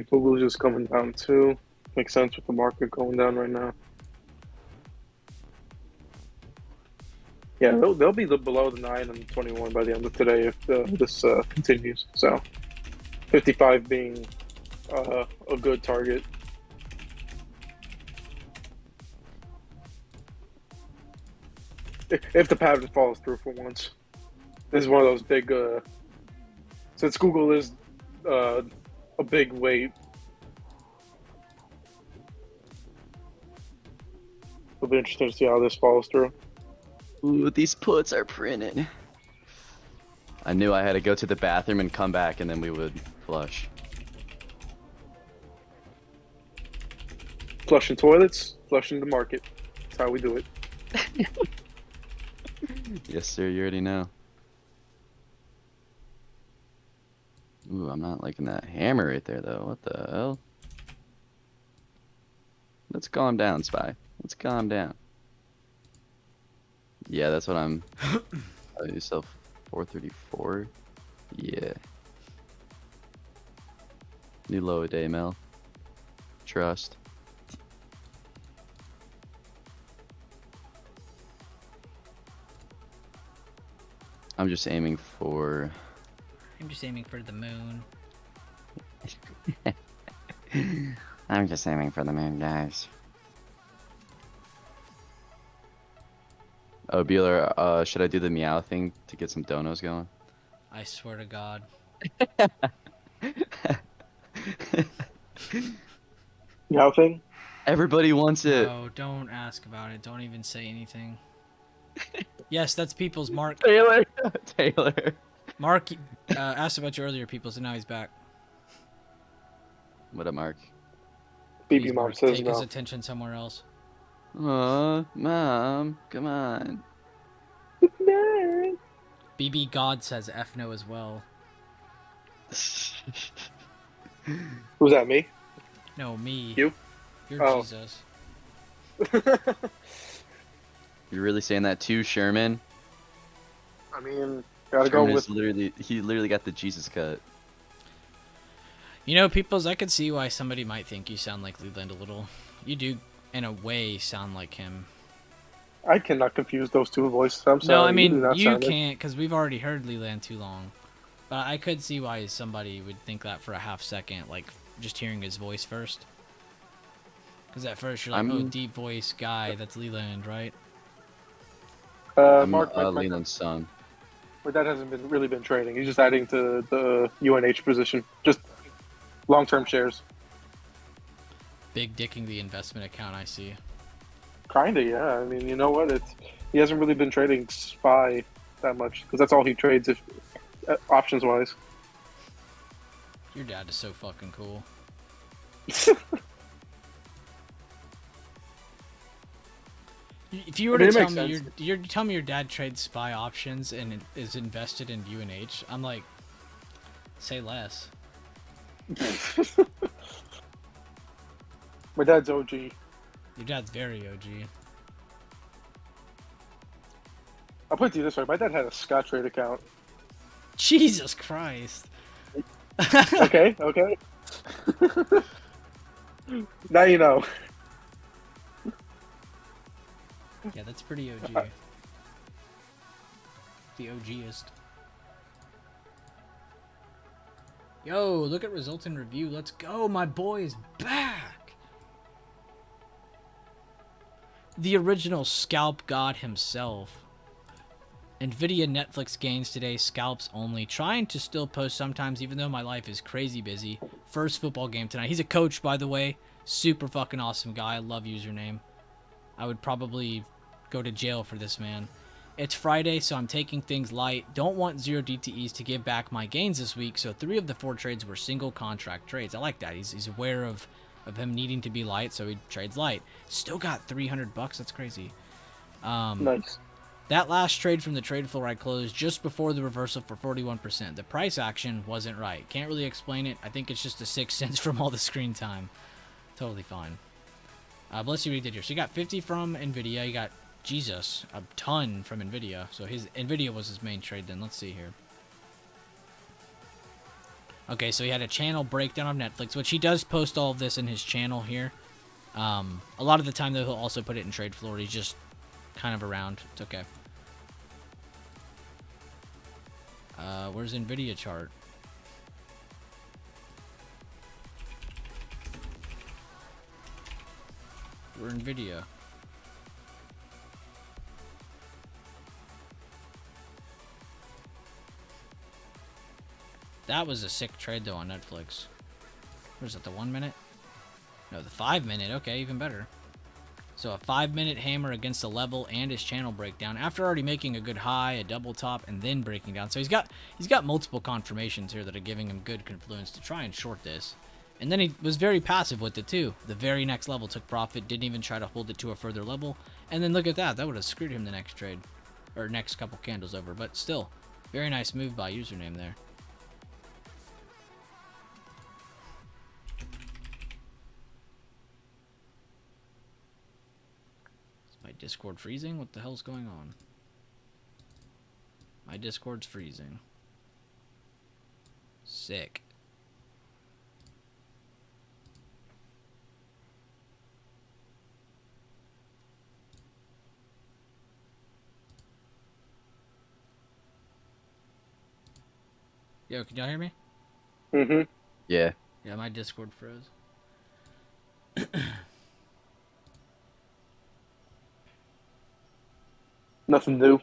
Google's just coming down too. Makes sense with the market going down right now. Yeah, they'll be below the 9 and 21 by the end of today if this continues. So 55 being a good target. If the pattern follows through for once. This is one of those big, since Google is a big weight, it'll be interesting to see how this follows through. Ooh, these puts are printed. I knew I had to go to the bathroom and come back, and then we would flush. Flushing toilets, flushing the market. That's how we do it. Yes, sir. You already know. Ooh, I'm not liking that hammer right there, though. What the hell? Let's calm down, Spy. Let's calm down. Yeah, that's what I'm... yourself 434? Yeah. New low a day, Mel. Trust. I'm just aiming for... I'm just aiming for the moon. I'm just aiming for the moon, guys. Oh, Bueller, should I do the meow thing to get some donos going? I swear to God. Meow thing? Everybody wants it. No, don't ask about it. Don't even say anything. Yes, that's People's Mark. Taylor. Taylor. Mark asked about you earlier, people, so now he's back. What up, Mark? BB Please, Mom Mark, says take no. his attention somewhere else. Aw, Mom, come on. BB God says F no as well. Who's that, me? No, me. You? You're Oh. Jesus. You're really saying that too, Sherman? I mean, gotta Sherman go is with... he literally got the Jesus cut. You know, peoples, I could see why somebody might think you sound like Leland a little. You do, in a way, sound like him. I cannot confuse those two voices. I'm sorry. No, I do mean, not you sound it. can't, because we've already heard Leland too long. But I could see why somebody would think that for a half second, like, just hearing his voice first. Because at first you're like, oh, deep voice guy, that's Leland, right? I'm Mark, Leland's son. my dad hasn't really been trading. He's just adding to the UNH position. Just long-term shares. Big dicking the investment account, I see. Kinda, yeah. I mean, you know what? He hasn't really been trading SPY that much because that's all he trades if options-wise. Your dad is so fucking cool. If you were to tell me tell me your dad trades SPY options and is invested in UNH, I'm like, say less. My dad's OG. Your dad's very OG. I'll put it to you this way: my dad had a Scottrade account. Jesus Christ. Okay, okay. Now you know. Yeah, that's pretty OG. The OGist. Yo, look at results in review. Let's go. My boy is back. The original scalp god himself. Nvidia Netflix gains today, scalps only. Trying to still post sometimes, even though my life is crazy busy. First football game tonight. He's a coach, by the way. Super fucking awesome guy. I love username. I would probably go to jail for this man. It's Friday, so I'm taking things light. Don't want 0 DTEs to give back my gains this week, so 3 of the 4 trades were single contract trades. I like that. He's aware of him needing to be light, so he trades light. Still got $300. That's crazy. Nice. That last trade from the trade floor I closed just before the reversal for 41%. The price action wasn't right. Can't really explain it. I think it's just the 6 cents from all the screen time. Totally fine. But let's see what he did here. So he got 50 from Nvidia. He got, Jesus, a ton from Nvidia. So his Nvidia was his main trade then. Let's see here. Okay, so he had a channel breakdown of Netflix, which he does post all of this in his channel here. A lot of the time, though, he'll also put it in trade floor. He's just kind of around. It's okay. Where's Nvidia chart? We're Nvidia. That was a sick trade though on Netflix. What is it, the 1 minute? No, the 5 minute. Okay, even better. So a 5 minute hammer against a level and his channel breakdown after already making a good high, a double top, and then breaking down. So he's got multiple confirmations here that are giving him good confluence to try and short this. And then he was very passive with it too. The very next level took profit, didn't even try to hold it to a further level. And then look at that. That would have screwed him the next trade. Or next couple candles over. But still, very nice move by username there. Is my Discord freezing? What the hell's going on? My Discord's freezing. Sick. Yo, can y'all hear me? Mm-hmm. Yeah. Yeah, my Discord froze. Nothing new.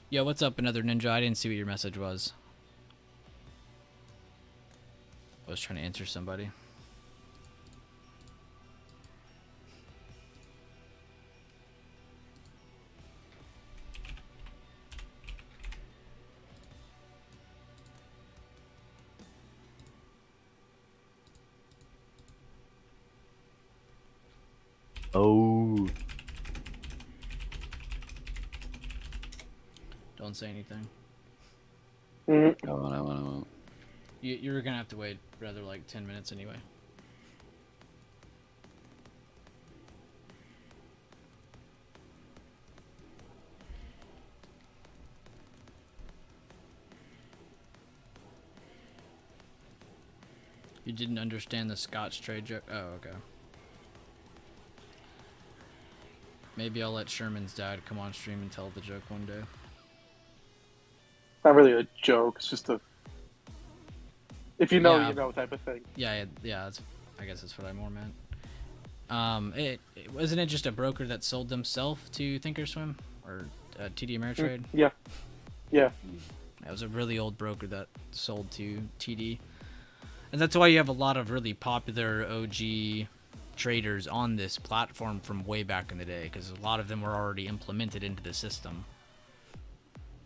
Yo, what's up, another ninja? I didn't see what your message was. I was trying to answer somebody. Oh. Don't say anything. Mm-hmm. I won't. You're gonna have to wait rather like 10 minutes anyway. You didn't understand the Scotch trade joke? Oh, okay. Maybe I'll let Sherman's dad come on stream and tell the joke one day. Not really a joke. It's just a if you know, Yeah. you know type of thing. Yeah. That's, I guess that's what I more meant. Wasn't it just a broker that sold themselves to Thinkorswim or TD Ameritrade? Yeah. Yeah. It was a really old broker that sold to TD. And that's why you have a lot of really popular OG traders on this platform from way back in the day, because a lot of them were already implemented into the system.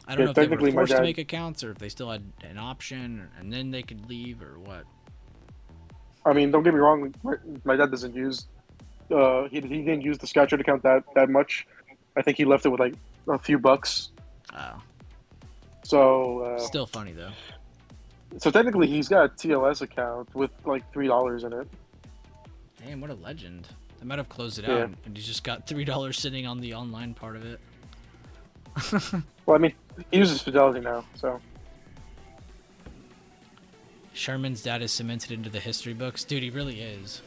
I don't Yeah, know if they were technically my forced to dad- make accounts or if they still had an option and then they could leave or what. I mean, don't get me wrong. My dad doesn't use. He didn't use the Scatcherd account that much. I think he left it with like a few bucks. Oh, So still funny though. so technically he's got a TLS account with like $3 in it. Damn, what a legend. They might have closed it Yeah. out and he's just got $3 sitting on the online part of it. Well, I mean, he uses Fidelity now, so Sherman's dad is cemented into the history books. Dude, he really is.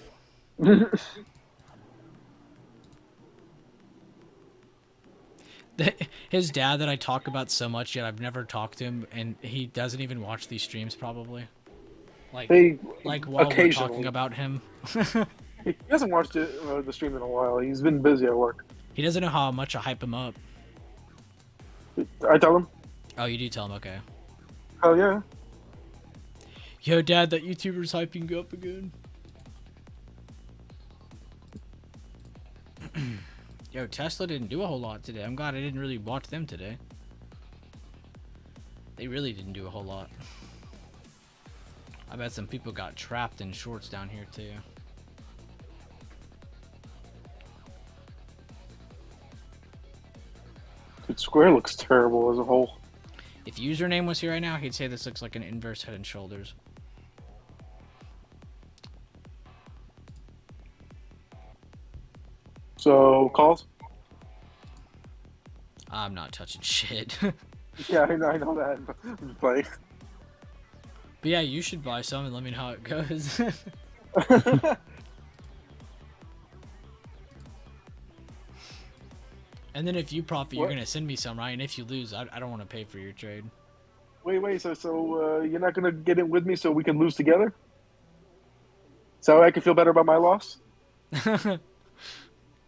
His dad that I talk about so much, yet I've never talked to him, and he doesn't even watch these streams probably. Like, they like while we're occasionally. talking about him. He hasn't watched the stream in a while. He's been busy at work. He doesn't know how much I hype him up. I tell him, Oh, you do tell him, okay. hell yeah. Yo, Dad, that YouTuber's hyping you up again. Yo, Tesla didn't do a whole lot today. I'm glad I didn't really watch them today. They really didn't do a whole lot. I bet some people got trapped in shorts down here, too. Dude, Square looks terrible as a whole. If username was here right now, he'd say this looks like an inverse Head and Shoulders. So calls? I'm not touching shit. Yeah, I know that. I'm just playing. But yeah, you should buy some and let me know how it goes. And then if you profit, you're What? gonna send me some, right? And if you lose, I don't want to pay for your trade. Wait. So you're not gonna get in with me so we can lose together? So I can feel better about my loss?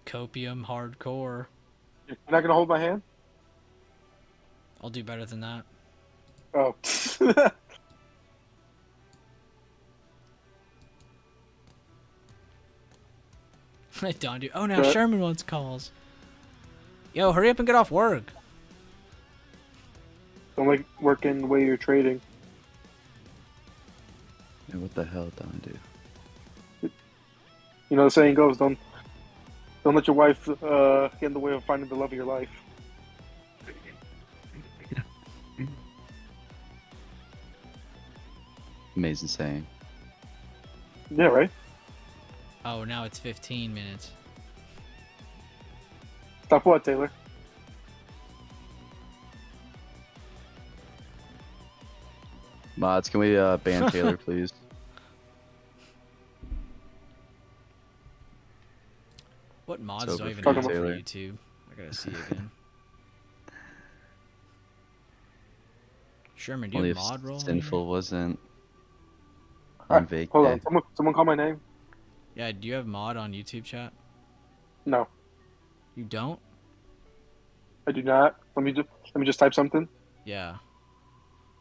Copium hardcore. You're not gonna hold my hand? I'll do better than that. Oh. Don't do. Oh, now But- Sherman wants calls. Yo, hurry up and get off work. Don't like working the way you're trading. Yeah, what the hell, Don, dude? You know the saying goes, don't let your wife get in the way of finding the love of your life. Amazing saying. Yeah, right? Oh, now it's 15 minutes. Stop what, Taylor? Mods, can we ban Taylor, please? What mods It's do I over even for have for Taylor. YouTube? I gotta see again. Sherman, do Only you if have mod roll? on Sinful wasn't Alright, on vac. hold on. Someone call my name? here? Yeah, do you have mod on YouTube chat? No, You don't? I do not. Let me just type something. Yeah.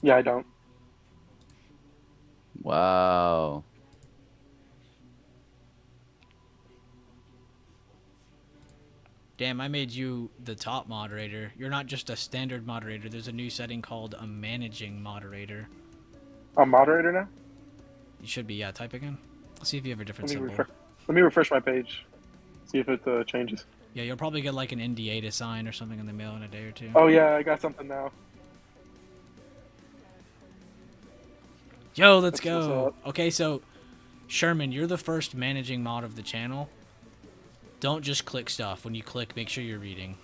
Yeah, I don't. Wow. Damn, I made you the top moderator. You're not just a standard moderator. There's a new setting called a managing moderator. I'm moderator now. You should be, yeah, type again. Let's see if you have a different Let me, symbol. let me refresh my page. See if it changes. Yeah, you'll probably get like an NDA to sign or something in the mail in a day or two. Oh yeah, I got something now. Yo, let's That's what's go. up. Okay, so Sherman, you're the first managing mod of the channel. Don't just click stuff. When you click, make sure you're reading.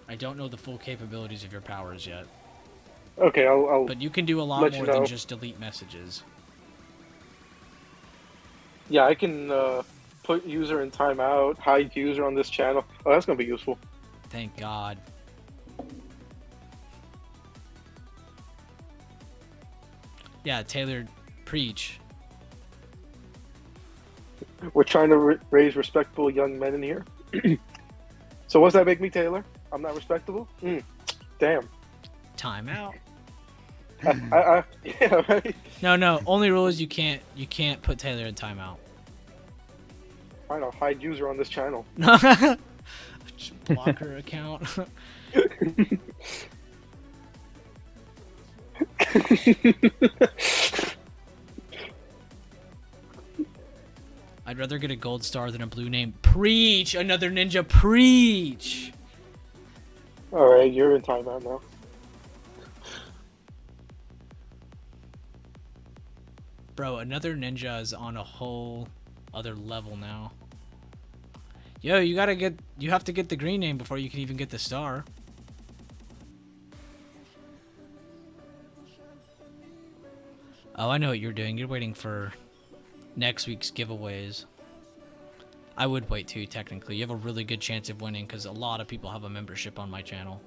I don't know the full capabilities of your powers yet, Okay, I'll but you can do a lot Let you more than know. just delete messages. yeah, I can put user in timeout, hide user on this channel. Oh, that's gonna be useful. Thank God. Yeah, Taylor, preach. We're trying to raise respectable young men in here. So what's that make me, Taylor? I'm not respectable? Damn. Time out. Yeah, right? No. Only rule is you can't put Taylor in timeout. Fine, I'll hide user on this channel. Just block her account. I'd rather get a gold star than a blue name. Preach! Another ninja, preach! Alright, you're in timeout now. Bro, another ninja is on a whole other level now. Yo, you have to get the green name before you can even get the star. Oh, I know what you're doing. You're waiting for next week's giveaways. I would wait too, technically. You have a really good chance of winning because a lot of people have a membership on my channel.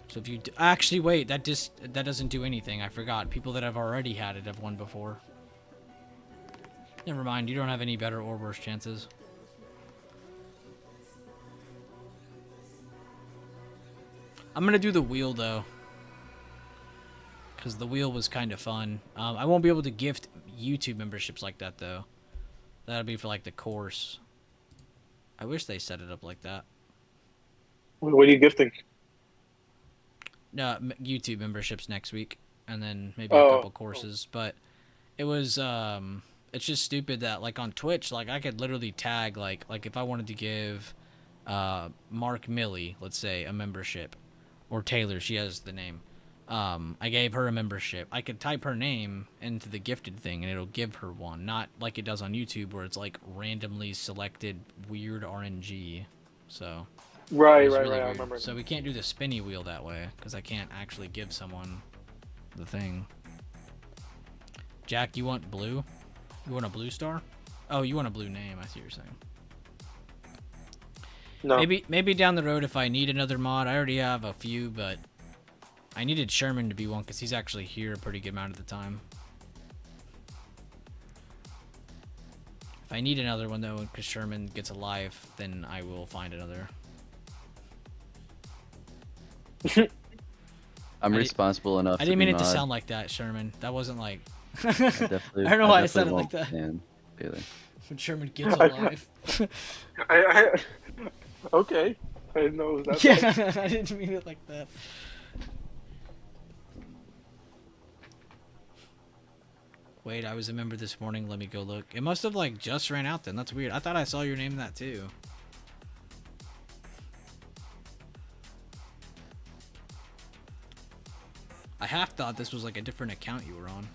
So if you actually wait, that doesn't do anything. I forgot. People that have already had it have won before. Never mind. You don't have any better or worse chances. I'm gonna do the wheel though, because the wheel was kind of fun. I won't be able to gift YouTube memberships like that though. That'll be for like the course. I wish they set it up like that. What are you gifting? No, YouTube memberships next week, and then maybe a couple courses. But it was it's just stupid that like on Twitch, like I could literally tag like if I wanted to give Mark Millie, let's say, a membership, or Taylor, she has the name. I gave her a membership. I could type her name into the gifted thing and it'll give her one, not like it does on YouTube where it's like randomly selected weird RNG. So Right, really I weird. remember. So we can't do the spinny wheel that way because I can't actually give someone the thing. Jack, you want blue? You want a blue star? Oh, you want a blue name. I see what you're saying. No. Maybe down the road if I need another mod. I already have a few, but I needed Sherman to be one because he's actually here a pretty good amount of the time. If I need another one though, because Sherman gets a life, then I will find another. I'm responsible enough. I didn't mean it to mod. sound like that, Sherman. That wasn't like. I definitely. I don't know why I said it definitely like that. won't ban Taylor. When Sherman gets a life. Okay. I didn't know it was that. Yeah, I didn't mean it like that. Wait, I was a member this morning. Let me go look. It must have like just ran out then. That's weird. I thought I saw your name in that too. I half thought this was like a different account you were on.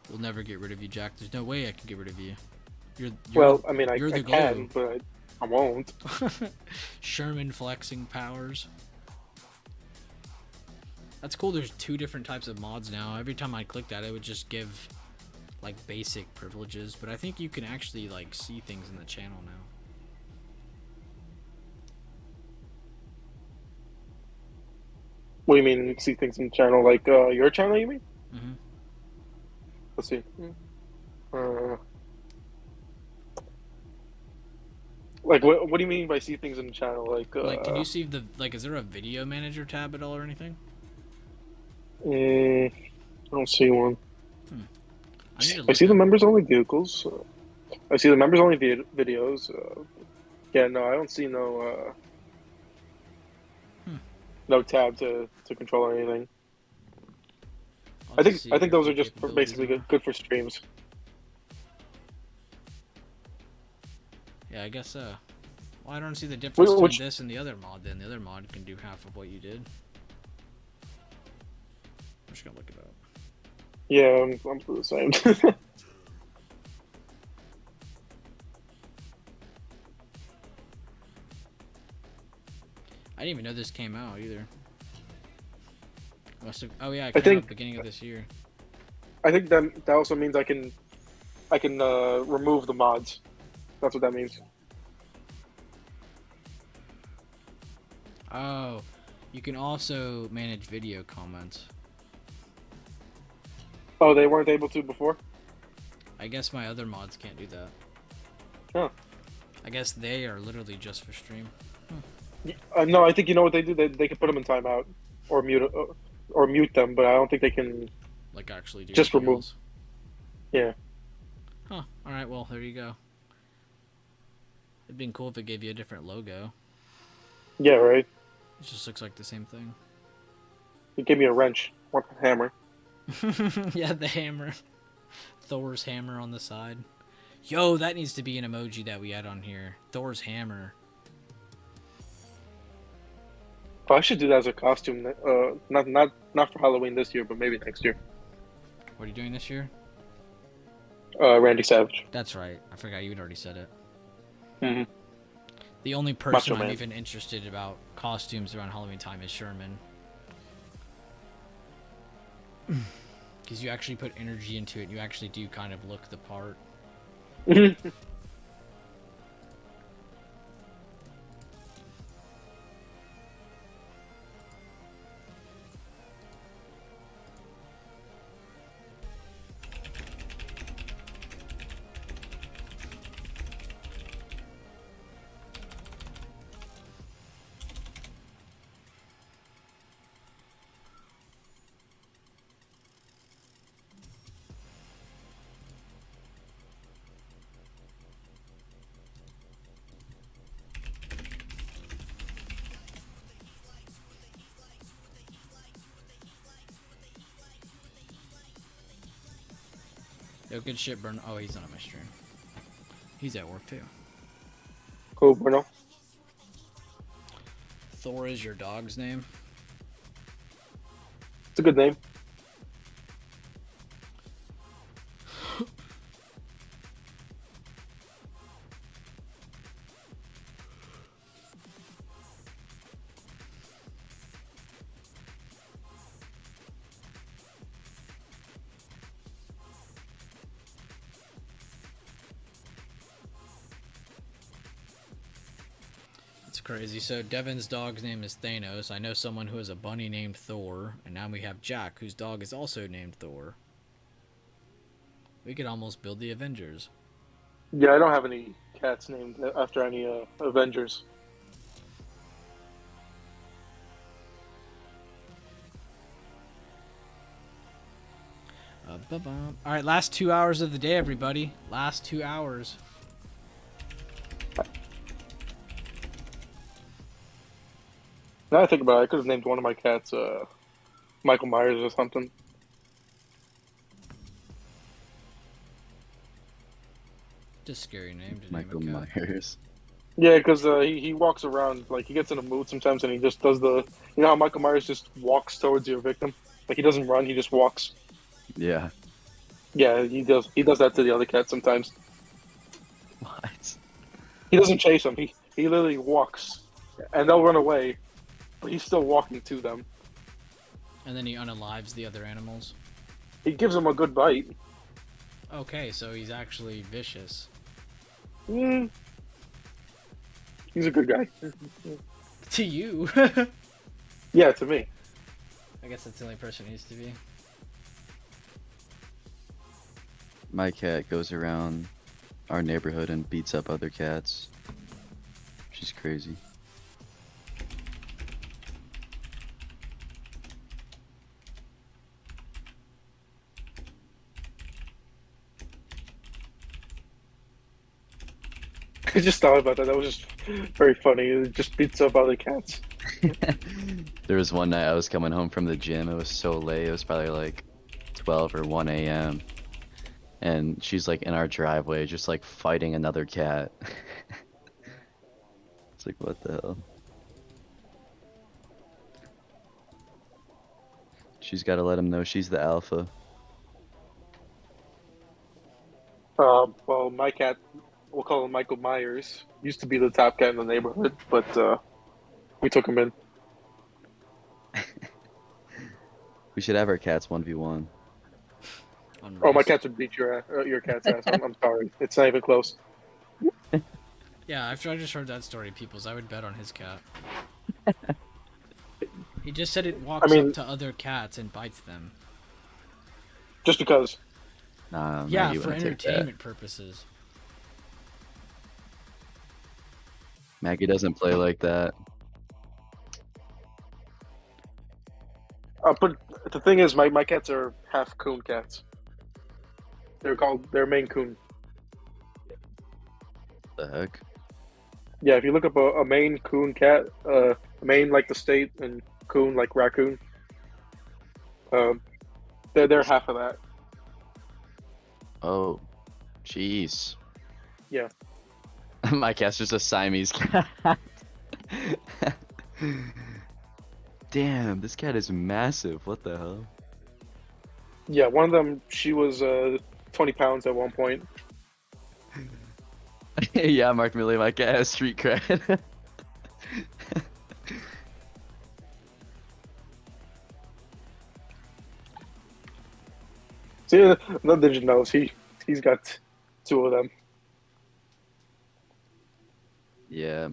We'll never get rid of you, Jack. There's no way I can get rid of you. Well, I mean, I you're the can, glue. but I won't. Sherman flexing powers. That's cool. There's two different types of mods now. Every time I clicked that, it would just give like basic privileges, but I think you can actually like see things in the channel now. What do you mean, see things in the channel? Like your channel, you mean? Mm-hmm. Let's see. Like, what do you mean by see things in the channel? Like, can you see the is there a video manager tab at all or anything? I don't see one. I see the members only vehicles. I see the members only videos. Yeah, no, I don't see no no tab to control or anything. I think those are just basically good for streams. Yeah, I guess so. Well, I don't see the difference Which, between this and the other mod. Then the other mod can do half of what you did. I'm just gonna look it up. Yeah, I'm the same. I didn't even know this came out either. Must have. Oh yeah, it came out beginning of this year. I think that also means I can remove the mods. That's what that means. Oh, you can also manage video comments. Oh, they weren't able to before? I guess my other mods can't do that. Huh. I guess they are literally just for stream. No, I think you know what they do. They can put them in timeout or mute them, but I don't think they can Like actually do Just anything remove. else? Yeah. Huh. All right. Well, there you go. It'd been cool if it gave you a different logo. Yeah, right. It just looks like the same thing. He gave me a wrench. Want a hammer. Yeah, the hammer. Thor's hammer on the side. Yo, that needs to be an emoji that we add on here. Thor's hammer. Oh, I should do that as a costume. Not for Halloween this year, but maybe next year. What are you doing this year? Randy Savage. That's right. I forgot you had already said it. Mm-hmm. The only person Macho I'm Man. even interested about costumes around Halloween time is Sherman. Because you actually put energy into it, and you actually do kind of look the part. Yo, good shit, Burn. Oh, he's not on my stream. He's at work too. Cool, Bruno. Thor is your dog's name? It's a good name. It's crazy. So Devin's dog's name is Thanos. I know someone who has a bunny named Thor, and now we have Jack, whose dog is also named Thor. We could almost build the Avengers. Yeah, I don't have any cats named after any Avengers. All right, last 2 hours of the day, everybody. Last 2 hours. Now I think about it, I could have named one of my cats Michael Myers or something. Just a scary name to Michael name a cat. Myers. Yeah, because he walks around, like, he gets in a mood sometimes and he just does the... You know how Michael Myers just walks towards your victim? Like, he doesn't run, he just walks. Yeah. Yeah, he does. He does that to the other cats sometimes. What? He doesn't chase them. He literally walks, and they'll run away, but he's still walking to them. And then he unalives the other animals. He gives them a good bite. Okay, so he's actually vicious. Mm. He's a good guy. To you. Yeah, to me. I guess that's the only person he needs to be. My cat goes around our neighborhood and beats up other cats. She's crazy. I just thought about that. That was just very funny. It just beats up other cats. There was one night I was coming home from the gym. It was so late. It was probably like 12 or 1 a.m. And she's like in our driveway, just like fighting another cat. It's like, what the hell? She's got to let him know she's the alpha. Well, my cat, we'll call him Michael Myers, used to be the top cat in the neighborhood, but we took him in. We should have our cats 1v1. Oh, my cats would beat your cat's ass. I'm sorry. It's not even close. Yeah, after I just heard that story, Peoples, I would bet on his cat. He just said it walks up to other cats and bites them. Just because. Nah, Yeah, Maggie for wouldn't take that. entertainment purposes. Maggie doesn't play like that. But The thing is, my cats are half coon cats. They're Maine Coon. The heck? Yeah, if you look up a Maine Coon cat, Maine like the state and Coon like raccoon, um, they're half of that. Oh, jeez. Yeah. My cat's just a Siamese cat. Damn, this cat is massive. What the hell? Yeah, one of them, she was 20 pounds at one point. Yeah, Mark Millie, my cat has street cred. See, the Ninja knows he's got two of them. Yeah,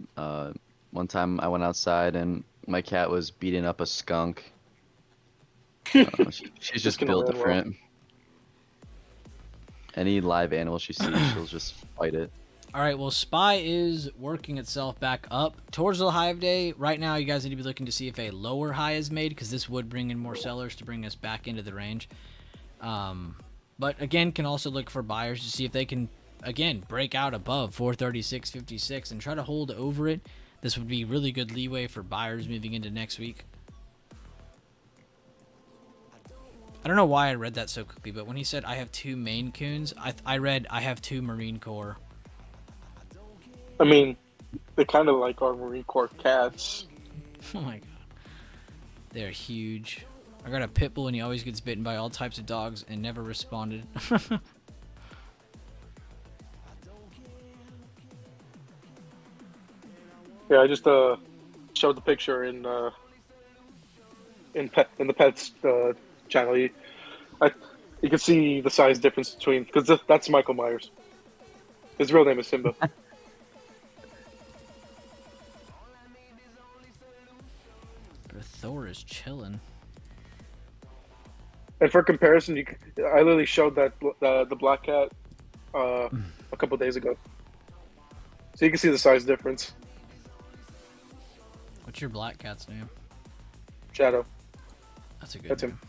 one time I went outside and my cat was beating up a skunk. She's just gonna built land well. different. Any live animal she sees, she'll just fight it. All right, well, Spy is working itself back up towards the high of day. Right now, you guys need to be looking to see if a lower high is made, because this would bring in more sellers to bring us back into the range. But again, can also look for buyers to see if they can, again, break out above 436.56 and try to hold over it. This would be really good leeway for buyers moving into next week. I don't know why I read that so quickly, but when he said I have 2 Maine Coons, I read I have 2 Marine Corps. I mean, they kind of like our Marine Corps cats. Oh my god. They're huge. I got a pit bull and he always gets bitten by all types of dogs and never responded. Yeah, I just showed the picture in the pets channel. You can see the size difference between, because that's Michael Myers. His real name is Simba. Thor is chilling. And for comparison, I literally showed that the black cat a couple days ago, so you can see the size difference. What's your black cat's name? Shadow. That's a good That's name. him.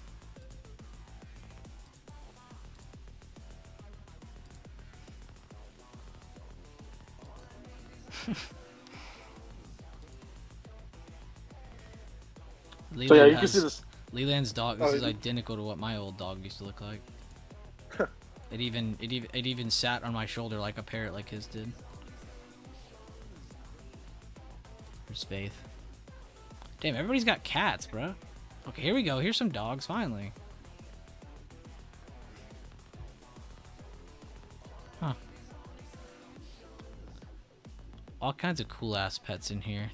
So yeah, you can see this. Leland's dog. This is identical to what my old dog used to look like. It even sat on my shoulder like a parrot, like his did. There's Faith. Damn, everybody's got cats, bro. Okay, here we go. Here's some dogs, finally. Huh. All kinds of cool ass pets in here.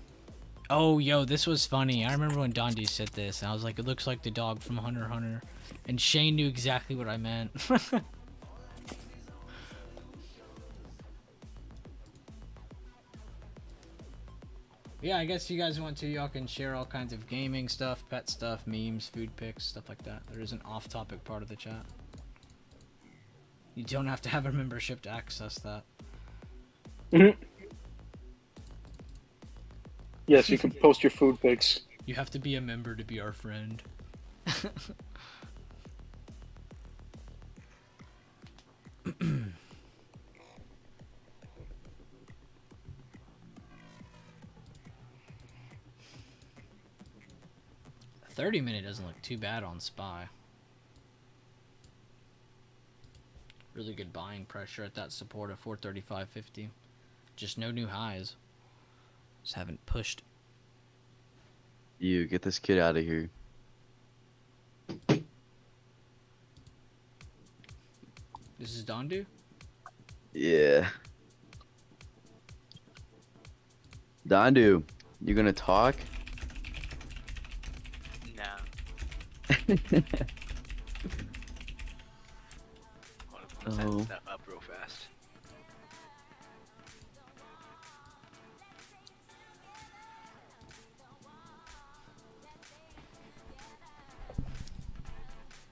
Oh, yo, this was funny. I remember when Dondi said this, and I was like, it looks like the dog from Hunter x Hunter. And Shane knew exactly what I meant. Yeah, I guess you guys want to, y'all can share all kinds of gaming stuff, pet stuff, memes, food pics, stuff like that. There is an off-topic part of the chat. You don't have to have a membership to access that. Mm-hmm. Yes, you can post your food pics. You have to be a member to be our friend. 30-minute doesn't look too bad on Spy. Really good buying pressure at that support of 435.50. Just no new highs. Just haven't pushed. You get this kid out of here. This is Dondu? Yeah. Dondu, you gonna talk? No. Hold on, I'm setting stuff up real fast.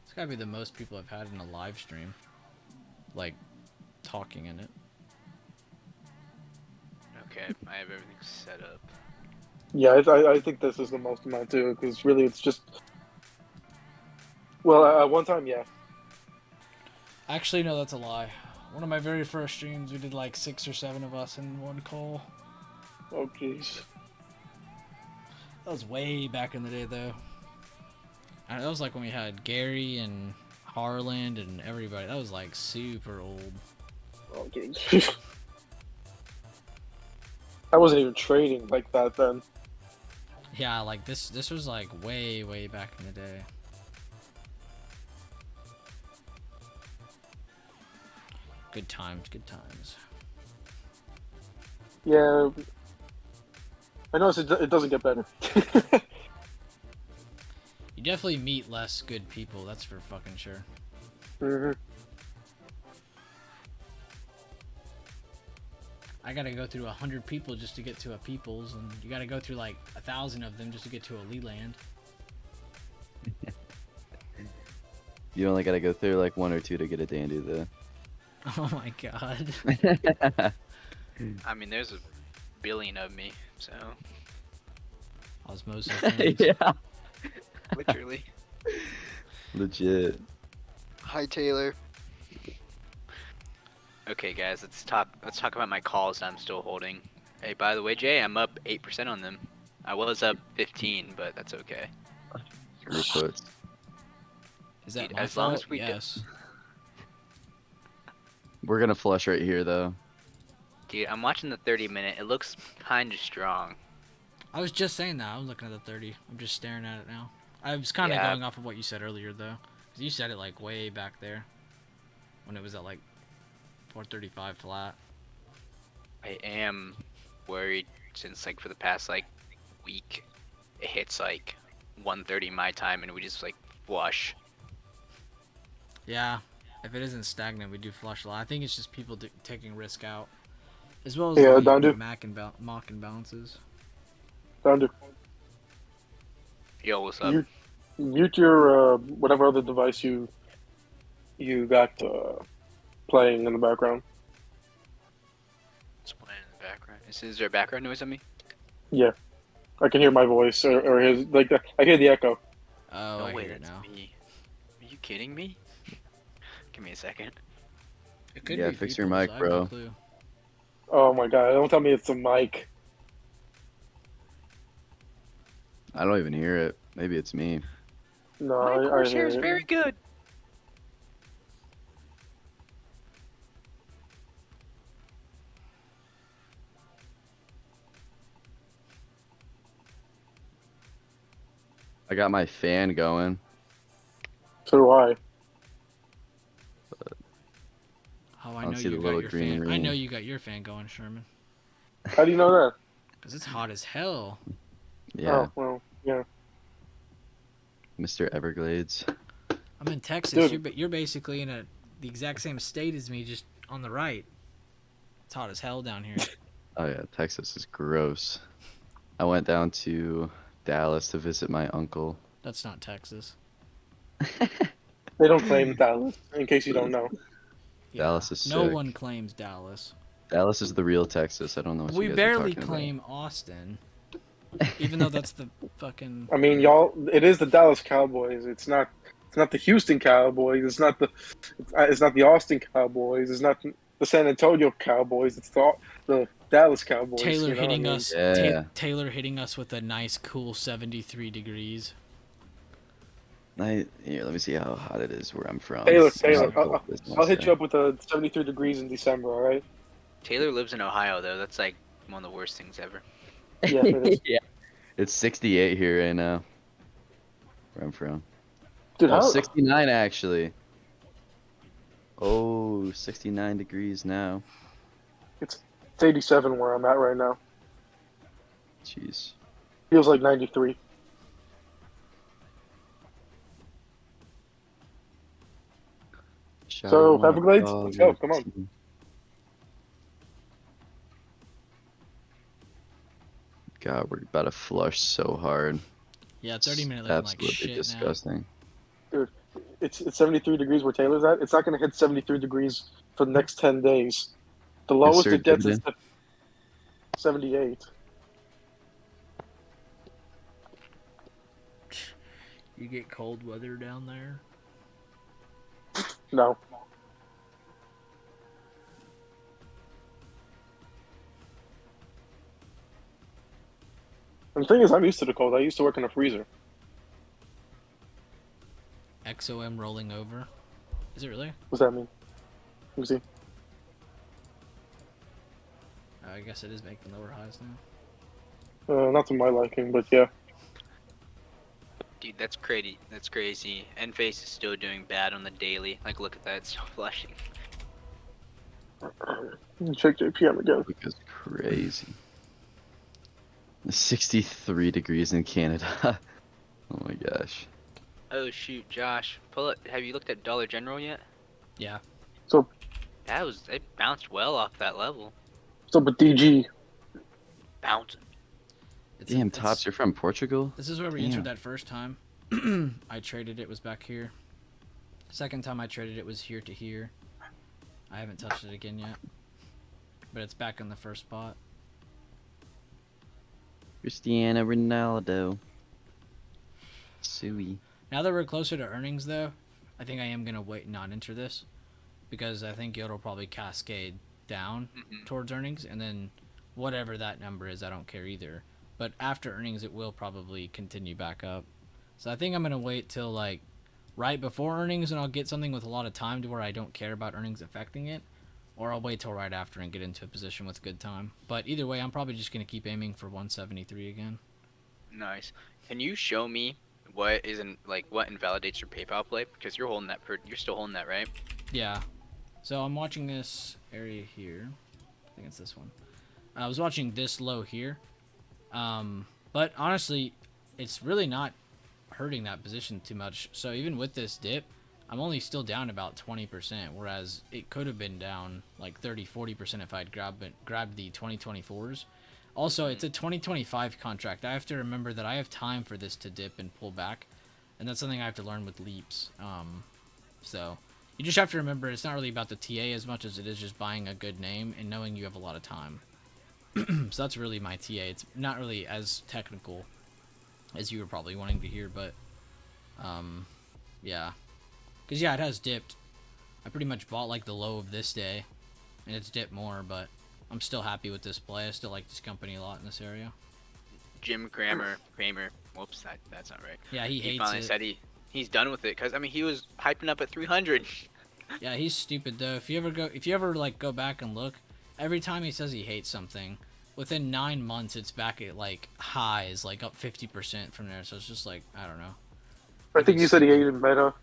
It's gotta be the most people I've had in a live stream. Like, talking in it. Okay, I have everything set up. Yeah, I think this is the most amount too, because really it's just Well, one time, yeah. Actually, no, that's a lie. One of my very first streams, we did like 6 or 7 of us in one call. Oh, jeez. That was way back in the day, though. That was like when we had Gary and Harland and everybody. That was like super old. Oh, jeez. I wasn't even trading like that then. Yeah, like this was like way back in the day. Good times, good times. Yeah. I noticed it doesn't get better. You definitely meet less good people, that's for fucking sure. hmm I gotta go through 100 people just to get to a Peoples, and you gotta go through like 1,000 of them just to get to a Leland. You only gotta go through like 1 or 2 to get a dandy though. Oh my god. I mean, there's a billion of me, so Osmosis. Yeah. literally. Legit. Hi, Taylor. Okay, guys, let's talk about my calls that I'm still holding. Hey, by the way, Jay, I'm up 8% on them. I was up 15, but that's okay. Reports. Is that Dude, my as long fault? as we get- Yes. We're gonna flush right here though. Dude, I'm watching the 30-minute. It looks kind of strong. I was just saying that. I was looking at the 30. I'm just staring at it now. I was kind of Yeah. going off of what you said earlier, though. Because you said it, like, way back there. When it was at, like, 435 flat. I am worried since, like, for the past, like, week, it hits, like, 1:30 my time, and we just, like, flush. Yeah. If it isn't stagnant, we do flush a lot. I think it's just people taking risk out. As well as Yeah, the down to- mock imbalances. Down to Yo, what's up? mute your whatever other device you got playing in the background. What's playing in the background? Is there background noise on me? Yeah, I can hear my voice or his like I hear the echo. Oh, No I way, hear it that's now. me. Are you kidding me? Give me a second. It could Yeah, be fix your people's, mic, I have no bro. clue. Oh my god! Don't tell me it's a mic. I don't even hear it. Maybe it's me. No, My I core hear share is it. very good. I got my fan going. So do I. Oh, I I don't know see you the got little your green fan. I know ring. you got your fan going, Sherman. How do you know that? Because it's hot as hell. Yeah, Oh well, yeah. Mr. Everglades. I'm in Texas. Dude. You're basically in the exact same state as me, just on the right. It's hot as hell down here. Oh yeah, Texas is gross. I went down to Dallas to visit my uncle. That's not Texas. They don't claim Dallas. In case you don't know. Yeah. Dallas is No sick. one claims Dallas. Dallas is the real Texas. I don't know what We you guys barely are talking claim Austin, even though that's the fucking. I mean, y'all. It is the Dallas Cowboys. It's not. It's not the Houston Cowboys. It's not the. It's not the Austin Cowboys. It's not the San Antonio Cowboys. It's the Dallas Cowboys. Taylor you know? hitting I mean, us. Yeah. Taylor hitting us with a nice, cool 73 degrees. Here, let me see how hot it is where I'm from. Taylor, It's not Taylor, cold, it's I'll hit nice you up with a 73 degrees in December. All right. Taylor lives in Ohio, though. That's like one of the worst things ever. Yeah, it is. Yeah. It's 68 here right now. Where I'm from. Dude, Oh, how? 69 actually. Oh, 69 degrees now. It's 87 where I'm at right now. Jeez. Feels like 93. Shout So, out my Everglades, dog, let's go, come on. Jackson. God, we're about to flush so hard. Yeah, It's 30-minute looking like absolutely shit disgusting. It's 73 degrees where Taylor's at. It's not going to hit 73 degrees for the next 10 days. The lowest Mr. it gets is Dividend. 78. now. You get cold weather down there. No. And the thing is, I'm used to the cold. I used to work in a freezer. XOM rolling over. Is it really? What's that mean? Let me see. I guess it is making lower highs now. Not to my liking, but yeah. Dude, that's crazy. That's crazy. Enphase is still doing bad on the daily. Like, look at that. It's still flushing. Check JPM again. Because crazy. 63 degrees in Canada. Oh my gosh. Oh shoot, Josh. Pull it. Have you looked at Dollar General yet? Yeah. So, It bounced well off that level. but DG. Bouncing. Damn, Tops, you're from Portugal? This is where we Damn. entered that first time. I traded it, was back here. Second time I traded it was here to here. I haven't touched it again yet. But it's back in the first spot. Cristiano Ronaldo. Suey. Now that we're closer to earnings, though, I think I am going to wait and not enter this. Because I think it'll probably cascade down towards earnings. And then whatever that number is, I don't care either. But after earnings, it will probably continue back up. So I think I'm going to wait till, like, right before earnings, and I'll get something with a lot of time to where I don't care about earnings affecting it. Or I'll wait till right after and get into a position with good time. But either way, I'm probably just going to keep aiming for 173 again. Nice. Can you show me what invalidates your PayPal play? Because you're holding that. You're still holding that, right? Yeah. So I'm watching this area here. I think it's this one. I was watching this low here. But honestly, it's really not hurting that position too much. So even with this dip, I'm only still down about 20%, whereas it could have been down like 30-40% if I'd grabbed the 2024s. Also, it's a 2025 contract. I have to remember that I have time for this to dip and pull back, and that's something I have to learn with leaps. So you just have to remember it's not really about the TA as much as it is just buying a good name and knowing you have a lot of time. So that's really my TA. It's not really as technical as you were probably wanting to hear, but yeah. Because yeah, it has dipped. I pretty much bought like the low of this day, and it's dipped more, but I'm still happy with this play. I still like this company a lot in this area. Jim Kramer. Whoops, that's not right. Yeah, he hates finally it. said he's done with it, because I mean he was hyping up at 300. Yeah, he's stupid though. If you ever like go back and look, every time he says he hates something, within 9 months it's back at like highs, like up 50% from there. So it's just like, I don't know. I think you said he hated Meta.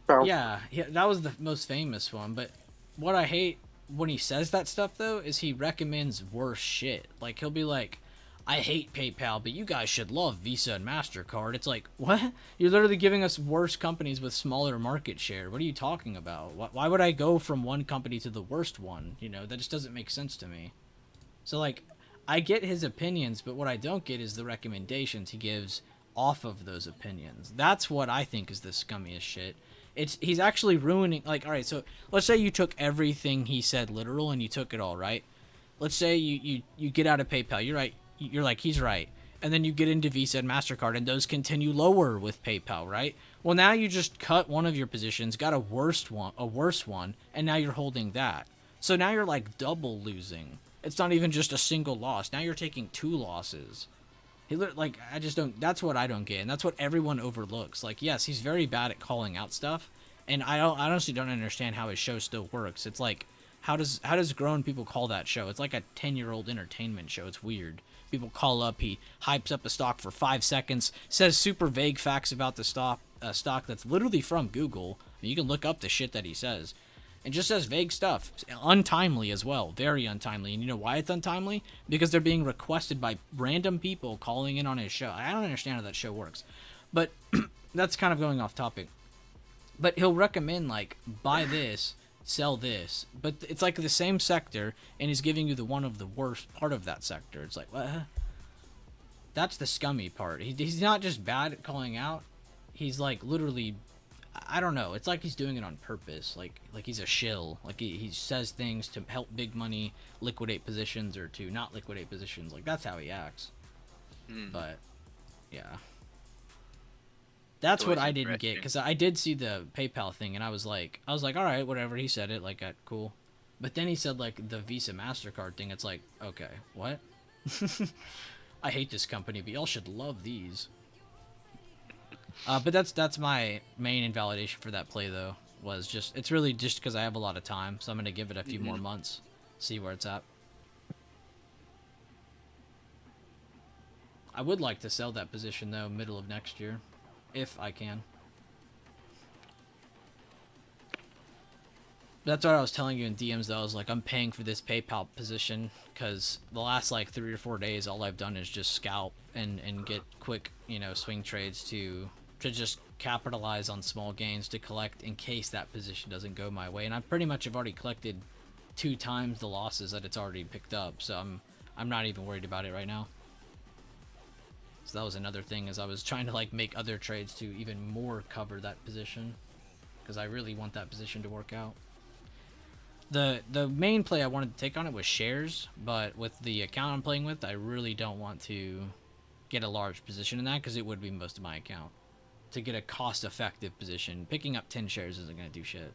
Yeah, that was the most famous one. But what I hate when he says that stuff though is he recommends worse shit. Like he'll be like, I hate PayPal, but you guys should love Visa and MasterCard. It's like, what? You're literally giving us worse companies with smaller market share. What are you talking about? Why would I go from one company to the worst one? You know, that just doesn't make sense to me. So like, I get his opinions, but what I don't get is the recommendations he gives off of those opinions. That's what I think is the scummiest shit. He's actually ruining, like, all right, so let's say you took everything he said literal and you took it all, right? Let's say you get out of PayPal. You're right. You're like, he's right. And then you get into Visa and MasterCard, and those continue lower with PayPal, right? Well, now you just cut one of your positions, got a worse one, and now you're holding that. So now you're like double losing. It's not even just a single loss. Now you're taking 2 losses. I just don't. That's what I don't get, and that's what everyone overlooks. Like, yes, he's very bad at calling out stuff, and I honestly don't understand how his show still works. It's like, how does grown people call that show? It's like a 10-year-old entertainment show. It's weird. People call up, he hypes up a stock for 5 seconds, says super vague facts about the stock that's literally from Google. You can look up the shit that he says. And just says vague stuff. Untimely as well. Very untimely. And you know why it's untimely? Because they're being requested by random people calling in on his show. I don't understand how that show works. But that's kind of going off topic. But he'll recommend, like, buy this, sell this. But it's like the same sector, and he's giving you the one of the worst part of that sector. It's like, what? That's the scummy part. He's not just bad at calling out. He's, like, literally... I don't know. It's like he's doing it on purpose. Like he's a shill. Like he says things to help big money liquidate positions or to not liquidate positions. Like that's how he acts. But yeah. That's what always I didn't get, interesting. because I did see the PayPal thing, and I was like, all right, whatever. He said it, like, cool. But then he said, like, the Visa MasterCard thing. It's like, okay, what? I hate this company, but y'all should love these. But that's my main invalidation for that play, though. Was just, it's really just because I have a lot of time, so I'm gonna give it a few more months, see where it's at. I would like to sell that position though, middle of next year, if I can. That's what I was telling you in DMs though. I was like, I'm paying for this PayPal position because the last like 3 or 4 days, all I've done is just scalp and get quick, swing trades to just capitalize on small gains to collect in case that position doesn't go my way. And I pretty much have already collected 2 times the losses that it's already picked up, so I'm not even worried about it right now. So that was another thing, is I was trying to like make other trades to even more cover that position because I really want that position to work out. The main play I wanted to take on it was shares, but with the account I'm playing with, I really don't want to get a large position in that because it would be most of my account. To get a cost-effective position, picking up 10 shares isn't going to do shit.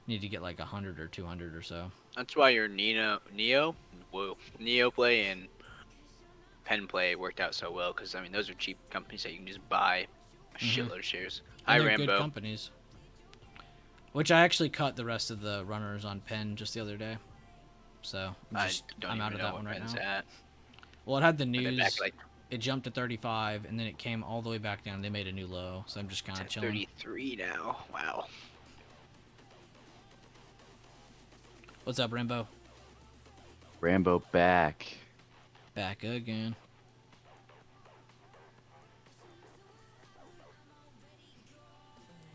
Need to get like 100 or 200 or so. That's why your Neo play and Pen play worked out so well, because I mean those are cheap companies that you can just buy a shitload of shares. Hi And they're good Rambo. companies. Which I actually cut the rest of the runners on Penn just the other day. So I'm out of that one right now. At. Well, it had the But they're news. back, like, It jumped to 35, and then it came all the way back down. They made a new low, so I'm just kind of it's at chilling. 33 now. Wow. What's up, Rambo? Rambo back. Back again.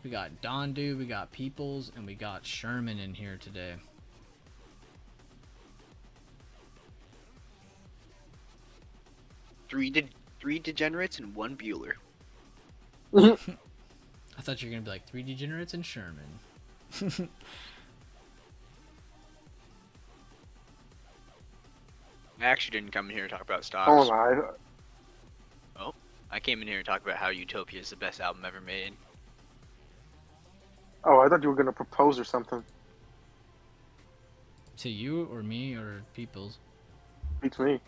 We got Dondu, we got Peoples, and we got Sherman in here today. Three degenerates and 1 Bueller. I thought you were going to be like 3 degenerates and Sherman. I actually didn't come in here to talk about stocks. Oh my! I came in here to talk about how Utopia is the best album ever made. Oh, I thought you were gonna propose or something. To you or me or Peoples? Beats me.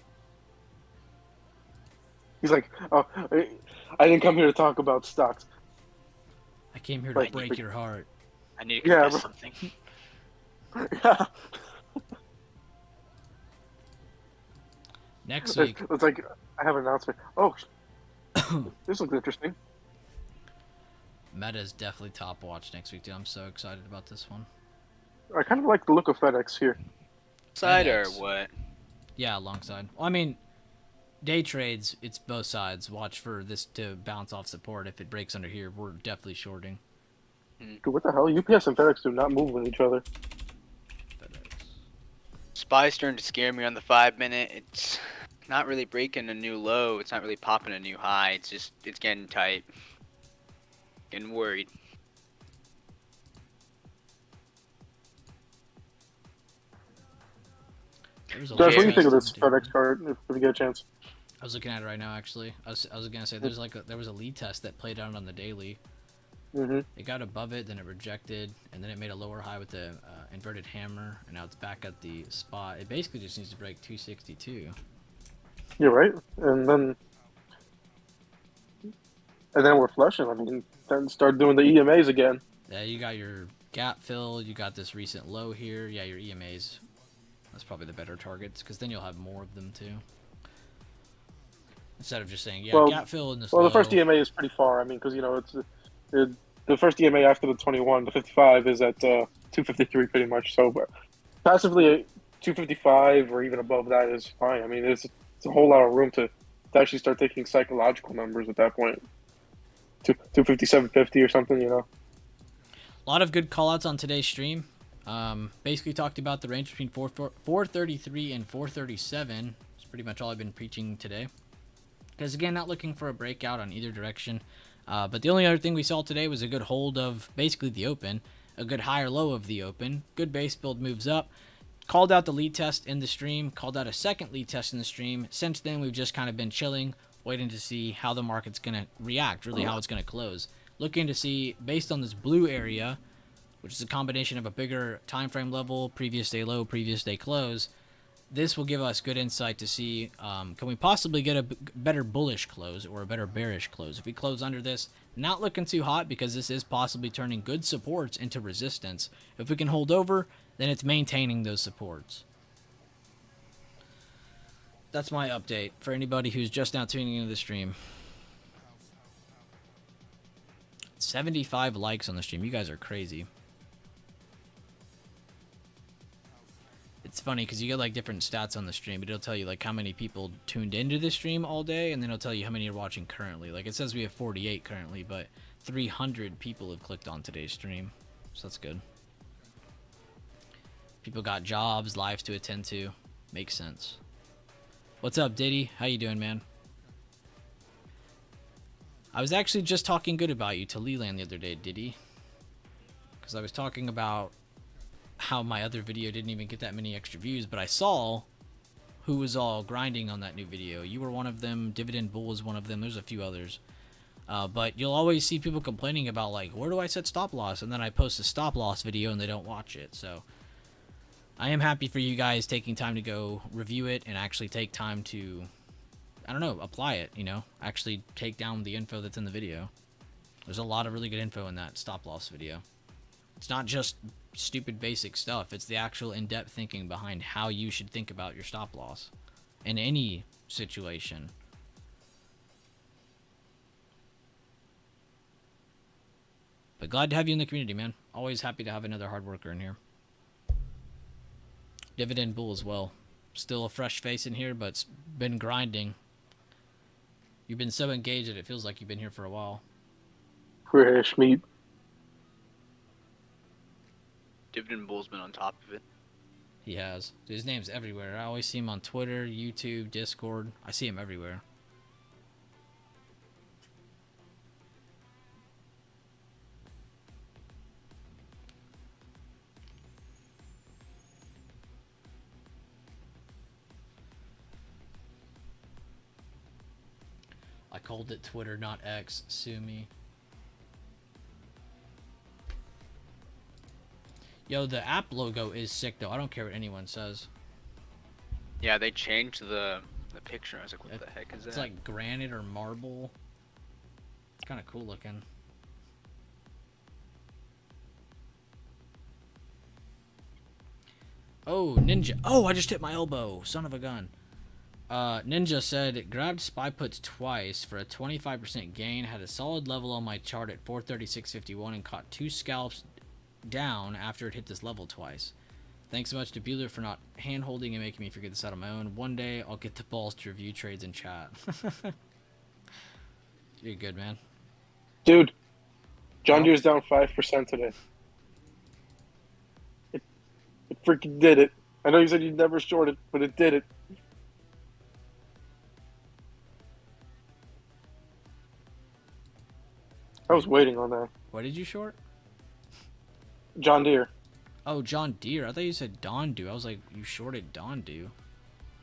He's like, oh, I didn't come here to talk about stocks. I came here to Right. break your heart. I need to Yeah, confess bro. something. Yeah. Next week, It's like I have an announcement. Oh, this looks interesting. Meta's definitely top watch next week, dude. I'm so excited about this one. I kind of like the look of FedEx here. Side or FedEx. what? Yeah, alongside. Well, I mean, day trades, it's both sides. Watch for this to bounce off support. If it breaks under here, we're definitely shorting. Dude, what the hell? UPS and FedEx do not move with each other. FedEx. Spy's starting to scare me on the 5-minute. It's not really breaking a new low. It's not really popping a new high. It's getting tight. Getting worried. There's a Josh, what do you Very think of this dude. FedEx card if we get a chance? I was looking at it right now, actually. I was gonna say there was a lead test that played out on the daily. Mm-hmm. It got above it, then it rejected, and then it made a lower high with the inverted hammer, and now it's back at the spot. It basically just needs to break 262. You're right. And then we're flushing. I mean, then start doing the EMAs again. Yeah, you got your gap fill. You got this recent low here. Yeah, your EMAs. That's probably the better targets, because then you'll have more of them too. Instead of just saying, yeah, Well- gap fill in this Well, low. the first EMA is pretty far. I mean, because the first EMA after the 21, the 55 is at 253 pretty much. So passively, 255 or even above that is fine. I mean, it's a whole lot of room to actually start taking psychological numbers at that point. 257.50 or something, A lot of good callouts on today's stream. Basically talked about the range between 433 and 437. It's pretty much all I've been preaching today. Because again, not looking for a breakout on either direction. But the only other thing we saw today was a good hold of basically the open, a good higher low of the open, good base build moves up. Called out the lead test in the stream, called out a second lead test in the stream. Since then, we've just kind of been chilling, waiting to see how the market's going to react, really how it's going to close. Looking to see, based on this blue area, which is a combination of a bigger time frame level, previous day low, previous day close, this will give us good insight to see, can we possibly get a better bullish close or a better bearish close. If we close under this, not looking too hot because this is possibly turning good supports into resistance. If we can hold over, then it's maintaining those supports. That's my update for anybody who's just now tuning into the stream. 75 likes on the stream. You guys are crazy. It's funny because you get like different stats on the stream, but it'll tell you like how many people tuned into the stream all day, and then it'll tell you how many are watching currently. Like it says we have 48 currently, but 300 people have clicked on today's stream, so that's good. People got jobs, lives to attend to. Makes sense. What's up, Diddy? How you doing, man? I was actually just talking good about you to Leland the other day, Diddy, because I was talking about how my other video didn't even get that many extra views, but I saw who was all grinding on that new video. You were one of them, Dividend Bull was one of them, there's a few others. But you'll always see people complaining about like, where do I set stop loss? And then I post a stop loss video and they don't watch it. So I am happy for you guys taking time to go review it and actually take time to, I don't know, apply it, you know, actually take down the info that's in the video. There's a lot of really good info in that stop loss video. It's not just stupid basic stuff. It's the actual in-depth thinking behind how you should think about your stop loss in any situation. But glad to have you in the community, man. Always happy to have another hard worker in here. Dividend Bull as well. Still a fresh face in here, but it's been grinding. You've been so engaged that it feels like you've been here for a while. Fresh meat. Dividend Bull's been on top of it. He has. Dude, his name's everywhere. I always see him on Twitter, YouTube, Discord. I see him everywhere. I called it Twitter, not X. Sue me. Yo, the app logo is sick, though. I don't care what anyone says. Yeah, they changed the picture. I was like, what the heck is that? It's like granite or marble. It's kind of cool looking. Oh, Ninja. Oh, I just hit my elbow. Son of a gun. Ninja said, it grabbed spy puts twice for a 25% gain, had a solid level on my chart at 436.51, and caught 2 scalps down after it hit this level twice. Thanks so much to Bueller for not hand-holding and making me figure this out on my own. One day, I'll get the balls to review trades in chat. You're good, man. Dude, John Deere's down 5% today. It freaking did it. I know you said you'd never short it, but it did it. I was waiting on that. What did you short? John Deere. Oh, John Deere. I thought you said Dondu. I was like, you shorted Dondu.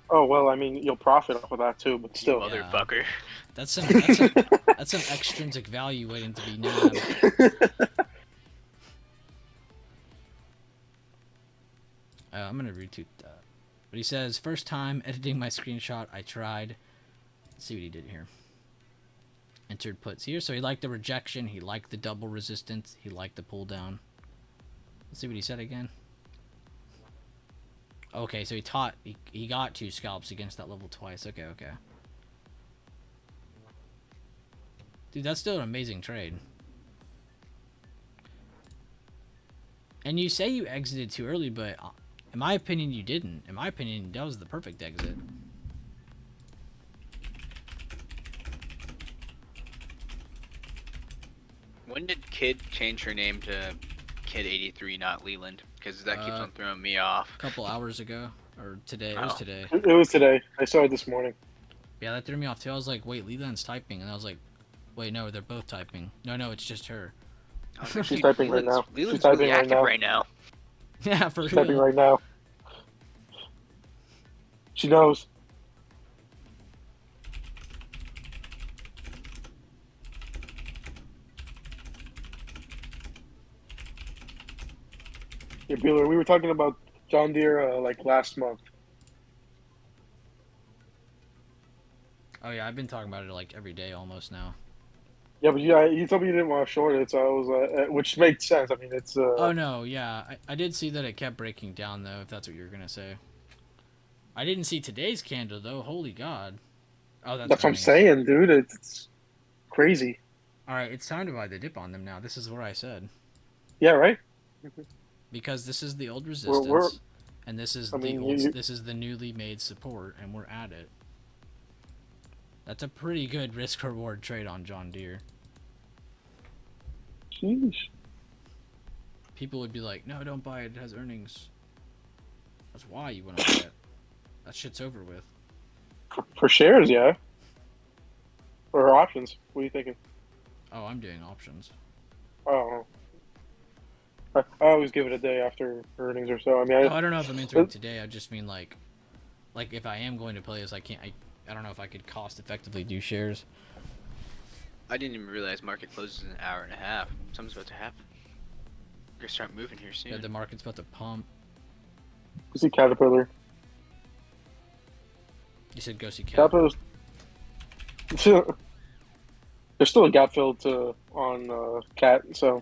Oh, well, I mean, you'll profit off of that too, but still. You motherfucker. That's some extrinsic value waiting to be nabbed. I'm going to retweet that. But he says, first time editing my screenshot, I tried. Let's see what he did here. Entered puts here. So he liked the rejection. He liked the double resistance. He liked the pull down. Let's see what he said again. Okay, so he got 2 scalps against that level twice. Okay. Dude, that's still an amazing trade. And you say you exited too early, but in my opinion, you didn't. In my opinion, that was the perfect exit. When did Kid change her name to Kid83, not Leland? Because that keeps on throwing me off. A couple hours ago. Or today. It was today. It was today. I saw it this morning. Yeah, that threw me off too. I was like, wait, Leland's typing. And I was like, wait, no, they're both typing. No, it's just her. She's typing right now. Leland's really active right now. Yeah, for She's real. typing right now. She knows. Yeah, Bueller, we were talking about John Deere like last month. Oh yeah, I've been talking about it like every day almost now. Yeah, but you told me you didn't want to short it, so I was, which makes sense. I mean, it's Oh no, yeah, I did see that it kept breaking down though. If that's what you're gonna say, I didn't see today's candle though. Holy God! Oh, that's that's what I'm earnings. saying, dude. It's crazy. All right, it's time to buy the dip on them now. This is what I said Yeah, right. because this is the old We're resistance, and this is I the mean, old. This is the newly made support, and we're at it. That's a pretty good risk reward trade on John Deere. sheesh. People would be like, "No, don't buy it. It has earnings." That's why you want to buy it. That shit's over with. For shares, yeah, or options. What are you thinking? Oh, I'm doing options. Oh, I always give it a day after earnings or so. I mean, Oh, I don't know if I'm entering today. I just mean like if I am going to play this, I can't. I don't know if I could cost effectively do shares. I didn't even realize market closes in an hour and a half. Something's about to happen. We're gonna start moving here soon. Yeah, the market's about to pump. you see Caterpillar. You said go see Cap. Caterpillar's. There's still a gap filled on Cat, so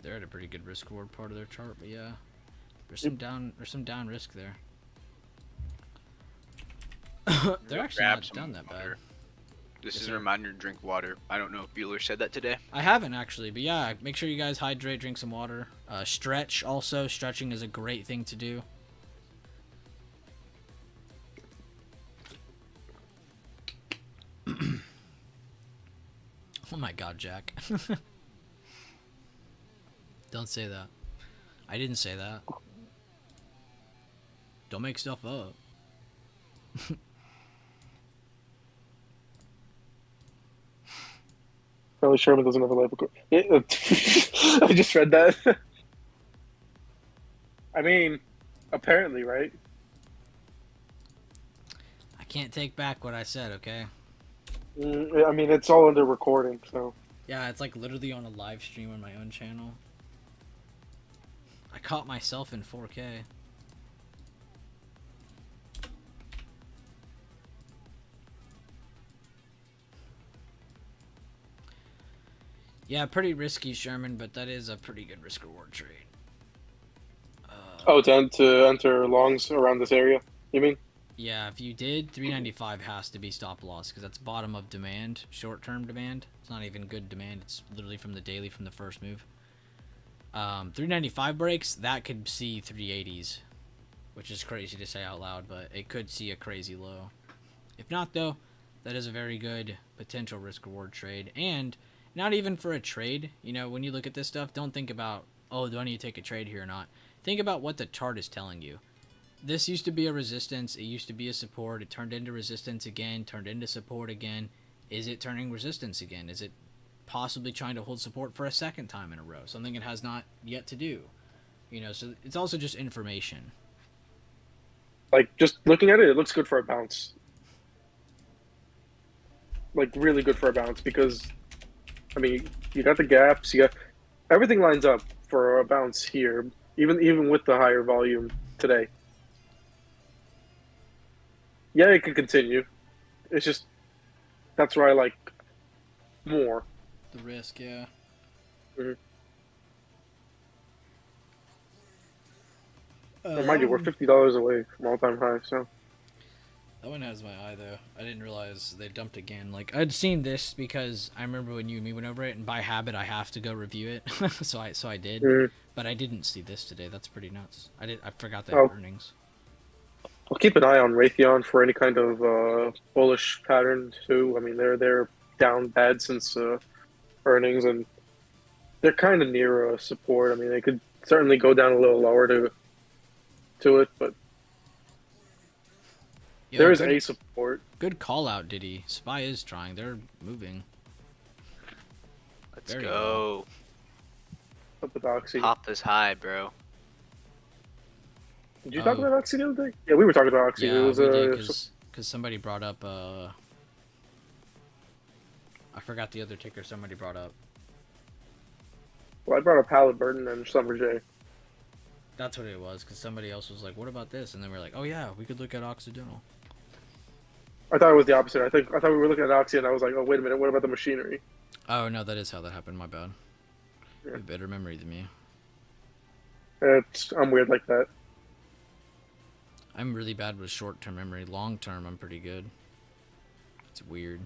They're at a pretty good risk reward part of their chart, but yeah, there's some down risk there. They're actually Grab not some done that bad. water. This Yes, is sir. a reminder to drink water. I don't know if Bueller said that today. I haven't actually, but yeah, make sure you guys hydrate, drink some water. Stretch also. Stretching is a great thing to do. Oh my God, Jack. Don't say that. I didn't say that. Don't make stuff up. Charlie Sherman doesn't have a life. Yeah, I just read that. I mean, apparently, right? I can't take back what I said, okay? I mean, it's all under recording, so. Yeah, it's like literally on a live stream on my own channel. I caught myself in 4K. Yeah, pretty risky, Sherman, but that is a pretty good risk reward trade. Oh, to enter longs around this area, you mean? Yeah, if you did, 395 has to be stop loss because that's bottom of demand, short-term demand. It's not even good demand. It's literally from the daily from the first move. 395 breaks, that could see 380s, which is crazy to say out loud, but it could see a crazy low. If not, though, that is a very good potential risk-reward trade. And not even for a trade. You know, when you look at this stuff, don't think about, oh, do I need to take a trade here or not? Think about what the chart is telling you. This used to be a resistance. It used to be a support. It turned into resistance again, turned into support again. Is it turning resistance again? Is it possibly trying to hold support for a second time in a row? Something it has not yet to do. You know, so it's also just information. Like, just looking at it, it looks good for a bounce. Like, really good for a bounce because, I mean, you got the gaps, you got everything lines up for a bounce here, even with the higher volume today. Yeah, it could continue. It's just that's where I like more. The risk, yeah. Mind you, we're $50 away from all-time high, so. That one has my eye, though. I didn't realize they dumped again. Like, I'd seen this because I remember when you and me went over it, and by habit, I have to go review it. so I did. But I didn't see this today. That's pretty nuts. I forgot that earnings. I'll keep an eye on Raytheon for any kind of bullish pattern, too. I mean, they're down bad since earnings, and they're kind of near support. I mean, they could certainly go down a little lower to it, but Yo, there is a support. Good call out, Diddy. Spy is trying. They're moving. Let's go. Up with Oxy. Pop this high, bro. Did you talk about Oxy the other day? Yeah, we were talking about Oxy. Yeah, it was, we did because somebody brought up. I forgot the other ticker somebody brought up. Well, I brought up Halliburton and Summer J. That's what it was, because somebody else was like, what about this? And then we're like, oh yeah, we could look at Occidental. I thought it was the opposite. I thought we were looking at Oxy, and I was like, oh wait a minute, what about the machinery? Oh no, that is how that happened, my bad. You Yeah. have better memory than me. I'm weird like that. I'm really bad with short-term memory. Long-term, I'm pretty good. It's weird.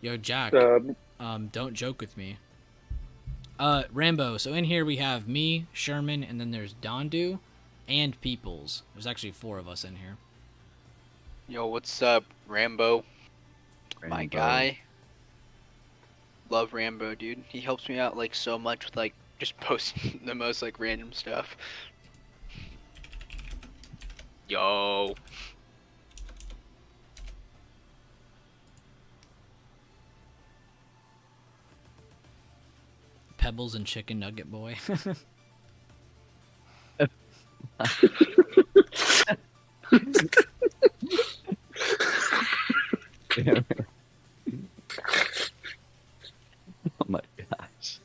Yo, Jack, don't joke with me. Rambo, so in here we have me, Sherman, and then there's Dondu and Peoples. There's actually 4 of us in here. Yo, what's up, Rambo? My Rainbow. guy. Love Rambo, dude. He helps me out like so much with like just posting the most like random stuff. Yo. Pebbles and Chicken Nugget Boy. Oh my gosh.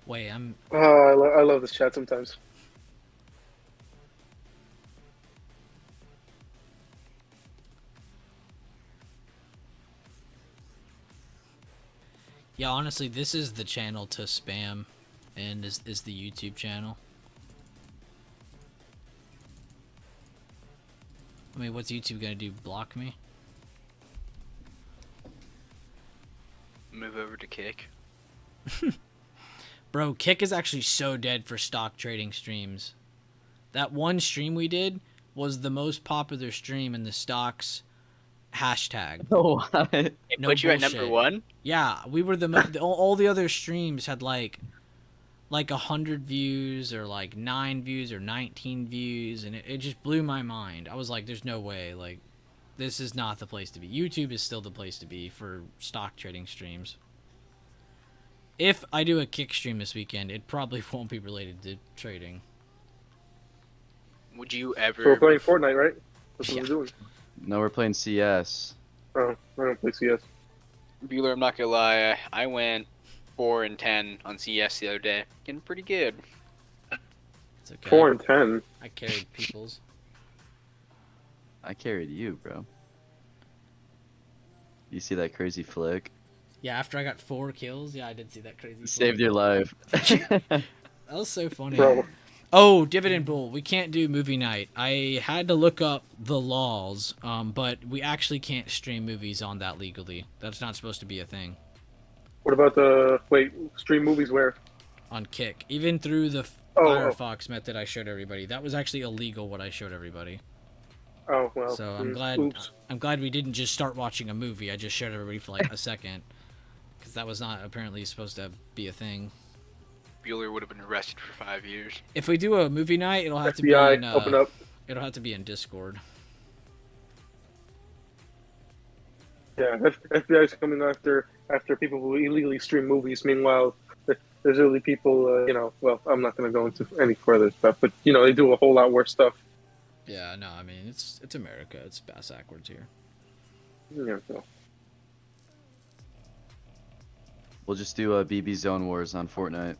Wait, I'm... I love this chat sometimes. Yeah, honestly, this is the channel to spam, and is the YouTube channel. I mean, what's YouTube gonna do? Block me? Move over to Kick. Bro, Kick is actually so dead for stock trading streams. That one stream we did was the most popular stream in the stocks hashtag. Oh, what? It No put you at bullshit. number 1? Yeah, we were all the other streams had like 100 views or like 9 views or 19 views, and it just blew my mind. I was like, there's no way, like, this is not the place to be. YouTube is still the place to be for stock trading streams. If I do a Kick stream this weekend, it probably won't be related to trading. Would you So we're ever playing Fortnite, right? That's what Yeah. we're doing. No, we're playing CS. Oh, I don't play CS. Bueller, I'm not gonna lie, I went 4-10 on CS the other day. Getting pretty good. It's okay. 4 and 10. I carried people's. I carried you, bro. You see that crazy flick? Yeah, after I got 4 kills, yeah, I did see that crazy. Saved your life. That was so funny. Bro, Oh, Dividend Bull. We can't do movie night. I had to look up the laws, but we actually can't stream movies on that legally. That's not supposed to be a thing what about stream movies where? on Kick. Even through the Oh, Firefox method I showed everybody, that was actually illegal what I showed everybody. Oh, well. So I'm glad. Oops. I'm glad we didn't just start watching a movie. I just showed everybody for like a second, because that was not apparently supposed to be a thing. Bueller would have been arrested for 5 years. If we do a movie night, it'll have to be FBI, in, open up. it'll have to be in Discord. Yeah, FBI is coming after people who illegally stream movies. Meanwhile, there's really people, well, I'm not going to go into any further stuff, but, they do a whole lot worse stuff. Yeah, no, I mean it's America. It's bass backwards here. Yeah, so. We'll just do BB Zone Wars on Fortnite.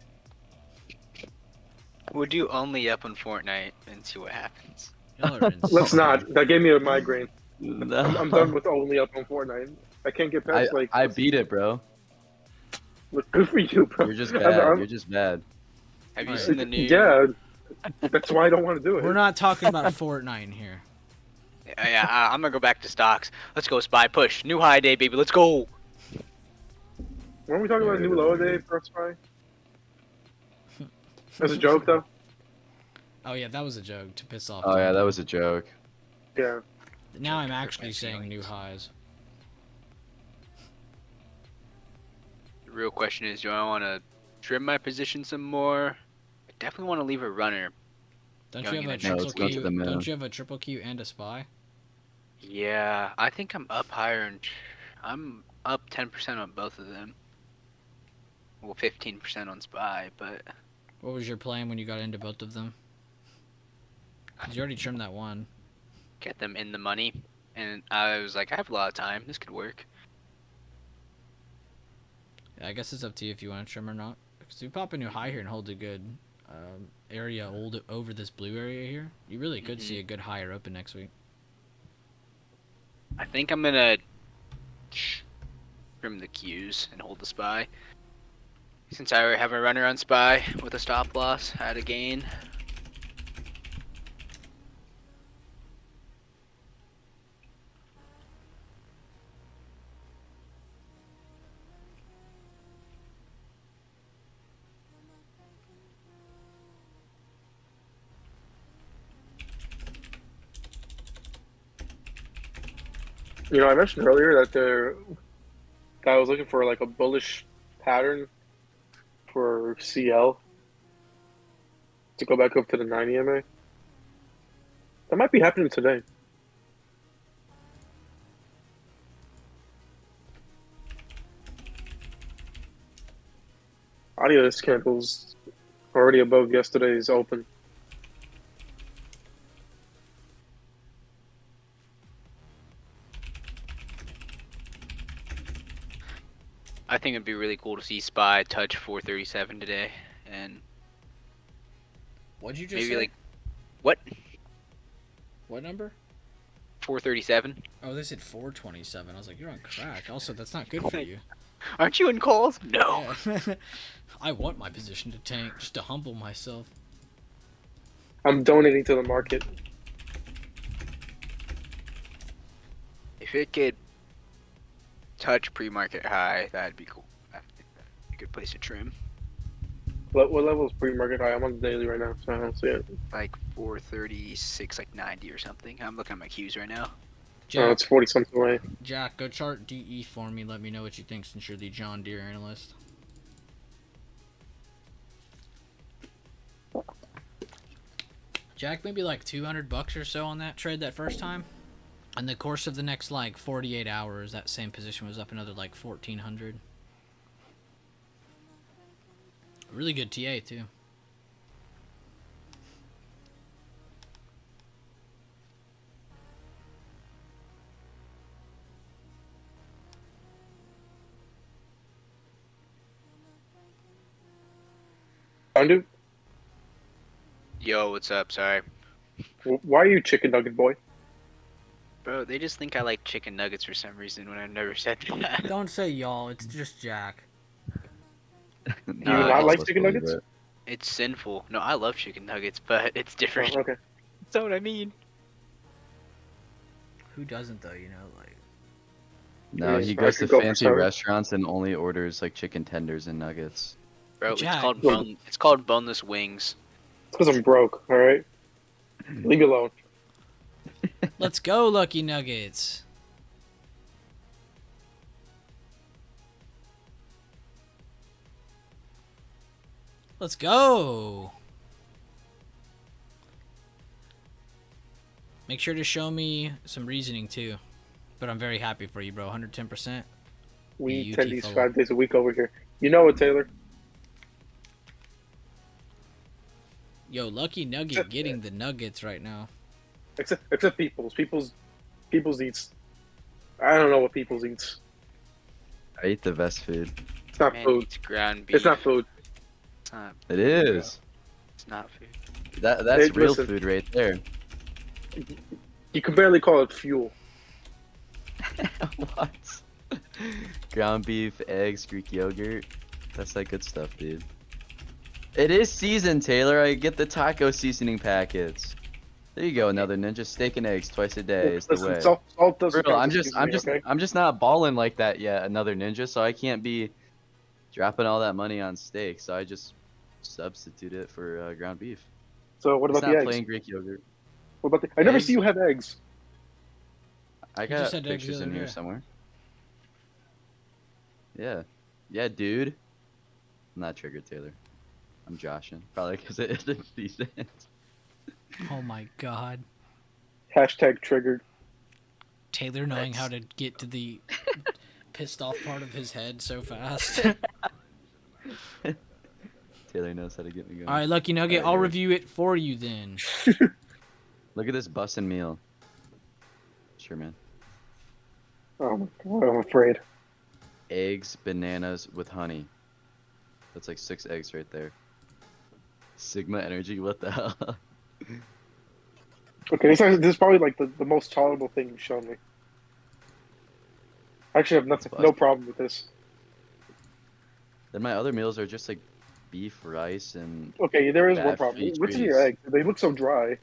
We'll do only up on Fortnite and see what happens. Y'all are insane. Let's not. That gave me a migraine. No. I'm done with only up on Fortnite. I can't get past, I beat it, bro. Look, good for you, bro. You're just I'm- bad. I'm- You're just bad. Have you Right. seen the new? Yeah, that's why I don't want to do it. We're not talking about Fortnite in here. Yeah, I'm gonna go back to stocks. Let's go, Spy. Push. New high day, baby. Let's go. Weren't we talking about a new lower day for Spy? As a joke, though? Oh yeah, that was a joke to piss off. Oh yeah, Tom. that was a joke. Yeah. Now I'm actually saying new highs. The real question is, do I want to trim my position some more? I definitely want to leave a runner. Don't Going you have a in at triple let's go to Q? the middle. Don't you have a triple Q and a spy? Yeah, I think I'm up higher, and I'm up 10% on both of them. Well, 15% on Spy, but What was your plan when you got into both of them? 'Cause you already trimmed that one. get them in the money. And I was like, I have a lot of time. This could work. I guess it's up to you if you want to trim or not. Because if you pop a new high here and hold a good area over this blue area here, you really could see a good higher open next week. I think I'm gonna trim the Qs and hold the SPY. Since I already have a runner on SPY with a stop loss at a gain. You know, I mentioned earlier that I was looking for like a bullish pattern for CL to go back up to the 9 EMA. That might be happening today. Audio candles already above yesterday's open. I think it'd be really cool to see SPY touch 437 today, and What'd you just maybe say? like what What number? 437? Oh, they said 427. I was like, you're on crack. Also, that's not good for you. Aren't you in calls? No. Yeah. I want my position to tank just to humble myself. I'm donating to the market. If it could touch pre-market high, that'd be cool. I think that'd be a good place to trim. What level is pre-market high? I'm on the daily right now, so I don't see it. Like 436, like 90 or something. I'm looking at my Qs right now. Oh, Jack, it's 40 something away. Jack, go chart DE for me. Let me know what you think since you're the John Deere analyst. Jack, maybe like $200 or so on that trade that first time. In the course of the next like 48 hours, that same position was up another like 1,400. Really good TA too. Undo? Yo, what's up? Sorry. Why are you chicken nugget boy? Bro, they just think I like chicken nuggets for some reason when I've never said that. Don't say y'all. It's just Jack. Do you No, not like Let's chicken believe nuggets? it. It's sinful. No, I love chicken nuggets, but it's different. Oh, okay. That's what I mean. Who doesn't though? You know, like. No, Yeah, he I goes to could go for fancy some. restaurants and only orders like chicken tenders and nuggets. Bro, Jack. it's called boneless wings. It's because I'm broke, alright? Leave me alone. Let's go, Lucky Nuggets. Let's go. Make sure to show me some reasoning too. But I'm very happy for you, bro. 110%. We Yeah, eat UT tendies fellow. 5 days a week over here. You know it, Taylor. Yo, Lucky Nugget getting the nuggets right now. Except People's. People's eats. I don't know what People's eats. I eat the best food. It's not Man food. eats ground beef. It's not food. It's not, It is. it's not food. That's Hey, real listen. food right there. You can barely call it fuel. What? Ground beef, eggs, Greek yogurt. That's that good stuff, dude. It is seasoned, Taylor. I get the taco seasoning packets. There you go, another ninja steak and eggs twice a day is the Listen, way. salt doesn't Bro, count I'm as just seasoning, okay? I'm just not balling like that yet, another ninja, so I can't be dropping all that money on steak, so I just substitute it for ground beef. So what It's about not the eggs? plain Greek yogurt. What about the? I never Eggs? see you have eggs. I You got just had eggs pictures the in other here day. somewhere. Yeah. Yeah, dude. I'm not triggered, Taylor. I'm joshing. Probably because it isn't seasoned. Oh my god. Hashtag triggered. Taylor knowing how to get to the pissed off part of his head so fast. Taylor knows how to get me going. Alright, Lucky Nugget, Alright, I'll here. review it for you then. Look at this bussin' meal. Sure, man. Oh my god, I'm afraid. eggs, bananas with honey. That's like 6 eggs right there. Sigma energy, what the hell? Okay, this is probably like the most tolerable thing you've shown me. I actually have nothing, no problem with this. Then my other meals are just like beef, rice, and Okay, there is one fat-free problem. What's in your trees. eggs? They look so dry.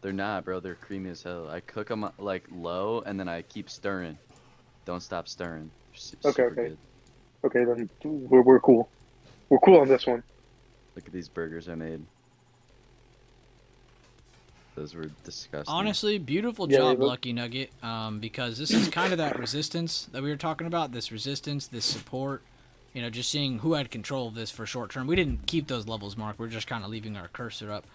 They're not, bro. They're creamy as hell. I cook them like low, and then I keep stirring. Don't stop stirring. Okay, Super okay. good. Okay, then we're cool. We're cool on this one. Look at these burgers I made. Those were disgusting. Honestly, beautiful Yeah, job, they look- Lucky Nugget. Because this is kind of that resistance that we were talking about. This resistance, this support. You know, just seeing who had control of this for short term. We didn't keep those levels, Mark. We're just kind of leaving our cursor up.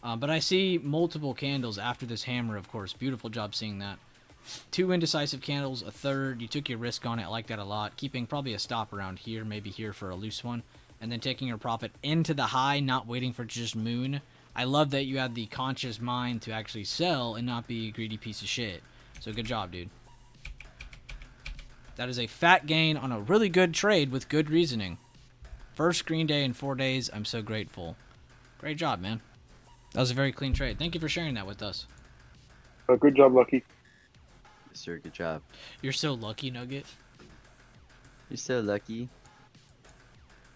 But I see multiple candles after this hammer, of course. Beautiful job seeing that. 2 indecisive candles, a third. You took your risk on it. I like that a lot. Keeping probably a stop around here, maybe here for a loose one. And then taking your profit into the high, not waiting for just moon. I love that you had the conscious mind to actually sell and not be a greedy piece of shit. So good job, dude. That is a fat gain on a really good trade with good reasoning. First green day in 4 days. I'm so grateful. Great job, man. That was a very clean trade. Thank you for sharing that with us. Good job, Lucky. Yes, sir. Good job. You're so lucky, Nugget. You're so lucky.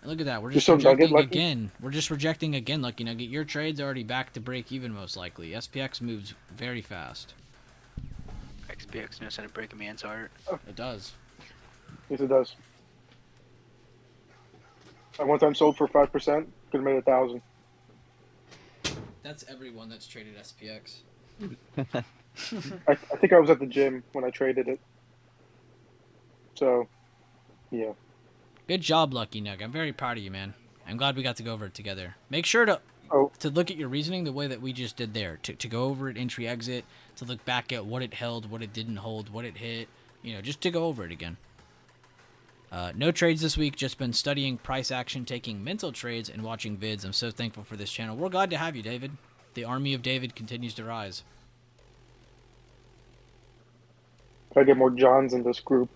And look at that. We're You're just so Nugget rejecting lucky? again. We're just rejecting again, Lucky Nugget. Your trade's already back to break even, most likely. SPX moves very fast. XPX knows how to break a man's heart. It does. Yes, it does. I one time sold for 5%. Could have made 1,000. That's everyone that's traded SPX. I think I was at the gym when I traded it. So, yeah. Good job, Lucky Nug. I'm very proud of you, man. I'm glad we got to go over it together. Make sure to look at your reasoning the way that we just did there. To go over it, entry, exit, to look back at what it held, what it didn't hold, what it hit. You know, just to go over it again. No trades this week. Just been studying price action, taking mental trades, and watching vids. I'm so thankful for this channel. We're glad to have you, David. The army of David continues to rise. Gotta get more Johns in this group.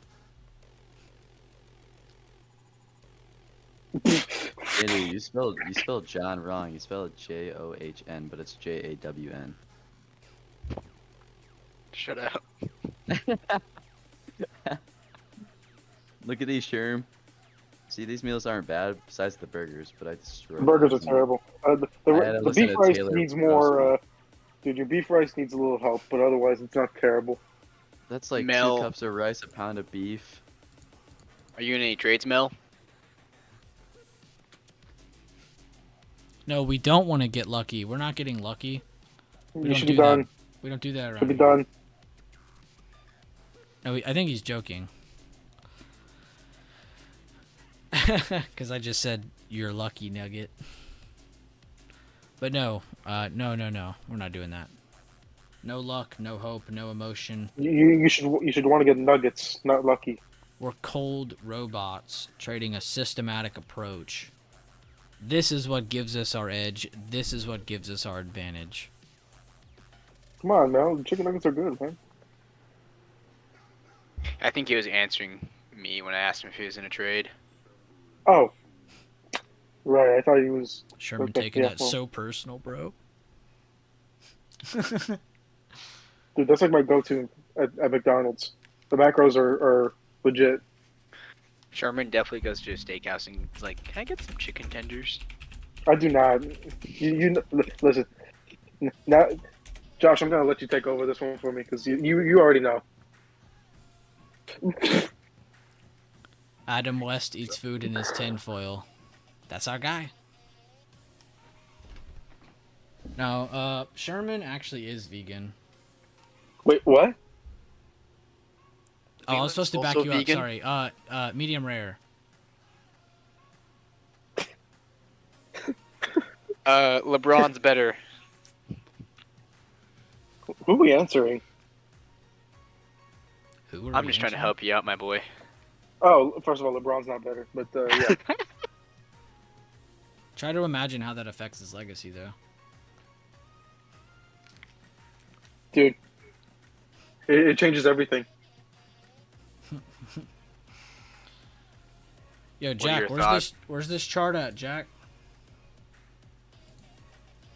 Andy, you spelled John wrong. You spelled John, but it's Jawn. Shut up. Look at these, Sherm. See, these meals aren't bad besides the burgers, but I destroyed The burgers are them. terrible. I had to The listen beef to rice Taylor needs roast more. me. Dude, your beef rice needs a little help, but otherwise it's not terrible. That's like Mel. 2 cups of rice, a pound of beef. Are you in any trades, Mel? No, we don't want to get lucky. We're not getting lucky. We You don't should do be done. that. We don't do that around Should be here. done. No, I think he's joking. Because I just said you're lucky, Nugget. But no, no. We're not doing that. No luck, no hope, no emotion. You should want to get nuggets, not lucky. We're cold robots trading a systematic approach. This is what gives us our edge. This is what gives us our advantage. Come on, man. Chicken nuggets are good, man. I think he was answering me when I asked him if he was in a trade. Oh, right. I thought he was. Sherman Okay, taking yeah, that well. so personal, bro. Dude, that's like my go-to at McDonald's. The macros are legit. Sherman definitely goes to a steakhouse and is like, "Can I get some chicken tenders?" I do not. Listen. Now, Josh, I'm gonna let you take over this one for me because you already know. Adam West eats food in his tinfoil. That's our guy. No, Sherman actually is vegan. Wait, what? Oh, I was supposed to back Also you up. vegan? Sorry. Medium rare. LeBron's better. Who are we answering? Who are I'm we just trying to answering? help you out, my boy. Oh, first of all, LeBron's not better, but yeah. Try to imagine how that affects his legacy, though. Dude, it changes everything. Yo, are Jack, your where's thoughts? this chart at, Jack?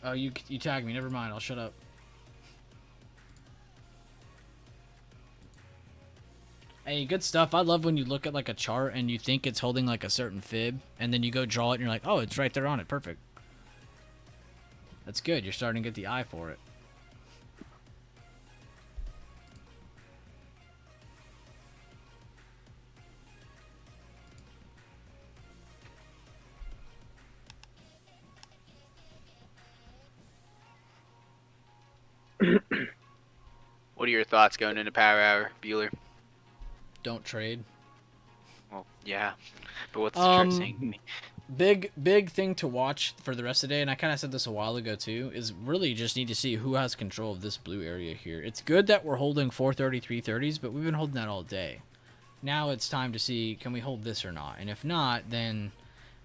Oh, you tagged me. Never mind. I'll shut up. Hey, good stuff. I love when you look at like a chart and you think it's holding like a certain fib, and then you go draw it and you're like, oh, it's right there on it. Perfect. That's good. You're starting to get the eye for it. What are your thoughts going into Power Hour, Bueller? Don't trade. Well, yeah, but what's the chart saying to me? Big thing to watch for the rest of the day, and I kind of said this a while ago too, is really just need to see who has control of this blue area here. It's good that we're holding 430, 330s, but we've been holding that all day. Now it's time to see, can we hold this or not? And if not, then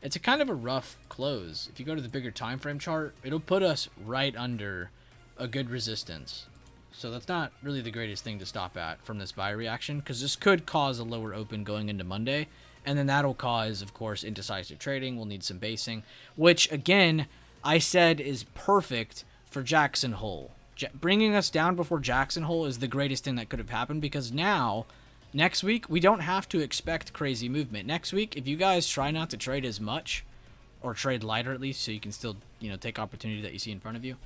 it's a kind of a rough close. If you go to the bigger time frame chart, it'll put us right under a good resistance. So that's not really the greatest thing to stop at from this buy reaction, because this could cause a lower open going into Monday. And then that'll cause, of course, indecisive trading. We'll need some basing, which, again, I said is perfect for Jackson Hole. Bringing us down before Jackson Hole is the greatest thing that could have happened, because now, next week, we don't have to expect crazy movement. Next week, if you guys try not to trade as much, or trade lighter at least, so you can still, take opportunity that you see in front of you,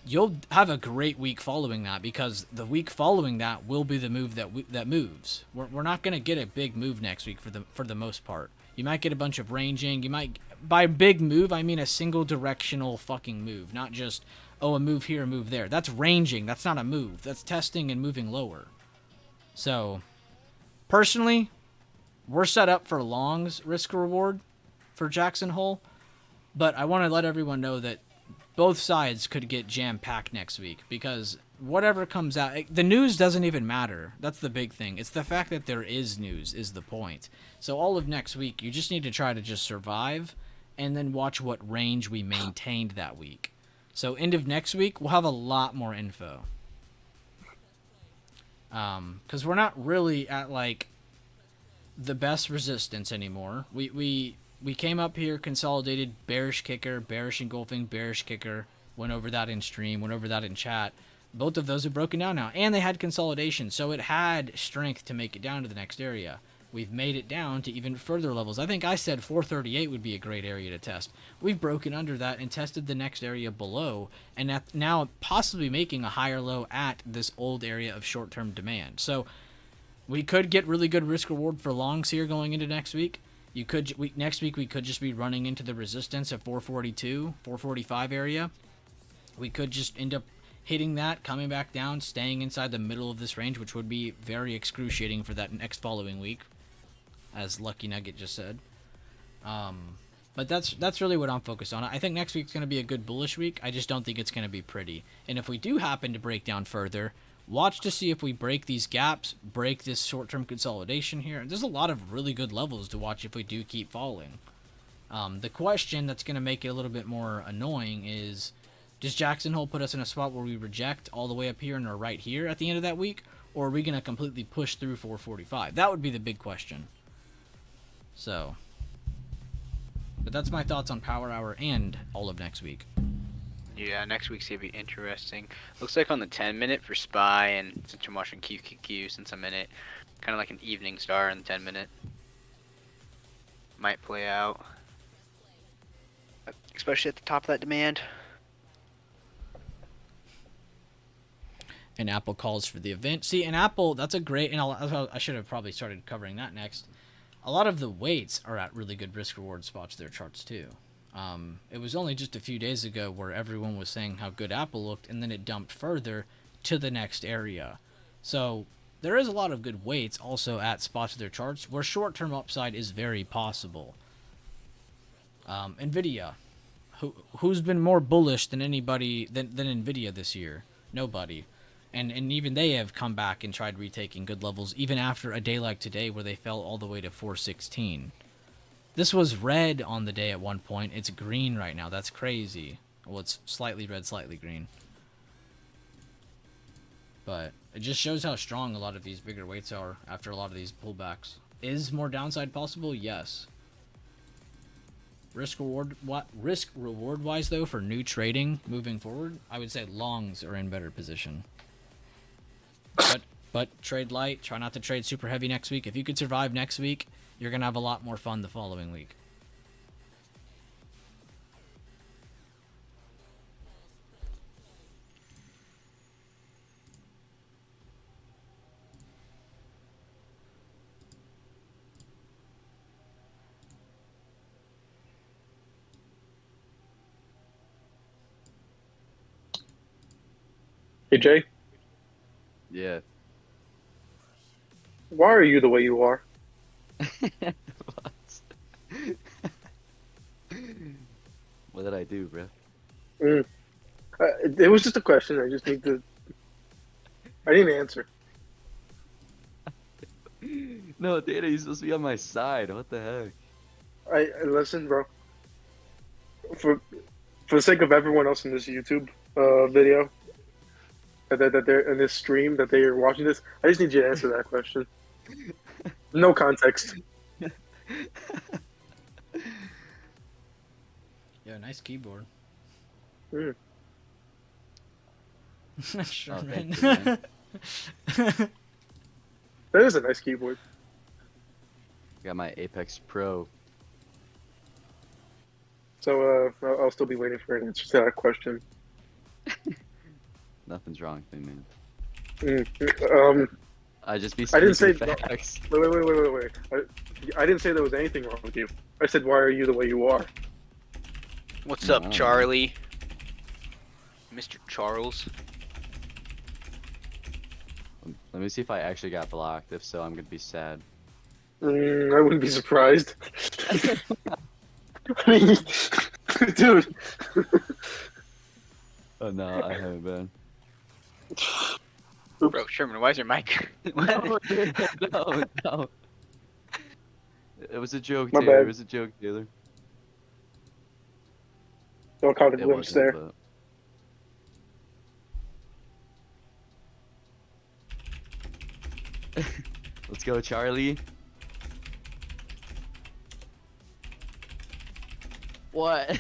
you'll have a great week following that, because the week following that will be the move that moves. We're not going to get a big move next week for the most part. You might get a bunch of ranging. You might, by big move, I mean a single directional fucking move, not just, oh, a move here, a move there. That's ranging. That's not a move. That's testing and moving lower. So, personally, we're set up for longs risk reward for Jackson Hole, but I want to let everyone know that both sides could get jam-packed next week, because whatever comes out, the news doesn't even matter. That's the big thing. It's the fact that there is news is the point. So all of next week, you just need to try to just survive and then watch what range we maintained that week. So end of next week, we'll have a lot more info. Because we're not really at, like, the best resistance anymore. We came up here, consolidated, bearish kicker, bearish engulfing, bearish kicker. Went over that in stream, went over that in chat. Both of those are broken down now. And they had consolidation, so it had strength to make it down to the next area. We've made it down to even further levels. I think I said 438 would be a great area to test. We've broken under that and tested the next area below, and now possibly making a higher low at this old area of short-term demand. So we could get really good risk-reward for longs here going into next week. Next week we could just be running into the resistance at 442, 445 area. We could just end up hitting that, coming back down, staying inside the middle of this range, which would be very excruciating for that next following week, as Lucky Nugget just said. But that's really what I'm focused on. I think next week's going to be a good bullish week. I just don't think it's going to be pretty. And if we do happen to break down further, watch to see if we break these gaps, break this short-term consolidation here. There's a lot of really good levels to watch if we do keep falling. The question that's going to make it a little bit more annoying is, does Jackson Hole put us in a spot where we reject all the way up here and are right here at the end of that week? Or are we going to completely push through 445? That would be the big question. So, but that's my thoughts on Power Hour and all of next week. Yeah, next week's gonna be interesting. Looks like on the 10-minute for SPY, and since I'm watching QQQ since I'm in it, kind of like an evening star in the 10-minute. Might play out. Especially at the top of that demand. And Apple calls for the event. See, and Apple, that's a great, and I should have probably started covering that next. A lot of the weights are at really good risk-reward spots to their charts, too. It was only just a few days ago where everyone was saying how good Apple looked, and then it dumped further to the next area. So there is a lot of good weights also at spots of their charts where short-term upside is very possible. Nvidia, who's been more bullish than anybody than Nvidia this year? Nobody. And even they have come back and tried retaking good levels even after a day like today where they fell all the way to 416. This was red on the day at one point. It's green right now. That's crazy. Well, it's slightly red, slightly green. But it just shows how strong a lot of these bigger weights are after a lot of these pullbacks. Is more downside possible? Yes. risk reward wise though for new trading moving forward, I would say longs are in better position. But trade light. Try not to trade super heavy next week. If you could survive next week, you're gonna have a lot more fun the following week. Hey Jay, Yeah. why are you the way you are? What? What did I do, bro? It was just a question. I just need to. I didn't answer. No, Dana, you're supposed to be on my side. What the heck? I listen, bro. For the sake of everyone else in this YouTube video, that they're in this stream that they are watching this, I just need you to answer that question. No context. Yeah, nice keyboard. Mm. Sure, Oh, man. thank you, man. That is a nice keyboard. Got my Apex Pro. So I'll still be waiting for an answer to that question. Nothing's wrong with me, man. I just be I didn't speaking say- facts. Wait. I didn't say there was anything wrong with you. I said, why are you the way you are? What's Wow. up, Charlie? Mr. Charles. Let me see if I actually got blocked. If so, I'm gonna be sad. I wouldn't be surprised. I mean, dude. Oh no, I haven't been. Bro, Sherman, why is your mic? No, dude, no. It was a joke, My Taylor. bad. It was a joke, Taylor. Don't caught a It glimpse wasn't, there. but... Let's go, Charlie. What?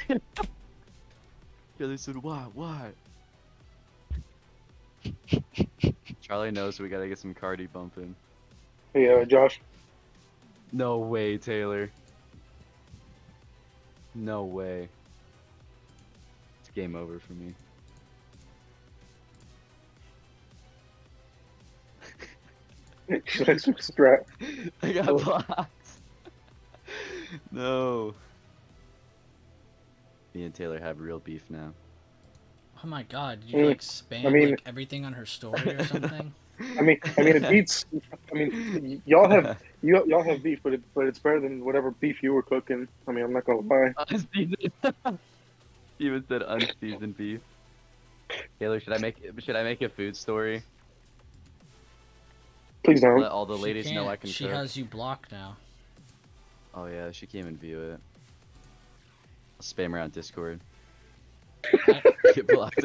Charlie said, why? Charlie knows we gotta get some Cardi bumping. Hey, Josh. No way, Taylor. No way. It's game over for me. Should I switch strat? I got Oh. blocked. No. Me and Taylor have real beef now. Oh my god, did you like spam I mean- like everything on her story or something? I mean, it beats. I mean, y'all have beef, but it's better than whatever beef you were cooking. I mean, I'm not gonna lie. Unseasoned. Even said unseasoned beef. Taylor, should I make a food story? Please don't. Let all the She ladies know can't. I can She cook. has you blocked now. Oh yeah, she came and view it. I'll spam her on Discord. Get blocked.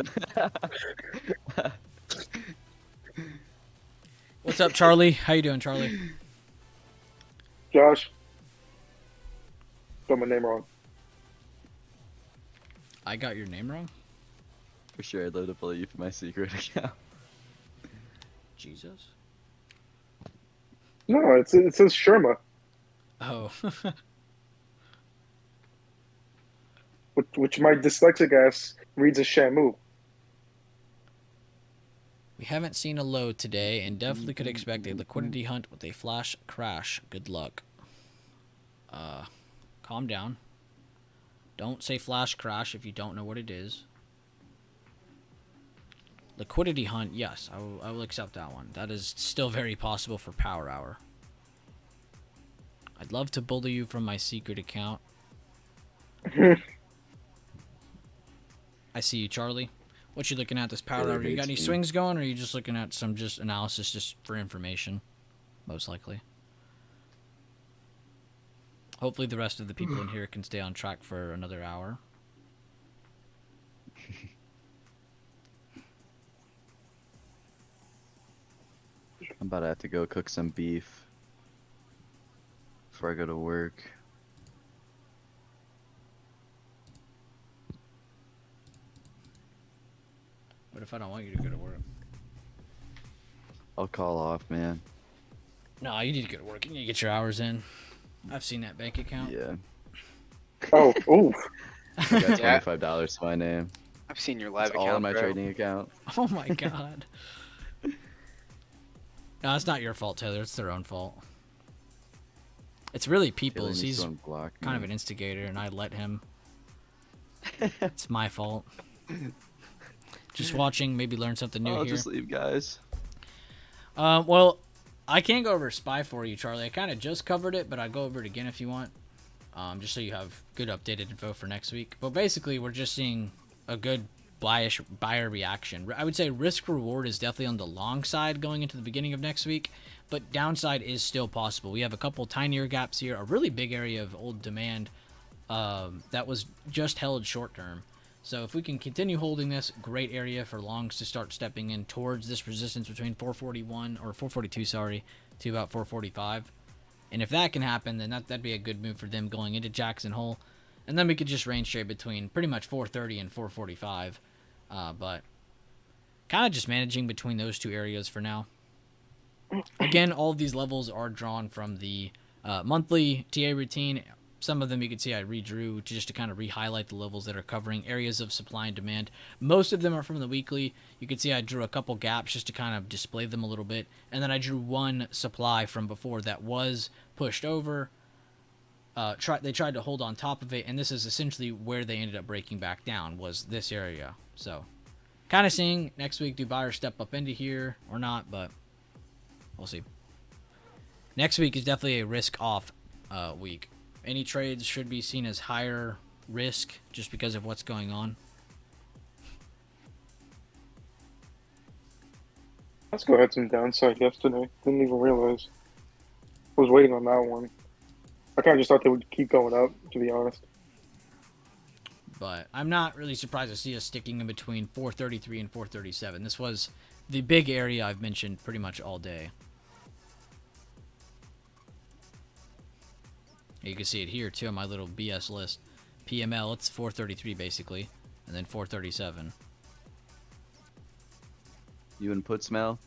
What's up, Charlie? How you doing, Charlie? Josh, got my name wrong. I got your name wrong? For sure, I'd love to follow you for my secret account. Jesus. No, it says Sherma, Oh. which my dyslexic ass reads as Shamu. We haven't seen a low today and definitely could expect a liquidity hunt with a flash crash. Good luck. Calm down. Don't say flash crash if you don't know what it is. Liquidity hunt, yes, I will accept that one. That is still very possible for Power Hour. I'd love to bully you from my secret account. I see you, Charlie. What you looking at this Power Taylor Hour? You got any hates me. swings going, or are you just looking at some just analysis just for information? Most likely. Hopefully the rest of the people in here can stay on track for another hour. I'm about to have to go cook some beef before I go to work. What if I don't want you to go to work? I'll call off, man. No, you need to go to work. You need to get your hours in. I've seen that bank account. Yeah. Oh, oof. I got Yeah. $25 to my name. I've seen your live It's account, all in my bro. trading account. Oh my god. No, it's not your fault, Taylor. It's their own fault. It's really Taylor people's. needs He's to unblock kind of me. an instigator, and I let him. It's my fault. Just watching, maybe learn something new I'll here. just leave, guys. Well, I can go over Spy for you, Charlie. I kind of just covered it, but I'll go over it again if you want. Just so you have good updated info for next week. But basically, we're just seeing a good buyer reaction. I would say risk reward is definitely on the long side going into the beginning of next week, but downside is still possible. We have a couple tinier gaps here, a really big area of old demand that was just held short term. So if we can continue holding this, great area for longs to start stepping in towards this resistance between 441 or 442, sorry, to about 445. And if that can happen, then that'd be a good move for them going into Jackson Hole. And then we could just range trade between pretty much 430 and 445. But kind of just managing between those two areas for now. Again, all of these levels are drawn from the monthly TA routine. Some of them you can see I redrew just to kind of re-highlight the levels that are covering areas of supply and demand. Most of them are from the weekly. You can see I drew a couple gaps just to kind of display them a little bit. And then I drew one supply from before that was pushed over. They tried to hold on top of it, and this is essentially where they ended up breaking back down, was this area. So kind of seeing next week, do buyers step up into here or not, but we'll see. Next week is definitely a risk off week. Any trades should be seen as higher risk just because of what's going on. Let's go had some downside yesterday. Didn't even realize. I was waiting on that one. I kind of just thought they would keep going up, to be honest. But I'm not really surprised to see us sticking in between 433 and 437. This was the big area I've mentioned pretty much all day. You can see it here too on my little BS list. PML, it's 433 basically, and then 437. You input smell?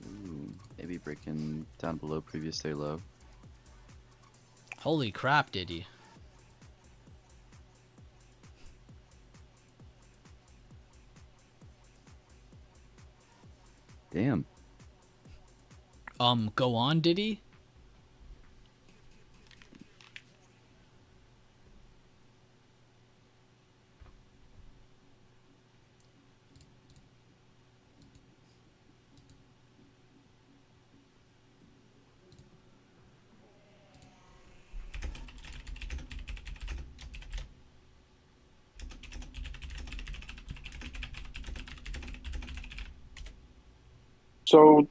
Ooh, maybe breaking down below previous day low. Holy crap, did he? Damn. Go on, did he? So,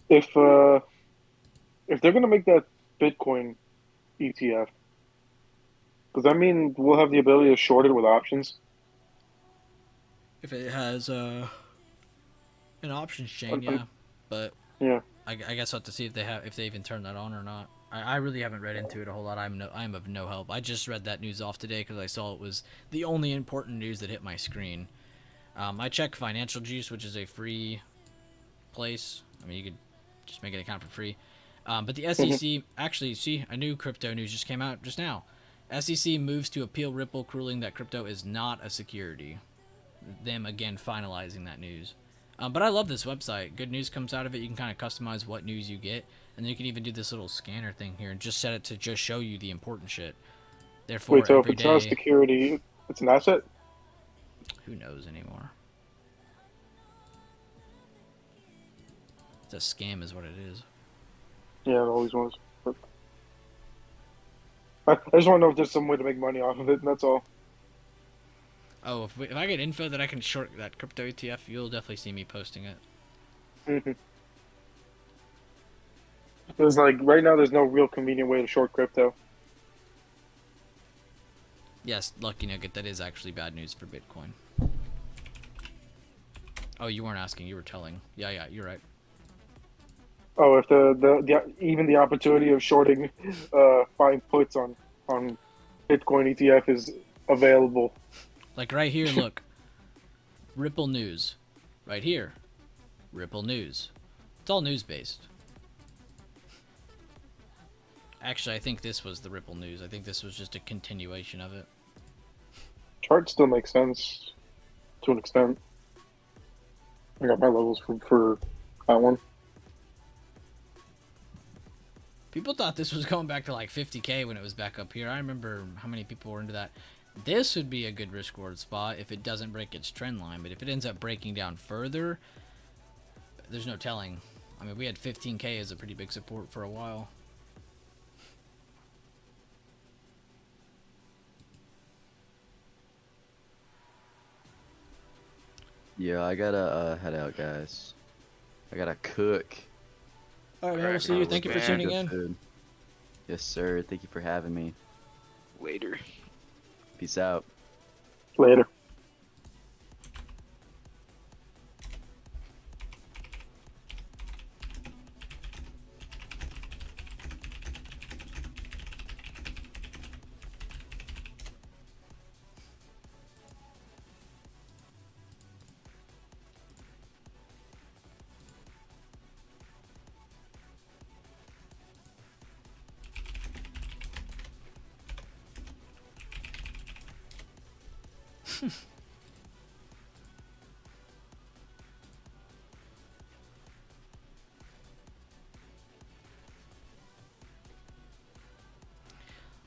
if they're gonna make that Bitcoin ETF, does that mean we'll have the ability to short it with options? If it has an options chain, yeah. But Yeah. I guess I'll have to see if they even turn that on or not. I really haven't read into it a whole lot. I'm of no help. I just read that news off today because I saw it was the only important news that hit my screen. I check Financial Juice, which is a free place. I mean, you could just make an account for free. But the SEC actually, see, a new crypto news just came out just now. SEC moves to appeal Ripple, ruling that crypto is not a security. Them again finalizing that news. But I love this website. Good news comes out of it. You can kind of customize what news you get, and then you can even do this little scanner thing here and just set it to just show you the important shit. Therefore, Wait, so if every it's not a day, security, it's an asset? who knows anymore? It's a scam, is what it is. Yeah, it always was. But I just want to know if there's some way to make money off of it, and that's all. Oh, if I get info that I can short that crypto ETF, you'll definitely see me posting it. There's like right now, there's no real convenient way to short crypto. Yes, lucky nugget, that is actually bad news for Bitcoin. Oh, you weren't asking, you were telling. Yeah, you're right. Oh, if the even the opportunity of shorting, buying puts on Bitcoin ETF is available. Like right here, look. Ripple News. Right here. Ripple News. It's all news based. Actually, I think this was the Ripple News. I think this was just a continuation of it. Chart still makes sense to an extent. I got my levels for that one. People thought this was going back to like 50k when it was back up here. I remember how many people were into that. This would be a good risk reward spot if it doesn't break its trend line, but if it ends up breaking down further, there's no telling. I mean, we had 15k as a pretty big support for a while. Yeah, I gotta head out, guys. I gotta cook. All right, man. We'll Alright, see you. man. Thank you for Man. tuning Good in. food. Yes, sir. Thank you for having me. Later. Peace out. Later.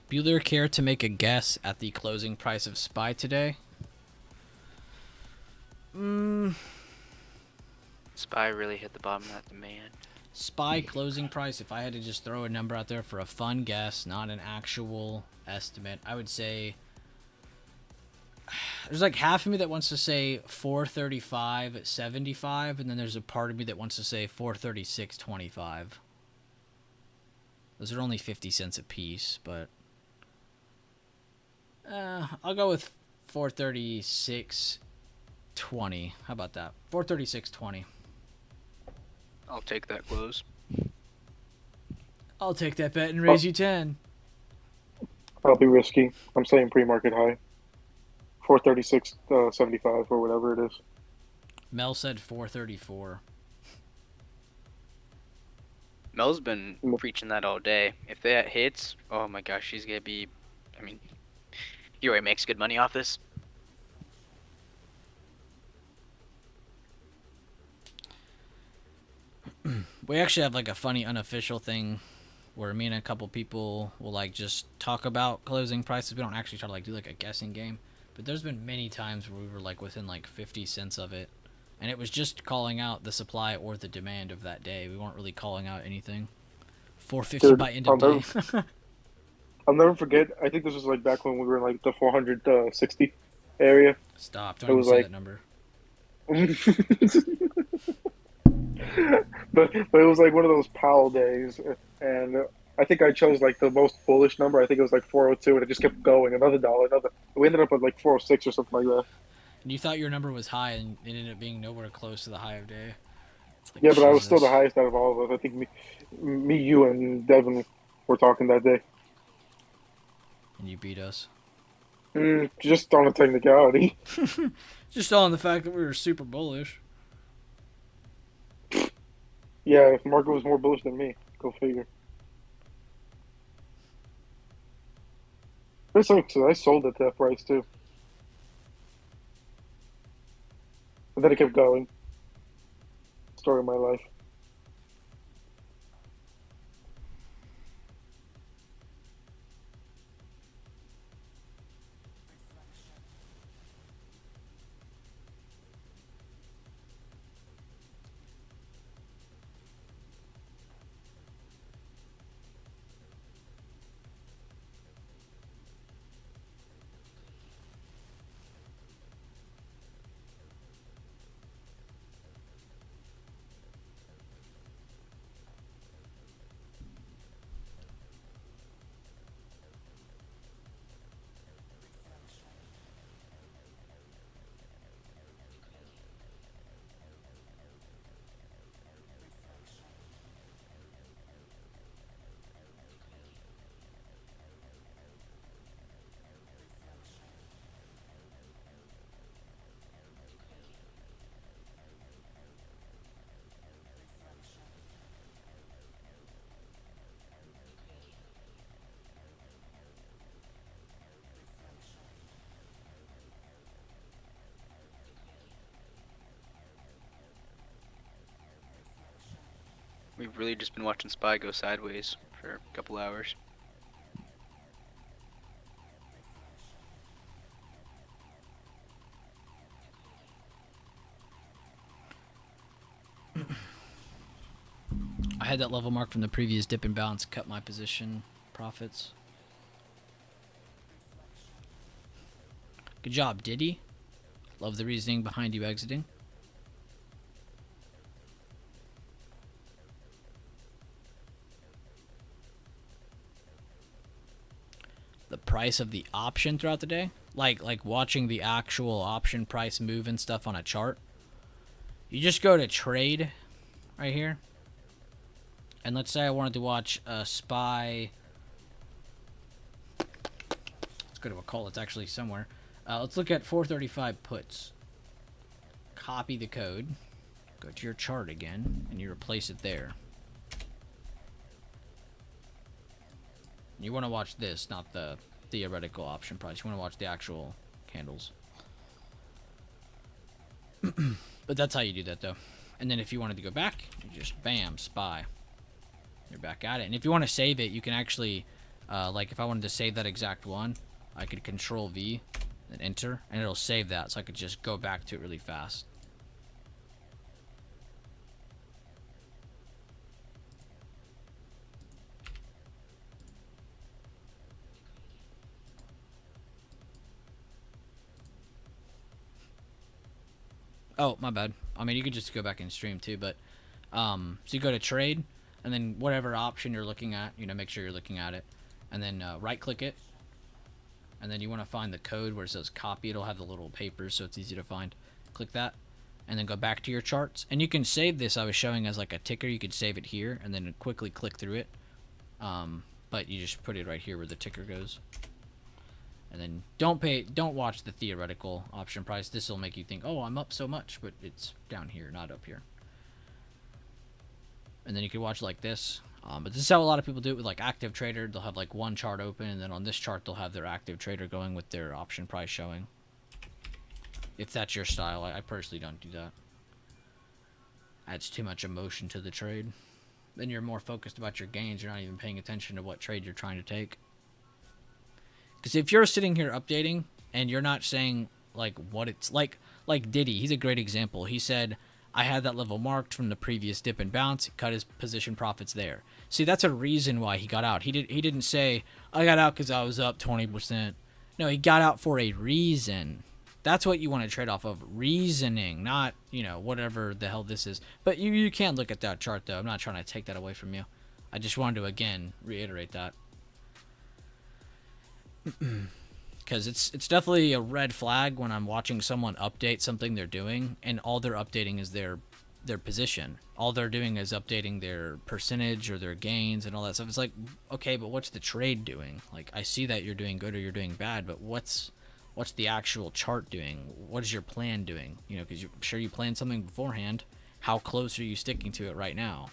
Bueller, care to make a guess at the closing price of SPY today? Spy really hit the bottom of that demand. SPY closing price, if I had to just throw a number out there for a fun guess, not an actual estimate, I would say there's like half of me that wants to say 435.75, and then there's a part of me that wants to say 436.25. Those are only 50 cents a piece, but I'll go with 436.20. How about that? 436.20. I'll take that close. I'll take that bet and raise you 10. I'll be risky. I'm saying pre-market high. 436.75 or whatever it is. Mel said 434. Mel's been preaching that all day. If that hits, oh my gosh, she's gonna be. I mean, he already makes good money off this. We actually have like a funny unofficial thing where me and a couple people will like just talk about closing prices. We don't actually try to like do like a guessing game, but there's been many times where we were like within like 50 cents of it, and it was just calling out the supply or the demand of that day. We weren't really calling out anything. 450 Dude, by end of day. I'll never forget. I think this was like back when we were in like the 460 area. Stop! It Don't even was say like- that number. but it was like one of those Powell days, and I think I chose like the most bullish number. I think it was like 402, and it just kept going. Another dollar, another. We ended up at like 406 or something like that. And you thought your number was high, and it ended up being nowhere close to the high of day. It's like, Yeah, but I was still the Jesus. highest out of all of us. I think me, you, and Devin were talking that day. And you beat us. Just on a technicality. Just on the fact that we were super bullish. Yeah, if Marco was more bullish than me, go figure. This sucks. I sold at that price too, and then it kept going. Story of my life. We've really just been watching SPY go sideways for a couple hours. I had that level mark from the previous dip and bounce, cut my position profits. Good job, Diddy. Love the reasoning behind you exiting. The price of the option throughout the day, like watching the actual option price move and stuff on a chart. You just go to trade right here. And let's say I wanted to watch a SPY. Let's go to a call. It's actually somewhere. Let's look at 435 puts. Copy the code. Go to your chart again, and you replace it there. You want to watch this, not the theoretical option price. You want to watch the actual candles. But that's how you do that, though. And then if you wanted to go back, you just bam, SPY. You're back at it. And if you want to save it, you can actually, like if I wanted to save that exact one, I could Control V and enter, and it'll save that, so I could just go back to it really fast. Oh, my bad. I mean, you could just go back and stream too, but so you go to trade, and then whatever option you're looking at, you know, make sure you're looking at it, and then right click it, and then you want to find the code where it says copy. It'll have the little papers, so it's easy to find. Click that, and then go back to your charts, and you can save this. I was showing as like a ticker. You could save it here, and then quickly click through it, but you just put it right here where the ticker goes. And then don't watch the theoretical option price. This will make you think, oh, I'm up so much, but it's down here, not up here. And then you can watch like this. But this is how a lot of people do it with like active trader. They'll have like one chart open, and then on this chart they'll have their active trader going with their option price showing. If that's your style, I personally don't do that. Adds too much emotion to the trade. Then you're more focused about your gains. You're not even paying attention to what trade you're trying to take. Because if you're sitting here updating and you're not saying like what it's like Diddy, he's a great example. He said, I had that level marked from the previous dip and bounce, cut his position profits there. See, that's a reason why he got out. He didn't say, I got out because I was up 20%. No, he got out for a reason. That's what you want to trade off of. Reasoning, not, you know, whatever the hell this is. But you can't look at that chart, though. I'm not trying to take that away from you. I just wanted to, again, reiterate that. Because it's definitely a red flag when I'm watching someone update something they're doing, and all they're updating is their position. All they're doing is updating their percentage or their gains and all that stuff. It's like, okay, but what's the trade doing? Like, I see that you're doing good or you're doing bad, but what's the actual chart doing? What is your plan doing? You know, because I'm sure you planned something beforehand. How close are you sticking to it right now?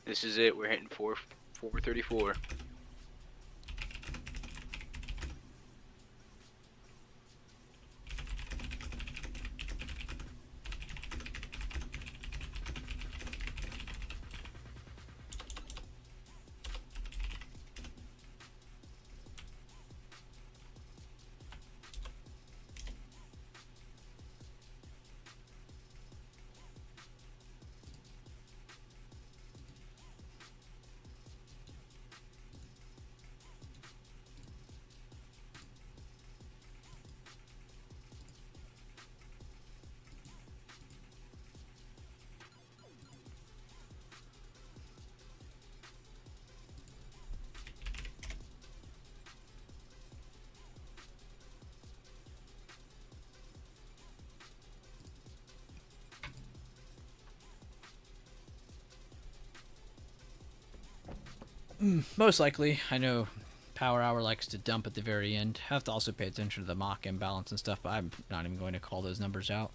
This is it. We're hitting 434. Most likely. I know Power Hour likes to dump at the very end. Have to also pay attention to the mock imbalance and stuff, but I'm not even going to call those numbers out.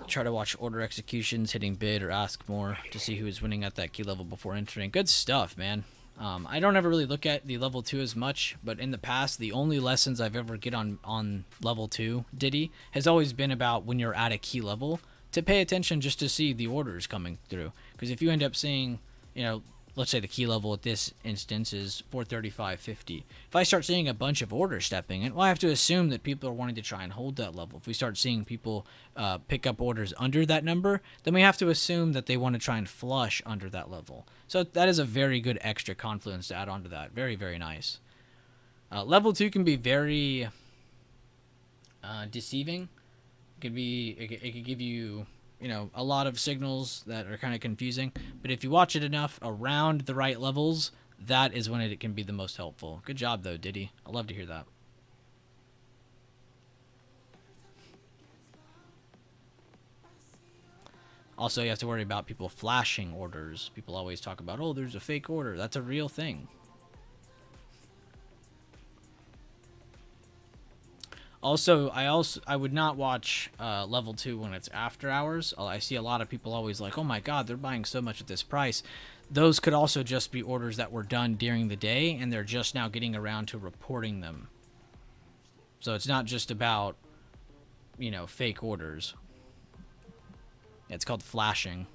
Try to watch order executions, hitting bid or ask more to see who is winning at that key level before entering. Good stuff, man. I don't ever really look at the level 2 as much, but in the past, the only lessons I've ever get on level 2 Diddy has always been about when you're at a key level to pay attention just to see the orders coming through. Because if you end up seeing, you know, let's say the key level at this instance is 435.50. If I start seeing a bunch of orders stepping in, well, I have to assume that people are wanting to try and hold that level. If we start seeing people pick up orders under that number, then we have to assume that they want to try and flush under that level. So that is a very good extra confluence to add on to that. Very, very nice. Level 2 can be very deceiving. It could give you, you know, a lot of signals that are kind of confusing, but if you watch it enough around the right levels, that is when it can be the most helpful. Good job though, Diddy. I love to hear that. Also, you have to worry about people flashing orders. People always talk about, oh, there's a fake order. That's a real thing. Also, I would not watch level 2 when it's after hours. I see a lot of people always like, oh my god, they're buying so much at this price. Those could also just be orders that were done during the day, and they're just now getting around to reporting them. So it's not just about, you know, fake orders. It's called flashing.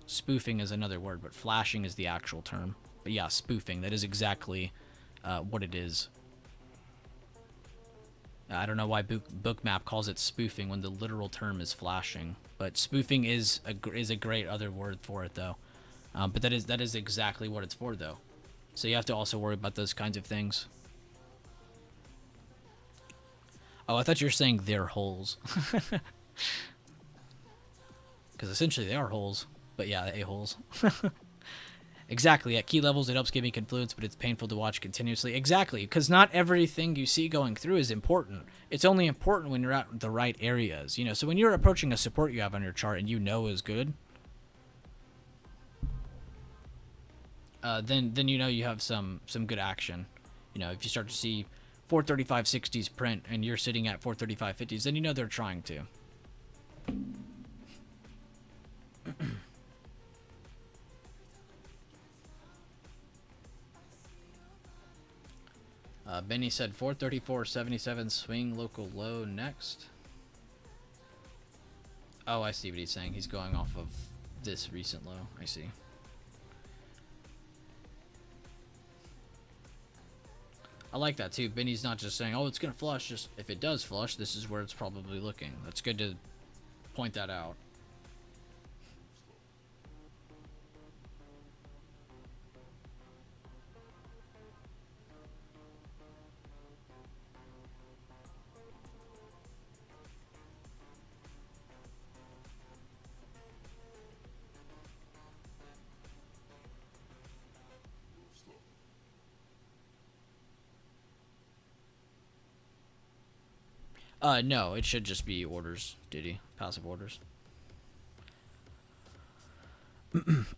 Spoofing is another word, but flashing is the actual term. But yeah, spoofing, that is exactly what it is. I don't know why Bookmap calls it spoofing when the literal term is flashing, but spoofing is a great other word for it though. But that is exactly what it's for though. So you have to also worry about those kinds of things. Oh, I thought you were saying they're holes. Because essentially they are holes, but yeah, a-holes. Exactly, at key levels it helps give me confluence, but it's painful to watch continuously. Exactly, because not everything you see going through is important. It's only important when you're at the right areas, you know. So when you're approaching a support you have on your chart and you know is good, then you know you have some good action. You know, if you start to see 435.60s print and you're sitting at 435.50s, then you know they're trying to. Benny said 434.77 swing local low next. Oh, I see what he's saying. He's going off of this recent low. I see. I like that too. Benny's not just saying, oh, it's going to flush. Just if it does flush, this is where it's probably looking. That's good to point that out. No, it should just be orders, Diddy. Passive orders.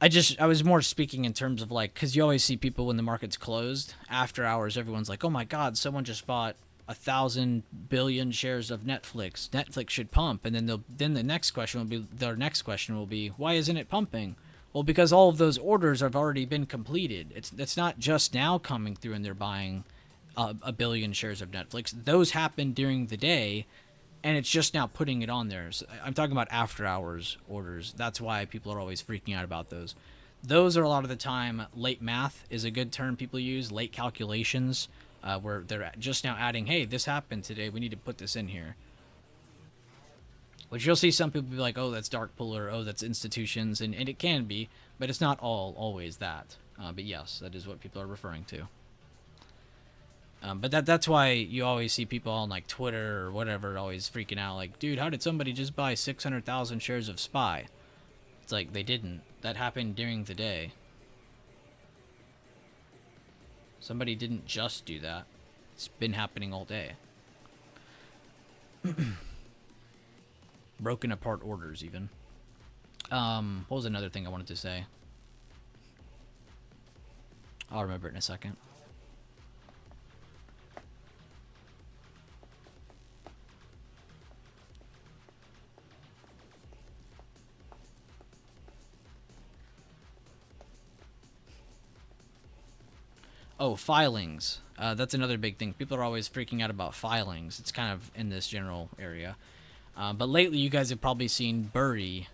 I was more speaking in terms of like, because you always see people when the market's closed, after hours, everyone's like, oh my god, someone just bought 1,000 billion shares of Netflix. Netflix should pump. And then the next question will be, why isn't it pumping? Well, because all of those orders have already been completed. It's not just now coming through and they're buying a billion shares of Netflix. Those happened during the day, and it's just now putting it on there. So I'm talking about after hours orders. That's why people are always freaking out about those. Those are a lot of the time, late math is a good term people use, late calculations, where they're just now adding, hey, this happened today, we need to put this in here. Which you'll see some people be like, oh, that's dark pool, or oh, that's institutions, and it can be, but it's not always that. But yes, that is what people are referring to. But that's why you always see people on like Twitter or whatever always freaking out like, dude, how did somebody just buy 600,000 shares of SPY? It's like, they didn't. That happened during the day. Somebody didn't just do that. It's been happening all day. Broken apart orders even. What was another thing I wanted to say? I'll remember it in a second. Oh, filings. That's another big thing. People are always freaking out about filings. It's kind of in this general area. But lately, you guys have probably seen Bury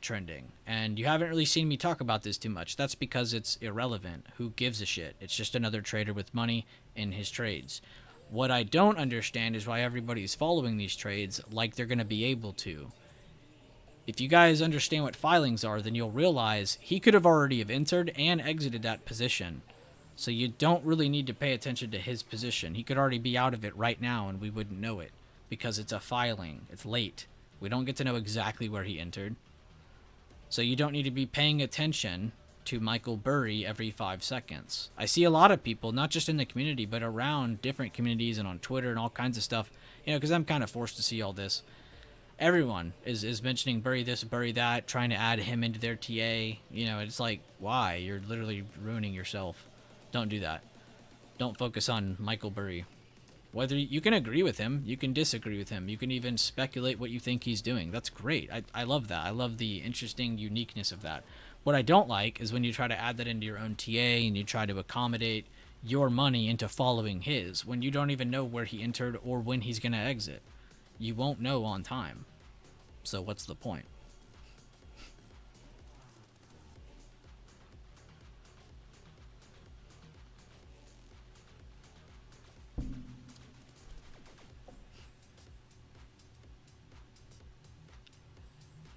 trending. And you haven't really seen me talk about this too much. That's because it's irrelevant. Who gives a shit? It's just another trader with money in his trades. What I don't understand is why everybody's following these trades like they're going to be able to. If you guys understand what filings are, then you'll realize he could have already have entered and exited that position. So you don't really need to pay attention to his position. He could already be out of it right now and we wouldn't know it because it's a filing. It's late. We don't get to know exactly where he entered. So you don't need to be paying attention to Michael Burry every 5 seconds. I see a lot of people, not just in the community, but around different communities and on Twitter and all kinds of stuff, you know, because I'm kind of forced to see all this. Everyone is mentioning Burry this, Burry that, trying to add him into their TA. You know, it's like, why? You're literally ruining yourself. Don't do that. Don't focus on Michael Burry. Whether you can agree with him, you can disagree with him, you can even speculate what you think he's doing. That's great. I love that. I love the interesting uniqueness of that. What I don't like is when you try to add that into your own TA and you try to accommodate your money into following his when you don't even know where he entered or when he's going to exit. You won't know on time. So what's the point?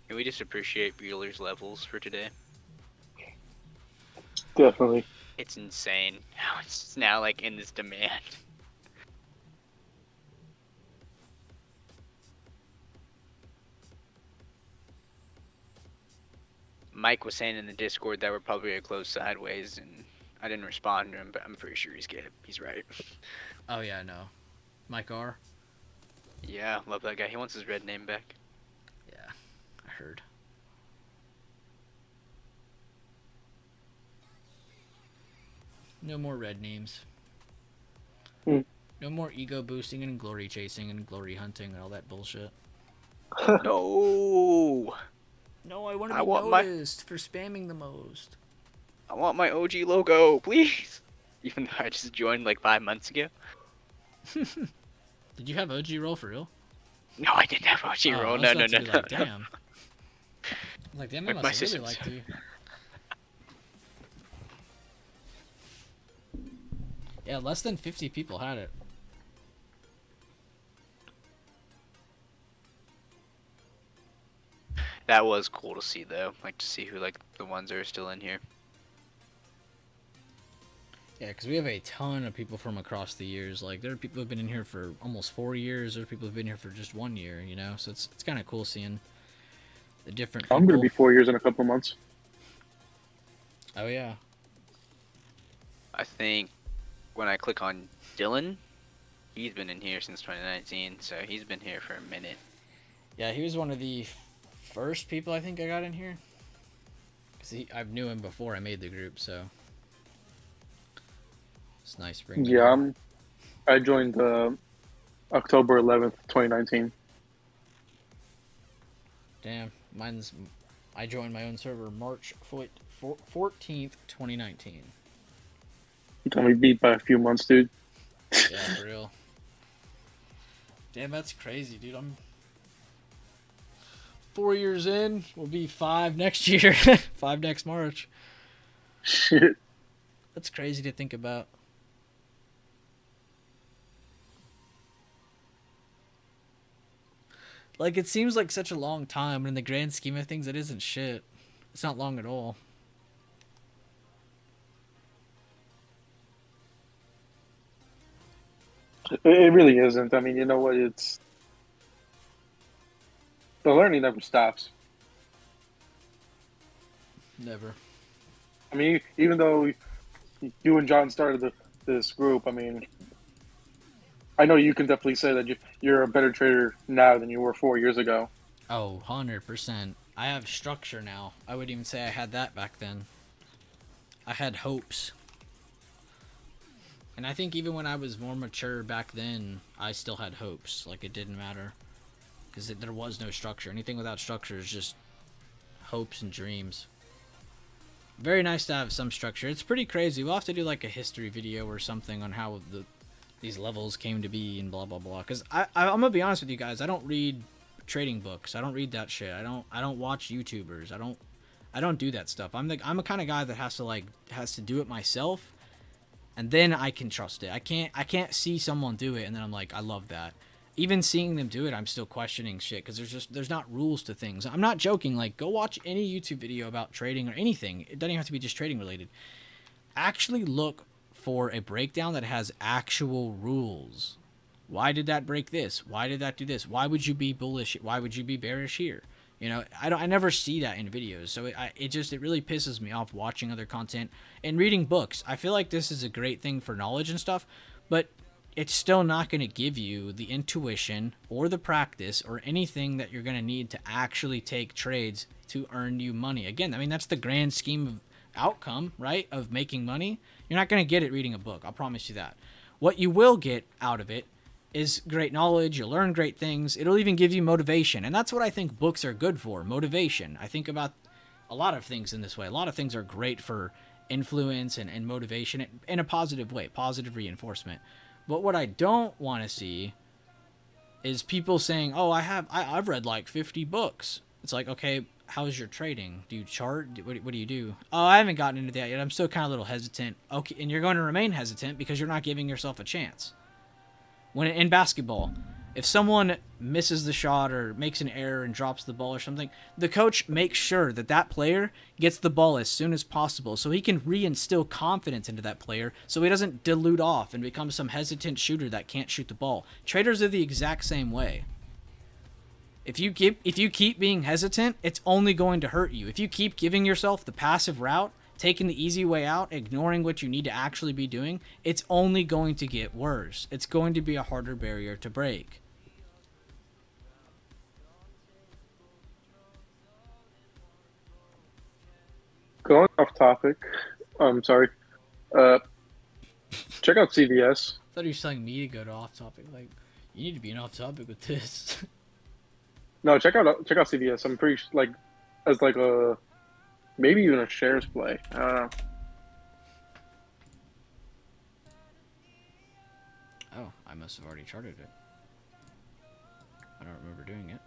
Can we just appreciate Bueller's levels for today? Definitely. It's insane how it's now like in this demand. Mike was saying in the Discord that we're probably gonna close sideways, and I didn't respond to him, but I'm pretty sure he's right. Oh yeah, no. Mike R? Yeah, love that guy. He wants his red name back. Yeah, I heard. No more red names. Hmm. No more ego boosting and glory chasing and glory hunting and all that bullshit. No, No, I want to I be want my- noticed for spamming the most. I want my OG logo, please. Even though I just joined like 5 months ago. Did you have OG roll for real? No, I didn't have OG Oh, roll. I was No, about no, to no, be no. like, damn. Like, damn, I Like, must my have really system's- liked you. Yeah, less than 50 people had it. That was cool to see though. Like to see who like the ones that are still in here. Yeah, because we have a ton of people from across the years. Like, there are people who've been in here for almost 4 years. There are people who've been here for just 1 year, you know? So it's kind of cool seeing the different people. I'm gonna be 4 years in a couple months. Oh, yeah. I think when I click on Dylan, he's been in here since 2019, so he's been here for a minute. Yeah, he was one of the first people I think I got in here. Because I knew him before I made the group, so... It's nice bringing him Yeah, in. I joined October 11th, 2019. Damn, I joined my own server March 14th, 2019. You got me beat by a few months, dude. Yeah, for real. Damn, that's crazy, dude. I'm 4 years in. We'll be 5 next year. 5 next March. Shit. That's crazy to think about. Like, it seems like such a long time, but in the grand scheme of things, it isn't shit. It's not long at all. It really isn't. I mean, you know what? It's the learning never stops. Never. I mean, even though you and John started this group, I mean, I know you can definitely say that you're a better trader now than you were 4 years ago. Oh, 100%. I have structure now. I wouldn't even say I had that back then. I had hopes. And I think even when I was more mature back then, I still had hopes. Like, it didn't matter. Because there was no structure. Anything without structure is just hopes and dreams. Very nice to have some structure. It's pretty crazy. We'll have to do like a history video or something on how these levels came to be and blah blah blah. Because I'm gonna be honest with you guys, I don't read trading books. I don't read that shit. I don't watch YouTubers. I don't do that stuff. I'm a kind of guy that has to do it myself, and then I can trust it. I can't see someone do it and then I'm like, I love that. Even seeing them do it, I'm still questioning shit because there's not rules to things. I'm not joking. Like, go watch any YouTube video about trading or anything. It doesn't even have to be just trading related. Actually look for a breakdown that has actual rules. Why did that break this? Why did that do this? Why would you be bullish? Why would you be bearish here? You know, I never see that in videos. So it really pisses me off watching other content and reading books. I feel like this is a great thing for knowledge and stuff, but it's still not going to give you the intuition or the practice or anything that you're going to need to actually take trades to earn you money. Again, I mean, that's the grand scheme of outcome, right? Of making money. You're not going to get it reading a book. I'll promise you that. What you will get out of it is great knowledge. You'll learn great things. It'll even give you motivation. And that's what I think books are good for. Motivation. I think about a lot of things in this way. A lot of things are great for influence and motivation in a positive way, positive reinforcement. But what I don't want to see is people saying, "Oh, I've read like 50 books." It's like, okay, how's your trading? Do you chart? What do you do? Oh, I haven't gotten into that yet. I'm still kind of a little hesitant. Okay, and you're going to remain hesitant because you're not giving yourself a chance. When in basketball, if someone misses the shot or makes an error and drops the ball or something, the coach makes sure that player gets the ball as soon as possible so he can reinstill confidence into that player so he doesn't dilute off and become some hesitant shooter that can't shoot the ball. Traders are the exact same way. If you keep being hesitant, it's only going to hurt you. If you keep giving yourself the passive route, taking the easy way out, ignoring what you need to actually be doing, it's only going to get worse. It's going to be a harder barrier to break. Going off topic, sorry. Check out CVS. I thought you were telling me to go to off topic. Like, you need to be an off topic with this. No, check out CVS. I'm pretty like as like a maybe even a shares play. I don't know. Oh, I must have already charted it. I don't remember doing it.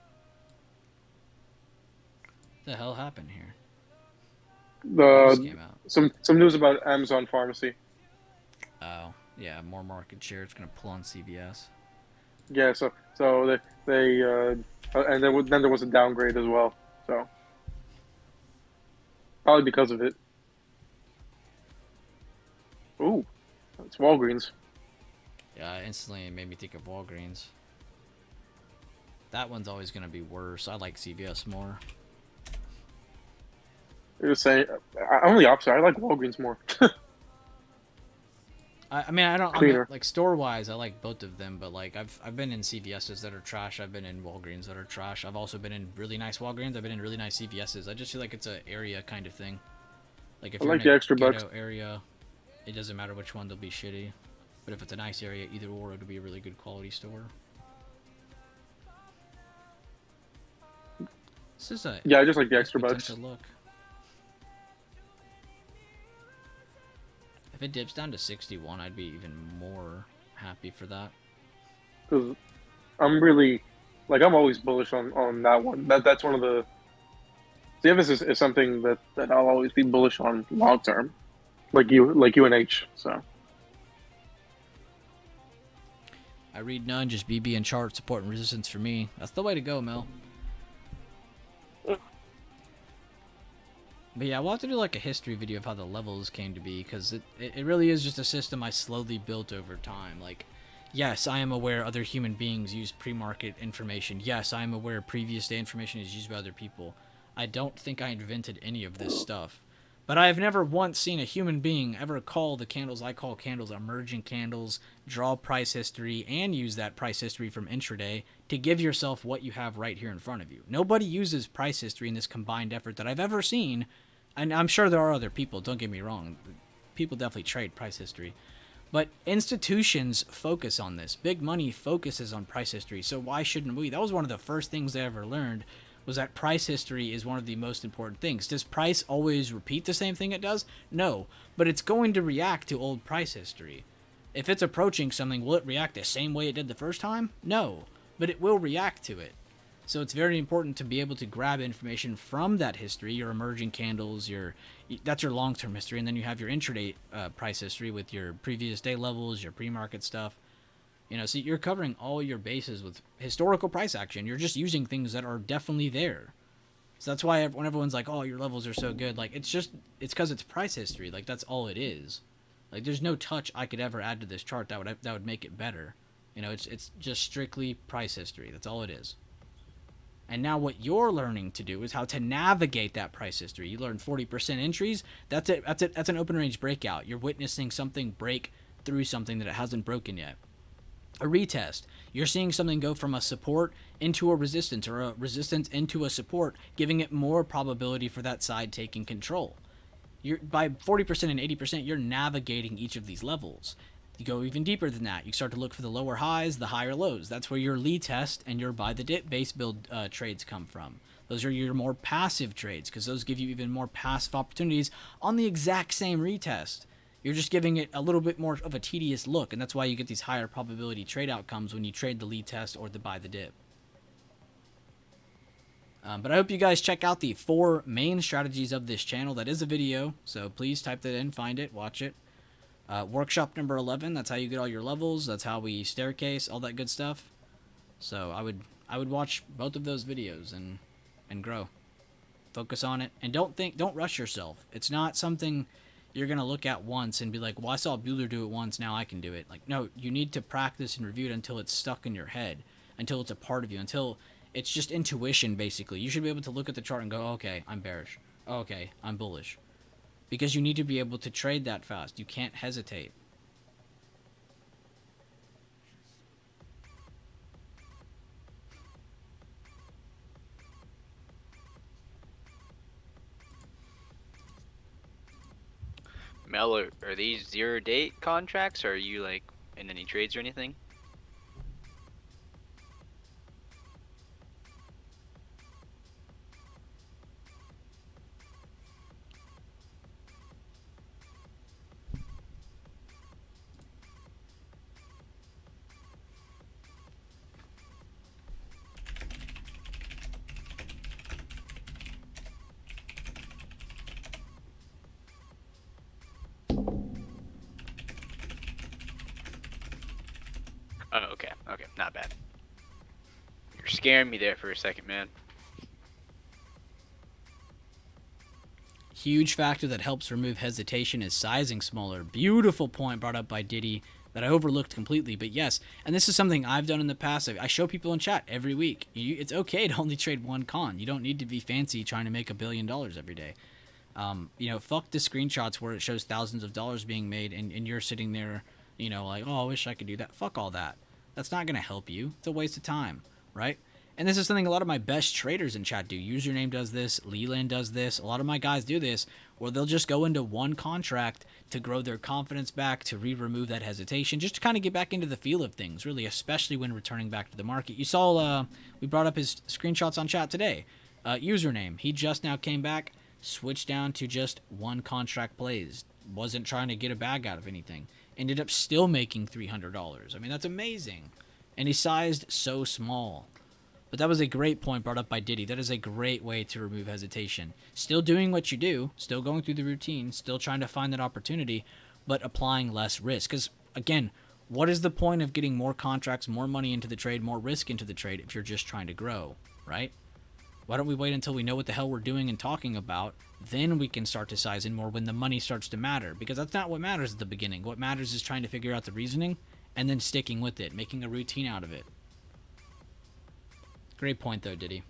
What the hell happened here? This came out. Some news about Amazon Pharmacy. Oh, yeah, more market share. It's gonna pull on CVS. Yeah, so they and then there was a downgrade as well. So probably because of it. Ooh, it's Walgreens. Yeah, instantly it made me think of Walgreens. That one's always gonna be worse. I like CVS more. You're saying I'm the opposite. I like Walgreens more. I mean, I'm Cleaner. like store wise, I like both of them, but like I've been in CVS's that are trash. I've been in Walgreens that are trash. I've also been in really nice Walgreens. I've been in really nice CVS's. I just feel like it's an area kind of thing. Like if I you're like in the a extra bucks. ghetto area, it doesn't matter which one, they'll be shitty. But if it's a nice area, either or, it'll be a really good quality store. This is a Yeah, I just like the nice extra bucks. potential look. If it dips down to 61, I'd be even more happy for that. Because I'm really, like, I'm always bullish on that one. That's one of the CVS is something that I'll always be bullish on long term, like UNH. So I read none, just BB and chart, support and resistance for me. That's the way to go, Mel. But yeah, we'll have to do like a history video of how the levels came to be, because it really is just a system I slowly built over time. Like, yes, I am aware other human beings use pre-market information. Yes, I am aware previous day information is used by other people. I don't think I invented any of this stuff. But I have never once seen a human being ever call the candles I call candles emergent candles, draw price history, and use that price history from intraday to give yourself what you have right here in front of you. Nobody uses price history in this combined effort that I've ever seen. And I'm sure there are other people, don't get me wrong. People definitely trade price history. But institutions focus on this. Big money focuses on price history. So why shouldn't we? That was one of the first things I ever learned, was that price history is one of the most important things. Does price always repeat the same thing it does? No, but it's going to react to old price history. If it's approaching something, will it react the same way it did the first time? No, but it will react to it. So it's very important to be able to grab information from that history, your emerging candles, that's your long-term history, and then you have your intraday price history with your previous day levels, your pre-market stuff. So you're covering all your bases with historical price action. You're just using things that are definitely there. So that's why when everyone's like, "Oh, your levels are so good," like it's because it's price history. Like that's all it is. Like there's no touch I could ever add to this chart that would make it better. It's just strictly price history. That's all it is. And now what you're learning to do is how to navigate that price history. You learn 40% entries. That's it. That's an open range breakout. You're witnessing something break through something that it hasn't broken yet. A retest. You're seeing something go from a support into a resistance, or a resistance into a support, giving it more probability for that side taking control. By 40% and 80%, you're navigating each of these levels. You go even deeper than that. You start to look for the lower highs, the higher lows. That's where your lead test and your buy the dip base build trades come from. Those are your more passive trades, because those give you even more passive opportunities on the exact same retest. You're just giving it a little bit more of a tedious look, and that's why you get these higher probability trade outcomes when you trade the lead test or the buy the dip. But I hope you guys check out the 4 main strategies of this channel. That is a video, so please type that in, find it, watch it. Workshop number 11, that's how you get all your levels. That's how we staircase, all that good stuff. So I would watch both of those videos and grow. Focus on it, and don't rush yourself. It's not something you're going to look at once and be like, well, I saw Bueller do it once, now I can do it. Like, no, you need to practice and review it until it's stuck in your head, until it's a part of you, until it's just intuition, basically. You should be able to look at the chart and go, okay, I'm bearish. Okay, I'm bullish. Because you need to be able to trade that fast. You can't hesitate. Mel, are these 0 date contracts, or are you like in any trades or anything? Oh, okay, not bad. You're scaring me there for a second, man. Huge factor that helps remove hesitation is sizing smaller. Beautiful point brought up by Diddy that I overlooked completely. But yes, and this is something I've done in the past. I show people in chat every week. It's okay to only trade one con. You don't need to be fancy trying to make $1 billion every day. Fuck the screenshots where it shows thousands of dollars being made and you're sitting there, like, oh, I wish I could do that. Fuck all that. That's not going to help you. It's a waste of time, right? And this is something a lot of my best traders in chat do. Username does this. Leland does this. A lot of my guys do this, where they'll just go into one contract to grow their confidence back, to remove that hesitation, just to kind of get back into the feel of things, really, especially when returning back to the market. You saw we brought up his screenshots on chat today. Username, he just now came back, switched down to just one contract plays. Wasn't trying to get a bag out of anything. Ended up still making $300. I mean, that's amazing. And he sized so small. But that was a great point brought up by Diddy. That is a great way to remove hesitation. Still doing what you do, still going through the routine, still trying to find that opportunity, but applying less risk. Because, again, what is the point of getting more contracts, more money into the trade, more risk into the trade if you're just trying to grow, right? Why don't we wait until we know what the hell we're doing and talking about? Then we can start to size in more when the money starts to matter. Because that's not what matters at the beginning. What matters is trying to figure out the reasoning and then sticking with it, making a routine out of it. Great point, though, Diddy.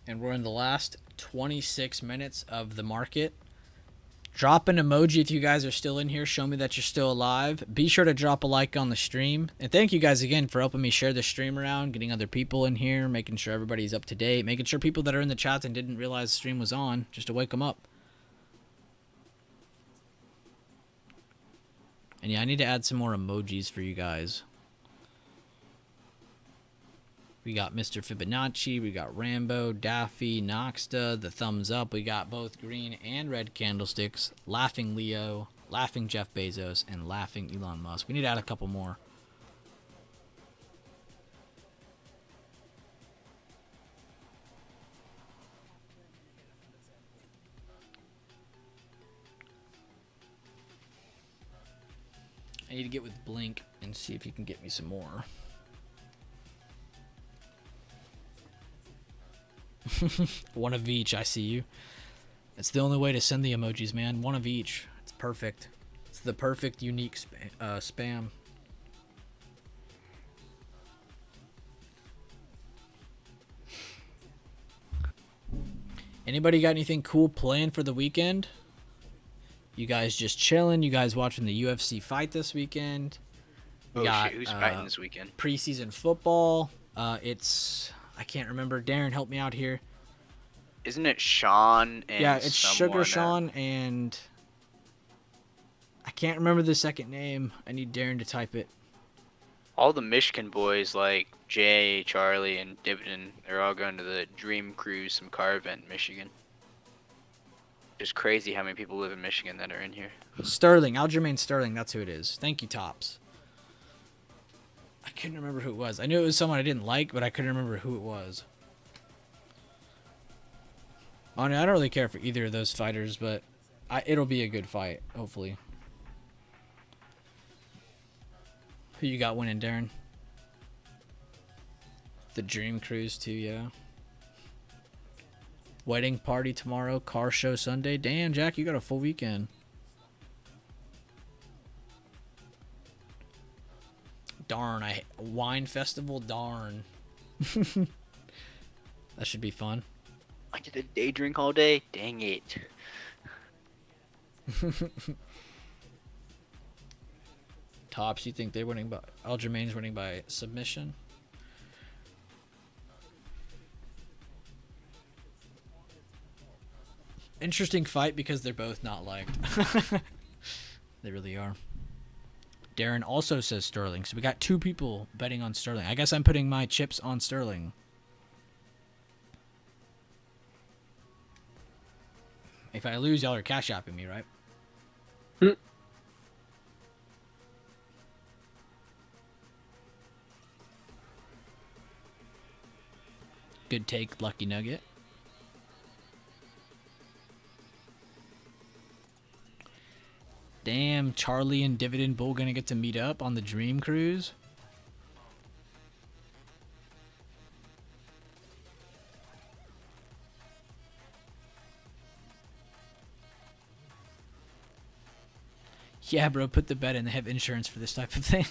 And we're in the last 26 minutes of the market. Drop an emoji if you guys are still in here. Show me that you're still alive. Be sure to drop a like on the stream. And thank you guys again for helping me share the stream around, getting other people in here, making sure everybody's up to date, making sure people that are in the chat and didn't realize the stream was on, just to wake them up. And yeah, I need to add some more emojis for you guys. We got Mr. Fibonacci, we got Rambo, Daffy, Noxta, the thumbs up. We got both green and red candlesticks, Laughing Leo, Laughing Jeff Bezos, and Laughing Elon Musk. We need to add a couple more. I need to get with Blink and see if he can get me some more. One of each, I see you. It's the only way to send the emojis, man. One of each. It's perfect. It's the perfect, unique spam. Anybody got anything cool planned for the weekend? You guys just chilling? You guys watching the UFC fight this weekend? Oh, shit. Who's fighting this weekend? Preseason football. It's... I can't remember. Darren, help me out here. Isn't it Sean and yeah, it's someone, Sugar Sean and... I can't remember the second name. I need Darren to type it. all the Michigan boys like Jay, Charlie, and Dividend, they're all going to the Dream Cruise, some car event in Michigan. Just crazy how many people live in Michigan that are in here. Sterling, Aljamain Sterling, that's who it is. Thank you, Tops. I couldn't remember who it was. I knew it was someone I didn't like, but I couldn't remember who it was. I don't really care for either of those fighters, but it'll be a good fight, hopefully. Who you got winning, Darren? The Dream Cruise too, yeah. Wedding party tomorrow, car show Sunday. Damn, Jack, you got a full weekend. Darn, wine festival, darn. That should be fun. I get a day drink all day? Dang it. Tops, you think they're winning by... Aljamain's winning by submission? Interesting fight because they're both not liked. They really are. Darren also says Sterling. So we got two people betting on Sterling. I guess I'm putting my chips on Sterling. If I lose, y'all are cash apping me, right? Good take, Lucky Nugget. Damn, Charlie and Dividend Bull gonna get to meet up on the Dream Cruise. Yeah, bro, put the bet in. They have insurance for this type of thing.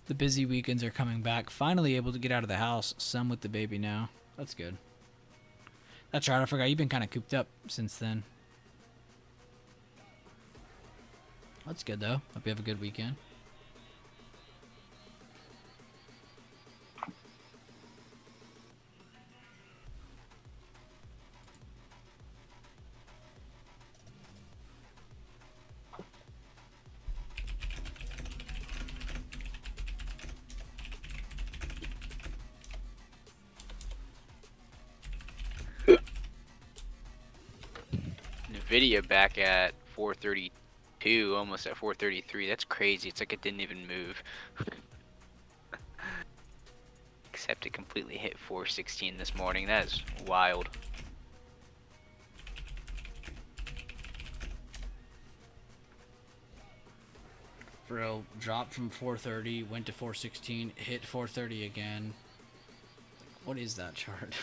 The busy weekends are coming back. Finally able to get out of the house. Some with the baby now. That's good. That's right. I forgot. You've been kind of cooped up since then. That's good, though. Hope you have a good weekend. Nvidia back at 432 432, almost at 433. That's crazy. It's like it didn't even move. Except it completely hit 416 this morning. That is wild. Bro, dropped from 430, went to 416, hit 430 again. What is that chart?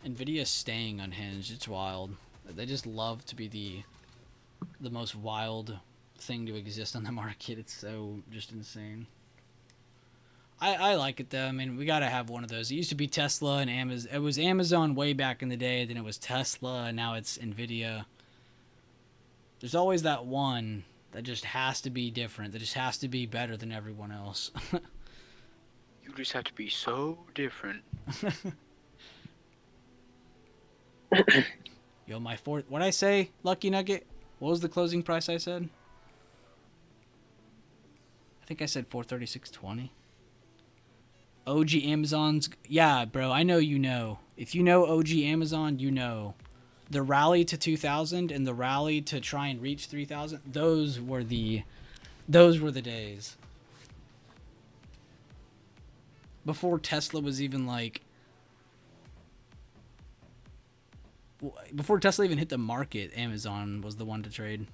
Nvidia's staying unhinged. It's wild. They just love to be the most wild thing to exist on the market. It's so just insane. I like it though. I mean, we gotta have one of those. It used to be Tesla and Amazon. It was Amazon way back in the day. Then it was Tesla, and now it's Nvidia. There's always that one that just has to be different. That just has to be better than everyone else. You just have to be so different. Yo, my fourth. What'd I say? Lucky Nugget. What was the closing price I said? I think I said 436.20. OG Amazon's. Yeah, bro. I know you know. If you know OG Amazon, you know. The rally to 2000 and the rally to try and reach 3000. Those were the days. Before Tesla was even like. Before Tesla even hit the market, Amazon was the one to trade.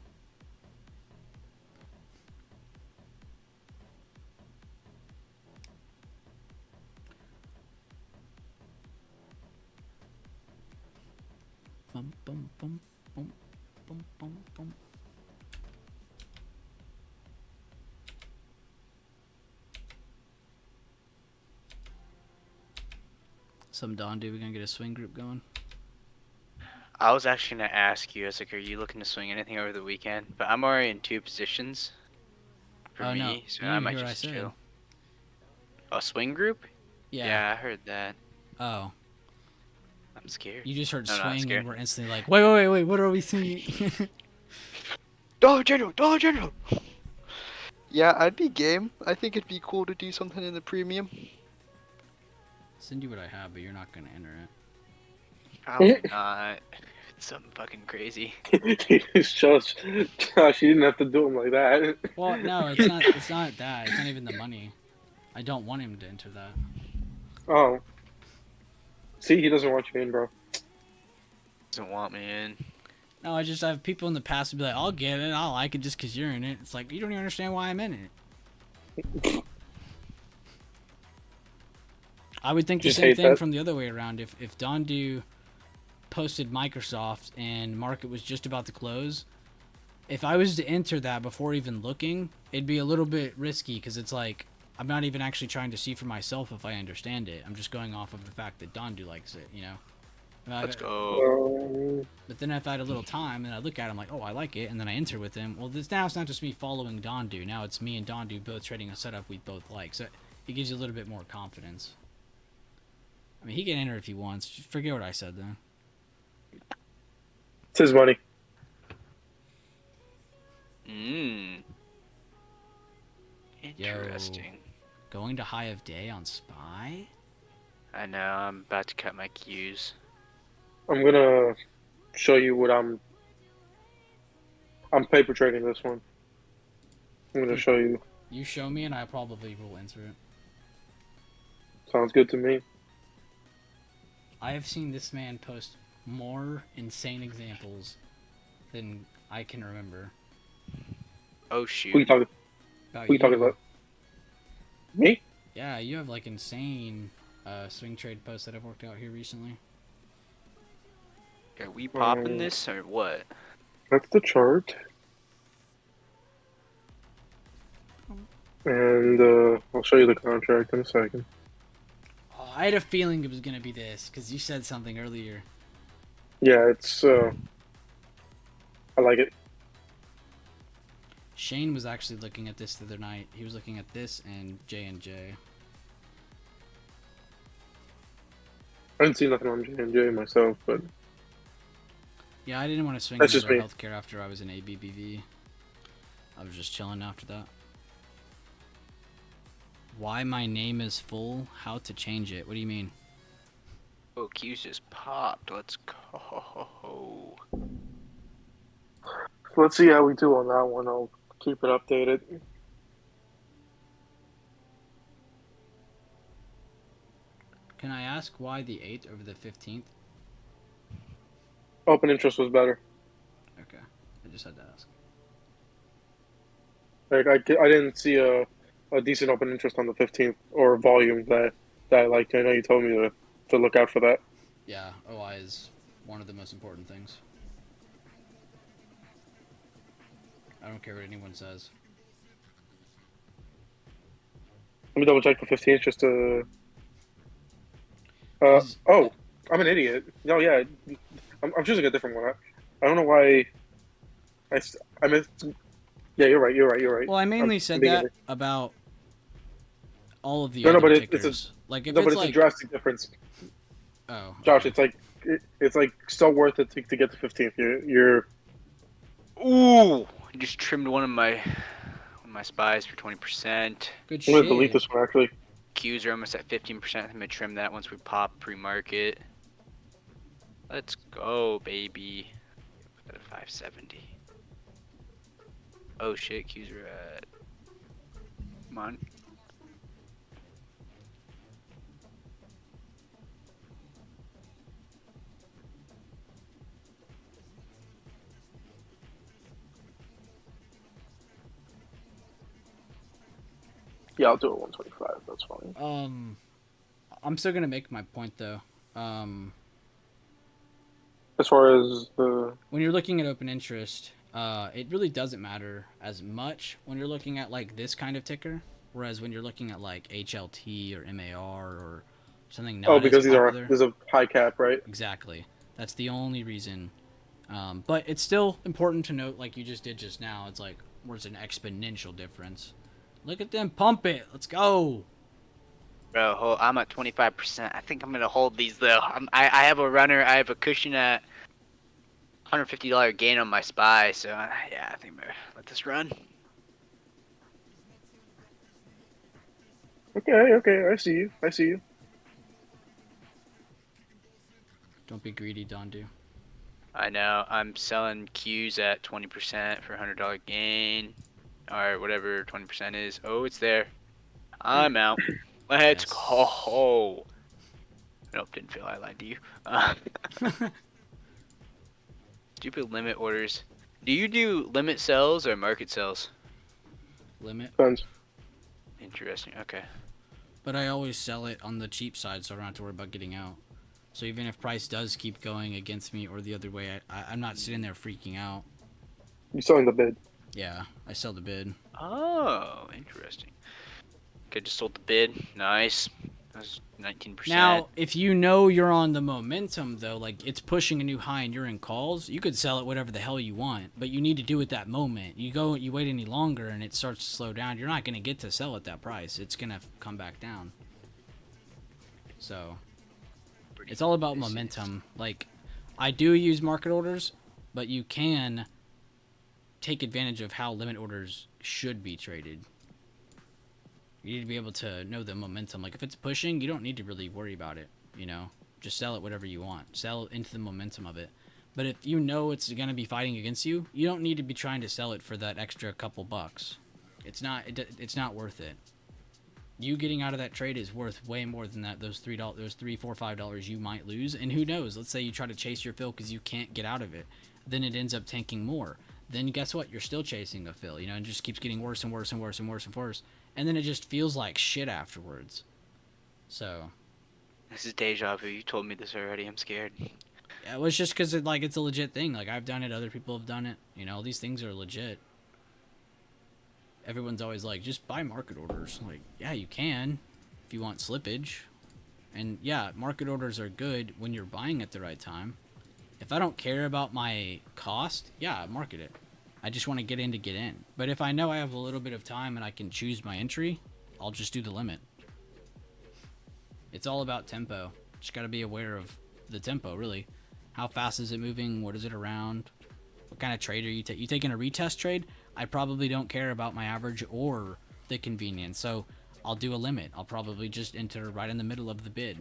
Bum, bum, bum, bum, bum, bum, bum. Some Don dude, we gonna get a swing group going. I was actually gonna ask you, I was like, are you looking to swing anything over the weekend? But I'm already in 2 positions for Oh, me, no. so You I didn't might hear what I just said. chill. A swing group? Yeah, I heard that. Oh, I'm scared. you just heard No, not swing scared. and we're instantly like, wait, what are we seeing? Dollar General! Dollar General! Yeah, I'd be game. I think it'd be cool to do something in the premium. Send you what I have, but you're not gonna enter it. Probably not. It's something fucking crazy. Josh, you didn't have to do him like that. Well, no, it's not. It's not that. It's not even the money. I don't want him to enter that. Oh. See, he doesn't want you in, bro. Doesn't want me in. No, I have people in the past who be like, I'll get it, I'll like it just because you're in it. It's like, you don't even understand why I'm in it. I would think the Just same hate thing that. from the other way around. If Dondu posted Microsoft and market was just about to close, if I was to enter that before even looking, it'd be a little bit risky because it's like, I'm not even actually trying to see for myself if I understand it. I'm just going off of the fact that Dondu likes it, you know? Let's go. But then if I had a little time and I look at him like, oh, I like it, and then I enter with him, well, now it's not just me following Dondu. Now it's me and Dondu both trading a setup we both like. So it gives you a little bit more confidence. I mean, he can enter if he wants. Just forget what I said, though. It's his money. Interesting. Going to high of day on SPY? I know, I'm about to cut my cues. I'm gonna show you what I'm paper trading this one. I'm gonna show you. You show me and I probably will enter it. Sounds good to me. I have seen this man post more insane examples than I can remember. Oh Who you shoot. talking? About Who you talking about? Me? Yeah, you have like insane swing trade posts that have worked out here recently. Are we popping this or what? That's the chart. And I'll show you the contract in a second. Oh, I had a feeling it was gonna be this because you said something earlier. Yeah, it's I like it. Shane was actually looking at this the other night. He was looking at this and J&J. I didn't see nothing on J&J myself, but Yeah, I didn't want to swing that's just another me. healthcare after I was in ABBV. I was just chilling after that. Why my name is full? How to change it? What do you mean? Oh, Q's just popped. Let's go. So let's see how we do on that one. I'll keep it updated. Can I ask why the 8th over the 15th? Open interest was better. Okay, I just had to ask. Like I didn't see a decent open interest on the 15th or volume that I liked. I know you told me to look out for that. Yeah, OI is one of the most important things. I don't care what anyone says. Let me double check the 15th just to. Is- Oh, I'm an idiot. No, yeah, I'm choosing a different one. I don't know why. I missed. Yeah, you're right. You're right. You're right. Well, I mainly I'm said being that idiot. about all of the No, no, other but it's a tickers. Like if no, but it's it's a like, drastic difference. oh, Josh, okay. it's like so worth it to get the 15th. You're Ooh, I just trimmed one of my spies for 20%. Good I'm gonna delete shit. this one actually. Q's are almost at 15%. I'm gonna trim that once we pop pre-market. Let's go, baby. Put that at 570. Oh shit, Q's are at. Come on. Yeah, I'll do it 125. That's fine. I'm still gonna make my point though. As far as the When you're looking at open interest, it really doesn't matter as much when you're looking at like this kind of ticker, whereas when you're looking at like HLT or MAR or something not as because popular. there's a high cap, right? Exactly. That's the only reason. But it's still important to note, like you just did just now. It's like where it's an exponential difference. Look at them pump it. Let's go. Bro, I'm at 25%. I think I'm gonna hold these though. I have a runner. I have a cushion at $150 gain on my spy. So yeah, I think I'm gonna let this run. Okay. I see you. I see you. Don't be greedy, Dondu. I know. I'm selling Q's at 20% for $100 gain, or whatever 20% is. Oh, it's there. I'm out. Let's Yes. go. Nope, didn't feel I lied to you. Stupid limit orders. Do you do limit sells or market sells? Limit. Depends. Interesting. Okay. But I always sell it on the cheap side, so I don't have to worry about getting out. So even if price does keep going against me or the other way, I'm not sitting there freaking out. You're selling the bid. Yeah, I sell the bid. Oh, interesting. Okay, just sold the bid. Nice. That's 19%. Now, if you know you're on the momentum, though, like it's pushing a new high and you're in calls, you could sell it whatever the hell you want, but you need to do it that moment. You wait any longer and it starts to slow down, you're not going to get to sell at that price. It's going to come back down. So, it's all about momentum. Like, I do use market orders, but you can take advantage of how limit orders should be traded. You need to be able to know the momentum. Like if it's pushing, you don't need to really worry about it, you know. Just sell it whatever you want. Sell into the momentum of it. But if you know it's going to be fighting against you, you don't need to be trying to sell it for that extra couple bucks. It's not worth it. You getting out of that trade is worth way more than that. Those $3, $4, $5 you might lose. And who knows? Let's say you try to chase your fill because you can't get out of it. Then it ends up tanking more. Then guess what? You're still chasing a fill, you know, and it just keeps getting worse and worse and worse and worse and worse. And then it just feels like shit afterwards. So. This is deja vu. You told me this already. I'm scared. Yeah, it was just because it's a legit thing. Like I've done it, other people have done it. You know, these things are legit. Everyone's always like, just buy market orders. Like, yeah, you can if you want slippage. And yeah, market orders are good when you're buying at the right time. If I don't care about my cost, yeah, market it. I just want to get in to get in. But if I know I have a little bit of time and I can choose my entry, I'll just do the limit. It's all about tempo. Just got to be aware of the tempo, really. How fast is it moving? What is it around? What kind of trade are you taking? You taking a retest trade? I probably don't care about my average or the convenience. So I'll do a limit. I'll probably just enter right in the middle of the bid.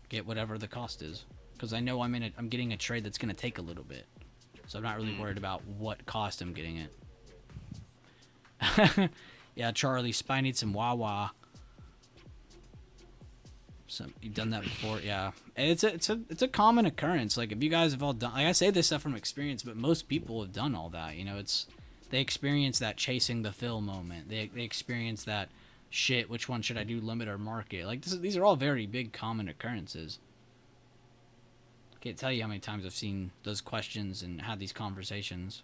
Get whatever the cost is. Because I know I'm getting a trade that's going to take a little bit. So I'm not really worried about what cost I'm getting it. Yeah, Charlie, Spy needs some wah-wah. You've done that before, yeah. It's a common occurrence. Like, if you guys have all done, like, I say this stuff from experience, but most people have done all that. You know, they experience that chasing the fill moment. They experience that shit. Which one should I do, limit or market? Like, these are all very big common occurrences. I can't tell you how many times I've seen those questions and had these conversations.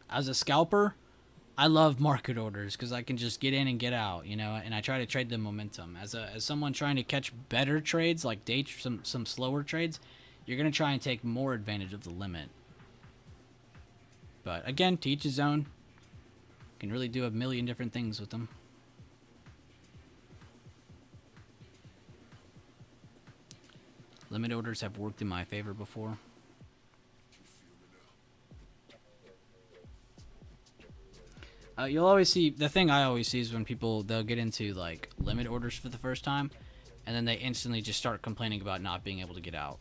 As a scalper, I love market orders because I can just get in and get out, you know, and I try to trade the momentum. As someone trying to catch better trades, like some slower trades, you're going to try and take more advantage of the limit. But again, to each his own. You can really do a million different things with them. Limit orders have worked in my favor before. You'll always see, the thing I always see is when they'll get into like limit orders for the first time, and then they instantly just start complaining about not being able to get out.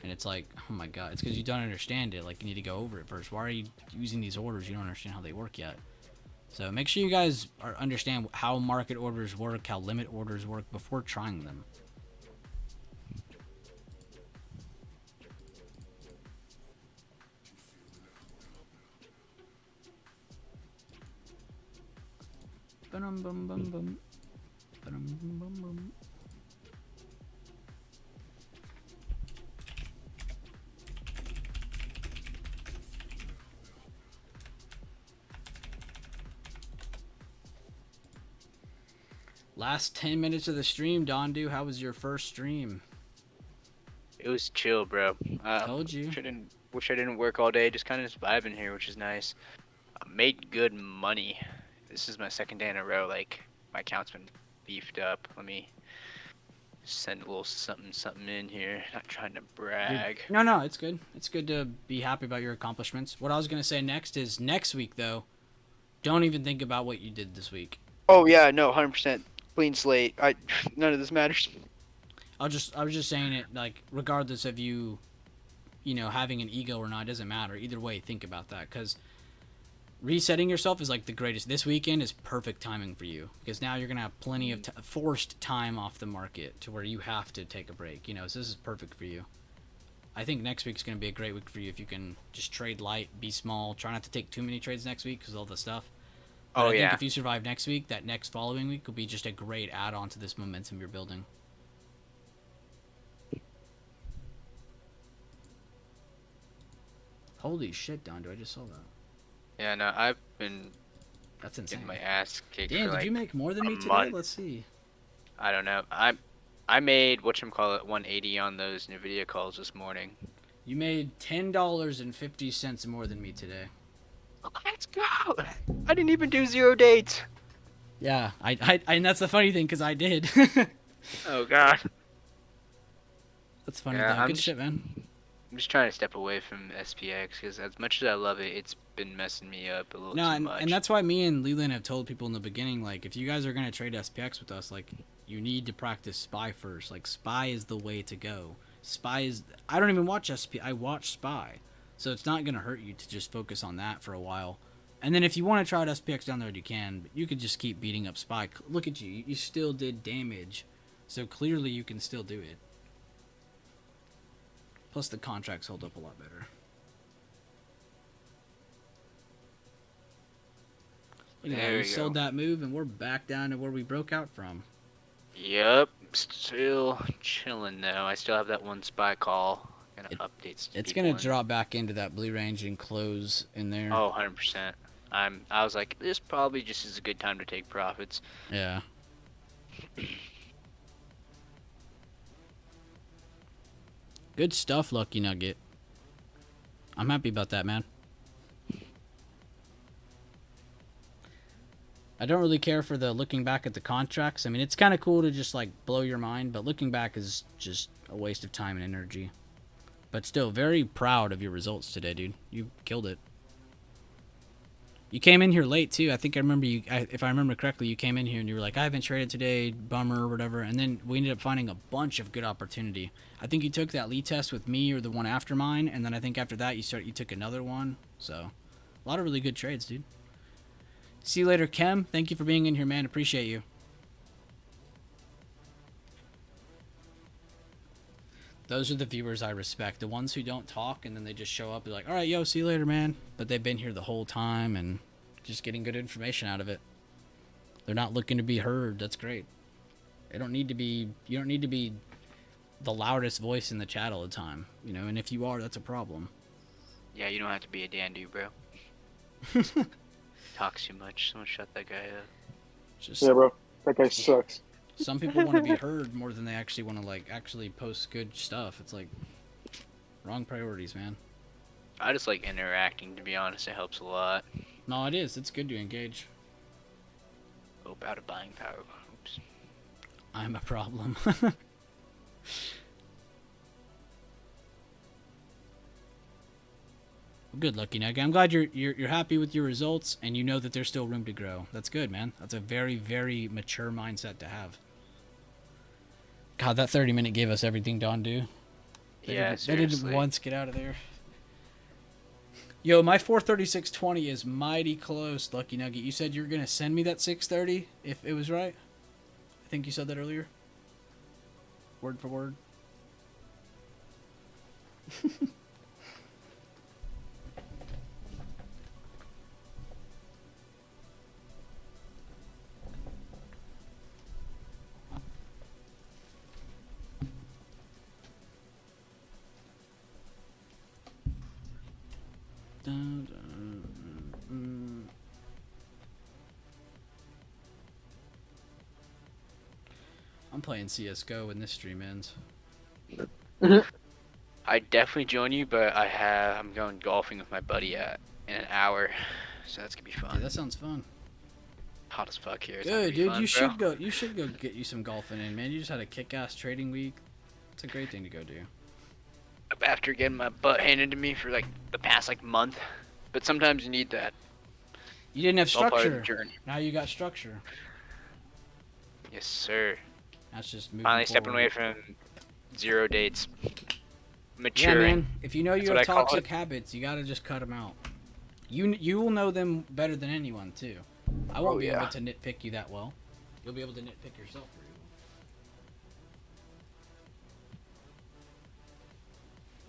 And it's like, oh my god, it's because you don't understand it. Like, you need to go over it first. Why are you using these orders? You don't understand how they work yet. So make sure you guys understand how market orders work, how limit orders work before trying them. Ba-dum-bum-bum-bum. Ba-dum-bum-bum-bum. Last 10 minutes of the stream, Dondu. How was your first stream? It was chill, bro. Told you. Wish I didn't work all day. Just kind of just vibing here, which is nice. Made good money. This is my second day in a row. Like, my account's been beefed up. Let me send a little something in here. Not trying to brag. No, it's good. It's good to be happy about your accomplishments. What I was gonna say next is next week though. Don't even think about what you did this week. Oh yeah, no, 100% clean slate. None of this matters. I was just saying it, like, regardless of you know, having an ego or not, it doesn't matter. Either way, think about that, because resetting yourself is like the greatest. This weekend is perfect timing for you, because now you're gonna have plenty of forced time off the market to where you have to take a break. You know, so this is perfect for you. I think next week's gonna be a great week for you if you can just trade light, be small, try not to take too many trades next week because all the stuff. But I think if you survive next week, that next following week will be just a great add-on to this momentum you're building. Holy shit, Dondo, I just saw that. Yeah, no, I've been That's insane. getting my ass kicked Damn, for like did you make more than me today? month. Let's see. I don't know. I made whatchamacallit 180 on those Nvidia calls this morning. You made $10.50 more than me today. Let's go! I didn't even do 0 dates. Yeah, I and that's the funny thing, because I did. Oh god. That's funny, Yeah, though. Good shit, man. I'm just trying to step away from SPX because as much as I love it, it's been messing me up a little too much. And that's why me and Leland have told people in the beginning, like, if you guys are gonna trade SPX with us, like, you need to practice SPY first. Like, SPY is the way to go. SPY is. I don't even watch SP. I watch SPY, so it's not gonna hurt you to just focus on that for a while. And then if you want to try out SPX down the road, you can. But you could just keep beating up SPY. Look at you. You still did damage, so clearly you can still do it. Plus, the contracts hold up a lot better. Look at that, we sold that move, and we're back down to where we broke out from. Yep, still chilling though. I still have that one SPY call. Gonna update. It's gonna drop back into that blue range and close in there. Oh, 100%. I was like, this probably just is a good time to take profits. Yeah. Good stuff, Lucky Nugget. I'm happy about that, man. I don't really care for the looking back at the contracts. I mean, it's kind of cool to just like blow your mind, but looking back is just a waste of time and energy. But still, very proud of your results today, dude. You killed it. You came in here late too. I think I remember you. If I remember correctly, you came in here and you were like, "I haven't traded today, bummer or whatever." And then we ended up finding a bunch of good opportunity. I think you took that lead test with me or the one after mine, and then I think after that you took another one. So, a lot of really good trades, dude. See you later, Kem. Thank you for being in here, man. Appreciate you. Those are the viewers I respect. The ones who don't talk and then they just show up and like, all right, yo, see you later, man. But they've been here the whole time and just getting good information out of it. They're not looking to be heard. That's great. You don't need to be the loudest voice in the chat all the time, you know, and if you are, that's a problem. Yeah, you don't have to be a dandy, bro. Talks too much. Someone shut that guy up. Just, Yeah, bro. That guy sucks. Some people want to be heard more than they actually want to like actually post good stuff. It's like wrong priorities, man. I just like interacting, to be honest. It helps a lot. No, it is. It's good to engage. Oh, out of buying power. Oops. I'm a problem. Good, Lucky Nugget. I'm glad you're happy with your results and you know that there's still room to grow. That's good, man. That's a very, very mature mindset to have. God, that 30-minute gave us everything Don do. Yeah, They didn't once get out of there. Yo, my 436.20 is mighty close, Lucky Nugget. You said you were going to send me that 630 if it was right? I think you said that earlier. Word for word. I'm playing CS:GO when this stream ends. I definitely join you, but I'm going golfing with my buddy in an hour, so that's gonna be fun. Yeah, that sounds fun. Hot as fuck here. It's Good, gonna be dude. fun, You bro. should go. You should go get you some golfing in, man. You just had a kick-ass trading week. It's a great thing to go do. After getting my butt handed to me for like the past like month, but sometimes you need that. You didn't have It's all part of the structure. journey. Now you got structure. Yes, sir. That's just moving Finally stepping forward. away from 0 dates. Yeah, Maturing. man. If you know That's you what have I call toxic it. habits, you gotta just cut them out. You will know them better than anyone too. I won't Oh, be yeah. able to nitpick you that well. You'll be able to nitpick yourself pretty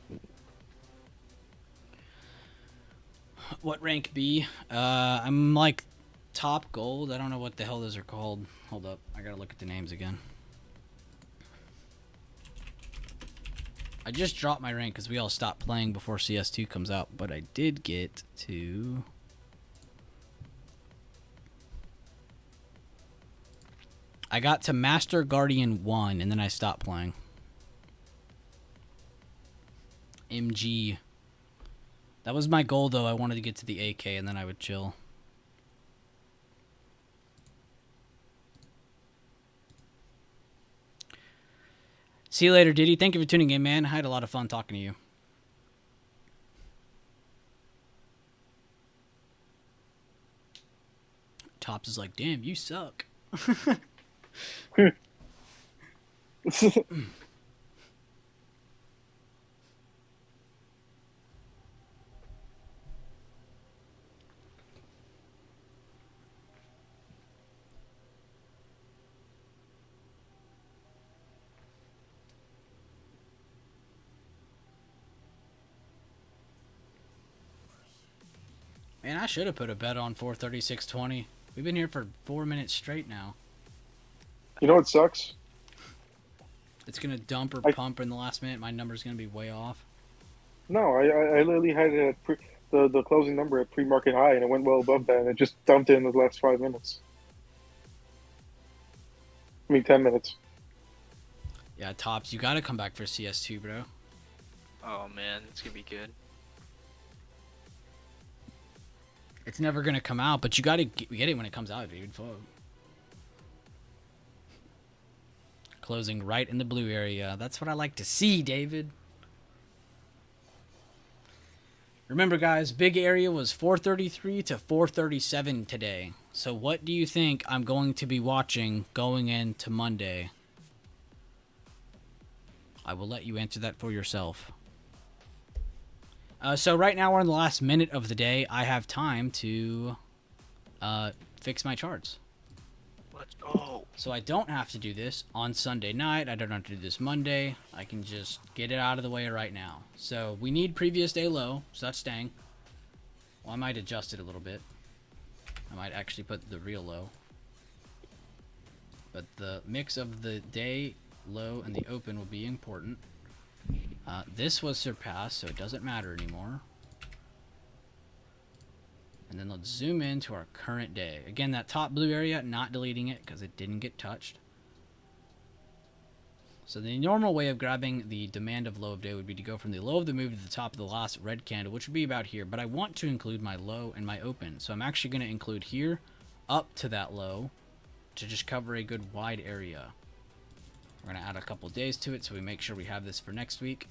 well. What rank B? I'm like top gold. I don't know what the hell those are called. Hold up, I gotta look at the names again. I just dropped my rank because we all stopped playing before CS2 comes out, but I did get to... I got to Master Guardian 1, and then I stopped playing. MG. That was my goal, though. I wanted to get to the AK, and then I would chill. See you later, Diddy. Thank you for tuning in, man. I had a lot of fun talking to you. Tops is like, damn, you suck. Man, I should have put a bet on 436.20. We've been here for 4 minutes straight now. You know what sucks? It's gonna dump or pump in the last minute. My number's gonna be way off. No, I literally had it at the closing number at pre-market high, and it went well above that, and it just dumped in the last 5 minutes. I mean, 10 minutes. Yeah, Tops, you gotta come back for CS2, bro. Oh man, it's gonna be good. It's never gonna come out, but you gotta get it when it comes out, dude. Fuck. Closing right in the blue area. That's what I like to see, David. Remember, guys, big area was 433 to 437 today. So what do you think I'm going to be watching going into Monday? I will let you answer that for yourself. So right now we're in the last minute of the day. I have time to fix my charts. Let's go. So I don't have to do this on Sunday night. I don't have to do this Monday. I can just get it out of the way right now. So we need previous day low, so that's staying. Well, I might adjust it a little bit. I might actually put the real low. But the mix of the day low and the open will be important. This was surpassed, so it doesn't matter anymore. And then let's zoom in to our current day. Again, that top blue area, not deleting it because it didn't get touched. So the normal way of grabbing the demand of low of day would be to go from the low of the move to the top of the last red candle, which would be about here. But I want to include my low and my open. So I'm actually going to include here up to that low to just cover a good wide area. We're going to add a couple days to it so we make sure we have this for next week.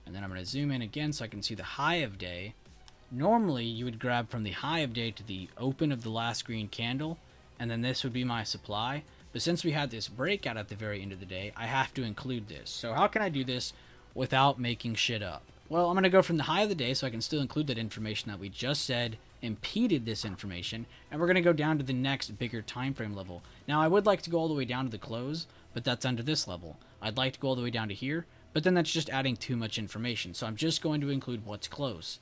And then I'm going to zoom in again so I can see the high of day. Normally, you would grab from the high of day to the open of the last green candle, and then this would be my supply. But since we had this breakout at the very end of the day, I have to include this. So how can I do this without making shit up? Well, I'm going to go from the high of the day so I can still include that information that we just said impeded this information, and we're going to go down to the next bigger time frame level. Now, I would like to go all the way down to the close, but that's under this level. I'd like to go all the way down to here, but then that's just adding too much information. So I'm just going to include what's close.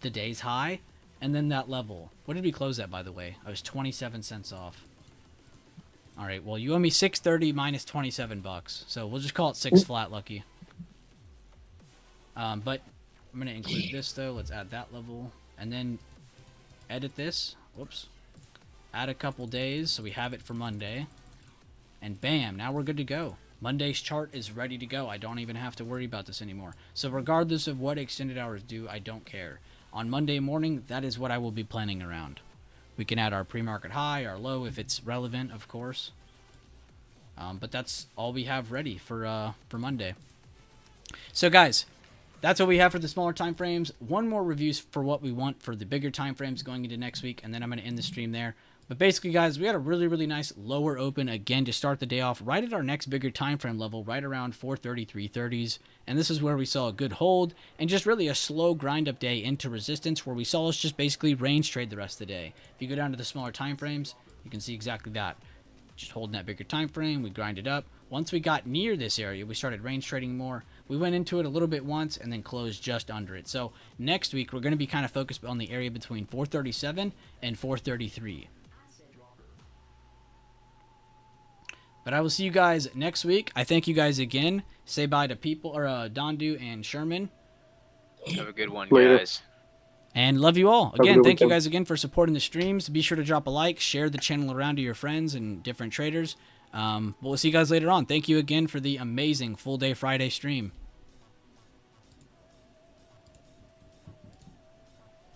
The day's high, and then that level. What did we close at, by the way? I was 27 cents off. Alright, well, you owe me 630 minus 27 bucks. So we'll just call it 6 flat, Lucky. But I'm going to include this, though. Let's add that level. And then edit this. Whoops. Add a couple days so we have it for Monday. And bam, now we're good to go. Monday's chart is ready to go. I don't even have to worry about this anymore. So regardless of what extended hours do, I don't care. On Monday morning, that is what I will be planning around. We can add our pre-market high, our low, if it's relevant, of course. But that's all we have ready for Monday. So guys, that's what we have for the smaller time frames. One more reviews for what we want for the bigger time frames going into next week, and then I'm going to end the stream there. But basically, guys, we had a really, really nice lower open again to start the day off right at our next bigger time frame level, right around 430, 330s. And this is where we saw a good hold and just really a slow grind up day into resistance where we saw us just basically range trade the rest of the day. If you go down to the smaller time frames, you can see exactly that. Just holding that bigger time frame, we grinded up. Once we got near this area, we started range trading more. We went into it a little bit once and then closed just under it. So next week, we're going to be kind of focused on the area between 437 and 433. But I will see you guys next week. I thank you guys again. Say bye to people or Dondu and Sherman. Have a good one, Later. guys. And love you all. a Again, good thank you weekend. guys again for supporting the streams. Be sure to drop a like, share the channel around to your friends and different traders. We'll see you guys later on. Thank you again for the amazing full day Friday stream.